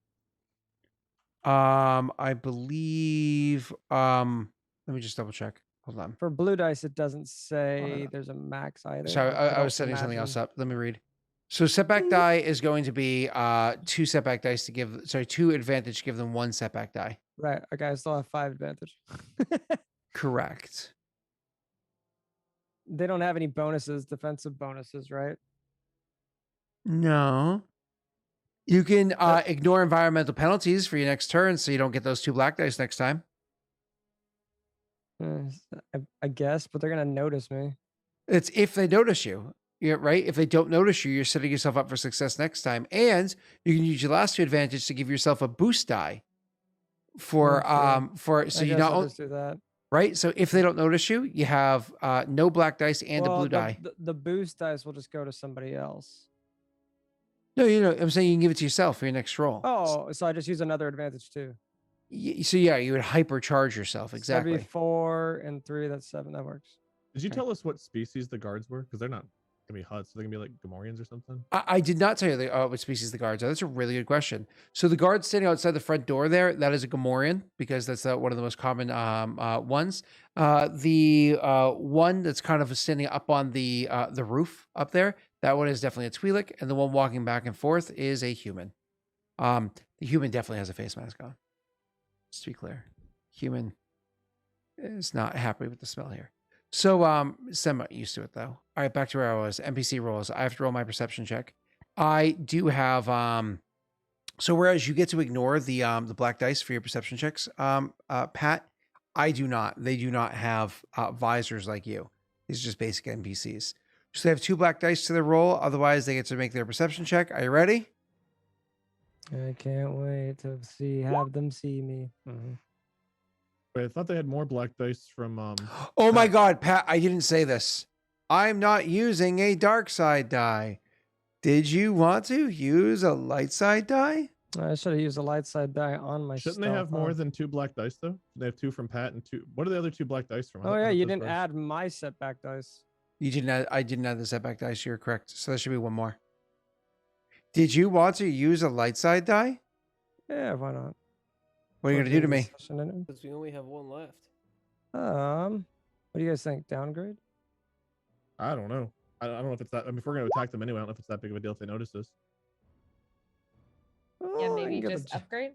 I believe. Let me just double check. Hold on. For blue dice, it doesn't say there's a max either. Sorry, but I don't was setting something else imagine- up. Let me read. So setback die is going to be 2 setback dice to give. Sorry, 2 advantage to give them 1 setback die. Right. Okay, I still have 5 advantage. Correct. They don't have any bonuses, defensive bonuses, right? No. You can ignore environmental penalties for your next turn, so you don't get those 2 black dice next time. I guess, but they're gonna notice me. It's if they notice you. Yeah, right. If they don't notice you, you're setting yourself up for success next time, and you can use your last 2 advantage to give yourself a boost die for Okay. so I you guess not I'll only just do that. right. So if they don't notice you, you have no black dice and a Well, blue die. The boost dice will just go to somebody else. No, I'm saying you can give it to yourself for your next roll. Oh, so I just use another advantage too. So yeah, you would hypercharge yourself. So that'd Exactly. be 4 and 3. That's 7. That works. Did you Okay. tell us what species the guards were? Because they're not gonna be Hutts. They're gonna be like Gamorreans or something. I did not tell you what species the guards are. That's a really good question. So the guard standing outside the front door there, that is a Gamorrean because that's one of the most common ones. The one that's kind of standing up on the roof up there, that one is definitely a Twi'lek, and the one walking back and forth is a human. The human definitely has a face mask on. Just to be clear, human is not happy with the smell here. So semi used to it though. All right, back to where I was. NPC rolls. I have to roll my perception check. I do have so whereas you get to ignore the black dice for your perception checks, Pat, I do not. They do not have visors like you. These are just basic NPCs. So they have 2 black dice to their roll. Otherwise, they get to make their perception check. Are you ready? I can't wait to have them see me. Wait, I thought they had more black dice from. Oh my God, Pat! I didn't say this. I'm not using a dark side die. Did you want to use a light side die? I should have used a light side die on my. Shouldn't they have more than 2 black dice though? They have 2 from Pat and 2. What are the other 2 black dice from? Oh yeah, you didn't add my setback dice. You didn't add, I didn't add the setback dice. You're correct. So there should be 1 more. Did you want to use a light side die? Yeah, why not? What are you going to do to me? Because we only have 1 left. What do you guys think? Downgrade? I don't know. I don't know if it's that. I mean, if we're going to attack them anyway, I don't know if it's that big of a deal if they notice us. Yeah, Oh, I maybe can give just a- upgrade.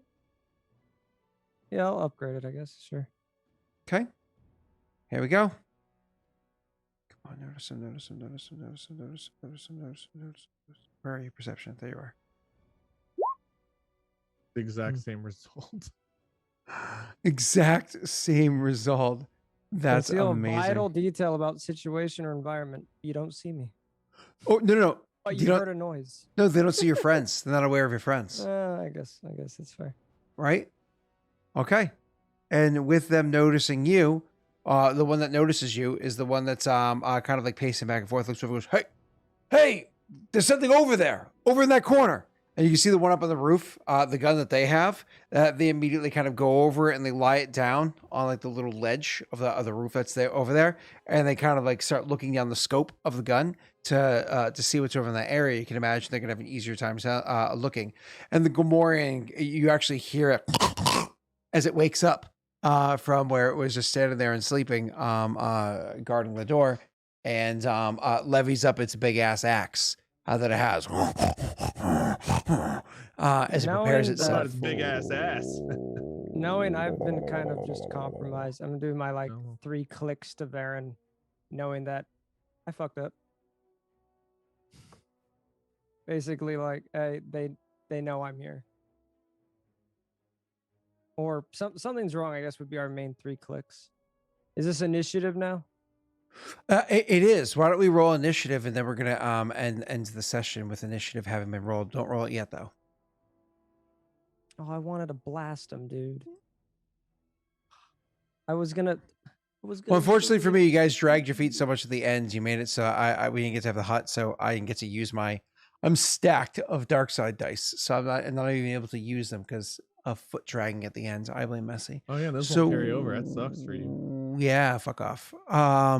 Yeah, I'll upgrade it. I guess. Sure. Okay. Here we go. Come on, notice him, notice him, notice him, notice him, notice him, notice him, notice him, notice him. Where are you, perception? There you are. The exact same result. Exact same result. That's Conceal amazing. vital detail about situation or environment. You don't see me, Oh, no. but You you don't- heard a noise. No, they don't see your friends. They're not aware of your friends. I guess that's fair. Right? Okay. And with them noticing you, the one that notices you is the one that's kind of like pacing back and forth, looks over and goes, hey, there's something over there, over in that corner. And you can see the one up on the roof, the gun that they have, they immediately kind of go over it and they lie it down on like the little ledge of the roof that's there over there. And they kind of like start looking down the scope of the gun to see what's over in that area. You can imagine they're going to have an easier time looking. And the Gamorrean, you actually hear it as it wakes up from where it was just standing there and sleeping, guarding the door, and levies up its big ass axe that it has as it Knowing prepares that- itself. Its big ass ass. knowing I've been kind of just compromised, I'm gonna do my like Oh. 3 clicks to Varen, knowing that I fucked up. Basically, like they know I'm here, or something's wrong. I guess would be our main 3 clicks. Is this initiative now? It is. Why don't we roll initiative, and then we're gonna end the session with initiative having been rolled. Don't roll it yet, though. Oh, I wanted to blast him, dude. I was gonna. Well, unfortunately for me, you guys dragged your feet so much at the end. You made it so we didn't get to have the hut, so I didn't get to use my. I'm stacked of dark side dice, so I'm not even able to use them because of foot dragging at the end. I blame Messi. Oh yeah, those won't carry over. That sucks for you. Yeah, fuck off. I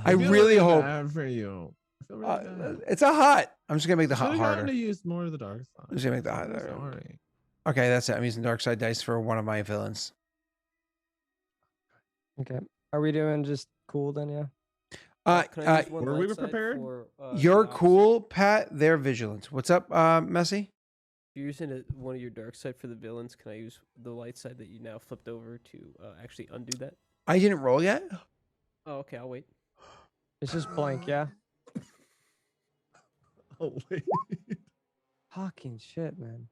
feel really really hope bad for you. I feel really bad. it's a hut. I'm just gonna make the hut Should've gotten harder. to use more of the dark side. I'm just gonna make the hut I'm harder. sorry. Okay, that's it. I'm using dark side dice for one of my villains. Okay. Are we doing just cool then? Yeah. Can I use one were we light side prepared? for, You're the opposite? cool, Pat. They're vigilant. What's up, Messi? If you're using one of your dark side for the villains, can I use the light side that you now flipped over to actually undo that? I didn't roll yet. Oh, okay, I'll wait. It's just blank. Yeah. Oh wait. Fucking shit, man.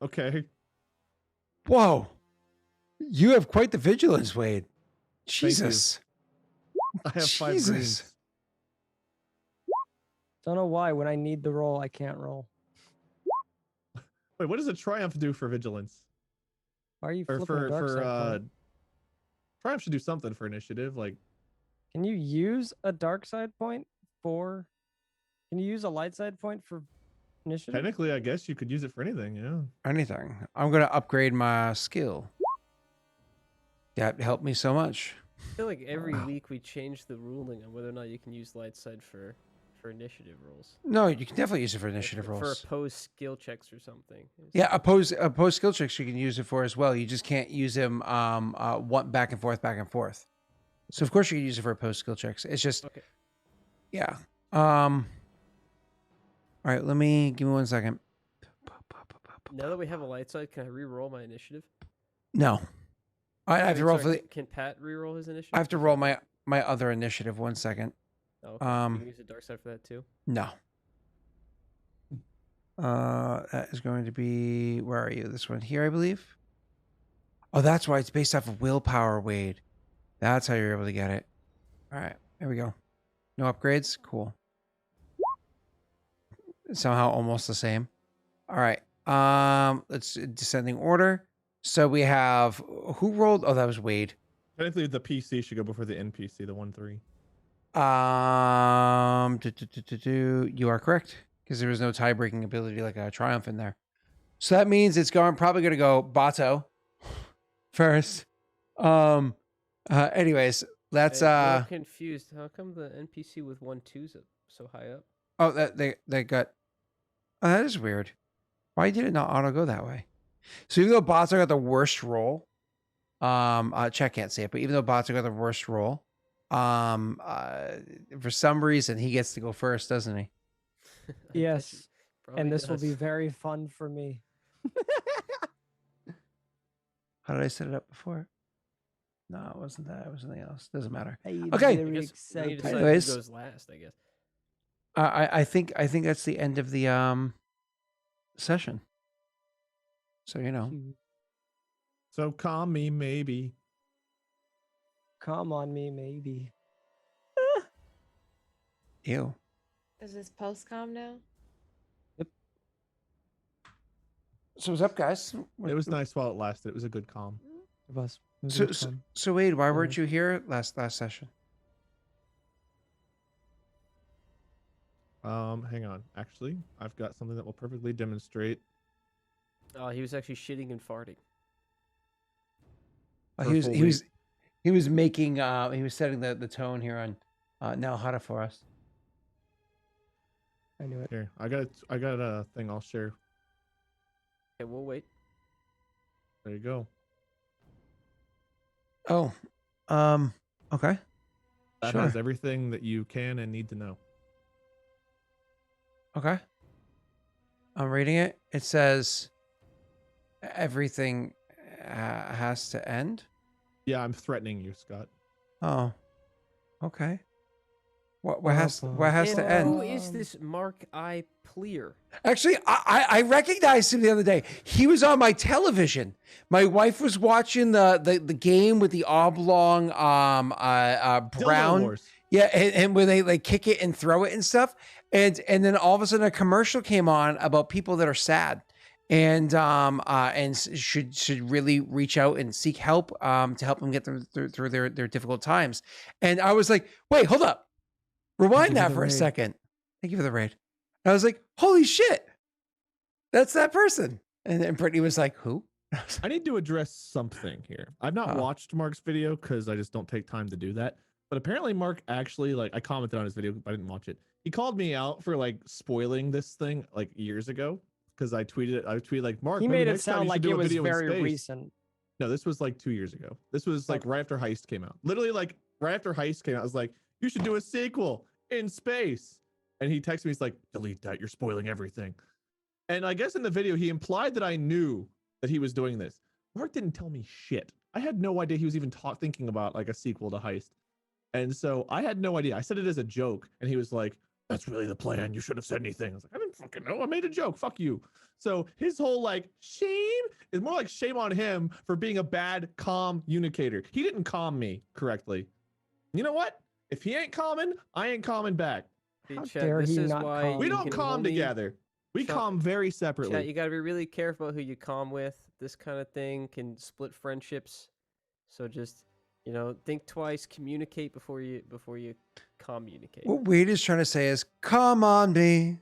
Okay. Whoa, you have quite the vigilance, Wade. you. Jesus. I have 5 Jesus. greens. Don't know why. When I need the roll, I can't roll. Wait, what does a triumph do for vigilance? Why are you Or flipping a dark side for point? triumph should do something for initiative. Like Can you use a dark side point for? Can you use a light side point for initiative? technically, I guess you could use it for anything. Yeah. Anything. I'm gonna upgrade my skill. That helped me so much. I feel like every week we change the ruling on whether or not you can use light side for initiative rolls. No, you can definitely use it for Like, initiative for rolls. opposed skill checks or something. Yeah, opposed skill checks you can use it for as well. You just can't use them one back and forth. So of course you can use it for opposed skill checks. It's just Okay. yeah. All right, give me 1 second. Now that we have a light side, can I re-roll my initiative? No. I have to Wait, roll sorry, for the Can Pat re-roll his initiative? I have to roll my other initiative. 1 second. Oh, okay. You can use the dark side for that too. No. That is going to be, where are you? This one here, I believe. Oh, that's why it's based off of willpower, Wade. That's how you're able to get it. All right, there we go. No upgrades? Cool. Somehow almost the same. All right. Let's descending order. So we have, who rolled? Oh, that was Wade. Technically, the PC should go before the NPC, the 1-3. You are correct because there was no tie-breaking ability like a triumph in there. So that means it's probably going to go Bato first. Anyways, let's Hey, I'm confused. How come the NPC with 1-2's so high up? Oh, that they got. Oh, that is weird. Why did it not auto go that way? So even though Bato got the worst roll, Check can't see it, but even though Bato got the worst roll, for some reason he gets to go first, doesn't he? I bet you Yes. probably And this will be does. very fun for me. How did I set it up before? No, it wasn't that. It was something else. Doesn't matter. I'm Okay. I very guess we need to excited. decide who Anyways. goes last, I guess. I think that's the end of the session. So you know. So calm me, maybe. Come on me, maybe. Ew. Is this post-com now? So what's up, guys? It was nice while it lasted. It was a good calm. It was. It was a So, good so, fun. so Wade, why weren't you here last session? Hang on. Actually, I've got something that will perfectly demonstrate. He was actually shitting and farting. He For a was full he was he was making he was setting the tone here on now Hutt for us. I knew it. Here, I got a thing I'll share. Okay, we'll wait. There you go. Oh, okay. That Sure. has everything that you can and need to know. Okay. I'm reading it. It says everything has to end. Yeah, I'm threatening you, Scott. Oh, okay. What has And to end? who is this Mark I. Pleer? Actually, I recognized him the other day. He was on my television. My wife was watching the game with the oblong Dildo brown. Wars. Yeah, and when they like kick it and throw it and stuff. And then all of a sudden a commercial came on about people that are sad and should really reach out and seek help to help them get through their difficult times. And I was like, wait, hold up. Rewind that for a second. Thank you for the raid. I was like, holy shit. That's that person. And Brittany was like, who? I need to address something here. I've not watched Mark's video because I just don't take time to do that. But apparently Mark actually, like, I commented on his video, but I didn't watch it. He called me out for like spoiling this thing like years ago because I tweeted it. I tweeted like, Mark, He maybe made it next time sound you should like do it a was video in very space. recent. No, this was like 2 years ago. This was like right after Heist came out. Literally like right after Heist came out, I was like, you should do a sequel in space. And he texted me, he's like, delete that. You're spoiling everything. And I guess in the video, he implied that I knew that he was doing this. Mark didn't tell me shit. I had no idea he was even thinking about like a sequel to Heist. And so I had no idea. I said it as a joke. And he was like, that's really the plan. You shouldn't have said anything. I was like, I didn't fucking know. I made a joke. Fuck you. So his whole like shame is more like shame on him for being a bad communicator. He didn't calm me correctly. You know what? If he ain't calming, I ain't calming back. How Chat, dare this he is not why calm? We you don't can calm only- together. We Shut- calm very separately. Chat, you got to be really careful who you calm with. This kind of thing can split friendships. So just, you know, think twice, communicate before you communicate. What Wade is trying to say is, come on me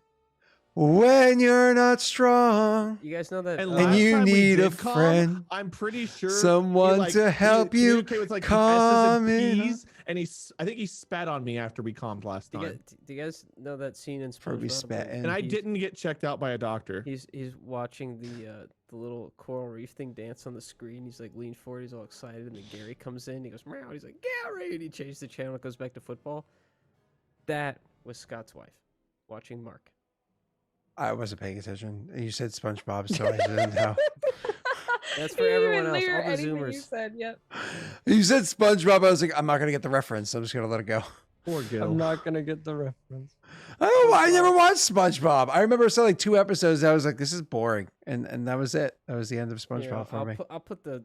when you're not strong. You guys know that And And last you time we need a did calm, friend, I'm pretty sure someone he, to help he you communicate with like the calm S's it and P's, and I think he spat on me after we calmed last do time. you guys know that scene in For be SpongeBob? spitting. And I he's- didn't get checked out by a doctor. He's watching the little coral reef thing dance on the screen. He's like leaned forward, he's all excited, and then Gary comes in. He goes meow. He's like Gary, and he changes the channel. It goes back to football. That was Scott's wife watching Mark. I wasn't paying attention. You said SpongeBob, so I didn't know. That's I for didn't everyone even else. hear All the anything Zoomers. You said, yep. You said SpongeBob. I was like, I'm not gonna get the reference. I'm just gonna let it go. Poor Gil. I'm not gonna get the reference. Oh, I never watched SpongeBob. I remember I saw like 2 episodes. I was like, this is boring, and that was it. That was the end of SpongeBob You know, for me. I'll put the.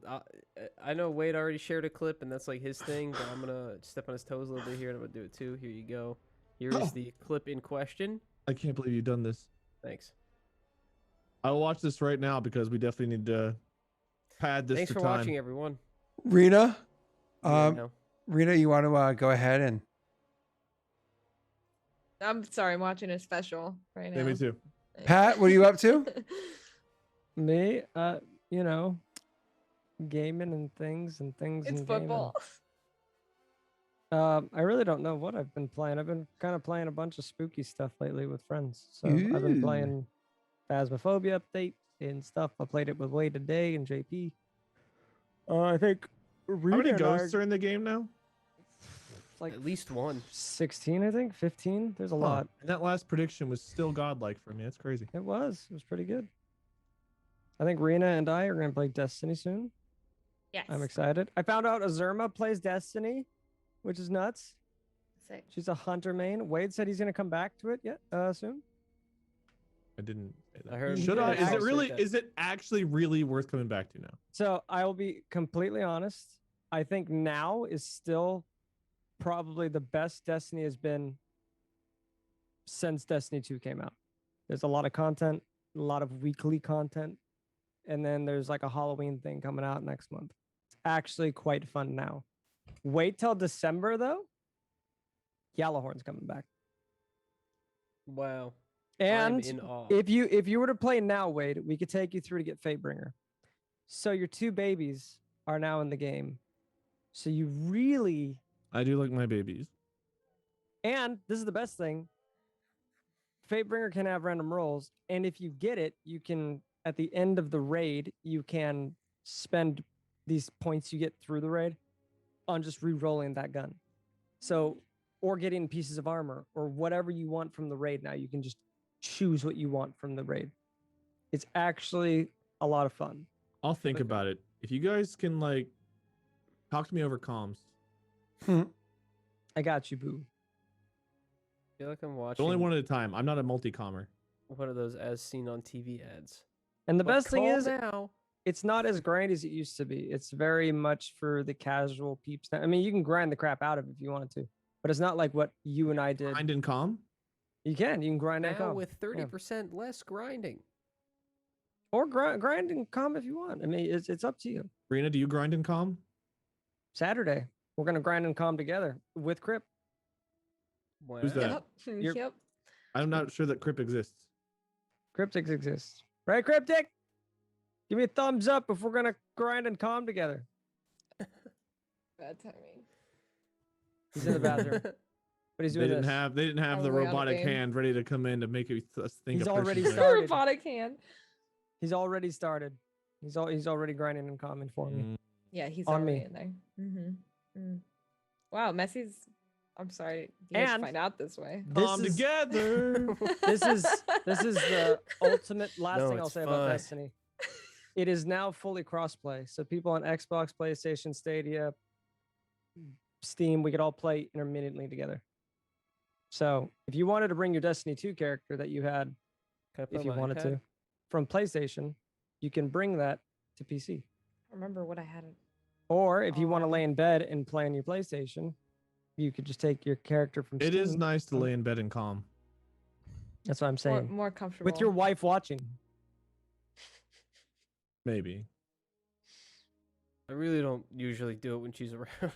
I know Wade already shared a clip, and that's like his thing. But I'm gonna step on his toes a little bit here, and I'm gonna do it too. Here you go. Here is the clip in question. I can't believe you've done this. Thanks. I will watch this right now because we definitely need to pad this Thanks for time. watching, everyone. Rena, Yeah, no. Rena, you want to go ahead and I'm sorry, I'm watching a special right now. Yeah, me too. Pat, what are you up to? Me, you know, gaming and things and things. It's and gaming. football. I really don't know what I've been playing. I've been kind of playing a bunch of spooky stuff lately with friends. So I've been Ooh. playing Phasmophobia update and stuff. I played it with Wade today and JP. I think How Rita many and I ghosts are in the game now? like At least one. 16, I think 15. There's a Huh. lot. And that last prediction was still godlike for me. That's crazy. It was pretty good. I think Rena and I are gonna play Destiny soon. Yes. I'm excited. I found out Azurma plays Destiny, which is nuts. Sick. She's a hunter main. Wade said he's gonna come back to it yet soon. I didn't say that. I heard. You Should did I? Is it actually really? that. Is it actually really worth coming back to now? So I will be completely honest. I think now is still probably the best Destiny has been since Destiny 2 came out. There's a lot of content, a lot of weekly content, and then there's like a Halloween thing coming out next month. It's actually quite fun now. Wait till December though. Yellowhorn's coming back. Wow. And I'm in awe. if you were to play now, Wade, we could take you through to get Fatebringer. So your 2 babies are now in the game. So you really, I do like my babies. and this is the best thing, Fatebringer can have random rolls, and if you get it, you can, at the end of the raid, you can spend these points you get through the raid on just re-rolling that gun. So, or getting pieces of armor, or whatever you want from the raid now. You can just choose what you want from the raid. It's actually a lot of fun. I'll think Okay. about it. If you guys can like talk to me over comms. I got you, boo. I feel like I'm But watching only one at a time. I'm not a multi-commer. one of those as seen on TV ads. And the But best thing call is, now. it's not as grind as it used to be. It's very much for the casual peeps. I mean, you can grind the crap out of it if you wanted to, but it's not like what you and I did. Grind and com? You can grind and Now com. with 30% less grinding. Or grind and com if you want. I mean, it's up to you. Rena, do you grind and com? Saturday, we're gonna grind and com together with Crip. Wow. Who's that? Yep. You're- Yep. I'm not sure that Crip exists. Cryptics exists, right? Cryptic, give me a thumbs up if we're gonna grind and com together. Bad timing. He's in the bathroom, but he's They doing didn't this. have the Probably on a robotic game. hand ready to come in to make us think He's a already person's started. Robotic hand. He's already started. He's already grinding and comming for me. Mm, Yeah, he's On already me. in there. Mm-hmm. Wow, Messi's. I'm sorry. You guys And find out this way. This Come is together. this is the ultimate last No, thing I'll it's say about fine. Destiny. It is now fully crossplay. So people on Xbox, PlayStation, Stadia, Steam, we could all play intermittently together. So if you wanted to bring your Destiny 2 character that you had, Can I put if you my wanted iPad? to, from PlayStation, you can bring that to PC. I remember what I had. Or if you want to On. lay in bed and play on your PlayStation, you could just take your character from It Steam. is nice to Um, lay in bed and calm. That's what I'm More, saying. more comfortable. With your wife watching. Maybe. I really don't usually do it when she's around.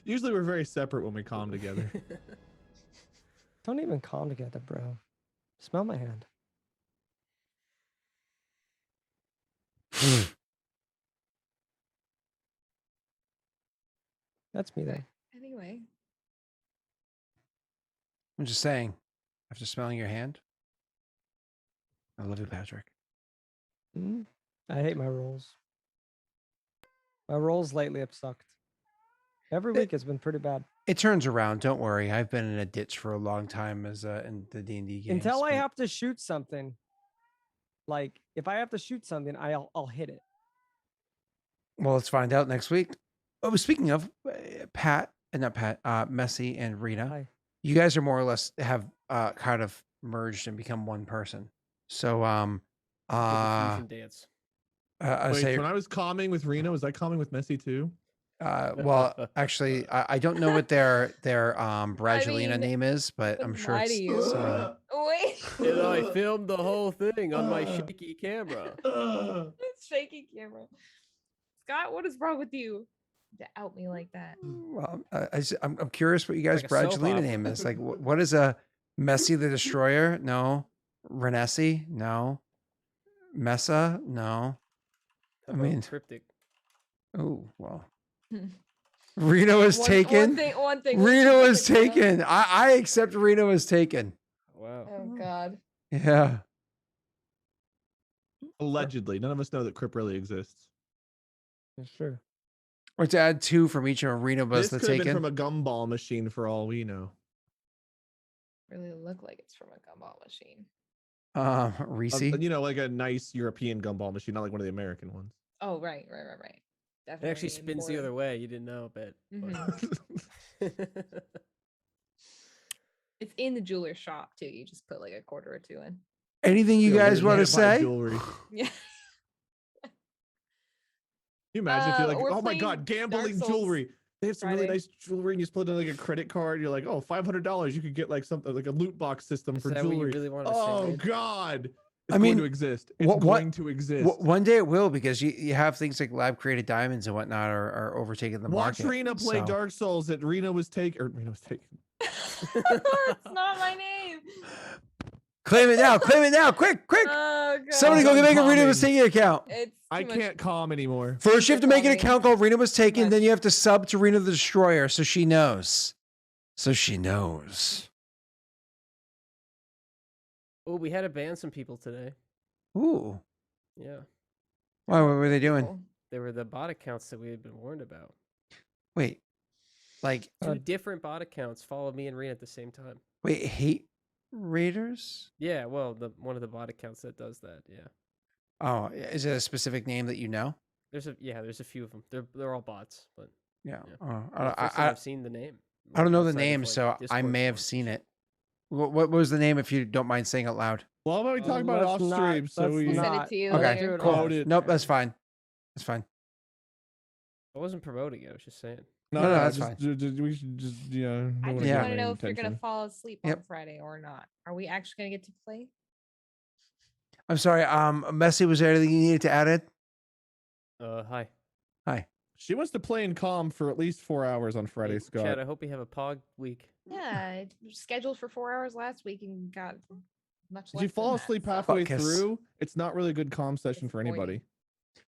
Usually we're very separate when we calm together. Don't even calm together, bro. Smell my hand. That's me there. Anyway, I'm just saying, after smelling your hand, I love you, Patrick. Mhm. I hate my rolls. My rolls lately have sucked. Every week has been pretty bad. It turns around. Don't worry. I've been in a ditch for a long time as in the D&D games. Until I but- have to shoot something. Like if I have to shoot something, I'll hit it. Well, let's find out next week. Oh, speaking of not Pat, Messi and Rena, Hi. you guys are more or less have kind of merged and become one person. So, Did the fusion dance. I Wait, say, when I was calming with Rena, was I calming with Messi too? well, actually, I don't know what their Bradgelina mean, name is, but I'm wouldn't sure lie it's to you. so- wait. And I filmed the whole thing on my shaky camera. It's shaky camera. Scott, what is wrong with you to out me like that? Well, I'm curious what you guys' Like a soap Bradgelina opera. name is. Like, what is a Messi the Destroyer? No. Renessi? No. Messa? No. How I about mean- cryptic. Oh, well. Reno is taken. One thing. Reno is specific, Rena. taken. I accept Reno is taken. Wow. Oh God. Yeah. Allegedly. None of us know that Crip really exists. That's true. Or to add 2 from each of Reno was This the could have been taken. from a gumball machine for all we know. Really look like it's from a gumball machine. Reese. You know, like a nice European gumball machine, not like one of the American ones. Oh right. It actually spins the other way. You didn't know, but It's in the jeweler's shop too. You just put like a quarter or 2 in. Anything you Yeah, guys we're want to gonna buy say? Jewelry. Yeah. Can you imagine if you're like, we're oh my playing god, gambling Dark Souls jewelry. They have some really Friday. nice jewelry, and you split it in like a credit card. You're like, oh, $500. You could get like something like a loot box system Is for that what you jewelry. really wanted to say? Oh Wade? god, it's I going mean, to exist. It's what- going to exist. One day it will, because you have things like lab created diamonds and whatnot are overtaking the Watch market. Rena play so- Dark Souls that Rena was taken. It's not my name. Claim it now. Claim it now. Quick. Oh God. Somebody go I'm make a Rena was calming. taken account. It's I too much- can't calm anymore. First, you have to make an calming. account called Rena was taken. Much. Then you have to sub to Rena the Destroyer, so she knows. So she knows. Oh, we had to ban some people today. Ooh. Yeah. Why? What were they doing? Cool. They were the bot accounts that we had been warned about. Wait. Like, Two different bot accounts followed me and Rena at the same time. wait, hate raiders? Yeah, well, the one of the bot accounts that does that. Yeah, Oh, is it a specific name that you know? there's a few of them. They're all bots, but Yeah. Yeah. Oh, the first time I've seen the name. I don't know the outside of, name, like, so I Discord may have forums. seen it. What was the name, if you don't mind saying out loud? Well, how about we talk about it let's off not- stream so let's we We'll send not- it to you let's Okay, do later. it cool. off Promote it. Nope, stream. that's fine. That's fine. I wasn't promoting it. I was just saying. No, that's just, fine. We should just I don't just Yeah. want to gain know if you're gonna attention. fall asleep Yep. on Friday or not. Are we actually gonna get to play? I'm sorry. Messi, was there anything you needed to add in? Hi. Hi. She wants to play in calm for at least 4 hours on Friday, Hey, Scott. Chad, I hope you have a pog week. Yeah, it was scheduled for 4 hours last week and got much If less. you fall than that, asleep so- halfway Fuck us. through, it's not really a good calm session for Disappointing. anybody.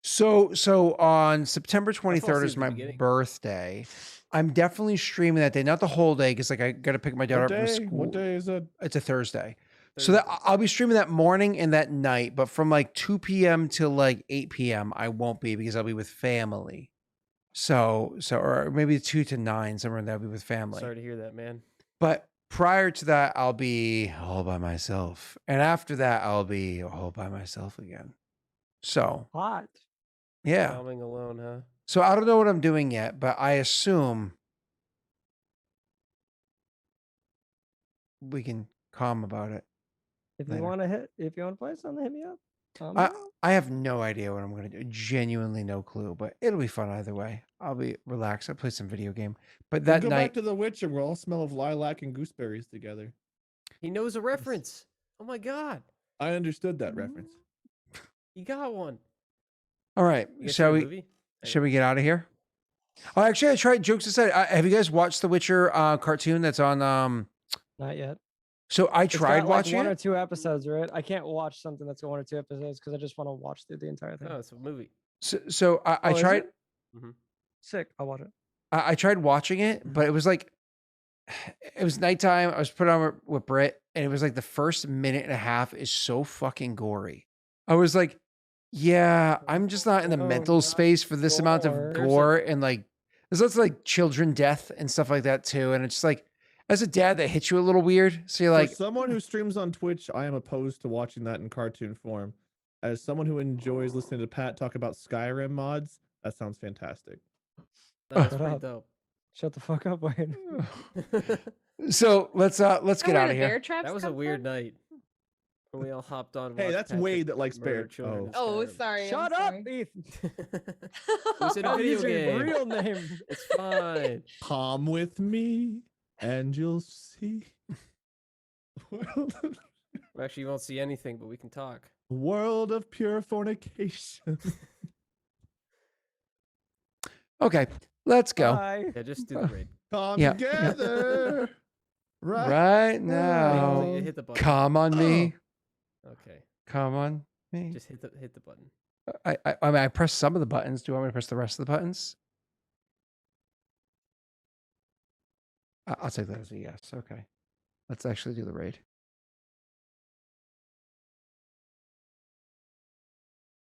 So on September asleep 23rd at is the my beginning. birthday. I'm definitely streaming that day, not the whole day, because like I got to pick my daughter What up from day? school. What day is it? It's a Thursday. So that Thursdays. I'll be streaming that morning and that night, but from like 2 p.m. till like 8 p.m. I won't be because I'll be with family. So or maybe 2 to 9, somewhere in there I'll be with family. Sorry to hear that, man. But prior to that, I'll be all by myself. And after that, I'll be all by myself again. So Hot. yeah. Calming alone, huh? So I don't know what I'm doing yet, but I assume we can calm about it. If Later. you want to play something, hit me up. I have no idea what I'm going to do. Genuinely no clue, but it'll be fun either way. I'll be relaxed. I'll play some video game. But We'll that go night, back to The Witcher. We'll all smell of lilac and gooseberries together. He knows a reference. Oh my god, I understood that reference. he got one. all right. You guys Shall see the we? movie? Shall we get out of here? Oh, actually, I tried. Jokes aside, have you guys watched the Witcher cartoon that's on? Not yet. So I It's tried got, like, watching one or it. two episodes, right? I can't watch something that's got 1 or 2 episodes because I just want to watch through the entire thing. Oh, it's a movie. So I Oh, is tried. it? Sick. I'll watch it. I tried watching it, but it was like, it was nighttime. I was put on with Britt, and it was like the first minute and a half is so fucking gory. I was like, yeah, I'm just not in the Oh, mental God. space for this amount of Gore. gore and like, there's lots of like children death and stuff like that too. And it's just like, as a dad, that hits you a little weird. So you're like, For someone who streams on Twitch, I am opposed to watching that in cartoon form. As someone who enjoys listening to Pat talk about Skyrim mods, that sounds fantastic. That's Shut pretty up. dope. Shut the fuck up, Wayne. so let's get Is out that where of the here. bear traps That was a come weird from? night. When we all hopped on. Hey, watched that's Patrick Wade that likes murder bear. children in Oh, Skyrim. sorry. I'm Shut up, sorry. Ethan. We said a I'll video use your game. real name. It's fine. Come with me, and you'll see. Actually, you won't see anything, but we can talk. World of pure fornication. Okay, let's go Bye. Yeah, just do the raid. Come Yeah. together. right now. Hit the button. Come on me. Okay, Come on me. just hit the button. I mean, I pressed some of the buttons. Do you want me to press the rest of the buttons? I'll take that as a yes. Okay. Let's actually do the raid.